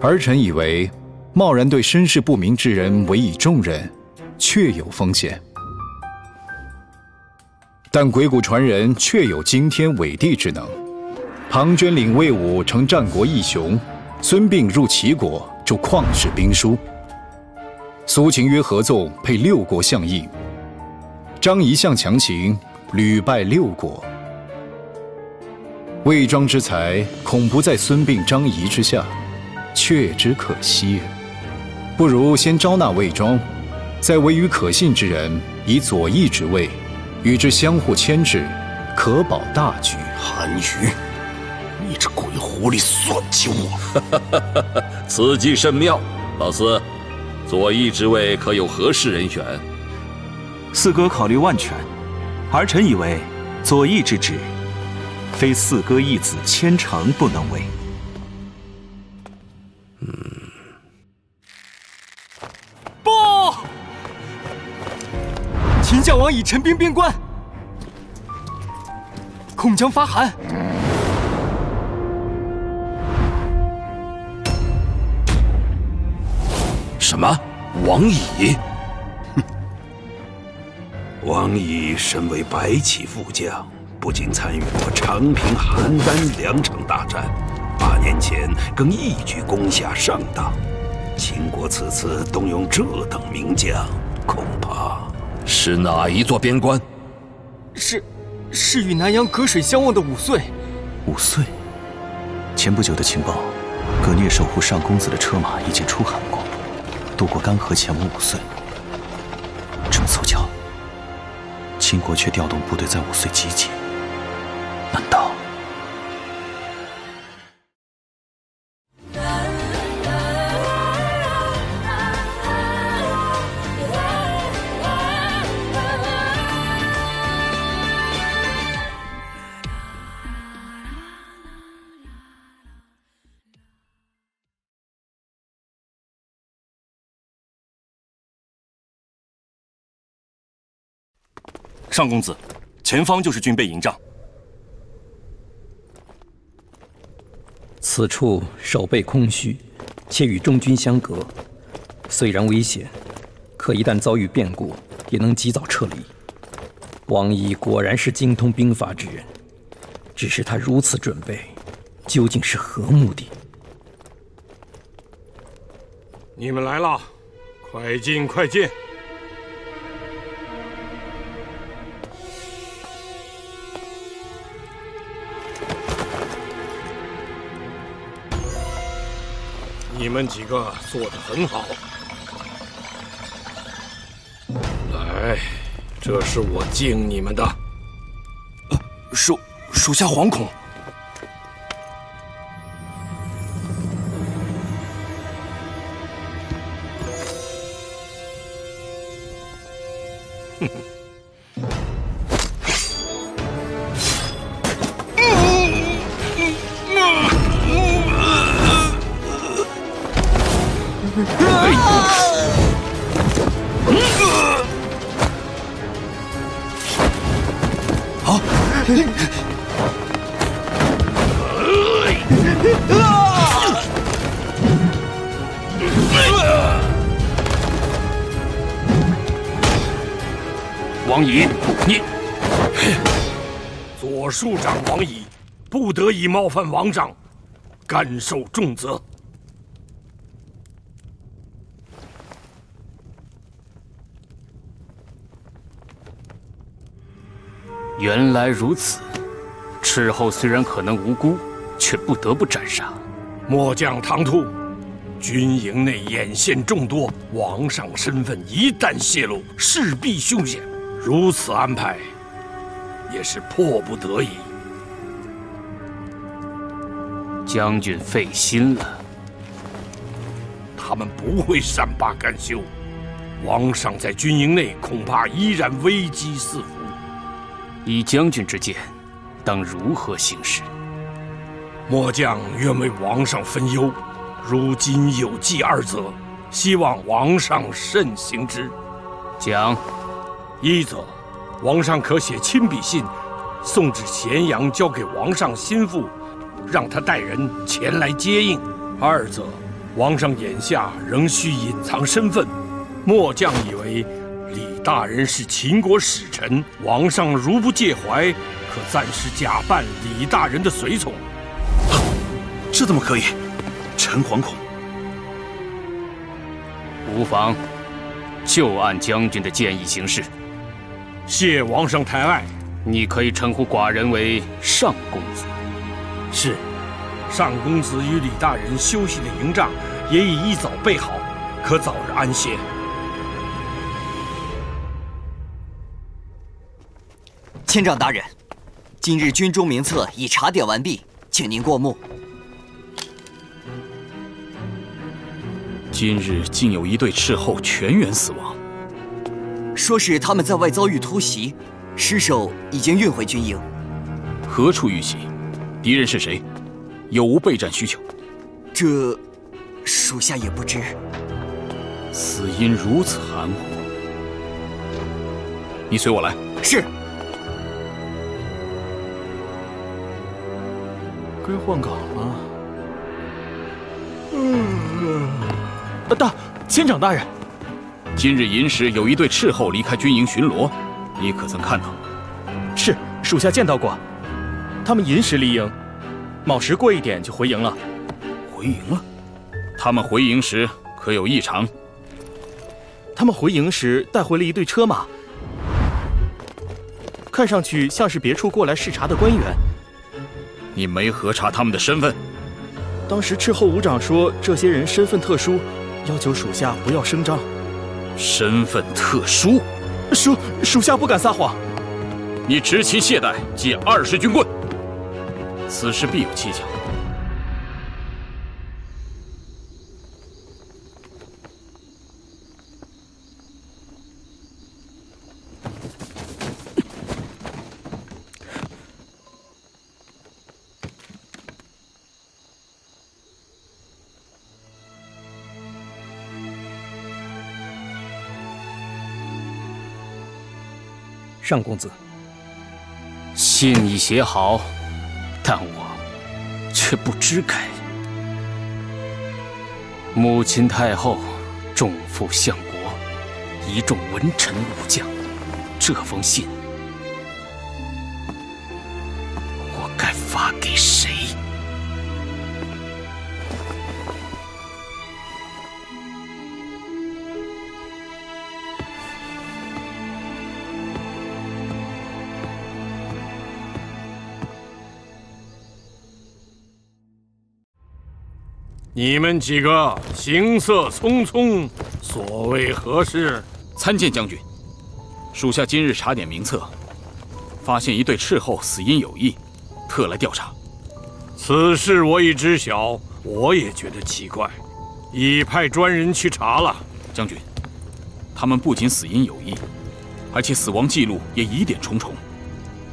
Speaker 19: 儿臣以为，贸然对身世不明之人委以重任，确有风险。但鬼谷传人确有惊天伟地之能。庞涓领魏武成战国义雄，孙膑入齐国助旷世兵书，苏秦约合纵配6国相印，张仪向强秦，屡败6国。魏庄之才恐不在孙膑、张仪之下，确之可惜。不如先招纳魏庄，再委与可信之人，以左翼之位，与之相互牵制，可保大局。
Speaker 23: 韩愈，你这鬼狐狸算计我！
Speaker 6: 此计甚妙。老四，左翼之位可有合适人选？
Speaker 8: 四哥考虑万全，儿臣以为左翼之职，非四哥一子千乘不能为。
Speaker 11: 报！秦将王已陈兵边关，恐将发韩。
Speaker 6: 什么？王乙？
Speaker 10: 王乙身为白起副将，不仅参与过长平、邯郸2场大战，8年前更一举攻下上党。秦国此次动用这等名将，恐怕
Speaker 6: 是哪一座边关？
Speaker 11: 是与南阳隔水相望的5岁。
Speaker 8: 5岁？前不久的情报，葛聂守护上公子的车马已经出韩国，渡过干河前往5岁。这么凑巧，秦国却调动部队在5岁集结，难道？
Speaker 18: 上公子，前方就是军备营帐。
Speaker 22: 此处守备空虚，且与中军相隔，虽然危险，可一旦遭遇变故，也能及早撤离。王乙果然是精通兵法之人，只是他如此准备，究竟是何目的？
Speaker 23: 你们来了，快进快进。你们几个做得很好。来，这是我敬你们的。
Speaker 18: 属下惶恐。
Speaker 23: 哼哼。
Speaker 2: 王乙，你左庶长王乙，不得已冒犯王长，甘受重责。
Speaker 1: 原来如此，斥候虽然可能无辜，却不得不斩杀。
Speaker 2: 末将唐突，军营内眼线众多，王上身份一旦泄露，势必凶险。如此安排，也是迫不得已。
Speaker 1: 将军费心了。
Speaker 2: 他们不会善罢甘休，王上在军营内恐怕依然危机四伏。
Speaker 1: 以将军之见，当如何行事？
Speaker 2: 末将愿为王上分忧，如今有计二则，希望王上慎行之。
Speaker 1: 讲。
Speaker 2: 一则，王上可写亲笔信，送至咸阳，交给王上心腹，让他带人前来接应。二则，王上眼下仍需隐藏身份，末将以为李大人是秦国使臣，王上如不介怀，可暂时假扮李大人的随从。
Speaker 16: 这怎么可以？臣惶恐。
Speaker 1: 无妨，就按将军的建议行事。
Speaker 2: 谢王上抬爱，
Speaker 1: 你可以称呼寡人为上公子。
Speaker 2: 是，上公子与李大人休息的营帐也已一早备好，可早日安歇。
Speaker 11: 千丈大人，今日军中名册已查点完毕，请您过目。
Speaker 16: 今日竟有一队斥候全员死亡。
Speaker 11: 说是他们在外遭遇突袭，尸首已经运回军营。
Speaker 16: 何处遇袭？敌人是谁？有无备战需求？
Speaker 11: 这，属下也不知。
Speaker 16: 死因如此含糊，你随我来。
Speaker 11: 是。
Speaker 18: 该换岗了。千长大人。
Speaker 16: 今日寅时有一队斥候离开军营巡逻，你可曾看到？
Speaker 18: 是，属下见到过。他们寅时离营，卯时过一点就回营了。
Speaker 16: 回营了？他们回营时可有异常？
Speaker 18: 他们回营时带回了一队车马，看上去像是别处过来视察的官员。
Speaker 16: 你没核查他们的身份？
Speaker 18: 当时斥候伍长说这些人身份特殊，要求属下不要声张。
Speaker 16: 身份特殊？
Speaker 18: 属下不敢撒谎。
Speaker 16: 你执勤懈怠，记20军棍。此事必有蹊跷。
Speaker 22: 上公子，
Speaker 1: 信已写好，但我却不知该。母亲太后重负相国，一众文臣武将，这封信我该发给谁？
Speaker 2: 你们几个行色匆匆，所谓何事？
Speaker 16: 参见将军，属下今日查点名册，发现一队斥候死因有异，特来调查。
Speaker 2: 此事我已知晓，我也觉得奇怪，已派专人去查了。
Speaker 16: 将军，他们不仅死因有异，而且死亡记录也疑点重重。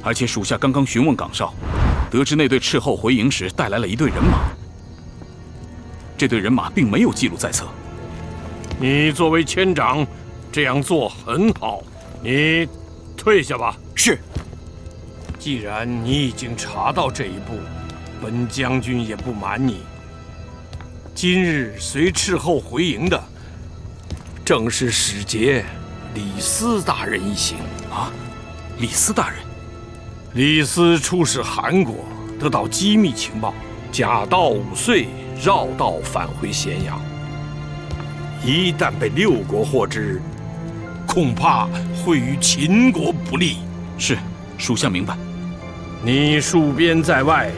Speaker 16: 而且属下刚刚询问岗哨，得知那队斥候回营时带来了一队人马。这队人马并没有记录在册。
Speaker 2: 你作为千长，这样做很好。你退下吧。
Speaker 11: 是。
Speaker 2: 既然你已经查到这一步，本将军也不瞒你，今日随斥候回营的，正是使节李斯大人一行
Speaker 14: 啊。李斯大人，
Speaker 2: 李斯出使韩国，得到机密情报，假道5岁，绕道返回咸阳。一旦被6国获知，恐怕会与秦国不利。
Speaker 14: 是，属下明白。
Speaker 2: 你戍边在外，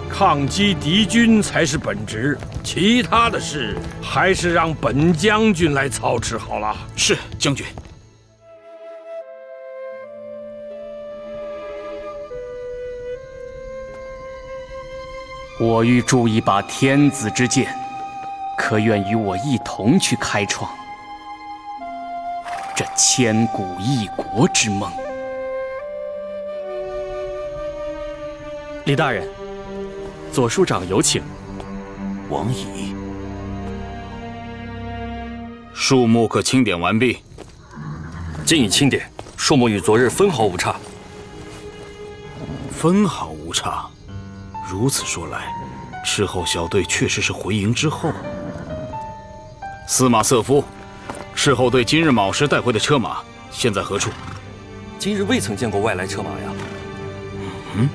Speaker 2: 抗击敌军才是本职，其他的事还是让本将军来操持好了。
Speaker 14: 是，将军。
Speaker 1: 我欲铸一把天子之剑，可愿与我一同去开创这千古一国之梦？
Speaker 18: 李大人，左庶长有请。
Speaker 14: 王乙，树木可清点完毕。
Speaker 18: 今已清点，树木与昨日分毫无差。
Speaker 14: 分毫无差。如此说来，斥候小队确实是回营之后。司马瑟夫，斥候队今日卯时带回的车马现在何处？
Speaker 18: 今日未曾见过外来车马呀。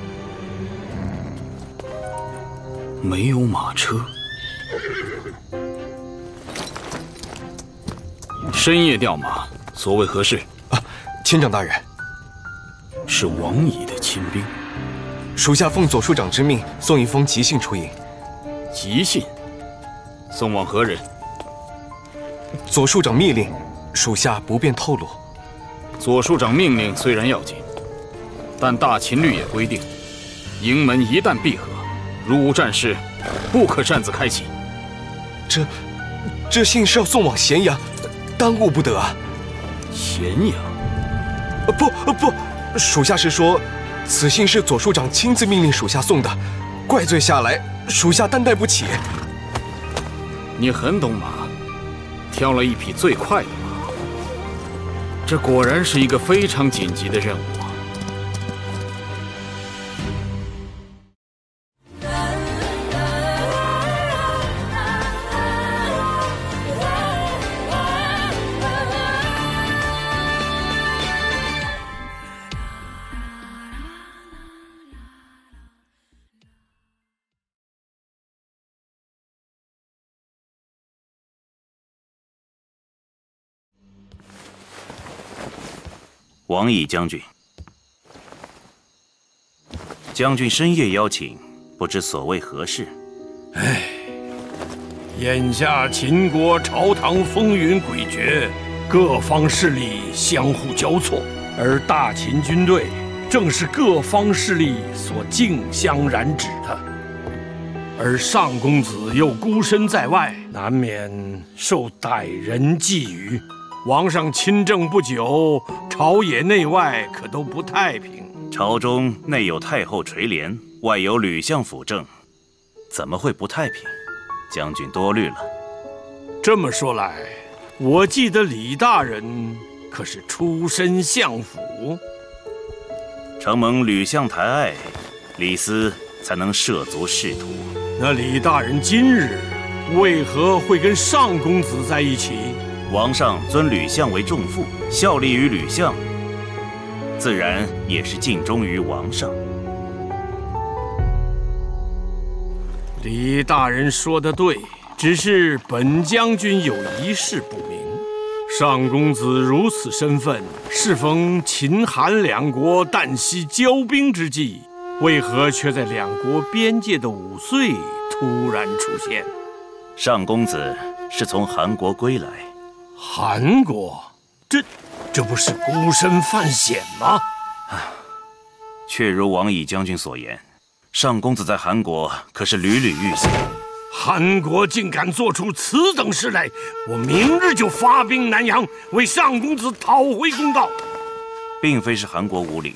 Speaker 14: 没有马车。深夜调马，所谓何事？
Speaker 9: 千长大人，
Speaker 14: 是王乙的亲兵。
Speaker 9: 属下奉左庶长之命，送一封急信出营。
Speaker 14: 急信？送往何人？
Speaker 9: 左庶长密令，属下不便透露。
Speaker 14: 左庶长命令虽然要紧，但大秦律也规定，营门一旦闭合，如无战事，不可擅自开启。
Speaker 9: 这信是要送往咸阳，耽误不得啊！
Speaker 14: 咸阳？
Speaker 9: 不，属下是说，此信是左庶长亲自命令属下送的，怪罪下来，属下担待不起。
Speaker 14: 你很懂马，挑了一匹最快的马。这果然是一个非常紧急的任务。
Speaker 16: 王乙将军，将军深夜邀请，不知所谓何事？
Speaker 2: 眼下秦国朝堂风云诡谲，各方势力相互交错，而大秦军队正是各方势力所竞相染指的。而上公子又孤身在外，难免受歹人觊觎。王上亲政不久，朝野内外可都不太平。
Speaker 16: 朝中内有太后垂帘，外有吕相辅政，怎么会不太平？将军多虑了。
Speaker 2: 这么说来，我记得李大人可是出身相府。
Speaker 16: 承蒙吕相抬爱，李斯才能涉足仕途。
Speaker 2: 那李大人今日为何会跟上公子在一起？
Speaker 16: 王上尊吕相为重父，效力于吕相，自然也是尽忠于王上。
Speaker 2: 李大人说得对，只是本将军有一事不明：上公子如此身份，适逢秦韩两国旦夕交兵之际，为何却在两国边界的5岁突然出现？
Speaker 16: 上公子是从韩国归来。
Speaker 2: 韩国，这不是孤身犯险吗？
Speaker 16: 确如王乙将军所言，上公子在韩国可是屡屡遇险。
Speaker 2: 韩国竟敢做出此等事来，我明日就发兵南阳，为上公子讨回公道。
Speaker 16: 并非是韩国无礼，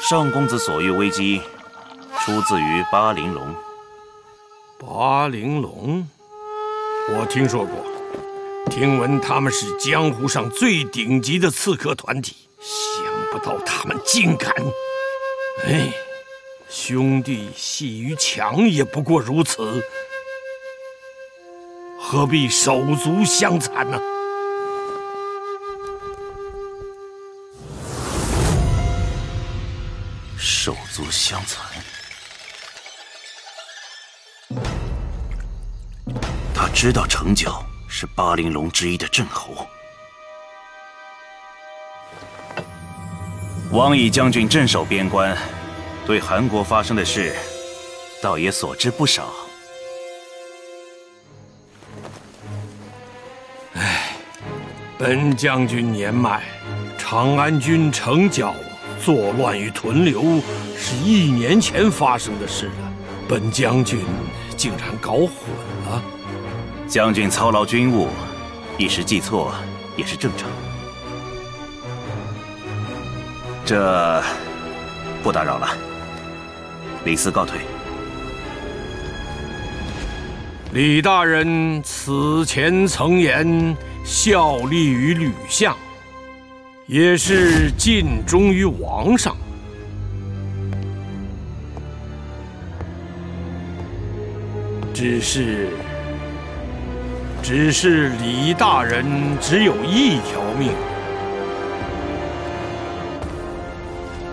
Speaker 16: 上公子所遇危机，出自于巴陵龙。
Speaker 2: 巴陵龙，我听说过。听闻他们是江湖上最顶级的刺客团体，想不到他们竟敢哎，兄弟系于墙也不过如此，何必手足相残呢？
Speaker 16: 手足相残。他知道成角是巴陵龙之一的镇侯。王乙将军镇守边关，对韩国发生的事，倒也所知不少。
Speaker 2: 本将军年迈，长安军成角作乱于屯留，是1年前发生的事了。本将军竟然搞混了。
Speaker 16: 将军操劳军务，一时记错也是正常。这不打扰了，李斯告退。
Speaker 2: 李大人此前曾言效力于吕相，也是尽忠于王上。只是李大人只有1条命，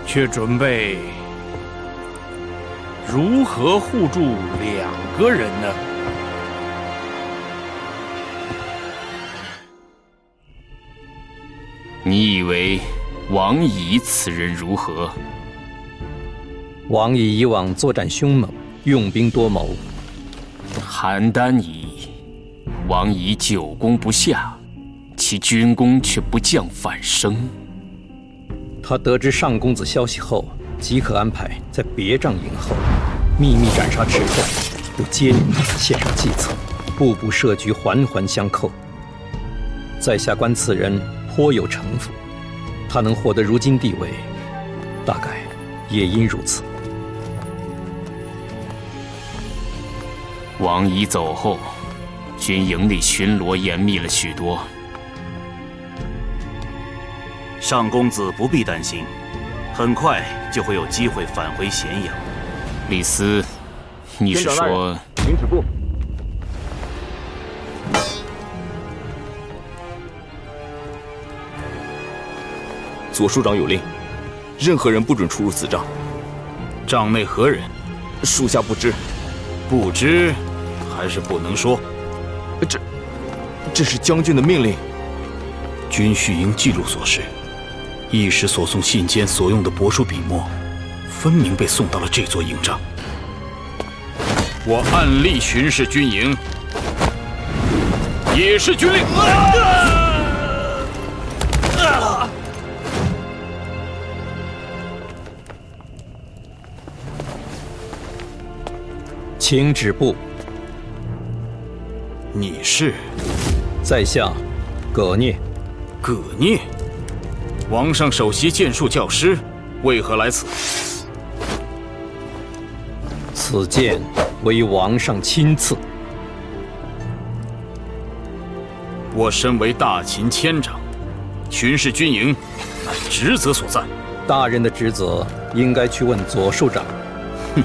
Speaker 2: 却准备如何护住2个人呢？
Speaker 1: 你以为王乙此人如何？
Speaker 22: 王乙以往作战凶猛，用兵多谋。
Speaker 1: 邯郸矣，王乙久攻不下，其军功却不降反升。
Speaker 22: 他得知上公子消息后，即可安排在别帐营后，秘密斩杀迟后，又接连献上计策，步步设局，环环相扣。在下观此人颇有城府，他能获得如今地位，大概也因如此。
Speaker 1: 王乙走后，军营里巡逻严密了许多。
Speaker 16: 上公子不必担心，很快就会有机会返回咸阳。
Speaker 1: 李斯，你是说？
Speaker 9: 请止步。
Speaker 20: 左庶长有令，任何人不准出入此帐。
Speaker 6: 帐内何人？
Speaker 20: 属下不知。
Speaker 6: 不知，还是不能说？
Speaker 20: 这是将军的命令。军需营记录所示，一时所送信笺所用的帛书笔墨，分明被送到了这座营帐。
Speaker 6: 我暗立巡视军营，也是军令。
Speaker 22: 请止步。
Speaker 20: 你是？
Speaker 22: 在下葛聂。
Speaker 6: 葛聂，王上首席剑术教师，为何来此？
Speaker 22: 此剑为王上亲赐。
Speaker 6: 我身为大秦千长，巡视军营，乃职责所在。
Speaker 22: 大人的职责应该去问左庶长。
Speaker 6: 哼！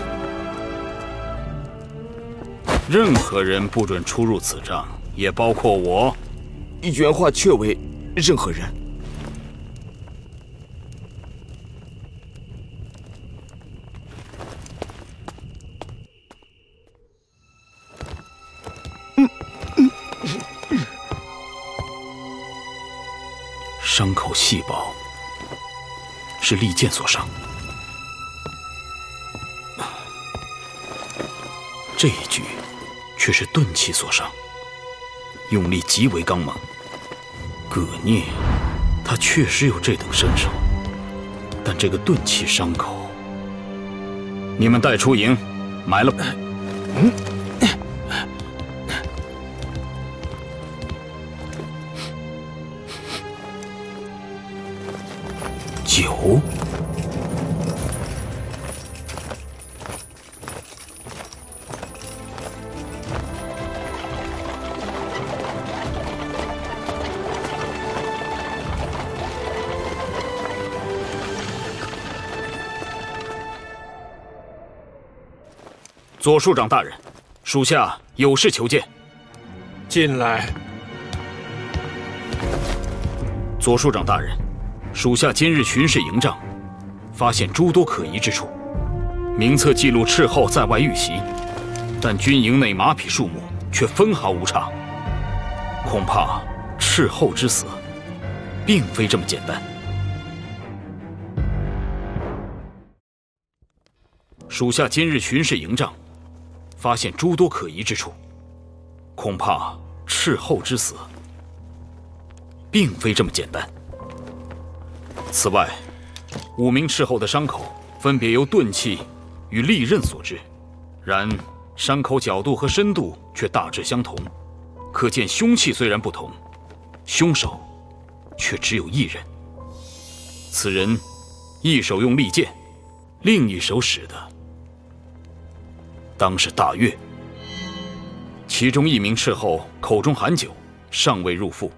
Speaker 6: 任何人不准出入此帐，也包括我。
Speaker 20: 原话确为任何人。伤口细薄，是利剑所伤。这一举却是钝器所伤，用力极为刚猛。葛聂，他确实有这等身手，但这个钝器伤口，
Speaker 6: 你们带出营，埋了。
Speaker 20: 酒。左庶长大人，属下有事求见。
Speaker 5: 进来。
Speaker 20: 左庶长大人，属下今日巡视营帐，发现诸多可疑之处。名册记录斥候在外遇袭，但军营内马匹数目却分毫无差。恐怕斥候之死，并非这么简单。属下今日巡视营帐，发现诸多可疑之处，恐怕斥候之死，并非这么简单。此外，5名斥候的伤口分别由钝器与利刃所致，然伤口角度和深度却大致相同，可见凶器虽然不同，凶手却只有1人。此人一手用利剑，另一手使的当是大岳。其中1名斥候口中含酒，尚未入腹，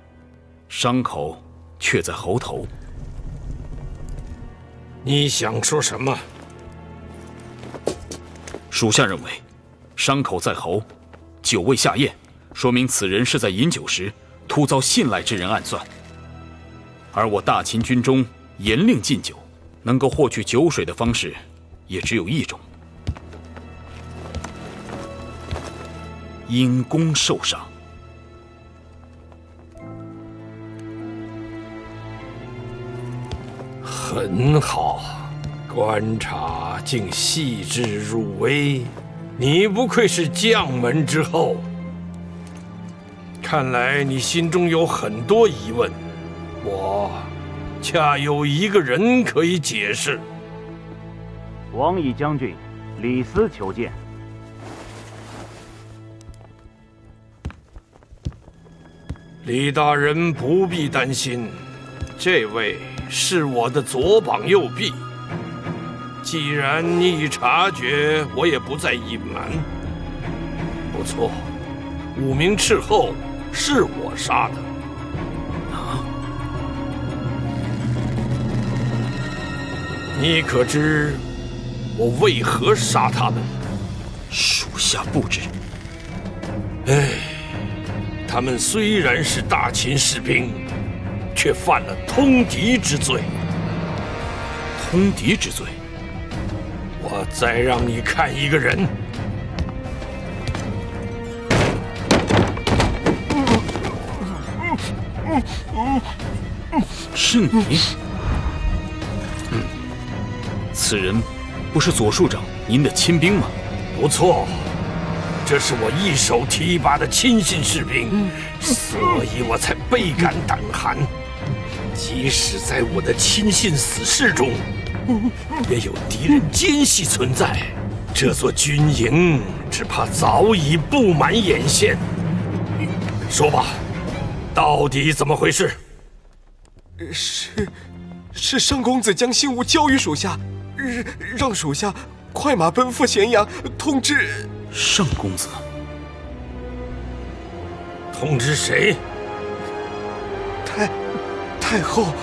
Speaker 20: 伤口却在喉头。
Speaker 5: 你想说什么？
Speaker 20: 属下认为，伤口在喉，酒未下咽，说明此人是在饮酒时突遭信赖之人暗算。而我大秦军中严令禁酒，能够获取酒水的方式也只有一种：因公受赏。
Speaker 5: 很好，观察竟细致入微，你不愧是将门之后。看来你心中有很多疑问，我恰有一个人可以解释。
Speaker 16: 王毅将军，李斯求见。
Speaker 5: 李大人不必担心，这位是我的左膀右臂。既然你已察觉，我也不再隐瞒。不错，5名斥候是我杀的。你可知我为何杀他们？
Speaker 20: 属下不知。
Speaker 5: 唉，他们虽然是大秦士兵，却犯了通敌之罪。
Speaker 20: 通敌之罪？
Speaker 5: 我再让你看一个人。
Speaker 20: 是你？此人不是左庶长您的亲兵吗？
Speaker 5: 不错，这是我一手提拔的亲信士兵，所以我才倍感胆寒。即使在我的亲信死士中，也有敌人奸细存在，这座军营只怕早已布满眼线。说吧，到底怎么回事？
Speaker 9: 是上公子将信物交于属下，让属下快马奔赴咸阳，通知
Speaker 20: 上公子。
Speaker 5: 通知谁？
Speaker 9: 太后，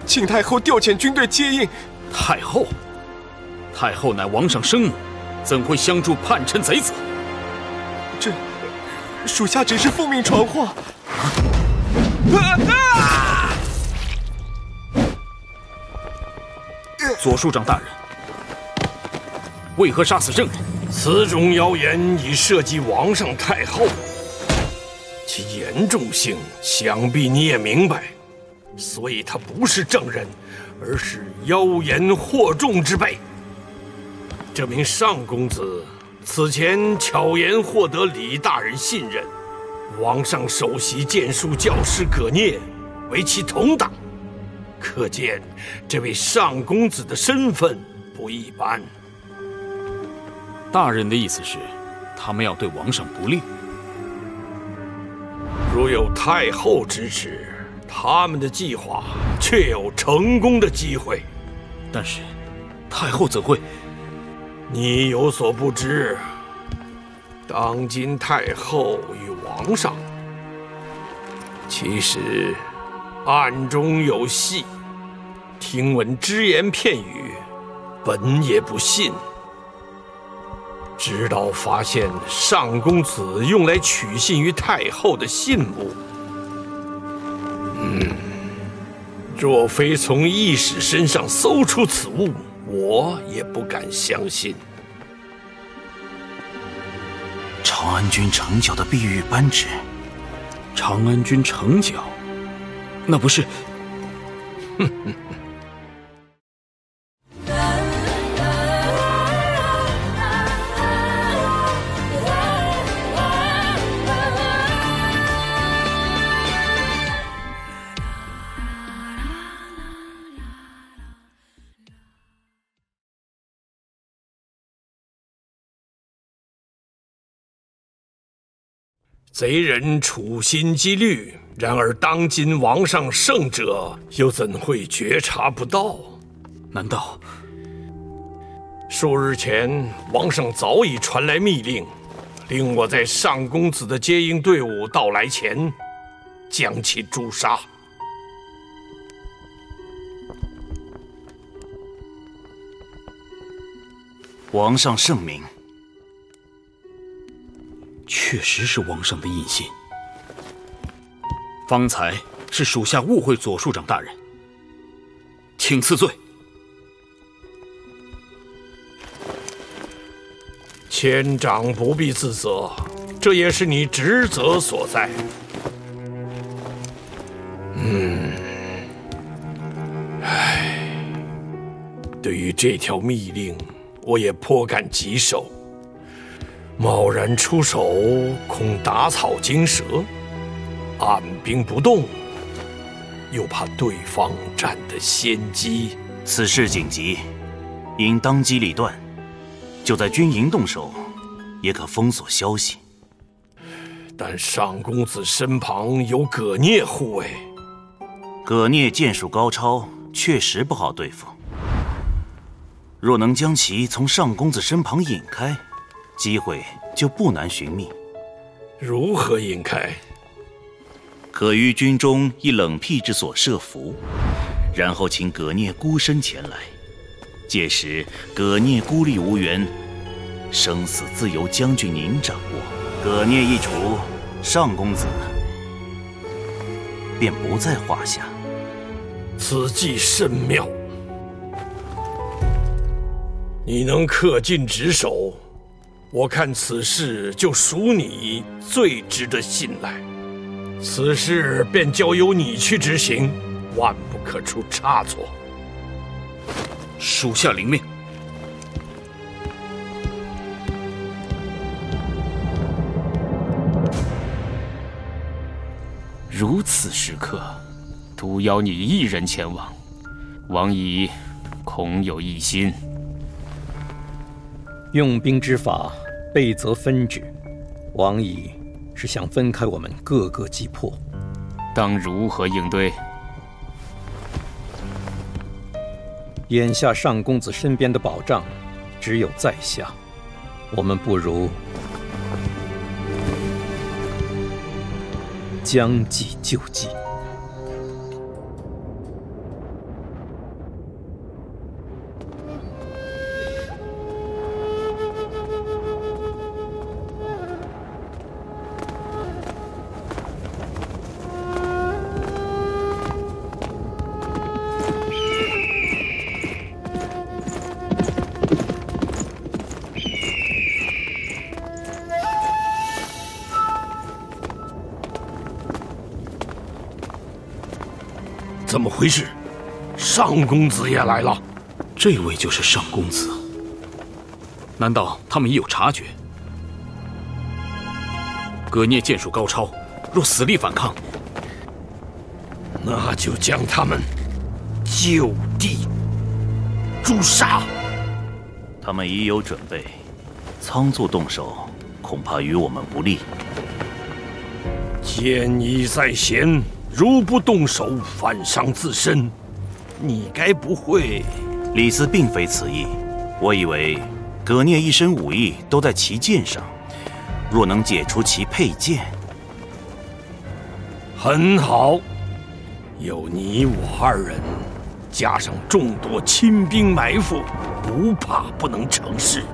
Speaker 9: 请太后调遣军队接应。
Speaker 20: 太后？太后乃王上生母，怎会相助叛臣贼子？
Speaker 9: 这，属下只是奉命传话。
Speaker 20: 左庶长大人，为何杀死证人？
Speaker 5: 此种谣言已涉及王上太后，其严重性想必你也明白，所以他不是证人，而是妖言惑众之辈。这名上公子此前巧言获得李大人信任，王上首席剑术教师葛聂为其同党，可见这位上公子的身份不一般。
Speaker 20: 大人的意思是，他们要对王上不利？
Speaker 5: 若有太后支持，他们的计划确有成功的机会。
Speaker 20: 但是，太后怎会？
Speaker 5: 你有所不知，当今太后与王上其实暗中有隙，听闻只言片语，本也不信。直到发现上公子用来取信于太后的信物。若非从义士身上搜出此物，我也不敢相信。
Speaker 16: 长安君城角的碧玉扳指，
Speaker 20: 长安君城角，那不是？
Speaker 5: 贼人处心积虑，然而当今王上圣者又怎会觉察不到？
Speaker 20: 难道
Speaker 5: 数日前，王上早已传来密令，令我在上公子的接应队伍到来前，将其诛杀。
Speaker 16: 皇上圣明。
Speaker 20: 确实是王上的印信。方才是属下误会左庶长大人，请赐罪。
Speaker 5: 千长不必自责，这也是你职责所在。对于这条密令，我也颇感棘手。贸然出手，恐打草惊蛇；按兵不动，又怕对方占得先机。
Speaker 16: 此事紧急，应当机立断。就在军营动手，也可封锁消息。
Speaker 5: 但上公子身旁有葛聂护卫，
Speaker 16: 葛聂剑术高超，确实不好对付。若能将其从上公子身旁引开，机会就不难寻觅。
Speaker 5: 如何引开？
Speaker 16: 可于军中一冷僻之所设伏，然后请葛聂孤身前来。届时葛聂孤立无援，生死自由将军您掌握。葛聂一除，上公子便不在话下。
Speaker 5: 此计甚妙，你能恪尽职守，我看此事就属你最值得信赖，此事便交由你去执行，万不可出差错。
Speaker 20: 属下领命。
Speaker 1: 如此时刻，独邀你一人前往，王乙恐有异心。
Speaker 22: 用兵之法，备则分指。王乙是想分开我们各个击破，
Speaker 1: 当如何应对？
Speaker 22: 眼下上公子身边的保障只有在下，我们不如将计就计。
Speaker 5: 怎么回事？上公子也来了。
Speaker 20: 这位就是上公子？难道他们已有察觉？葛聂剑术高超，若死力反抗，
Speaker 5: 那就将他们就地诛杀。
Speaker 16: 他们已有准备，仓促动手，恐怕与我们不利。
Speaker 5: 剑意在先，如不动手，反伤自身。你该不会……
Speaker 16: 李斯并非此意。我以为葛聂一身武艺都在其剑上，若能解除其佩剑，
Speaker 5: 很好。有你我二人，加上众多亲兵埋伏，不怕不能成事。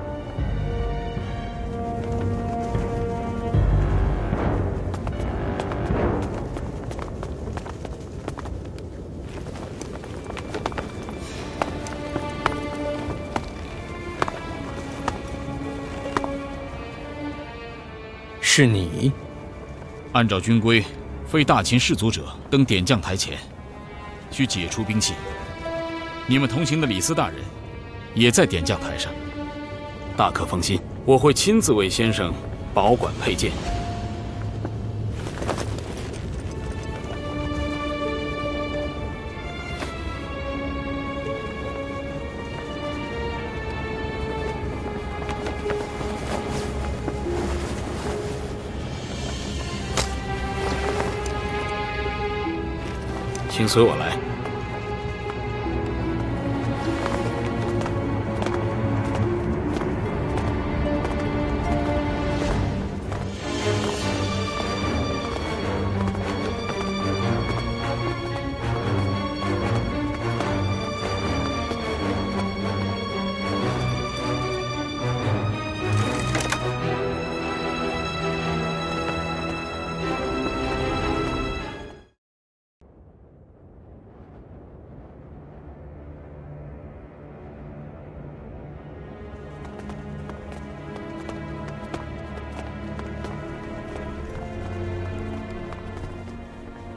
Speaker 22: 是你？
Speaker 20: 按照军规，非大秦氏族者登点将台前，需解除兵器。你们同行的李斯大人，也在点将台上。大可放心，我会亲自为先生保管佩剑。请随我来。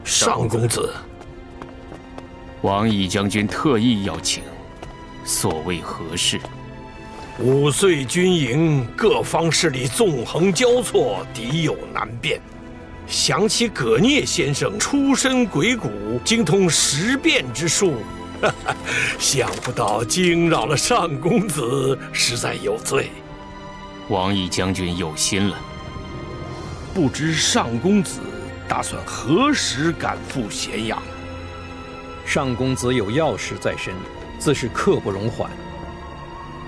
Speaker 5: 上公子，
Speaker 1: 王毅将军特意邀请，所谓何事
Speaker 5: 5岁军营各方势力纵横交错，敌友难辨。想起葛聂先生出身鬼谷，精通识变之术，想不到惊扰了上公子，实在有罪。
Speaker 1: 王毅将军有心了。
Speaker 5: 不知上公子打算何时赶赴咸阳？
Speaker 22: 上公子有要事在身，自是刻不容缓。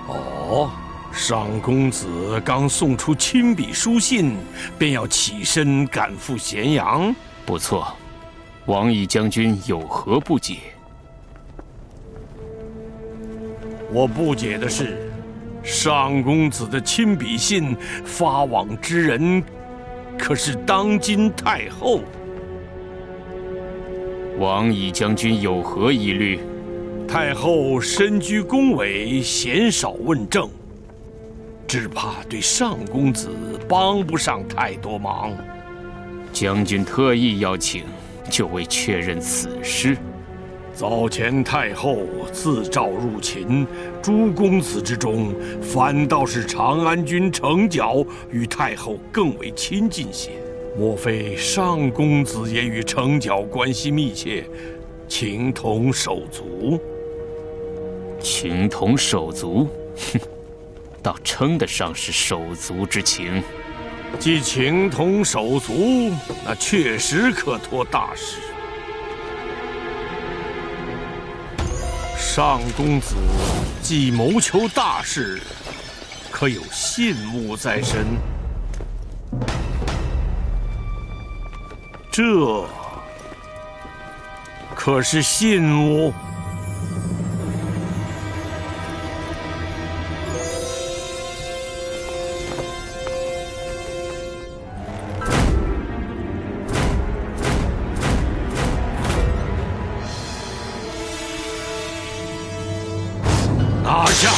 Speaker 5: 哦，上公子刚送出亲笔书信，便要起身赶赴咸阳？
Speaker 1: 不错，王毅将军有何不解？
Speaker 5: 我不解的是，上公子的亲笔信发往之人，可是当今太后。
Speaker 1: 王毅将军有何疑虑？
Speaker 5: 太后身居宫闱，鲜少问政，只怕对上公子帮不上太多忙。
Speaker 1: 将军特意邀请，就为确认此事。
Speaker 5: 早前太后自诏入秦，诸公子之中，反倒是长安君程角与太后更为亲近些。莫非上公子也与程角关系密切，情同手足？
Speaker 1: 情同手足，哼，倒称得上是手足之情。
Speaker 5: 既情同手足，那确实可托大事。上公子既谋求大事，可有信物在身？这可是信物？拿下！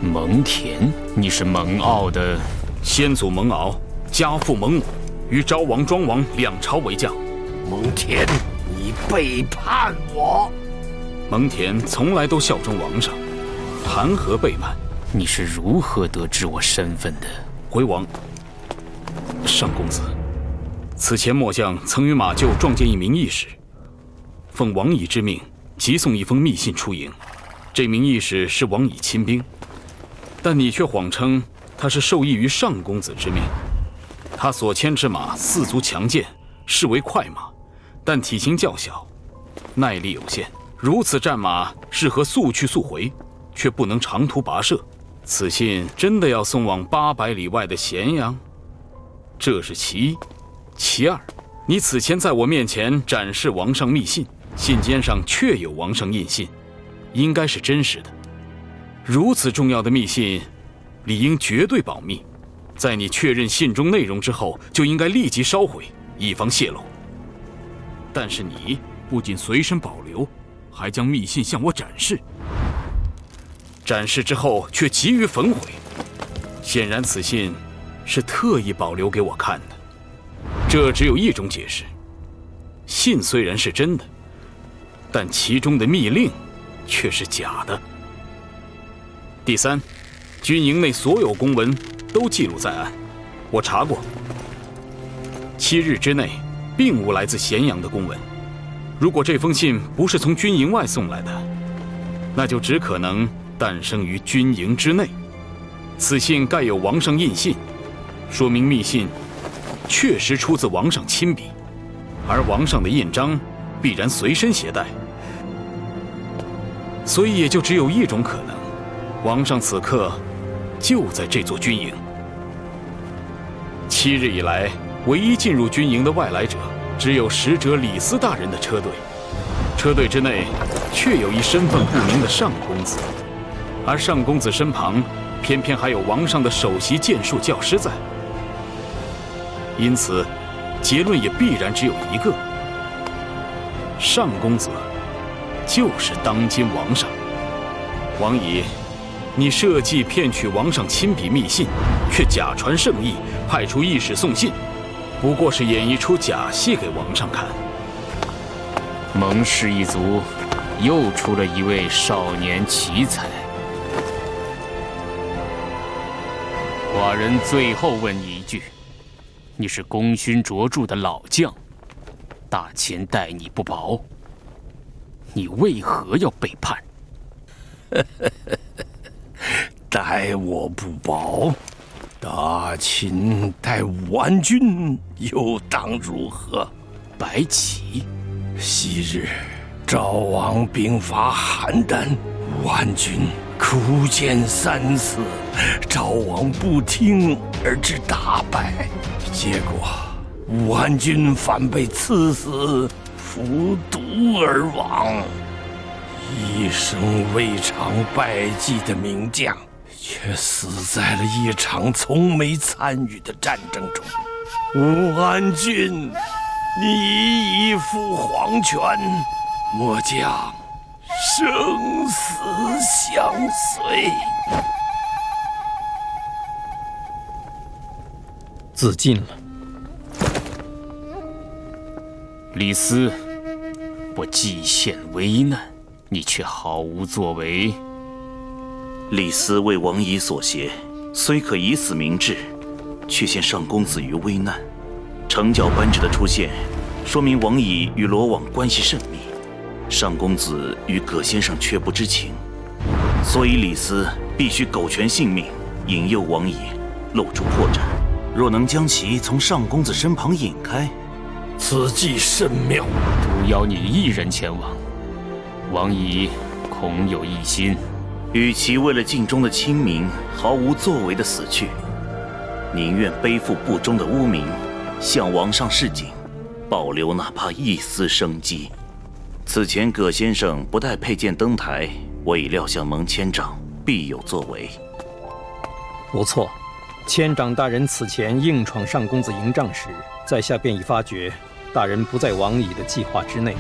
Speaker 18: 蒙恬，你是蒙骜的
Speaker 20: 先祖蒙骜，家父蒙武，与昭王、庄王两朝为将。
Speaker 5: 蒙恬，你背叛我！
Speaker 20: 蒙恬从来都效忠王上，谈何背叛？
Speaker 18: 你是如何得知我身份的？
Speaker 20: 回王，上公子，此前末将曾与马厩撞见一名义士，奉王乙之命，急送一封密信出营。这名义士是王乙亲兵。但你却谎称他是受益于上公子之命。他所牵之马四足强健，是为快马，但体型较小，耐力有限。如此战马适合速去速回，却不能长途跋涉。此信真的要送往800里外的咸阳？这是其一。其二，你此前在我面前展示王上密信，信笺上确有王上印信，应该是真实的。如此重要的密信，理应绝对保密。在你确认信中内容之后，就应该立即烧毁，以防泄露。但是你不仅随身保留，还将密信向我展示。展示之后却急于焚毁，显然此信是特意保留给我看的。这只有一种解释：信虽然是真的，但其中的密令却是假的。第三，军营内所有公文都记录在案，我查过，7日之内并无来自咸阳的公文。如果这封信不是从军营外送来的，那就只可能诞生于军营之内。此信盖有王上印信，说明密信确实出自王上亲笔，而王上的印章必然随身携带，所以也就只有一种可能，王上此刻就在这座军营。7日以来，唯一进入军营的外来者，只有使者李斯大人的车队，车队之内却有一身份不明的上公子，而上公子身旁偏偏还有王上的首席剑术教师在，因此结论也必然只有一个：上公子就是当今王上。王乙，你设计骗取王上亲笔密信，却假传圣意，派出义士送信，不过是演一出假戏给王上看。
Speaker 1: 蒙氏一族又出了一位少年奇才。寡人最后问你一句：你是功勋卓著的老将，大秦待你不薄，你为何要背叛？
Speaker 2: 待我不薄，大秦待武安君又当如何？
Speaker 1: 白起，
Speaker 2: 昔日赵王兵伐邯郸，武安君苦谏3次，赵王不听而致大败，结果武安君反被赐死，服毒而亡。一生未尝败绩的名将，却死在了一场从没参与的战争中。武安君，你已负黄泉，末将生死相随。
Speaker 22: 自尽了。
Speaker 1: 李斯，我既陷危难，你却毫无作为。
Speaker 16: 李斯为王乙所挟，虽可以死明志，却陷上公子于危难。城角班智的出现，说明王乙与罗网关系甚密，上公子与葛先生却不知情，所以李斯必须苟全性命，引诱王乙露出破绽。若能将其从上公子身旁引开，
Speaker 2: 此计甚妙。
Speaker 1: 独邀你一人前往，王乙恐有异心。
Speaker 16: 与其为了镜中的清明毫无作为的死去，宁愿背负不忠的污名，向王上示警，保留哪怕一丝生机。此前葛先生不待佩剑登台，我已料想蒙千长必有作为。
Speaker 22: 不错，千长大人此前硬闯上公子营帐时，在下便已发觉大人不在王乙的计划之内。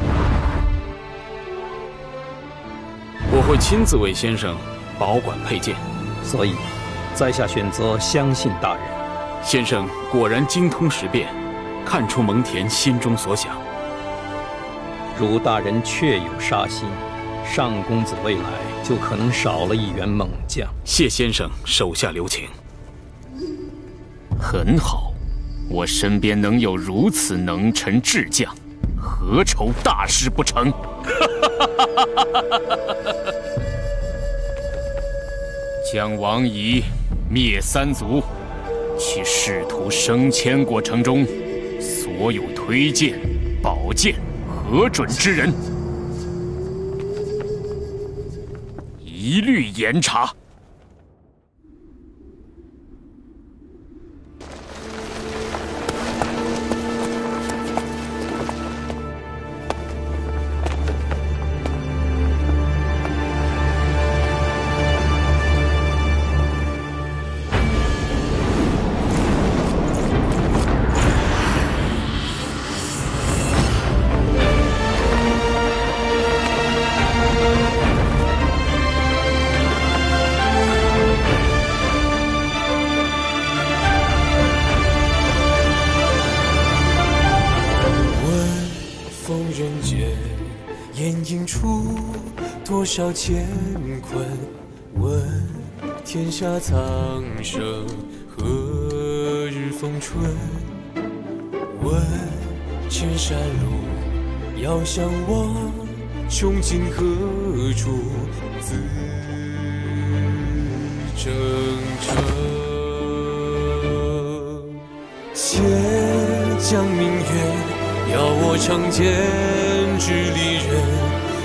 Speaker 20: 我会亲自为先生保管佩剑，
Speaker 22: 所以，在下选择相信大人。
Speaker 20: 先生果然精通识变，看出蒙恬心中所想。
Speaker 22: 如大人确有杀心，上公子未来就可能少了一员猛将。
Speaker 20: 谢先生手下留情。
Speaker 1: 很好，我身边能有如此能臣智将，何愁大事不成？将王乙灭3族，其仕途升迁过程中，所有推荐、保荐、核准之人，一律严查。
Speaker 13: 风人间，掩映出多少乾坤？问天下苍生，何日逢春？问千山路，遥相望，穷尽何处？自征程。且将明月，邀我长剑之利刃，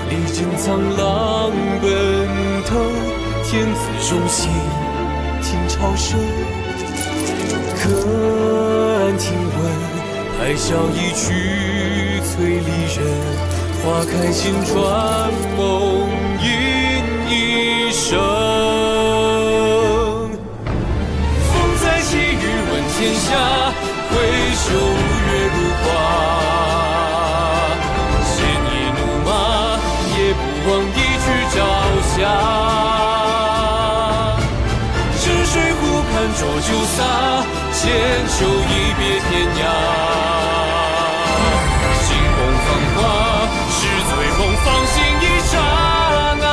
Speaker 13: 历经苍狼奔腾，天子中心听潮声。可安听闻，海啸一曲催离人，花开千转梦萦一生。风再起欲问天下，回首月如花。闲倚怒马，也不忘一曲朝霞。止水湖畔浊酒洒，千秋一别天涯。惊鸿芳华，是醉梦放心一刹那。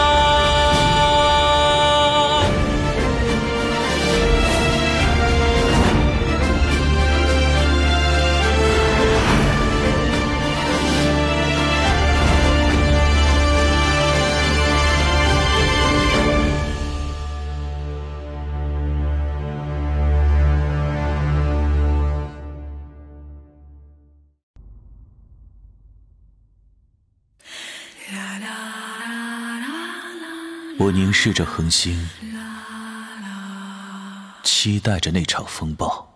Speaker 4: 我凝视着恒星，期待着那场风暴。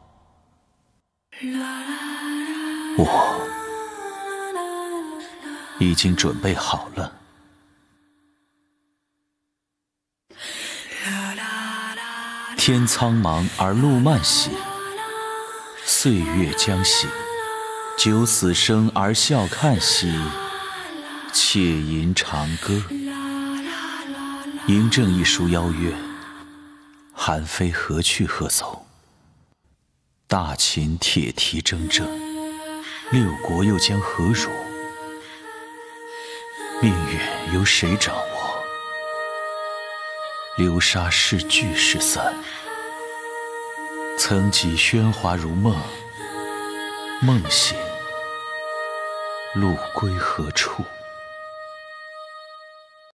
Speaker 4: 我已经准备好了。天苍茫而路漫兮，岁月将逝，酒死生而笑看兮，且吟长歌。嬴政一书邀约，韩非何去何走？大秦铁蹄铮铮，六国又将何如？命运由谁掌握？流沙是聚是散？曾几喧哗如梦，梦醒，路归何处？